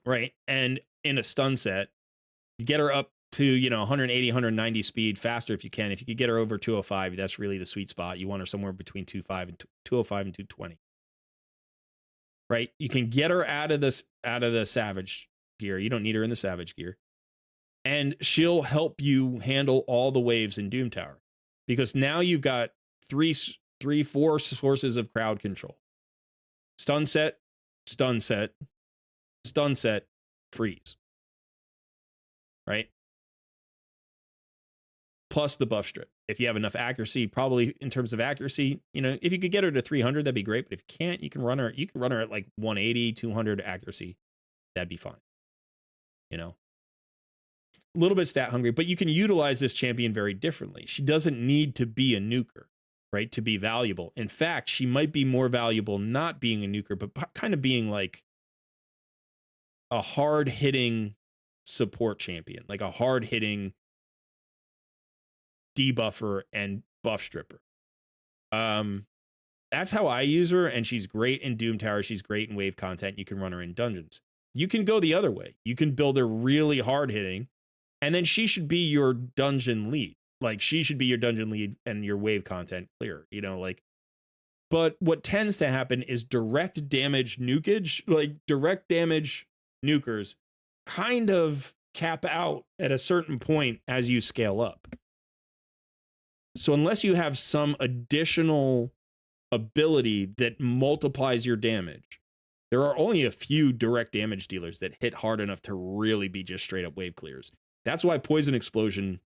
right? And in a stun set, you get her up to, you know, 180, 190 speed faster if you can. If you could get her over 205, that's really the sweet spot. You want her somewhere between 205 and 220. Right? You can get her out of the savage gear. You don't need her in the savage gear. And she'll help you handle all the waves in Doom Tower. Because now you've got 4 sources of crowd control. Stun set, stun set, stun set, freeze. Right? Plus the buff strip. if you have enough accuracy, probably in terms of accuracy, if you could get her to 300, that'd be great. But if you can't, you can run her at like 180, 200 accuracy. That'd be fine. A little bit stat hungry, but you can utilize this champion very differently. She doesn't need to be a nuker, right, to be valuable. In fact, she might be more valuable not being a nuker, but kind of being like a hard hitting support champion, like a hard hitting debuffer and buff stripper. That's how I use her, and she's great in Doom Tower. She's great in wave content. You can run her in dungeons. You can go the other way. You can build her really hard hitting, and then she should be your dungeon lead. Like, she should be your dungeon lead and your wave content clear, but what tends to happen is direct damage nukage, like direct damage nukers kind of cap out at a certain point as you scale up. So unless you have some additional ability that multiplies your damage, there are only a few direct damage dealers that hit hard enough to really be just straight up wave clears. That's why Poison Explosion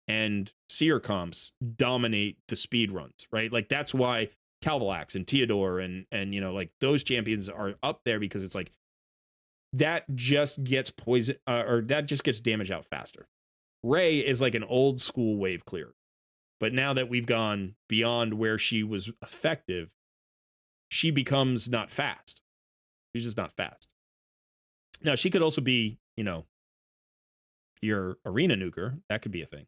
and Seer comps dominate the speed runs, right? Like, that's why Calvalax and Theodore and like those champions are up there, because it's like that just gets poison or that just gets damage out faster. Ray is like an old school wave clear. But now that we've gone beyond where she was effective, she becomes not fast. She's just not fast. Now, she could also be, your arena nuker. That could be a thing.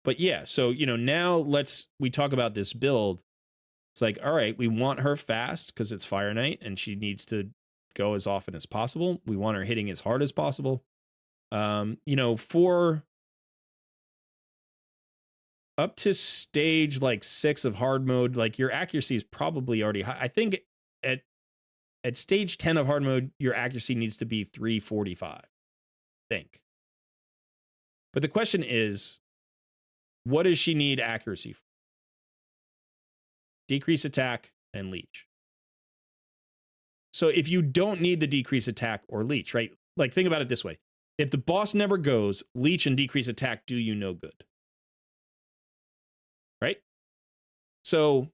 But yeah, so, now we talk about this build. It's like, all right, we want her fast because it's Fire Knight and she needs to go as often as possible. We want her hitting as hard as possible. For up to stage like 6 of hard mode, like your accuracy is probably already high. I think at stage 10 of hard mode, your accuracy needs to be 345. I think. But the question is, what does she need accuracy for? Decrease attack and leech. So if you don't need the decrease attack or leech, right? Like, think about it this way. If the boss never goes, leech and decrease attack do you no good. Right? So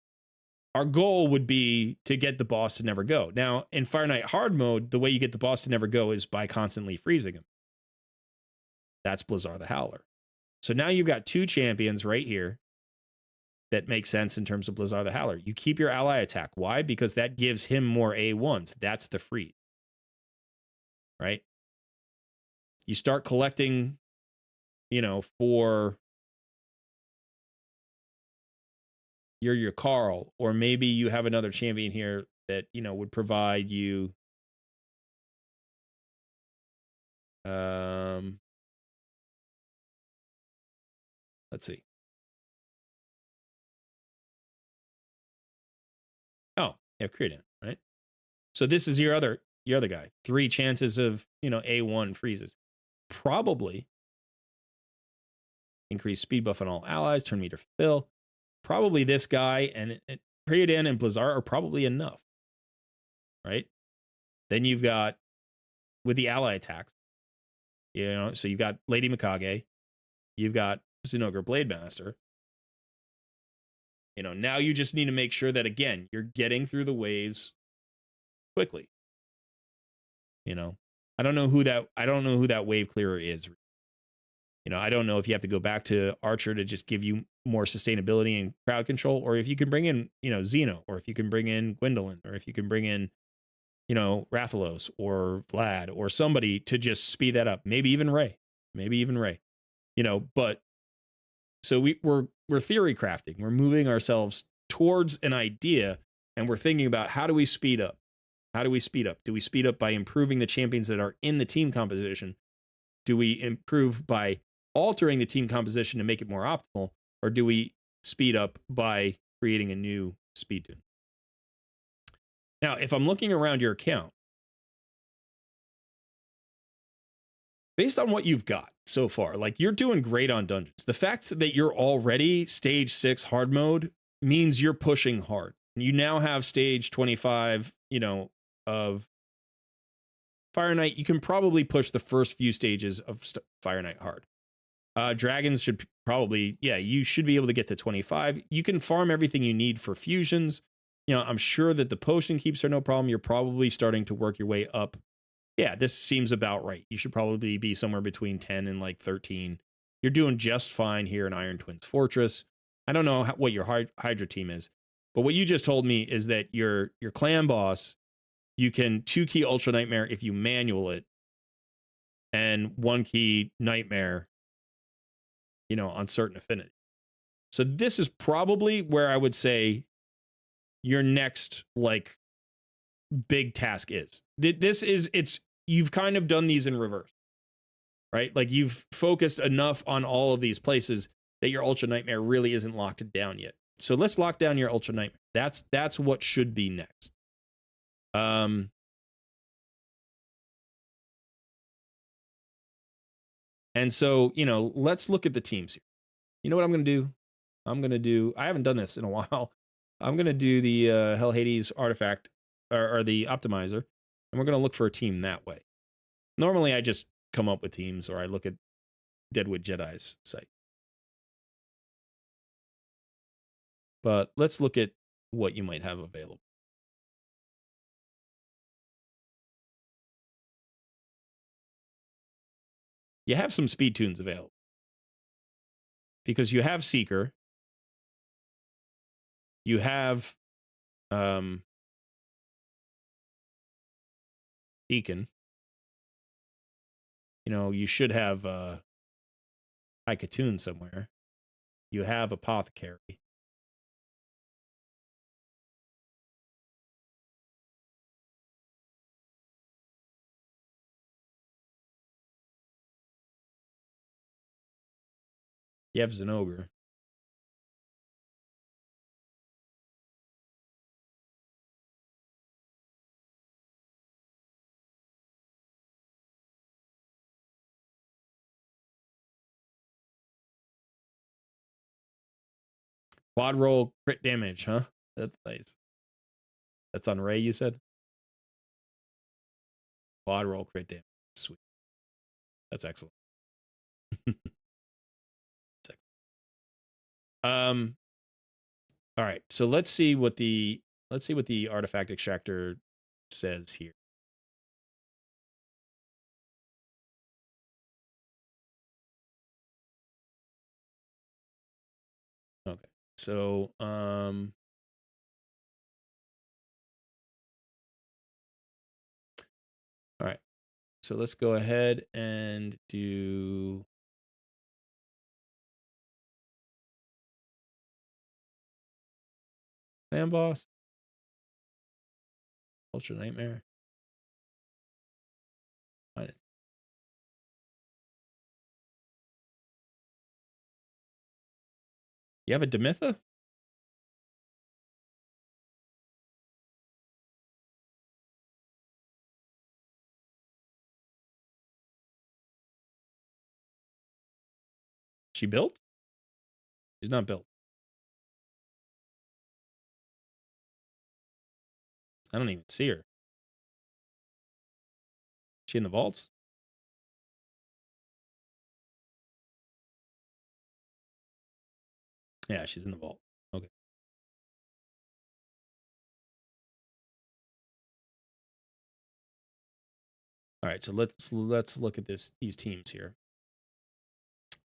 our goal would be to get the boss to never go. Now, in Fire Knight hard mode, the way you get the boss to never go is by constantly freezing him. That's Blizzard the Howler. So now you've got 2 champions right here that make sense in terms of Blizzard the Howler. You keep your ally attack. Why? Because that gives him more A1s. That's the freeze. Right? You start collecting, for your Carl, or maybe you have another champion here that, would provide you let's see. Oh, you have Creedon, right? So this is your other guy. 3 chances of, A1 freezes. Probably increase speed buff on all allies, turn meter fill. Probably this guy and Creedon and Blizzard are probably enough, right? Then you've got, with the ally attacks, so you've got Lady Mikage, you've got Zinogre Blade Master. Now you just need to make sure that, again, you're getting through the waves quickly. I don't know who that wave clearer is. I don't know if you have to go back to Archer to just give you more sustainability and crowd control, or if you can bring in, Xeno, or if you can bring in Gwendolyn, or if you can bring in, Rathalos or Vlad or somebody to just speed that up. Maybe even Ray. But so we're theory crafting. We're moving ourselves towards an idea, and we're thinking about, how do we speed up? Do we speed up by improving the champions that are in the team composition? Do we improve by altering the team composition to make it more optimal? Or do we speed up by creating a new speed tune? Now, if I'm looking around your account, based on what you've got so far, like, you're doing great on dungeons. The fact that you're already stage 6 hard mode means you're pushing hard. You now have stage 25, of Fire Knight, you can probably push the first few stages of Fire Knight hard. Dragons should probably, yeah, you should be able to get to 25. You can farm everything you need for fusions. You know, I'm sure that the potion keeps are no problem. You're probably starting to work your way up. Yeah, this seems about right. You should probably be somewhere between 10 and like 13. You're doing just fine here in Iron Twins Fortress. I don't know what your Hydra team is, but what you just told me is that your clan boss, you can 2-key Ultra Nightmare if you manual it, and 1-key Nightmare, you know, on certain affinity. So this is probably where I would say your next like big task is. This is, it's, you've kind of done these in reverse, right? Like you've focused enough on all of these places that your Ultra Nightmare really isn't locked down yet. So let's lock down your Ultra Nightmare. That's what should be next. And so, you know, let's look at the teams here. You know what I'm going to do? I haven't done this in a while. I'm going to do the Hell Hades artifact or the optimizer, and we're going to look for a team that way. Normally, I just come up with teams, or I look at Deadwood Jedi's site. But let's look at what you might have available. You have some speed tunes available because you have Seeker, you have Deacon. You know, you should have Icatoon somewhere. You have Apothecary. You have Zenogre. Quad roll crit damage, huh? That's nice. That's on Ray, you said? Quad roll crit damage. Sweet. That's excellent. That's excellent. All right. So let's see what the artifact extractor says here. Okay. So all right. So let's go ahead and do Clan Boss. Ultra Nightmare. Find it. You have a Demitha? She built? She's not built. I don't even see her. She in the vaults? Yeah, she's in the vault. Okay. All right, so let's look at these teams here.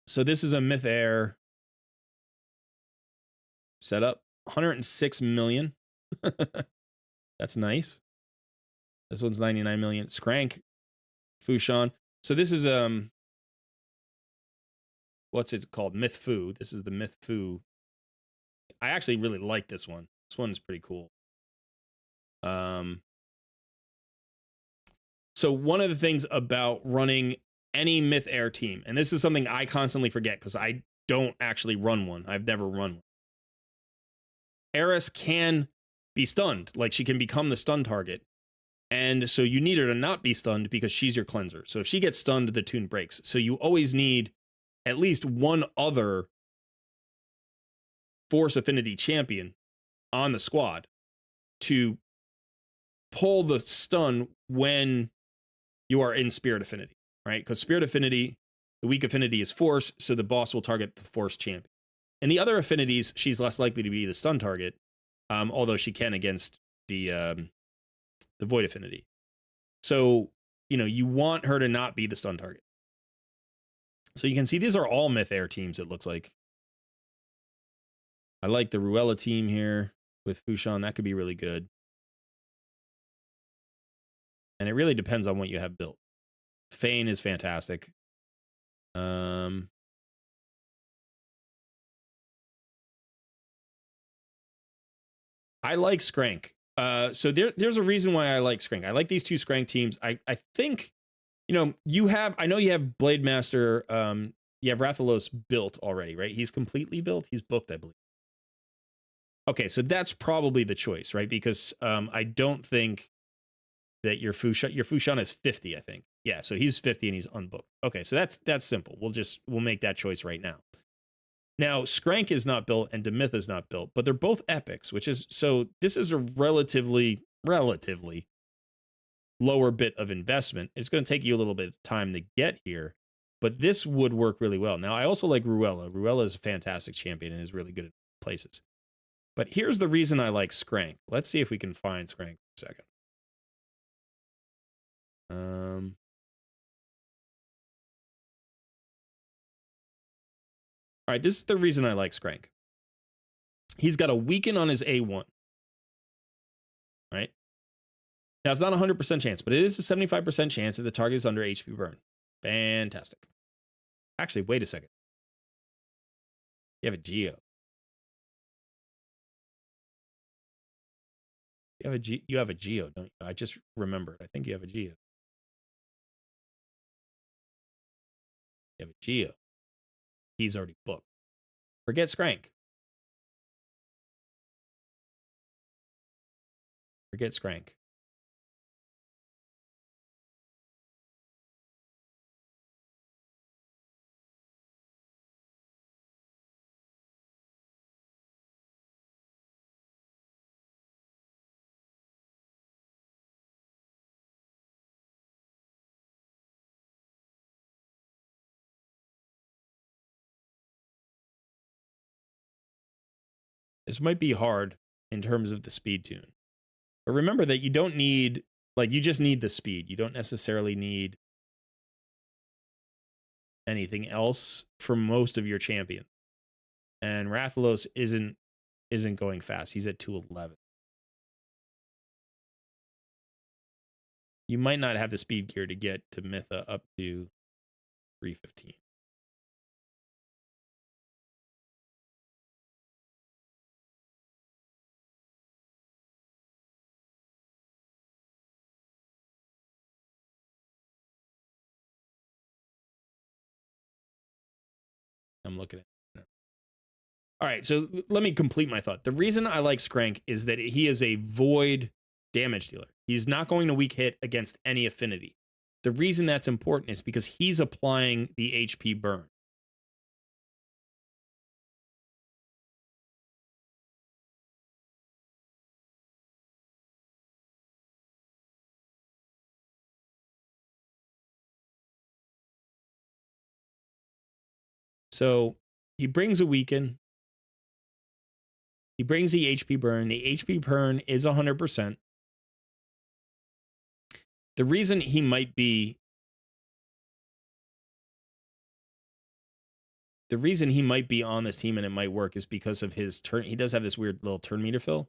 So this is a Myth Air setup. 106 million. That's nice. This one's 99 million. Skrank, Fushan. So this is what's it called? Myth Fu. This is the Myth Fu. I actually really like this one. This one is pretty cool. So one of the things about running any Myth Air team, and this is something I constantly forget because I don't actually run one. I've never run one. Eris can be stunned, like she can become the stun target. And so you need her to not be stunned because she's your cleanser. So if she gets stunned, the tune breaks. So you always need at least one other Force Affinity champion on the squad to pull the stun when you are in Spirit Affinity, right? Because Spirit Affinity, the weak affinity is Force, so the boss will target the Force champion. And the other affinities, she's less likely to be the stun target, although she can against the Void Affinity. So, you know, you want her to not be the stun target. So you can see these are all Myth Air teams, it looks like. I like the Ruella team here with Fushan. That could be really good. And it really depends on what you have built. Fane is fantastic. I like Skrank. So there's a reason why I like Skrank. I like these two Skrank teams. I think, you know, I know you have Blade Master, you have Rathalos built already, right? He's completely built. He's booked, I believe. Okay, so that's probably the choice, right? Because I don't think that your Fushan is 50, I think. Yeah, so he's 50 and he's unbooked. Okay, so that's simple. We'll make that choice right now. Now, Skrank is not built and Demyth is not built, but they're both epics, which is, so this is a relatively lower bit of investment. It's going to take you a little bit of time to get here, but this would work really well. Now, I also like Ruella. Ruella is a fantastic champion and is really good at places. But here's the reason I like Skrank. Let's see if we can find Skrank for a second. All right, this is the reason I like Skrank. He's got a weaken on his A1. Right? Now, it's not a 100% chance, but it is a 75% chance if the target is under HP burn. Fantastic. Actually, wait a second. You have a Geo. You have a Geo, don't you? I just remembered. I think you have a Geo. You have a Geo. He's already booked. Forget Skrank. Forget Skrank. This might be hard in terms of the speed tune. But remember that you don't need, like, you just need the speed. You don't necessarily need anything else for most of your champions. And Rathalos isn't going fast. He's at 211. You might not have the speed gear to get to Mytha up to 315. I'm looking at it. All right, so let me complete my thought. The reason I like Skrank is that he is a void damage dealer. He's not going to weak hit against any affinity. The reason that's important is because he's applying the HP burn. So he brings a weaken. He brings the HP burn. The HP burn is 100%. The reason he might be on this team and it might work is because of his turn. He does have this weird little turn meter fill.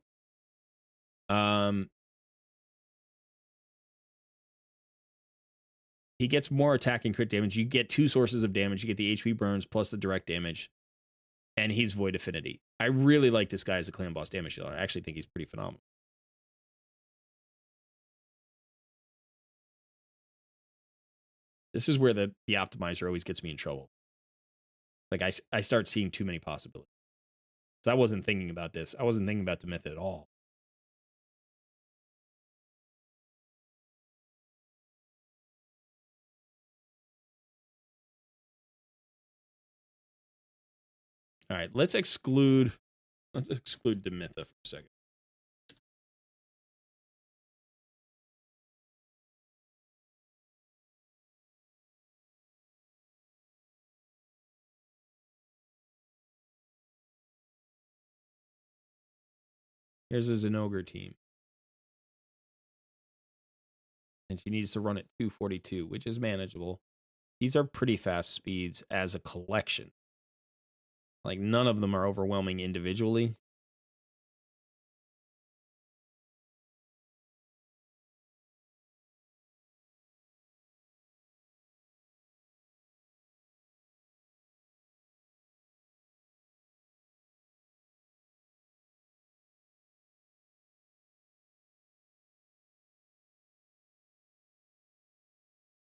He gets more attack and crit damage. You get two sources of damage. You get the HP burns plus the direct damage. And he's void affinity. I really like this guy as a clan boss damage dealer. I actually think he's pretty phenomenal. This is where the optimizer always gets me in trouble. Like I start seeing too many possibilities. So I wasn't thinking about this. I wasn't thinking about the myth at all. All right, let's exclude Demitha for a second. Here's a Zenogre team. And she needs to run at 242, which is manageable. These are pretty fast speeds as a collection. Like, none of them are overwhelming individually.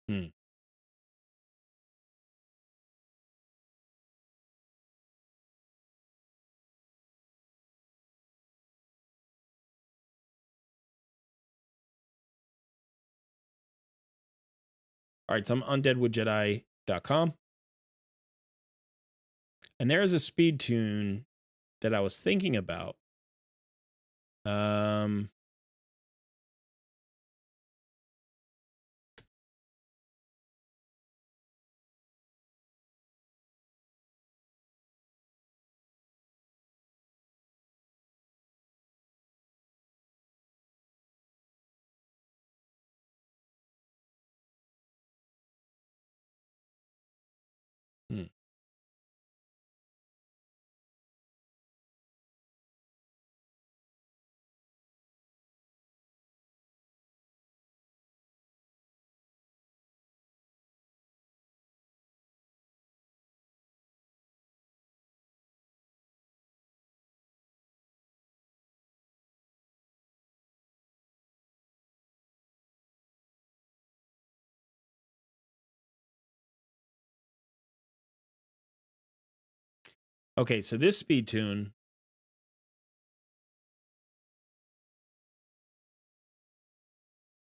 Hmm. All right, so I'm undeadwoodjedi.com. And there is a speed tune that I was thinking about. Hmm. Okay, so this speed tune,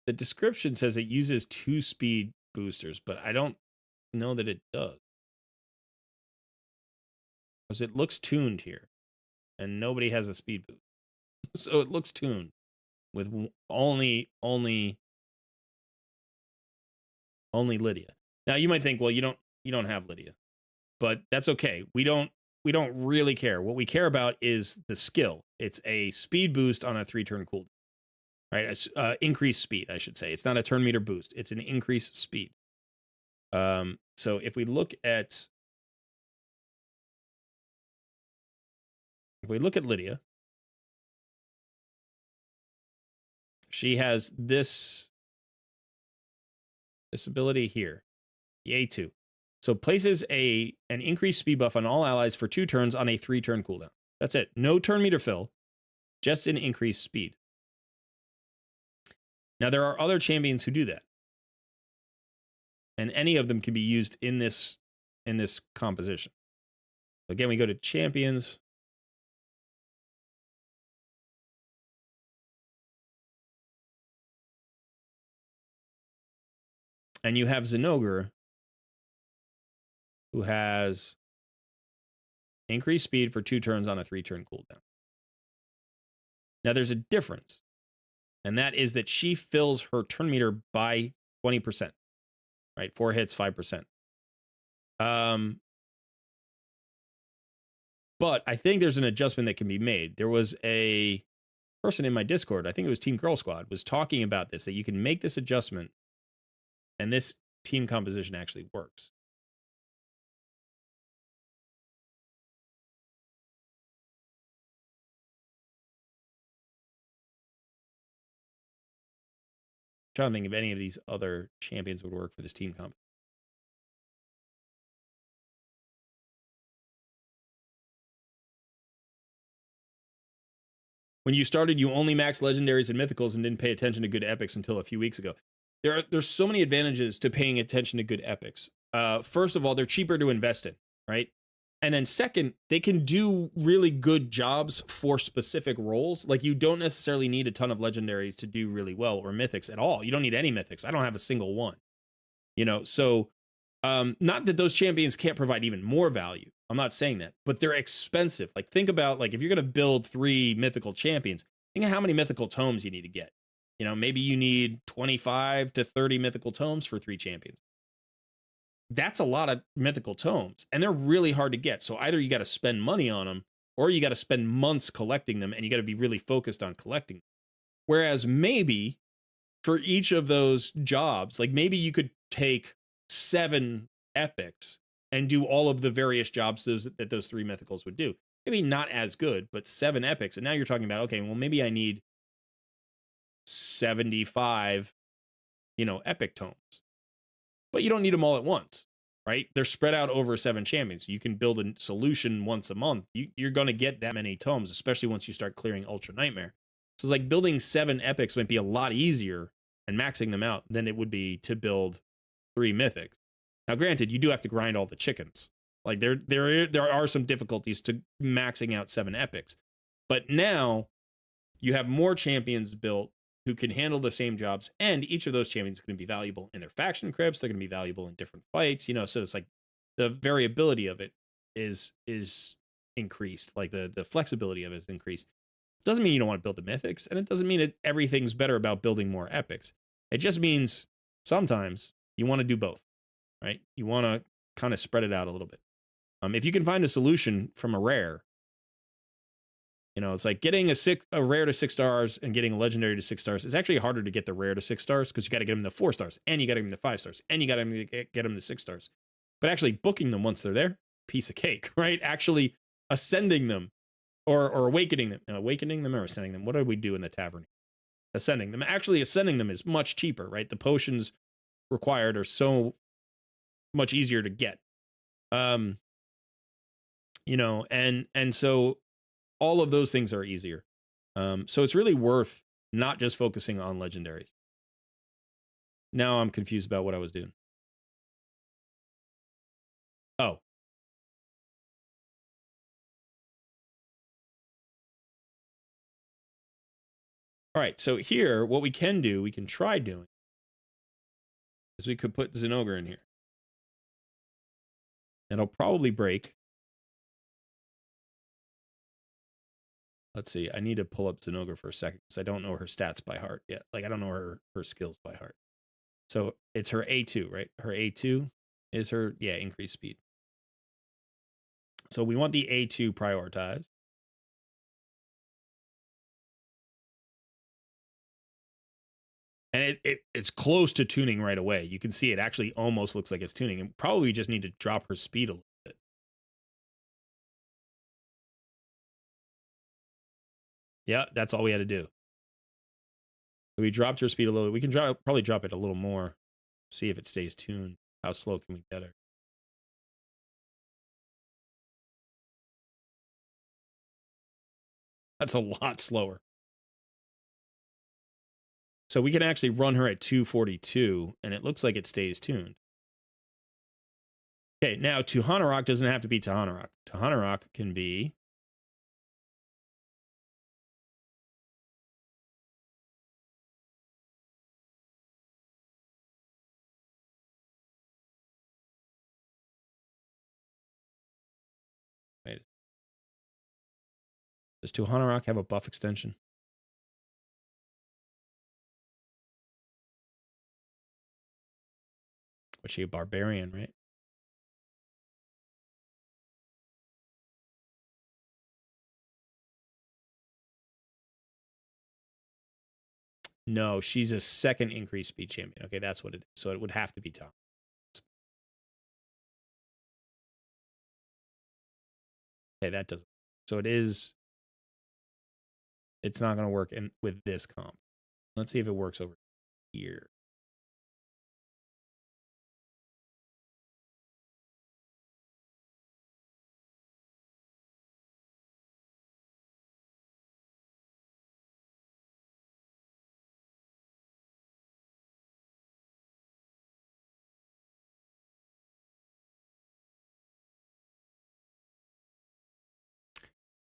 the description says it uses 2 speed boosters, but I don't know that it does. Because it looks tuned here, and nobody has a speed boost. So it looks tuned with only Lydia. Now you might think, well, you don't have Lydia, but that's okay. We don't really care. What we care about is the skill. It's a speed boost on a 3-turn cooldown, right? Increased speed, I should say. It's not a turn meter boost. It's an increased speed. So if we look at Lydia, she has this ability here, the A2. So places an increased speed buff on all allies for 2 turns on a 3-turn cooldown. That's it. No turn meter fill, just an increased speed. Now there are other champions who do that, and any of them can be used in this composition. Again, we go to champions. And you have Zenogre, who has increased speed for 2 turns on a 3-turn cooldown. Now there's a difference, and that is that she fills her turn meter by 20%, right? 4 hits, 5%. But I think there's an adjustment that can be made. There was a person in my Discord, I think it was Team Girl Squad, was talking about this, that you can make this adjustment, and this team composition actually works. I'm trying to think if any of these other champions would work for this team comp. When you started, you only maxed legendaries and mythicals and didn't pay attention to good epics until a few weeks ago. There's so many advantages to paying attention to good epics. First of all, they're cheaper to invest in, right? And then second, they can do really good jobs for specific roles. Like, you don't necessarily need a ton of legendaries to do really well, or mythics at all. You don't need any mythics. I don't have a single one. So not that those champions can't provide even more value. I'm not saying that, but they're expensive. Like, think about, like, if you're going to build 3 mythical champions, think of how many mythical tomes you need to get. Maybe you need 25 to 30 mythical tomes for 3 champions. That's a lot of mythical tomes, and they're really hard to get. So either you got to spend money on them, or you got to spend months collecting them and you got to be really focused on collecting them. Whereas maybe for each of those jobs, like maybe you could take 7 epics and do all of the various jobs that those 3 mythicals would do. Maybe not as good, but 7 epics. And now you're talking about, okay, well, maybe I need 75, epic tomes. But you don't need them all at once, right? They're spread out over 7 champions. You can build a solution once a month. You're going to get that many tomes, especially once you start clearing Ultra Nightmare. So it's like building 7 epics might be a lot easier and maxing them out than it would be to build 3 mythics. Now, granted, you do have to grind all the chickens. Like there are some difficulties to maxing out 7 epics. But now you have more champions built who can handle the same jobs, and each of those champions is going to be valuable in their faction crypts. They're going to be valuable in different fights, so it's like the variability of it is increased. Like the flexibility of it is increased. Doesn't mean you don't want to build the mythics, and it doesn't mean that everything's better about building more epics. It just means sometimes you want to do both, right? You want to kind of spread it out a little bit. If you can find a solution from a rare, it's like getting a rare to 6 stars and getting a legendary to 6 stars. It's actually harder to get the rare to 6 stars because you got to get them to 4 stars, and you got to get them to 5 stars, and you got to get them to 6 stars. But actually booking them once they're there, piece of cake, right? Actually ascending them or awakening them or ascending them. What do we do in the tavern? Ascending them. Actually ascending them is much cheaper, right? The potions required are so much easier to get. And so all of those things are easier. So it's really worth not just focusing on legendaries. Now I'm confused about what I was doing. Oh. All right, so here, what we can do, we can try doing, is we could put Zinogre in here. And it'll probably break. Let's see, I need to pull up Zinogre for a second because I don't know her stats by heart yet. Like, I don't know her skills by heart. So it's her A2, right? Her A2 is her, increased speed. So we want the A2 prioritized. And it's close to tuning right away. You can see it actually almost looks like it's tuning. And probably just need to drop her speed a little bit. Yeah, that's all we had to do. So we dropped her speed a little. We can probably drop it a little more. See if it stays tuned. How slow can we get her? That's a lot slower. So we can actually run her at 242, and it looks like it stays tuned. Okay, now Tuhanarok doesn't have to be Tuhanarok. Tuhanarok can be... Wait. Does Tuhanarok have a buff extension? Was she a barbarian, right? No, she's a second increased speed champion. Okay, that's what it is. So it would have to be Tom. Okay, that doesn't. So it is. It's not going to work with this comp. Let's see if it works over here.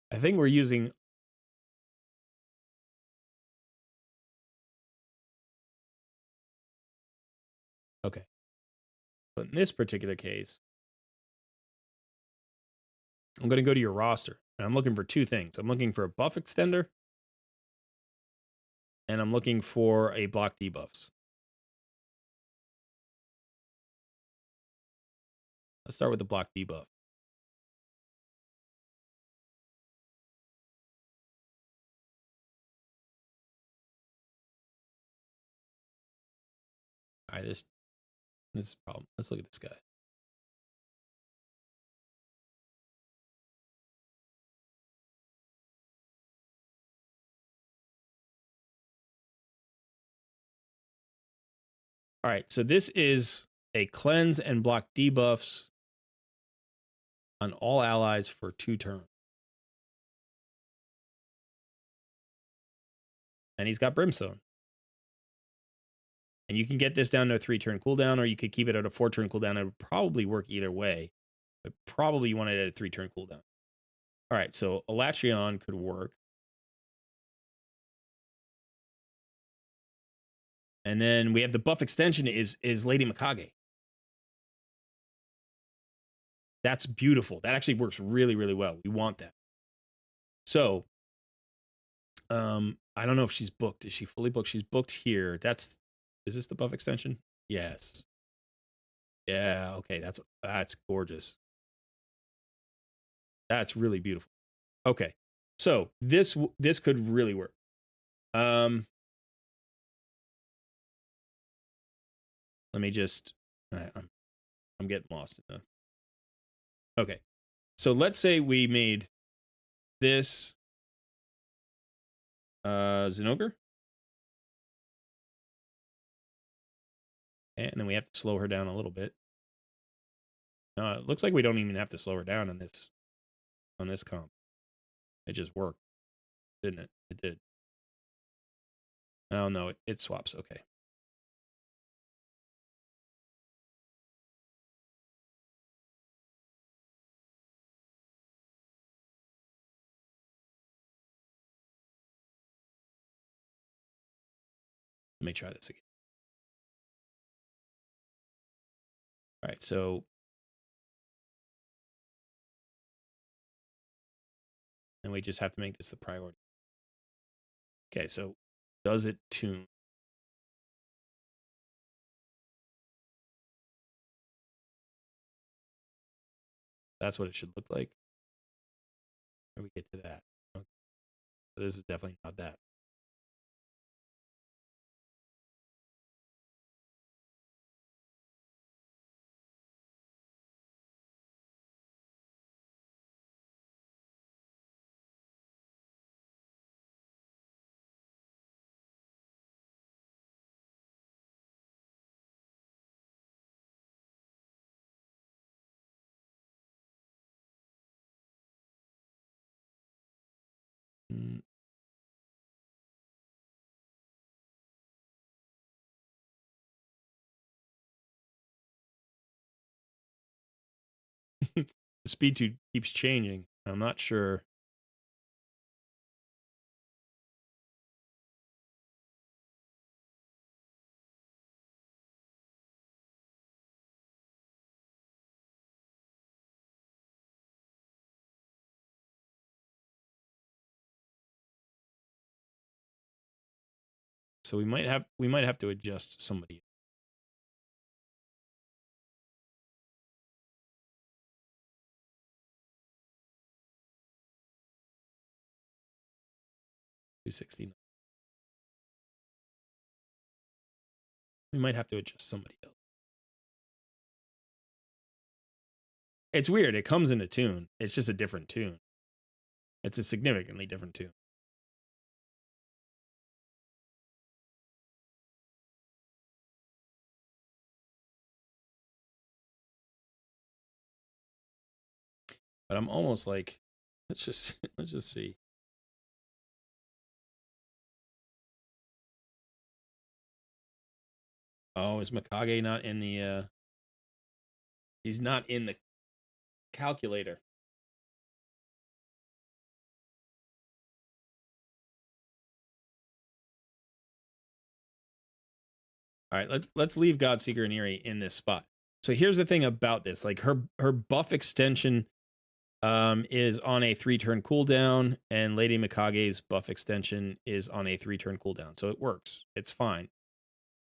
I think we're using... Okay. But in this particular case, I'm going to go to your roster, and I'm looking for 2 things. I'm looking for a buff extender, and I'm looking for a block debuffs. Let's start with the block debuff. right, this is a problem. Let's look at this guy. All right, so this is a cleanse and block debuffs on all allies for 2 turns. And he's got Brimstone. And you can get this down to a 3-turn cooldown, or you could keep it at a 4-turn cooldown. It would probably work either way, but probably you want it at a 3-turn cooldown. All right, so Elatrion could work. And then we have the buff extension is Lady Mikage. That's beautiful. That actually works really, really well. We want that. So, I don't know if she's booked. Is she fully booked? She's booked here. Is this the buff extension? Yes. Yeah, okay, that's gorgeous. That's really beautiful. Okay. So, this could really work. Let me just I'm getting lost in the. Okay. So, let's say we made this Zinogre. And then we have to slow her down a little bit. It looks like we don't even have to slow her down on this comp. It just worked, didn't it? It did. Oh no, it swaps. Okay. Let me try this again. All right, so and we just have to make this the priority. Okay, so does it tune? That's what it should look like. Or we get to that. Okay. So this is definitely not that. Mm. The speed tube keeps changing. I'm not sure. So we might have to adjust somebody. $269. We might have to adjust somebody else. It's weird. It comes in a tune. It's just a different tune. It's a significantly different tune. But I'm almost like, let's just see. Oh, is Mikage not in the he's not in the calculator. All right, let's leave Godseeker and Eerie in this spot. So here's the thing about this. Like her buff extension is on a 3-turn cooldown, and Lady Mikage's buff extension is on a 3-turn cooldown. So it works. It's fine.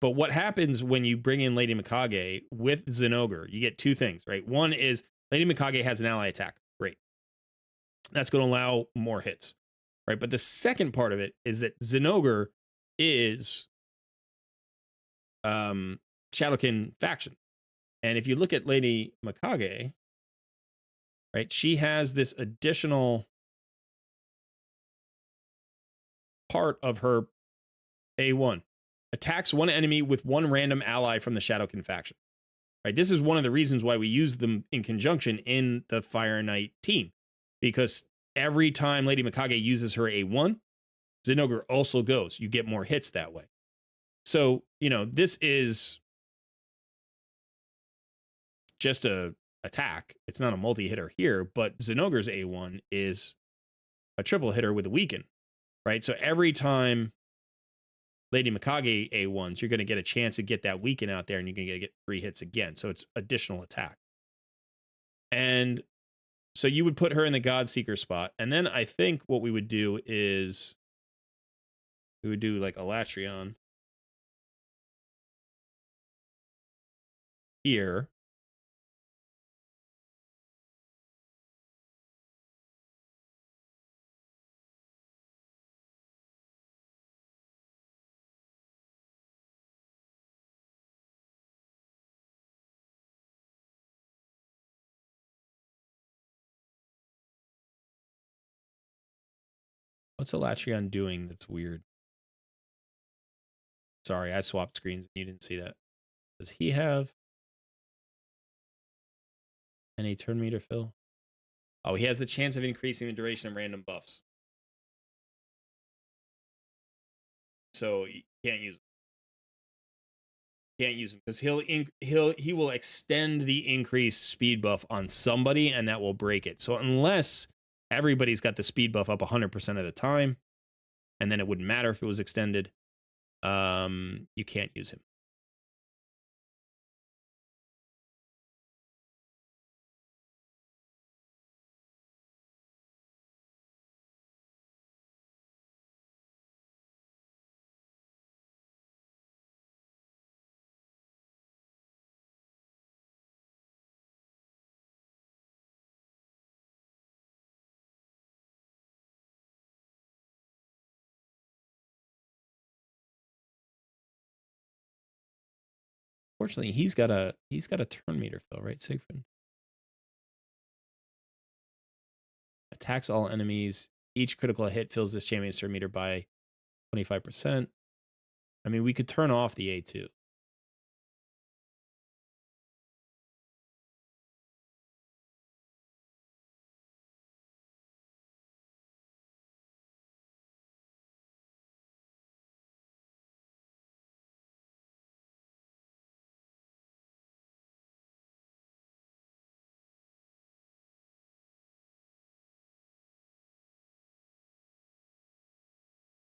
But what happens when you bring in Lady Mikage with Zinogre? You get 2 things, right? One is Lady Mikage has an ally attack. Great. That's going to allow more hits, right? But the second part of it is that Zinogre is Shadowkin faction. And if you look at Lady Mikage, right, she has this additional part of her A1. Attacks one enemy with one random ally from the Shadowkin faction. Right? This is one of the reasons why we use them in conjunction in the Fire Knight team. Because every time Lady Mikage uses her A1, Zinogre also goes. You get more hits that way. So, you know, this is just a attack. It's not a multi-hitter here, but Zinogre's A1 is a triple hitter with a weaken, right? So every time Lady Mikage A1s, you're going to get a chance to get that weaken out there, and you're going to get 3 hits again. So it's additional attack. And so you would put her in the Godseeker spot. And then I think what we would do is we would do like Alatreon here. What's Alatreon doing that's weird? Sorry, I swapped screens and you didn't see that. Does he have any turn meter fill? Oh, he has the chance of increasing the duration of random buffs. So you can't use him. Can't use him because he will extend the increased speed buff on somebody, and that will break it. So unless everybody's got the speed buff up 100% of the time, and then it wouldn't matter if it was extended, you can't use him. Fortunately, he's got a turn meter fill, right, Siegfried? Attacks all enemies. Each critical hit fills this champion's turn meter by 25%. I mean, we could turn off the A2.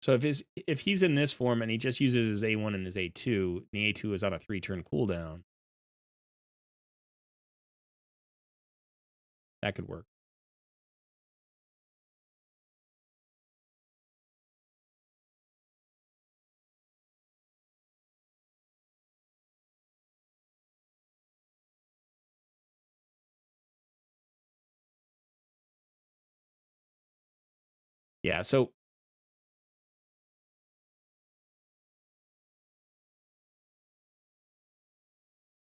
So if he's in this form and he just uses his A1 and his A2, and the A2 is on a 3-turn cooldown, that could work. Yeah, so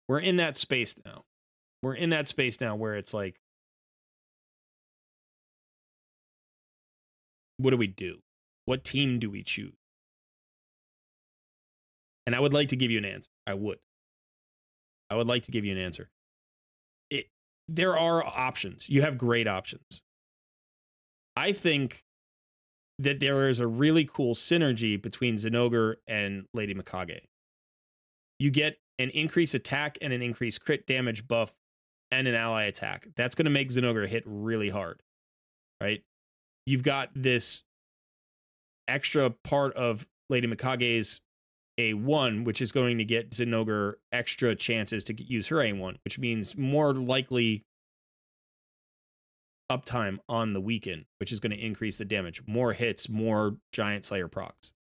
we're in that space now. We're in that space now where it's like, what do we do? What team do we choose? And I would like to give you an answer. I would like to give you an answer. There are options. You have great options. I think that there is a really cool synergy between Zinogre and Lady Mikage. You get an increased attack and an increased crit damage buff and an ally attack. That's going to make Zinogre hit really hard, right? You've got this extra part of Lady Mikage's A1, which is going to get Zinogre extra chances to use her A1, which means more likely uptime on the weaken, which is going to increase the damage. More hits, more Giant Slayer procs.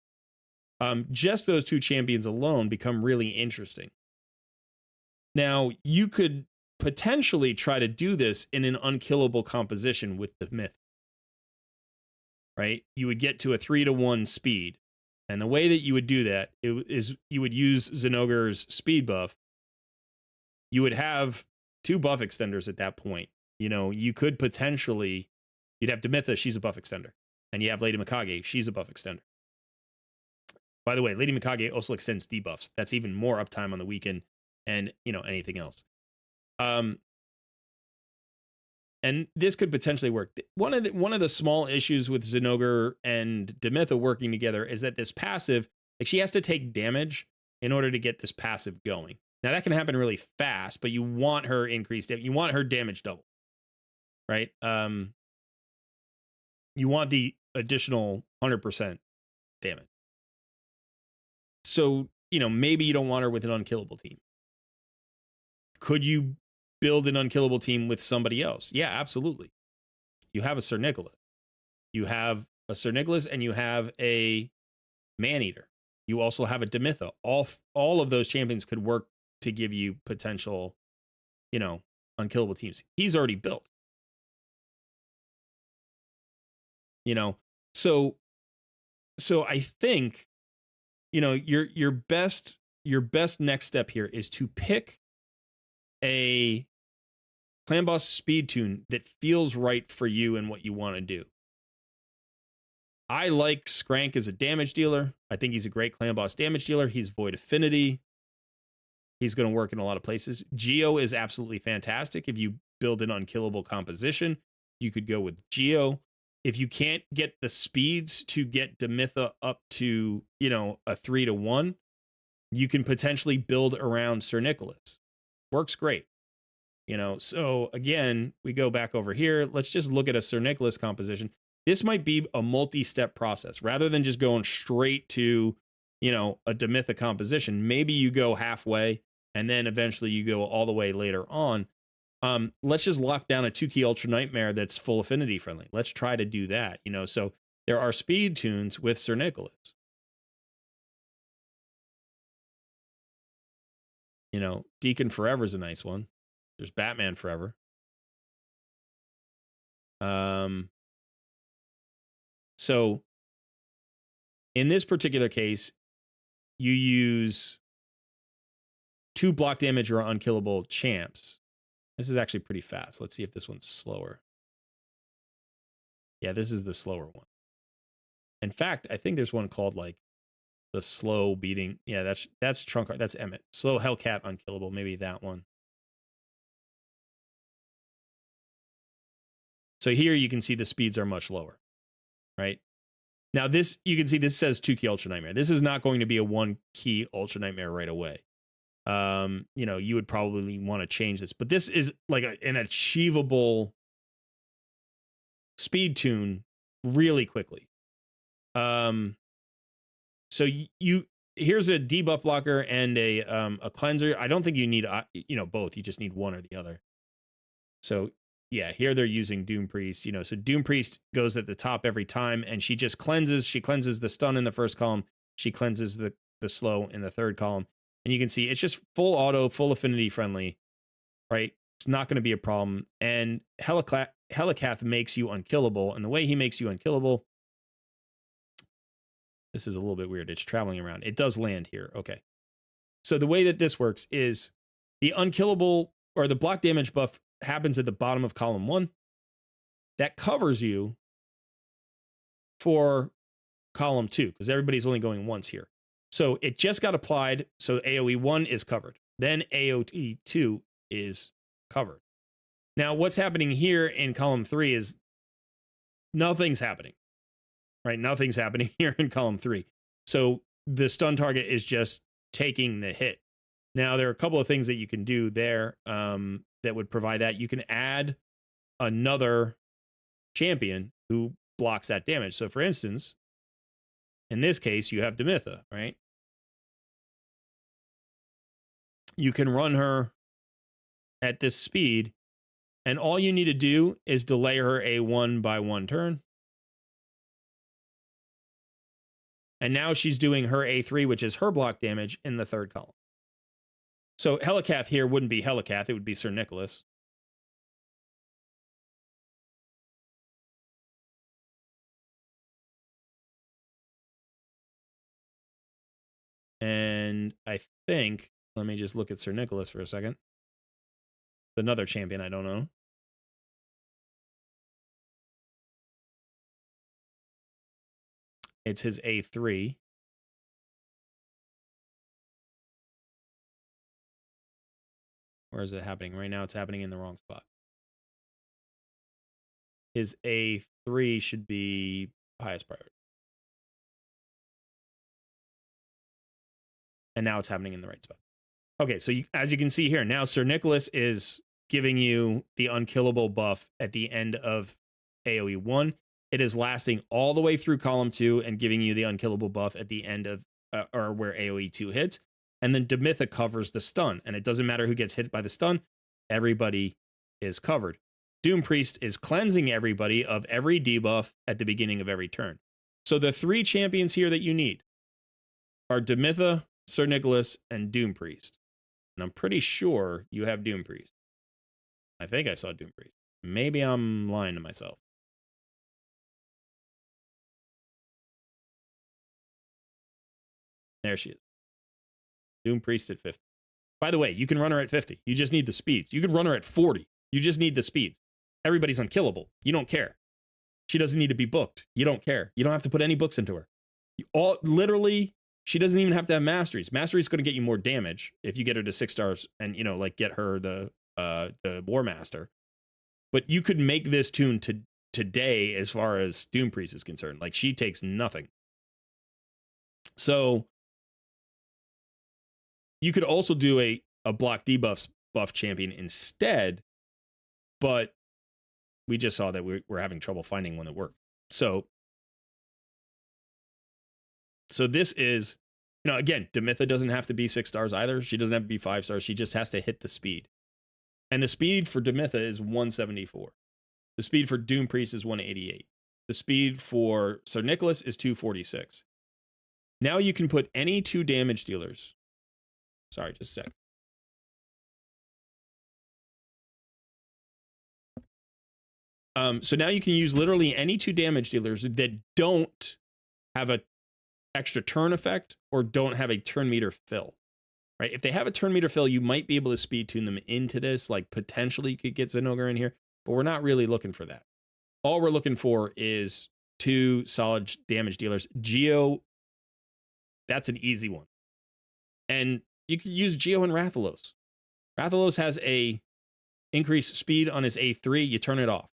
Just those two champions alone become really interesting. Now, you could potentially try to do this in an unkillable composition with the myth, right? You would get to a 3-to-1 speed. And the way that you would do that is you would use Zinogre's speed buff you would have 2 buff extenders at that point. You know, you could potentially, you'd have Demitha, she's a buff extender. And you have Lady Mikage, she's a buff extender. By the way, Lady Mikage also extends debuffs. That's even more uptime on the weekend and, you know, anything else. And this could potentially work. One of the small issues with Zinogre and Demitha working together is that this passive, like she has to take damage in order to get this passive going. Now that can happen really fast, but you want her increased. You want her damage double, right? You want the additional 100% damage. So, you know, maybe you don't want her with an unkillable team. Could you build an unkillable team with somebody else? Yeah, absolutely. You have a Sir Nicholas. You have a Sir Nicholas and you have a Maneater. You also have a Demitha. All of those champions could work to give you potential, you know, unkillable teams. He's already built. You know, so I think, you know, your best next step here is to pick a clan boss speed tune that feels right for you and what you want to do. I like Skrank as a damage dealer. I think he's a great clan boss damage dealer. He's void affinity. He's going to work in a lot of places. Geo is absolutely fantastic. If you build an unkillable composition, you could go with Geo. If you can't get the speeds to get Demitha up to, you know, a 3-to-1, you can potentially build around Sir Nicholas. Works great. You know, so again, we go back over here. Let's just look at a Sir Nicholas composition. This might be a multi-step process rather than just going straight to, you know, a Demitha composition. Maybe you go halfway and then eventually you go all the way later on. Let's just lock down a 2-key Ultra Nightmare that's full affinity friendly. Let's try to do that, you know. So there are speed tunes with Sir Nicholas. You know, Deacon Forever is a nice one. There's Batman Forever. So in this particular case, you use 2 block damage or unkillable champs. This is actually pretty fast. Let's see if this one's slower. Yeah, this is the slower one. In fact, I think there's one called like the slow beating. Yeah, that's Trunk. That's Emmett. Slow Hellcat unkillable. Maybe that one. So here you can see the speeds are much lower, right? Now this, you can see this says 2-key Ultra Nightmare. This is not going to be a 1-key Ultra Nightmare right away. You know, you would probably want to change this, but this is like an achievable speed tune really quickly. So you here's a debuff blocker and a cleanser. I don't think you need you know, both. You just need one or the other. So yeah, here they're using Doom Priest, you know, so Doom Priest goes at the top every time and she just cleanses. She cleanses the stun in the first column. She cleanses the slow in the third column. And you can see it's just full auto, full affinity friendly, right? It's not going to be a problem. And Helicath makes you unkillable. And the way he makes you unkillable, this is a little bit weird. It's traveling around. It does land here. Okay. So the way that this works is the unkillable or the block damage buff happens at the bottom of column 1. That covers you for column 2 because everybody's only going once here. So it just got applied. So AoE 1 is covered. Then AoE 2 is covered. Now what's happening here in column 3 is nothing's happening, right? Nothing's happening here in column 3. So the stun target is just taking the hit. Now there are a couple of things that you can do there that would provide that. You can add another champion who blocks that damage. So for instance, in this case, you have Demitha, right? You can run her at this speed, and all you need to do is delay her a 1-by-1 turn. And now she's doing her A3, which is her block damage in the third column. So Helicath here wouldn't be Helicath, it would be Sir Nicholas. And I think, let me just look at Sir Nicholas for a second. Another champion I don't know. It's his A3. Where is it happening? Right now it's happening in the wrong spot. His A3 should be highest priority. And now it's happening in the right spot. Okay, so as you can see here, now Sir Nicholas is giving you the unkillable buff at the end of AoE 1. It is lasting all the way through column 2 and giving you the unkillable buff at the end of, or where AoE 2 hits. And then Demitha covers the stun. And it doesn't matter who gets hit by the stun, everybody is covered. Doom Priest is cleansing everybody of every debuff at the beginning of every turn. So the 3 champions here that you need are Demitha, Sir Nicholas, and Doom Priest. And I'm pretty sure you have Doom Priest. I think I saw Doom Priest. Maybe I'm lying to myself. There she is. Doom Priest at 50. By the way, you can run her at 50. You just need the speeds. You could run her at 40. You just need the speeds. Everybody's unkillable. You don't care. She doesn't need to be booked. You don't care. You don't have to put any books into her. Literally, she doesn't even have to have masteries. Masteries is going to get you more damage if you get her to 6 stars and, like get her the War Master. But you could make this tune today as far as Doom Priest is concerned. Like, she takes nothing. So you could also do a block debuffs buff champion instead, but we just saw that we're having trouble finding one that worked. So this is, again, Demitha doesn't have to be 6 stars either. She doesn't have to be 5 stars. She just has to hit the speed. And the speed for Demitha is 174. The speed for Doom Priest is 188. The speed for Sir Nicholas is 246. Now you can put any 2 damage dealers. Sorry, just a sec. So now you can use literally any 2 damage dealers that don't have a extra turn effect or don't have a turn meter fill, right? If they have a turn meter fill, you might be able to speed tune them into this. Like, potentially you could get Zinogre in here, but we're not really looking for that. All we're looking for is 2 solid damage dealers. Geo, that's an easy one. And you could use Geo and Rathalos. Rathalos has a increased speed on his A3. You turn it off.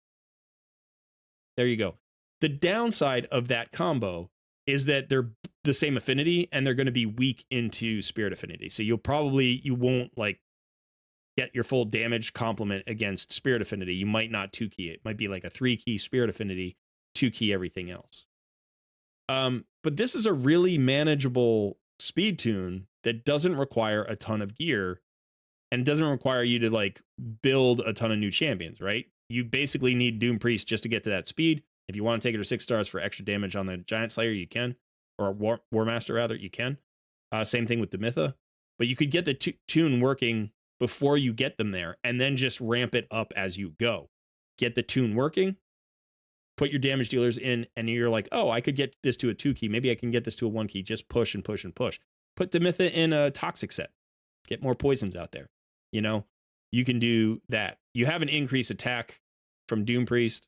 There you go. The downside of that combo is that they're the same affinity and they're going to be weak into Spirit Affinity. So you won't like get your full damage complement against Spirit Affinity. You might not 2-key it. It might be like a 3-key Spirit Affinity, 2-key everything else. But this is a really manageable speed tune that doesn't require a ton of gear and doesn't require you to like build a ton of new champions, right? You basically need Doom Priest just to get to that speed. If you want to take her to 6 stars for extra damage on the Giant Slayer, you can. Or War Master, rather, you can. Same thing with Demitha. But you could get the tune working before you get them there, and then just ramp it up as you go. Get the tune working, put your damage dealers in, and you're like, oh, I could get this to a 2-key. Maybe I can get this to a 1-key. Just push and push and push. Put Demitha in a Toxic set. Get more poisons out there. You can do that. You have an increased attack from Doom Priest.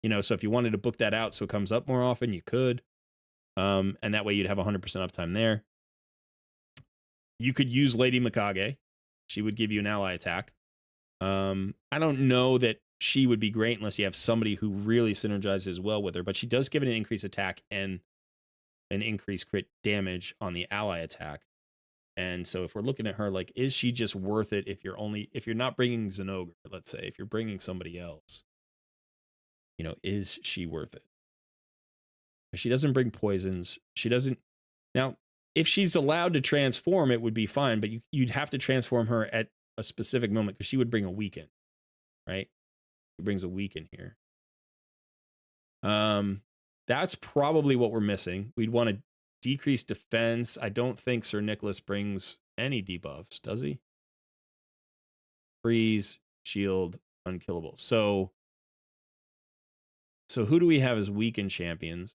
So if you wanted to book that out so it comes up more often, you could. And that way you'd have 100% uptime there. You could use Lady Mikage. She would give you an ally attack. I don't know that she would be great unless you have somebody who really synergizes well with her, but she does give it an increased attack and an increased crit damage on the ally attack. And so if we're looking at her, like, is she just worth it if you're not bringing Zinogre, let's say, if you're bringing somebody else, is she worth it? She doesn't bring poisons. She doesn't. Now, if she's allowed to transform, it would be fine, but you'd have to transform her at a specific moment because she would bring a weaken, right? She brings a weaken here. That's probably what we're missing. We'd want to decrease defense. I don't think Sir Nicholas brings any debuffs, does he? Freeze, shield, unkillable. So who do we have as weakened champions?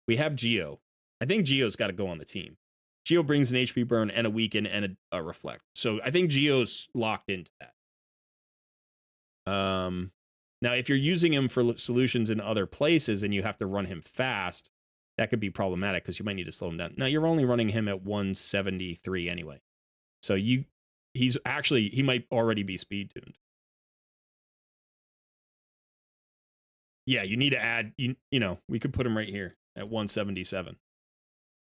We have Geo. I think Geo's got to go on the team. Geo brings an HP burn and a weaken and a reflect. So I think Geo's locked into that. Now, if you're using him for solutions in other places and you have to run him fast, that could be problematic because you might need to slow him down. Now, you're only running him at 173 anyway. So he might already be speed tuned. Yeah, you need to add, we could put him right here at 177.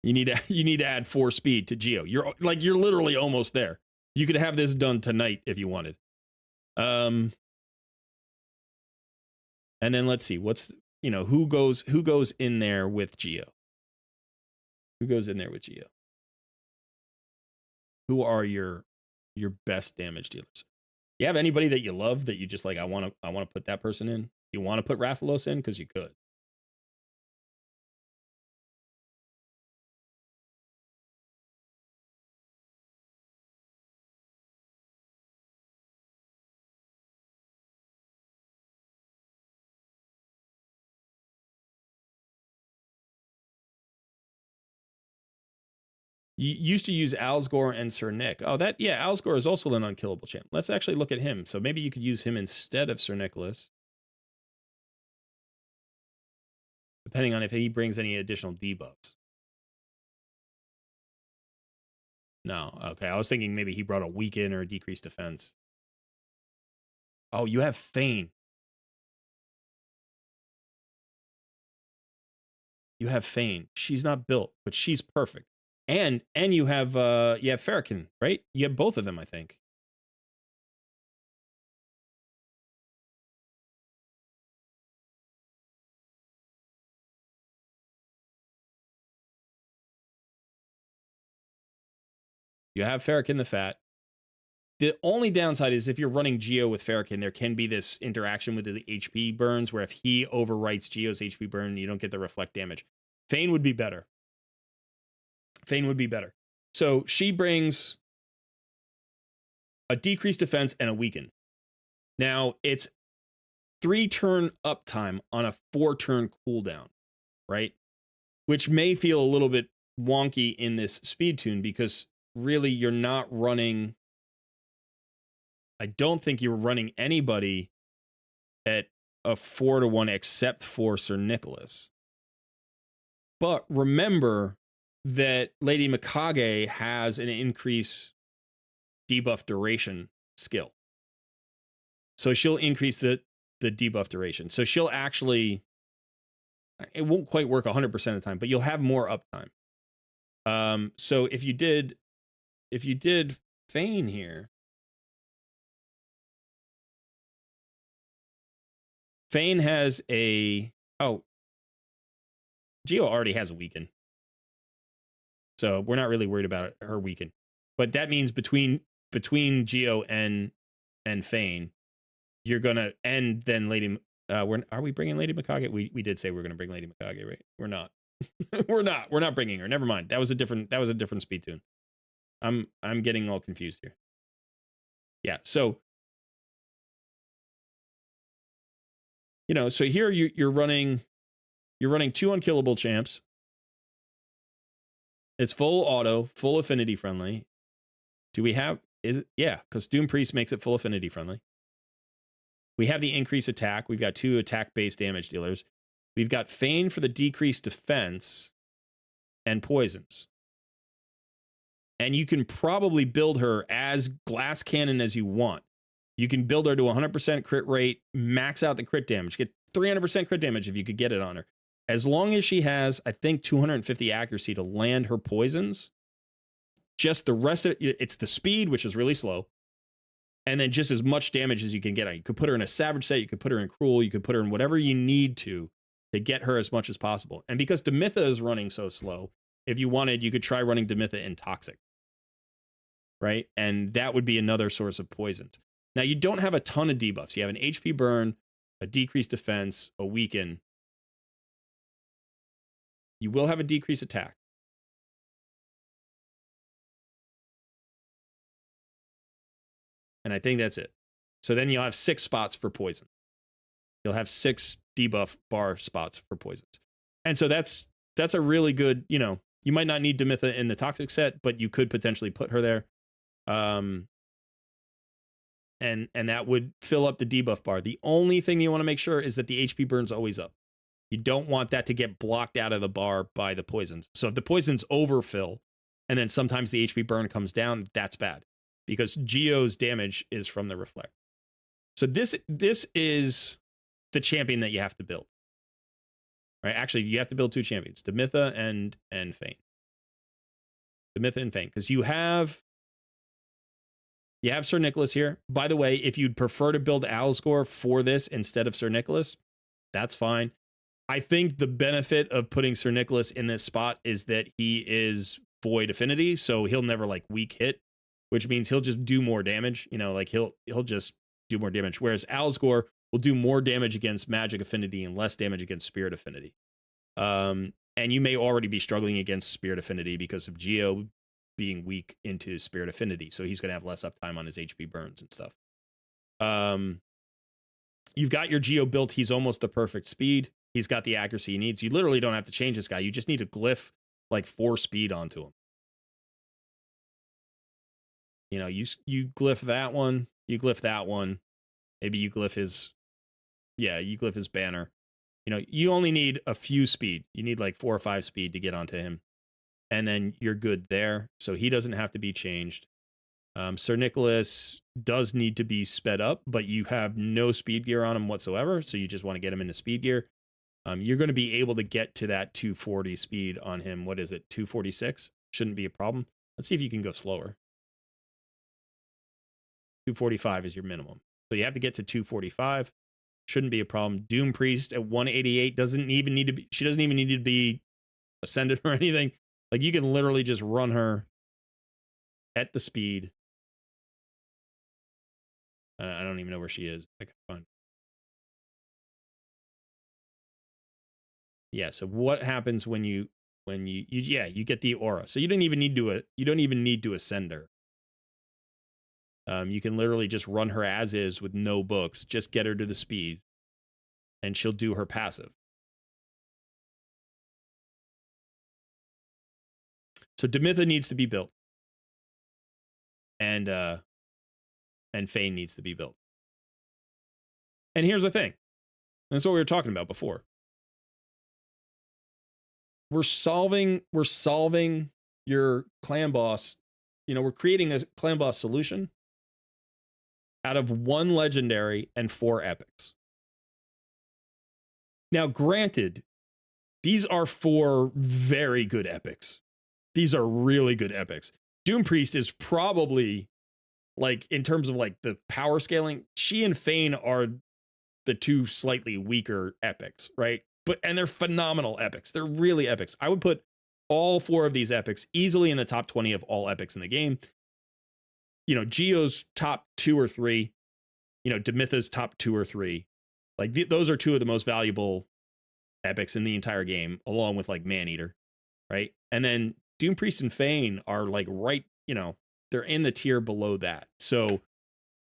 You need to add 4 speed to Geo. You're literally almost there. You could have this done tonight if you wanted. And then let's see who goes in there with Geo. Who goes in there with Geo? Who are your best damage dealers? You have anybody that you love that you just like? I want to put that person in. You want to put Rathalos in because you could. You used to use Alsgore and Sir Nick. Oh, Alsgore is also an unkillable champ. Let's actually look at him. So maybe you could use him instead of Sir Nicholas. Depending on if he brings any additional debuffs. No, okay. I was thinking maybe he brought a weaken or a decreased defense. Oh, you have Fane. You have Fane. She's not built, but she's perfect. And you have Farrakhan, right? You have both of them, I think. You have Farrakhan the Fat. The only downside is if you're running Geo with Farrakhan, there can be this interaction with the HP burns where if he overwrites Geo's HP burn, you don't get the reflect damage. Fane would be better. So she brings a decreased defense and a weaken. Now, it's 3-turn uptime on a 4-turn cooldown, right? Which may feel a little bit wonky in this speed tune because really you're not running... I don't think you're running anybody at a 4-to-1 except for Sir Nicholas. But remember that Lady Mikage has an increase debuff duration skill. So she'll increase the debuff duration. So she'll actually, it won't quite work 100% of the time, but you'll have more uptime. So if you did Fane here, Fane has Geo already has a weaken. So we're not really worried about her weaken. But that means between Geo and Fane, you're gonna end then Lady. Are we bringing Lady Mikage? We did say we're gonna bring Lady Mikage, right? We're not. We're not bringing her. Never mind. That was a different speed tune. I'm getting all confused here. Yeah. So so here you're running 2 unkillable champs. It's full auto, full affinity friendly. Do we have, yeah, because Doom Priest makes it full affinity friendly. We have the increased attack. We've got 2 attack-based damage dealers. We've got Fane for the decreased defense and poisons. And you can probably build her as glass cannon as you want. You can build her to 100% crit rate, max out the crit damage, get 300% crit damage if you could get it on her. As long as she has, I think, 250 accuracy to land her poisons, just the rest of it, it's the speed, which is really slow, and then just as much damage as you can get on. You could put her in a Savage set, you could put her in Cruel, you could put her in whatever you need to get her as much as possible. And because Demitha is running so slow, if you wanted, you could try running Demitha in Toxic, right? And that would be another source of poisons. Now, you don't have a ton of debuffs. You have an HP burn, a decreased defense, a weaken. You will have a decreased attack. And I think that's it. So then you'll have 6 spots for poison. You'll have 6 debuff bar spots for poisons. And so that's a really good, you might not need Demitha in the Toxic set, but you could potentially put her there. and that would fill up the debuff bar. The only thing you want to make sure is that the HP burn's always up. You don't want that to get blocked out of the bar by the poisons. So if the poisons overfill, and then sometimes the HP burn comes down, that's bad, because Geo's damage is from the reflect. So this is the champion that you have to build. Right? Actually, you have to build 2 champions, Demitha and Fane. Demitha and Fane, because you have Sir Nicholas here. By the way, if you'd prefer to build Alsgor for this instead of Sir Nicholas, that's fine. I think the benefit of putting Sir Nicholas in this spot is that he is void affinity, so he'll never like weak hit, which means he'll just do more damage. You know, like he'll just do more damage. Whereas Alsgor will do more damage against magic affinity and less damage against spirit affinity. And you may already be struggling against spirit affinity because of Geo being weak into spirit affinity, so he's going to have less uptime on his HP burns and stuff. You've got your Geo built. He's almost the perfect speed. He's got the accuracy he needs. You literally don't have to change this guy. You just need to glyph like 4 speed onto him. You know, you glyph that one, you glyph that one. Maybe you glyph his, you glyph his banner. You know, you only need a few speed. You need like 4 or 5 speed to get onto him. And then you're good there. So he doesn't have to be changed. Sir Nicholas does need to be sped up, but you have no speed gear on him whatsoever. So you just want to get him into speed gear. You're going to be able to get to that 240 speed on him. What is it? 246? Shouldn't be a problem. Let's see if you can go slower. 245 is your minimum. So you have to get to 245. Shouldn't be a problem. Doom Priest at 188 doesn't even need to be, she doesn't even need to be ascended or anything. Like you can literally just run her at the speed. I don't even know where she is. I can find. Yeah, so what happens when you get the aura. So you don't even need to ascend her. You can literally just run her as is with no books, just get her to the speed, and she'll do her passive. So Demitha needs to be built. And Fane needs to be built. And here's the thing. That's what we were talking about before. We're solving your clan boss. You know, we're creating a clan boss solution out of 1 legendary and 4 epics. Now, granted, these are 4 very good epics. These are really good epics. Doom Priest is probably, like, in terms of like the power scaling, she and Fane are the 2 slightly weaker epics, right? And they're phenomenal epics. They're really epics. I would put all 4 of these epics easily in the top 20 of all epics in the game. You know, Geo's top 2 or 3. You know, Demitha's top 2 or 3. Like those are 2 of the most valuable epics in the entire game, along with like Maneater, right? And then Doom Priest and Fane are like right, you know, they're in the tier below that. So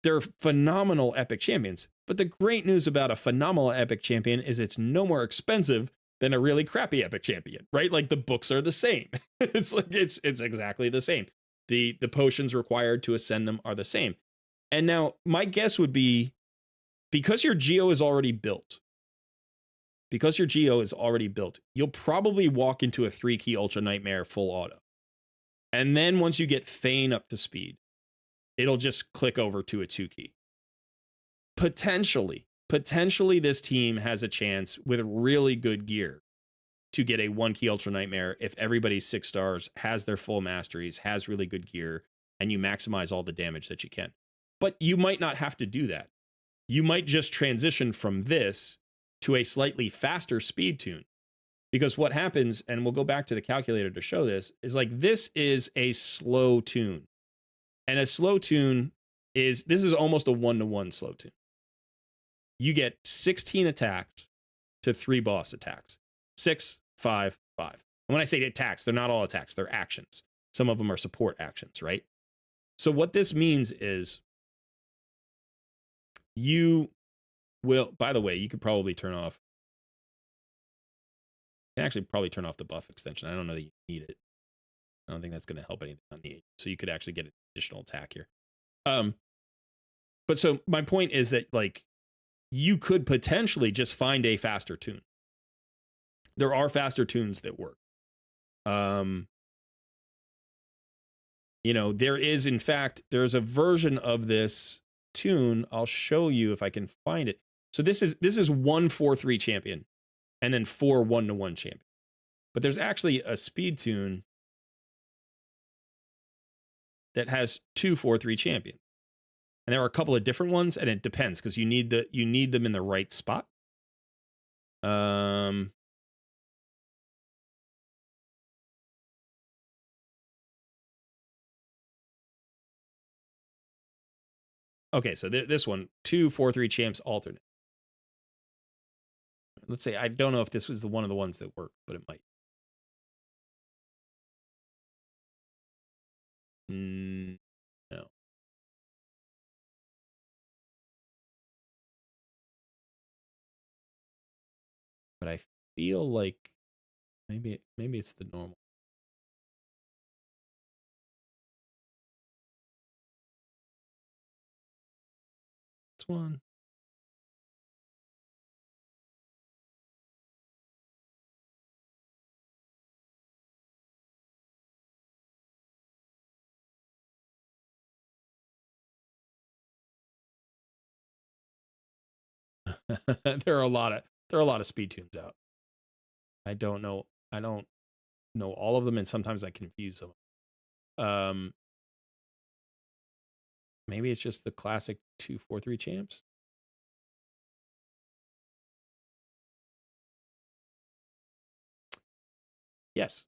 they're phenomenal epic champions. But the great news about a phenomenal epic champion is it's no more expensive than a really crappy epic champion, right? Like the books are the same. It's like it's exactly the same. The potions required to ascend them are the same. And now my guess would be, because your Geo is already built, you'll probably walk into a 3-key Ultra Nightmare full auto. And then once you get Fane up to speed, it'll just click over to a 2-key. Potentially this team has a chance with really good gear to get a 1-key Ultra Nightmare if everybody's 6 stars, has their full masteries, has really good gear, and you maximize all the damage that you can. But you might not have to do that. You might just transition from this to a slightly faster speed tune. Because what happens, and we'll go back to the calculator to show this, is like this is a slow tune. And a slow tune this is almost a 1-to-1 slow tune. You get 16 attacks to 3 boss attacks. 6, 5, 5. And when I say attacks, they're not all attacks, they're actions. Some of them are support actions, right? So what this means is you will, by the way, you could probably turn off, you can actually probably turn off the buff extension. I don't know that you need it. I don't think that's going to help anything on the 8. So you could actually get an additional attack here. But so my point is that like you could potentially just find a faster tune. There are faster tunes that work. You know, there is in fact there's a version of this tune. I'll show you if I can find it. So this is 1-4-3 champion and then 4 1-1 champion. But there's actually a speed tune that has 2-4-3 champions. And there are a couple of different ones, and it depends because you need them in the right spot. Okay, so this one, 2-4-3 champs alternate. Let's say I don't know if this was one of the ones that worked, but it might. No. But I feel like maybe it's the normal. This one. there are a lot of speed tunes out. I don't know all of them, and sometimes I confuse them. Maybe it's just the classic 2-4-3 champs. Yes.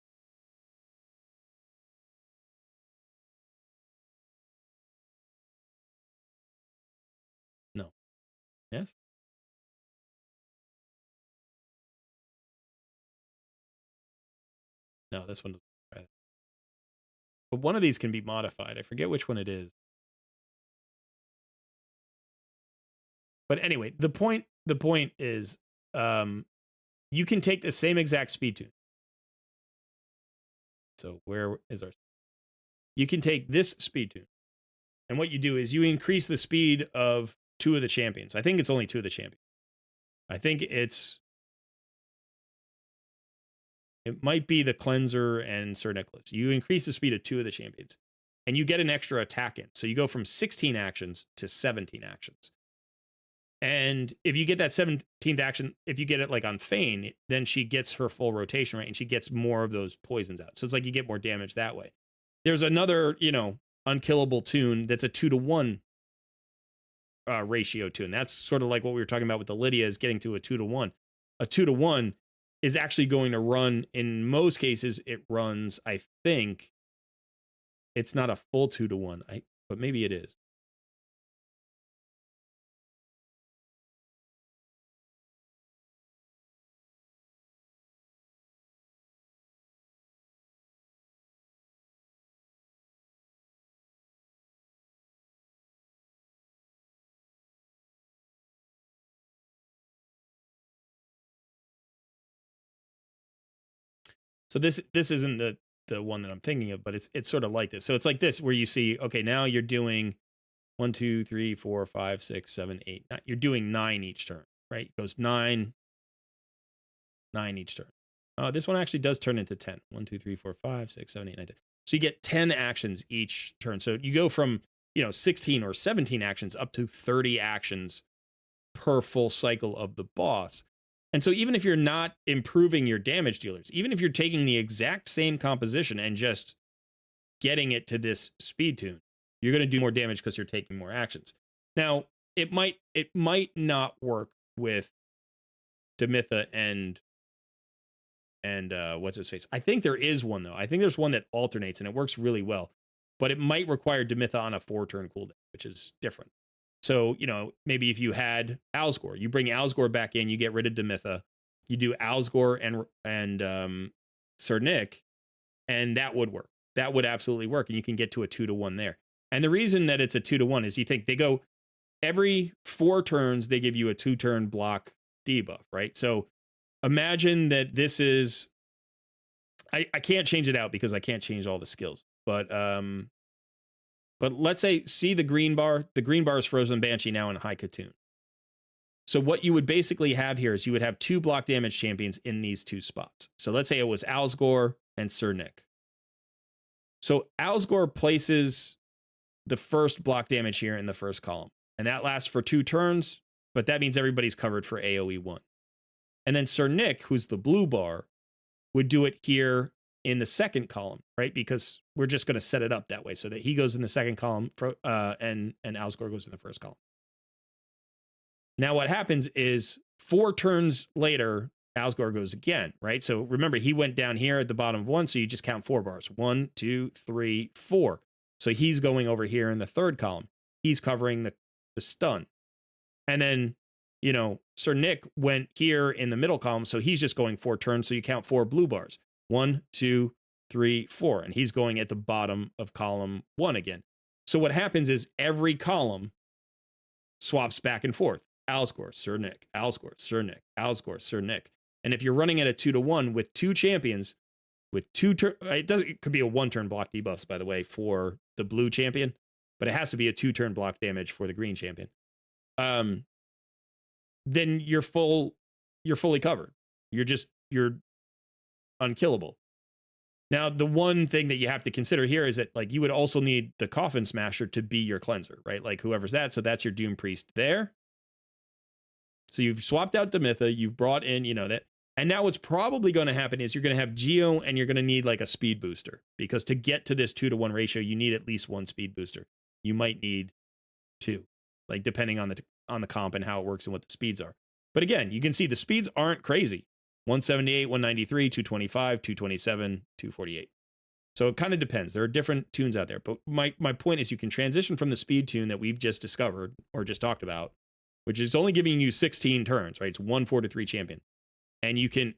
No. Yes. No, this one doesn't. But one of these can be modified. I forget which one it is. But anyway, the point is you can take the same exact speed tune. So where is our... You can take this speed tune. And what you do is you increase the speed of 2 of the champions. I think it's only 2 of the champions. I think it might be the cleanser and Sir Nicholas. You increase the speed of 2 of the champions and you get an extra attack in. So you go from 16 actions to 17 actions. And if you get that 17th action, if you get it like on Fane, then she gets her full rotation, right? And she gets more of those poisons out. So it's like you get more damage that way. There's another, unkillable tune that's a 2-to-1 ratio tune. That's sort of like what we were talking about with the Lydia, is getting to a 2-to-1. A 2-to-1 is actually going to run, in most cases, it runs, I think, it's not a full 2-to-1, but maybe it is. So this isn't the one that I'm thinking of, but it's sort of like this. So it's like this, where you see, okay, now you're doing 1, 2, 3, 4, 5, 6, 7, 8. You're doing 9 each turn, right? It goes 9 each turn. This one actually does turn into 10. 1, 2, 3, 4, 5, 6, 7, 8, 9, 10. So you get 10 actions each turn. So you go from 16 or 17 actions up to 30 actions per full cycle of the boss. And so even if you're not improving your damage dealers, even if you're taking the exact same composition and just getting it to this speed tune, you're going to do more damage because you're taking more actions. Now, it might not work with Demitha and what's his face. I think there is one, though. I think there's one that alternates and it works really well, but it might require Demitha on a 4-turn cooldown, which is different. So, maybe if you had Alsgore, you bring Alsgore back in, you get rid of Demitha, you do Alsgore and Sir Nick, and that would work. That would absolutely work, and you can get to a 2-to-1 there. And the reason that it's a 2-to-1 is you think they go every 4 turns, they give you a 2-turn block debuff, right? So imagine that this is... I can't change it out because I can't change all the skills, but But let's say, see the green bar? The green bar is Frozen Banshee now in High Katoon. So what you would basically have here is you would have 2 block damage champions in these 2 spots. So let's say it was Alsgore and Sir Nick. So Alsgore places the first block damage here in the first column. And that lasts for 2 turns, but that means everybody's covered for AoE 1. And then Sir Nick, who's the blue bar, would do it here in the second column, right? Because we're just going to set it up that way so that he goes in the second column and Alsgore goes in the first column. Now what happens is 4 turns later, Alsgore goes again, right? So remember, he went down here at the bottom of 1, so you just count 4 bars. 1, 2, 3, 4. So he's going over here in the third column. He's covering the stun. And then, you know, Sir Nick went here in the middle column, so he's just going 4 turns, so you count 4 blue bars. 1, 2, 3, 4. And he's going at the bottom of column 1 again. So what happens is every column swaps back and forth. Alsgore, Sir Nick, Alsgore, Sir Nick, Alsgore, Sir Nick. And if you're running at a 2-to-1 with 2 champions, with 2 turn, it could be a 1-turn block debuffs, by the way, for the blue champion, but it has to be a 2-turn block damage for the green champion. Then you're fully covered. You're unkillable. Now, the one thing that you have to consider here is that, like, you would also need the Coffin Smasher to be your cleanser, right? Like, whoever's that. So that's your Doom Priest there. So you've swapped out Demitha, you've brought in, you know, that. And now what's probably going to happen is you're going to have Geo and you're going to need like a speed booster, because to get to this 2-to-1 ratio, you need at least 1 speed booster. You might need 2, like depending on the comp and how it works and what the speeds are. But again, you can see the speeds aren't crazy. 178, 193, 225, 227, 248. So it kind of depends. There are different tunes out there. But my point is you can transition from the speed tune that we've just discovered or just talked about, which is only giving you 16 turns, right? It's 1 4-3 champion. And you can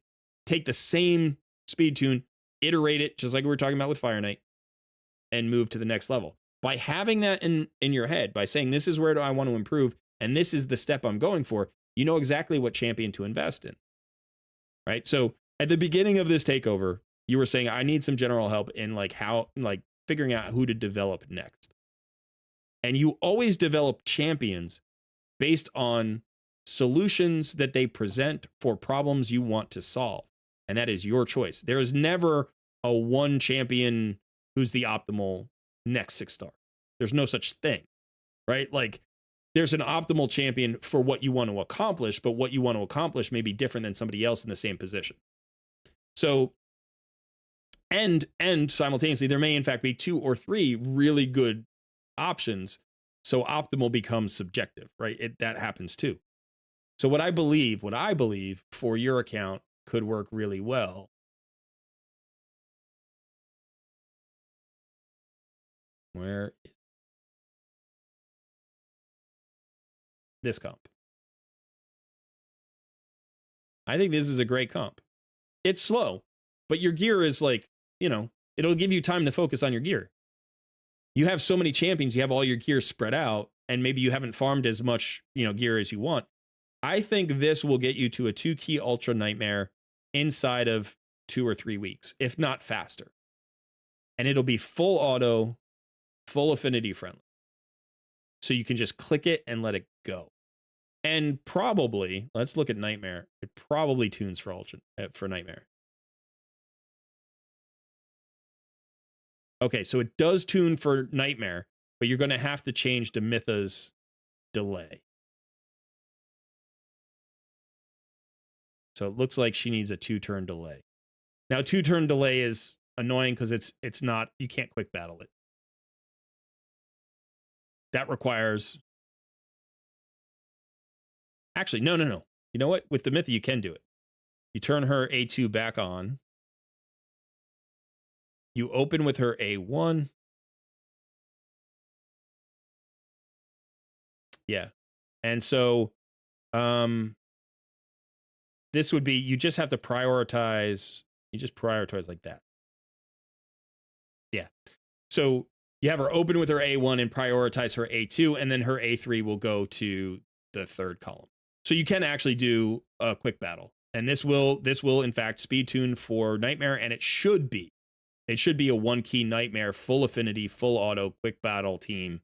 take the same speed tune, iterate it, just like we were talking about with Fire Knight, and move to the next level. By having that in your head, by saying, this is where do I want to improve, and this is the step I'm going for, you know exactly what champion to invest in, right? So at the beginning of this takeover, you were saying, I need some general help in like figuring out who to develop next. And you always develop champions based on solutions that they present for problems you want to solve. And that is your choice. There is never a one champion who's the optimal next 6-star. There's no such thing, right? Like, there's an optimal champion for what you want to accomplish, but what you want to accomplish may be different than somebody else in the same position. So, and simultaneously, there may in fact be 2 or 3 really good options. So optimal becomes subjective, right? That happens too. So what I believe for your account could work really well. Where is this comp? I think this is a great comp. It's slow, but your gear is like, you know, it'll give you time to focus on your gear. You have so many champions, you have all your gear spread out, and maybe you haven't farmed as much, you know, gear as you want. I think this will get you to a 2-key Ultra Nightmare inside of 2 or 3 weeks, if not faster. And it'll be full auto, full affinity friendly. So you can just click it and let it go. And probably, let's look at Nightmare. It probably tunes for Nightmare. Okay, so it does tune for Nightmare, but you're going to have to change Demitha's delay. So it looks like she needs a 2-turn delay. Now, 2-turn delay is annoying because it's not, you can't quick battle it. That requires, actually, no. You know what? With Demitha, you can do it. You turn her A2 back on. You open with her A1. Yeah. And so this would be, you just have to prioritize, you just prioritize like that. Yeah. So you have her open with her A1 and prioritize her A2, and then her A3 will go to the third column. So you can actually do a quick battle. And this will in fact speed tune for Nightmare, and it should be It should be a 1-key nightmare, full affinity, full auto, quick battle team.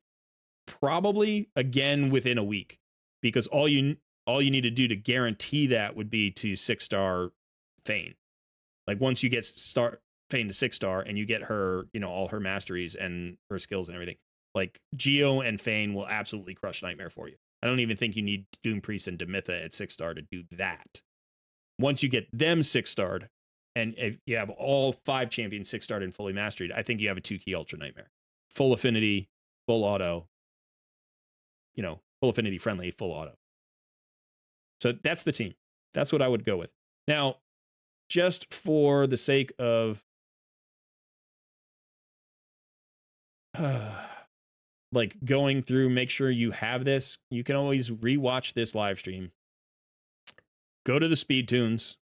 Probably again within a week, because all you need to do to guarantee that would be to 6-star Fane. Like once you get Fane to 6-star and you get her, all her masteries and her skills and everything, like Geo and Fane will absolutely crush Nightmare for you. I don't even think you need Doom Priest and Demitha at 6-star to do that. Once you get them 6-starred, and if you have all 5 champions 6-starred and fully mastered, I think you have a 2-key Ultra Nightmare. Full affinity, full auto, full affinity friendly, full auto. So that's the team. That's what I would go with. Now, just for the sake of like going through, make sure you have this. You can always rewatch this live stream. Go to the speed tunes.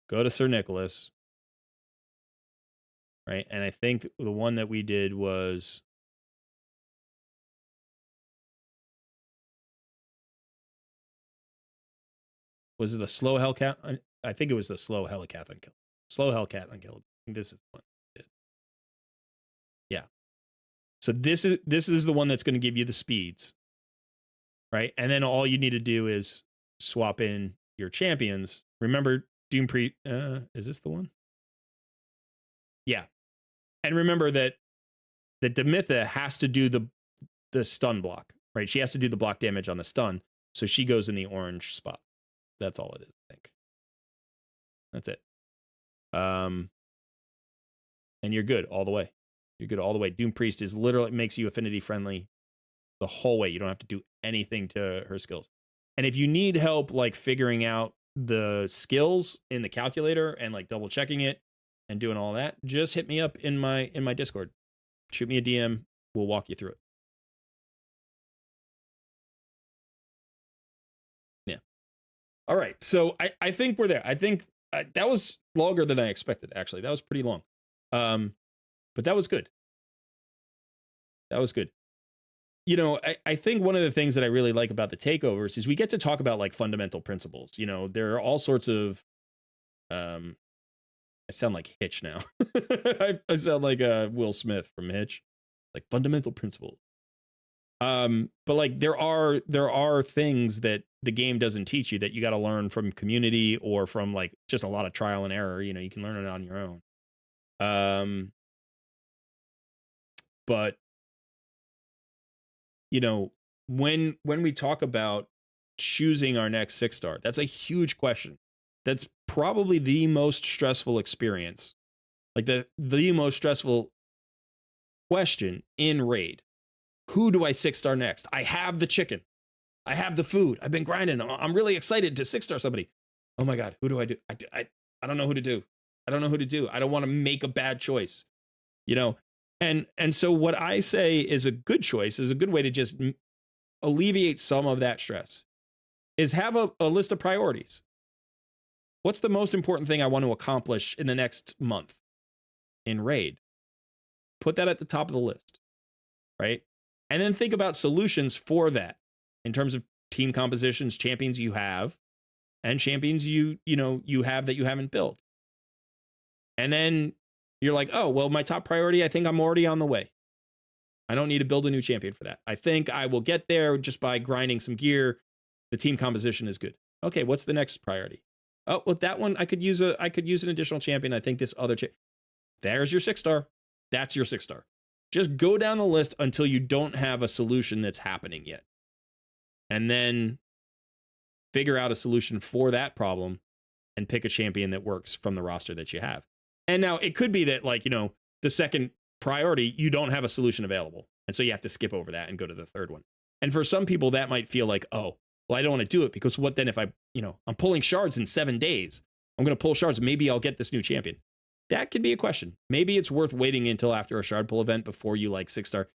Go to Sir Nicholas. Right? And I think the one that we did was it the slow Hellcat? I think it was the slow Hellcat on Kill. Slow Hellcat on Kill. I think this is the one we did. Yeah. So this is the one that's going to give you the speeds. Right? And then all you need to do is swap in your champions. Remember Doom Priest, is this the one? Yeah. And remember that Demitha has to do the stun block, right? She has to do the block damage on the stun. So she goes in the orange spot. That's all it is, I think. That's it. And you're good all the way. You're good all the way. Doom Priest is literally makes you affinity friendly the whole way. You don't have to do anything to her skills. And if you need help like figuring out the skills in the calculator and like double checking it and doing all that, just hit me up in my Discord. Shoot me a DM. We'll walk you through it. Yeah. All right. So I think we're there. I think that was longer than I expected, actually. That was pretty long. But that was good. That was good. I think one of the things that I really like about the takeovers is we get to talk about like fundamental principles. There are all sorts of, I sound like Hitch now. I sound like Will Smith from Hitch, like fundamental principles. But like there are things that the game doesn't teach you that you got to learn from community or from like just a lot of trial and error. You can learn it on your own. But when we talk about choosing our next 6-star, that's a huge question. That's probably the most stressful experience. Like the most stressful question in Raid. Who do I 6-star next? I have the chicken. I have the food. I've been grinding. I'm really excited to 6-star somebody. Oh my God, who do I do? I don't know who to do. I don't know who to do. I don't want to make a bad choice. And so what I say is a good choice, is a good way to just alleviate some of that stress, is have a list of priorities. What's the most important thing I want to accomplish in the next month in Raid? Put that at the top of the list, right? And then think about solutions for that in terms of team compositions, champions you have, and champions you have that you haven't built. And then you're like, oh, well, my top priority, I think I'm already on the way. I don't need to build a new champion for that. I think I will get there just by grinding some gear. The team composition is good. Okay, what's the next priority? Oh, well, that one I could use an additional champion. I think this other there's your 6-star. That's your 6-star. Just go down the list until you don't have a solution that's happening yet. And then figure out a solution for that problem and pick a champion that works from the roster that you have. And now it could be that the second priority, you don't have a solution available. And so you have to skip over that and go to the third one. And for some people that might feel like, oh, well, I don't want to do it because what then if I'm pulling shards in 7 days, I'm going to pull shards. Maybe I'll get this new champion. That could be a question. Maybe it's worth waiting until after a shard pull event before you 6-star.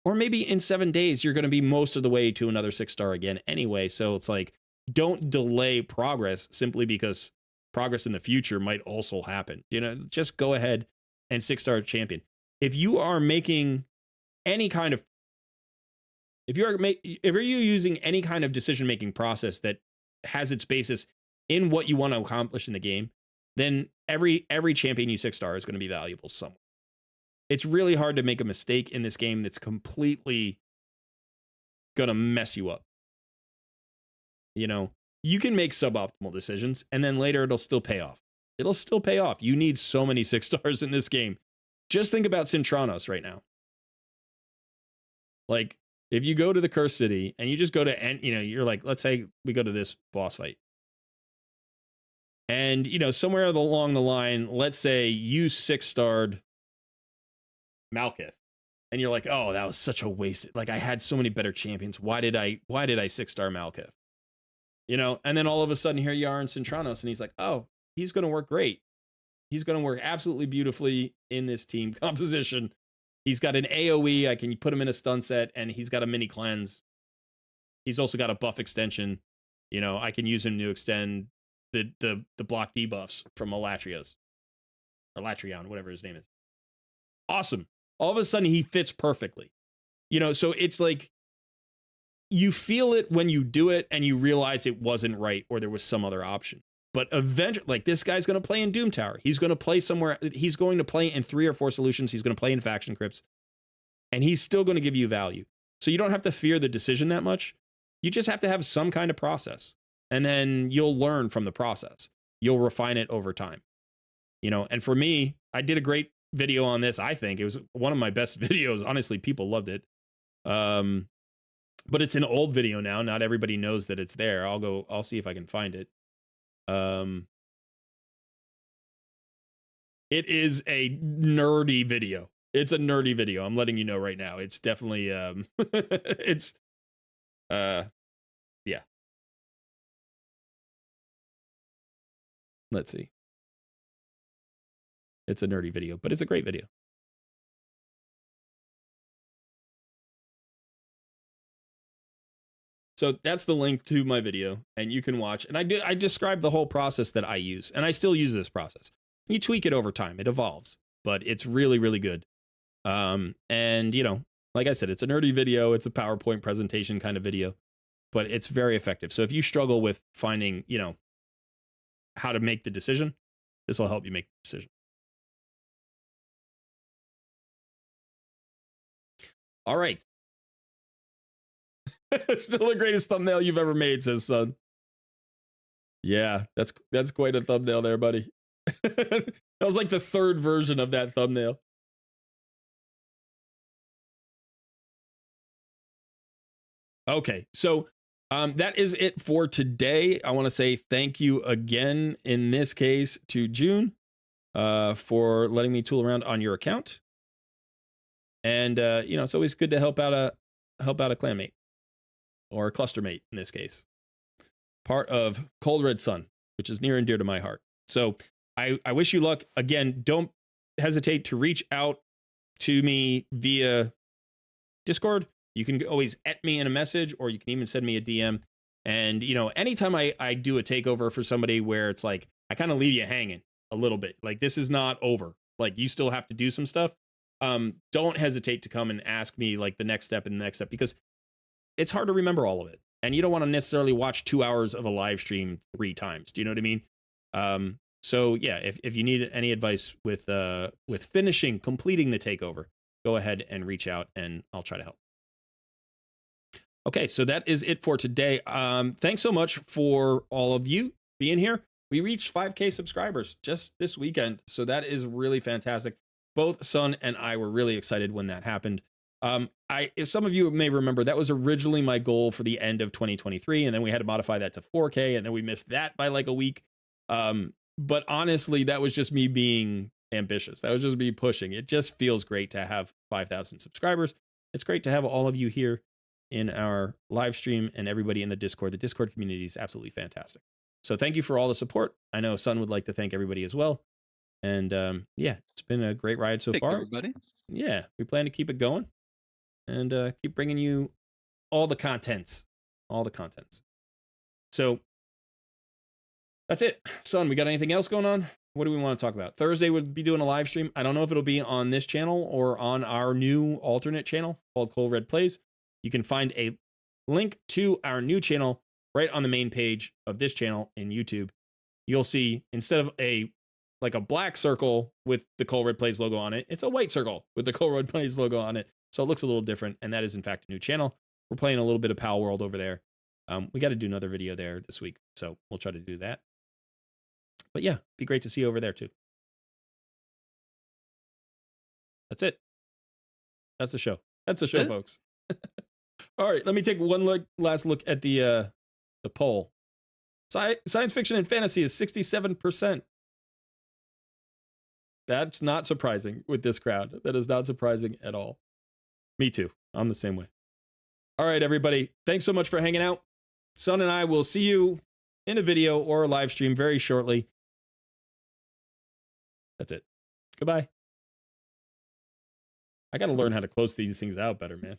Or maybe in 7 days, you're going to be most of the way to another 6-star again anyway. So it's like, don't delay progress simply because progress in the future might also happen. Just go ahead and 6-star champion. If you are making any kind of, if you're using any kind of decision-making process that has its basis in what you want to accomplish in the game, then every champion you 6-star is going to be valuable somewhere. It's really hard to make a mistake in this game that's completely going to mess you up. You know, you can make suboptimal decisions and then later it'll still pay off. It'll still pay off. You need so many 6-stars in this game. Just think about Cintranos right now. Like, if you go to the Cursed City and you just go to, you know, you're like, let's say we go to this boss fight. And, you know, somewhere along the line, let's say you 6-starred Malkith. And you're like, oh, that was such a waste. Like, I had so many better champions. Why did I 6-star Malkith? You know, and then all of a sudden here you are in Cintranos and he's like, oh, he's going to work great. He's going to work absolutely beautifully in this team composition. He's got an AoE. I can put him in a stun set and he's got a mini cleanse. He's also got a buff extension. You know, I can use him to extend the block debuffs from Alatria's or Latrion, whatever his name is. Awesome. All of a sudden he fits perfectly. You know, so it's like you feel it when you do it and you realize it wasn't right or there was some other option. But eventually, like, this guy's going to play in Doom Tower. He's going to play somewhere. He's going to play in 3 or 4 solutions. He's going to play in faction crypts. And he's still going to give you value. So you don't have to fear the decision that much. You just have to have some kind of process. And then you'll learn from the process. You'll refine it over time. You know, and for me, I did a great video on this. I think it was one of my best videos. Honestly, people loved it. But it's an old video now. Not everybody knows that it's there. I'll see if I can find it. It is a nerdy video. It's a nerdy video. I'm letting you know right now. It's definitely it's yeah. Let's see. It's a nerdy video, but it's a great video. So that's the link to my video and you can watch. And I describe the whole process that I use and I still use this process. You tweak it over time. It evolves, but it's really, really good. And you know, like I said, it's a nerdy video. It's a PowerPoint presentation kind of video, but it's very effective. So if you struggle with finding, you know, how to make the decision, this will help you make the decision. All right. Still the greatest thumbnail you've ever made, says Son. Yeah, that's quite a thumbnail there, buddy. That was like the 3rd version of that thumbnail. Okay, so that is it for today. I want to say thank you again, in this case, to June for letting me tool around on your account. And you know, it's always good to help out a clanmate. Or a cluster mate in this case. Part of Cold Red Sun, which is near and dear to my heart. So I wish you luck. Again, don't hesitate to reach out to me via Discord. You can always @ me in a message, or you can even send me a DM. And, you know, anytime I do a takeover for somebody where it's like, I kind of leave you hanging a little bit. Like, this is not over. Like, you still have to do some stuff. Don't hesitate to come and ask me like the next step and the next step, because it's hard to remember all of it. And you don't want to necessarily watch 2 hours of a live stream 3 times. Do you know what I mean? So yeah, if you need any advice with completing the takeover, go ahead and reach out and I'll try to help. Okay, so that is it for today. Thanks so much for all of you being here. We reached 5K subscribers just this weekend. So that is really fantastic. Both Son and I were really excited when that happened. Some of you may remember that was originally my goal for the end of 2023, and then we had to modify that to 4K, and then we missed that by like a week. But honestly, that was just me being ambitious. That was just me pushing. It just feels great to have 5,000 subscribers. It's great to have all of you here in our live stream and everybody in the Discord. The Discord community is absolutely fantastic. So thank you for all the support. I know Son would like to thank everybody as well. And yeah, it's been a great ride so far. Everybody. Yeah, we plan to keep it going. And keep bringing you all the contents. So that's it. Son, we got anything else going on? What do we want to talk about? Thursday we'll be doing a live stream. I don't know if it'll be on this channel or on our new alternate channel called Cold Red Plays. You can find a link to our new channel right on the main page of this channel in YouTube. You'll see, instead of a like a black circle with the Colruyt Plays logo on it. It's a white circle with the Colruyt Plays logo on it. So it looks a little different. And that is, in fact, a new channel. We're playing a little bit of Pal World over there. We got to do another video there this week. So we'll try to do that. But yeah, be great to see you over there too. That's it. That's the show. That's the show, folks. All right, let me take one last look at the poll. Science fiction and fantasy is 67%. That's not surprising with this crowd. That is not surprising at all. Me too. I'm the same way. All right, everybody. Thanks so much for hanging out. Son and I will see you in a video or a live stream very shortly. That's it. Goodbye. I got to learn how to close these things out better, man.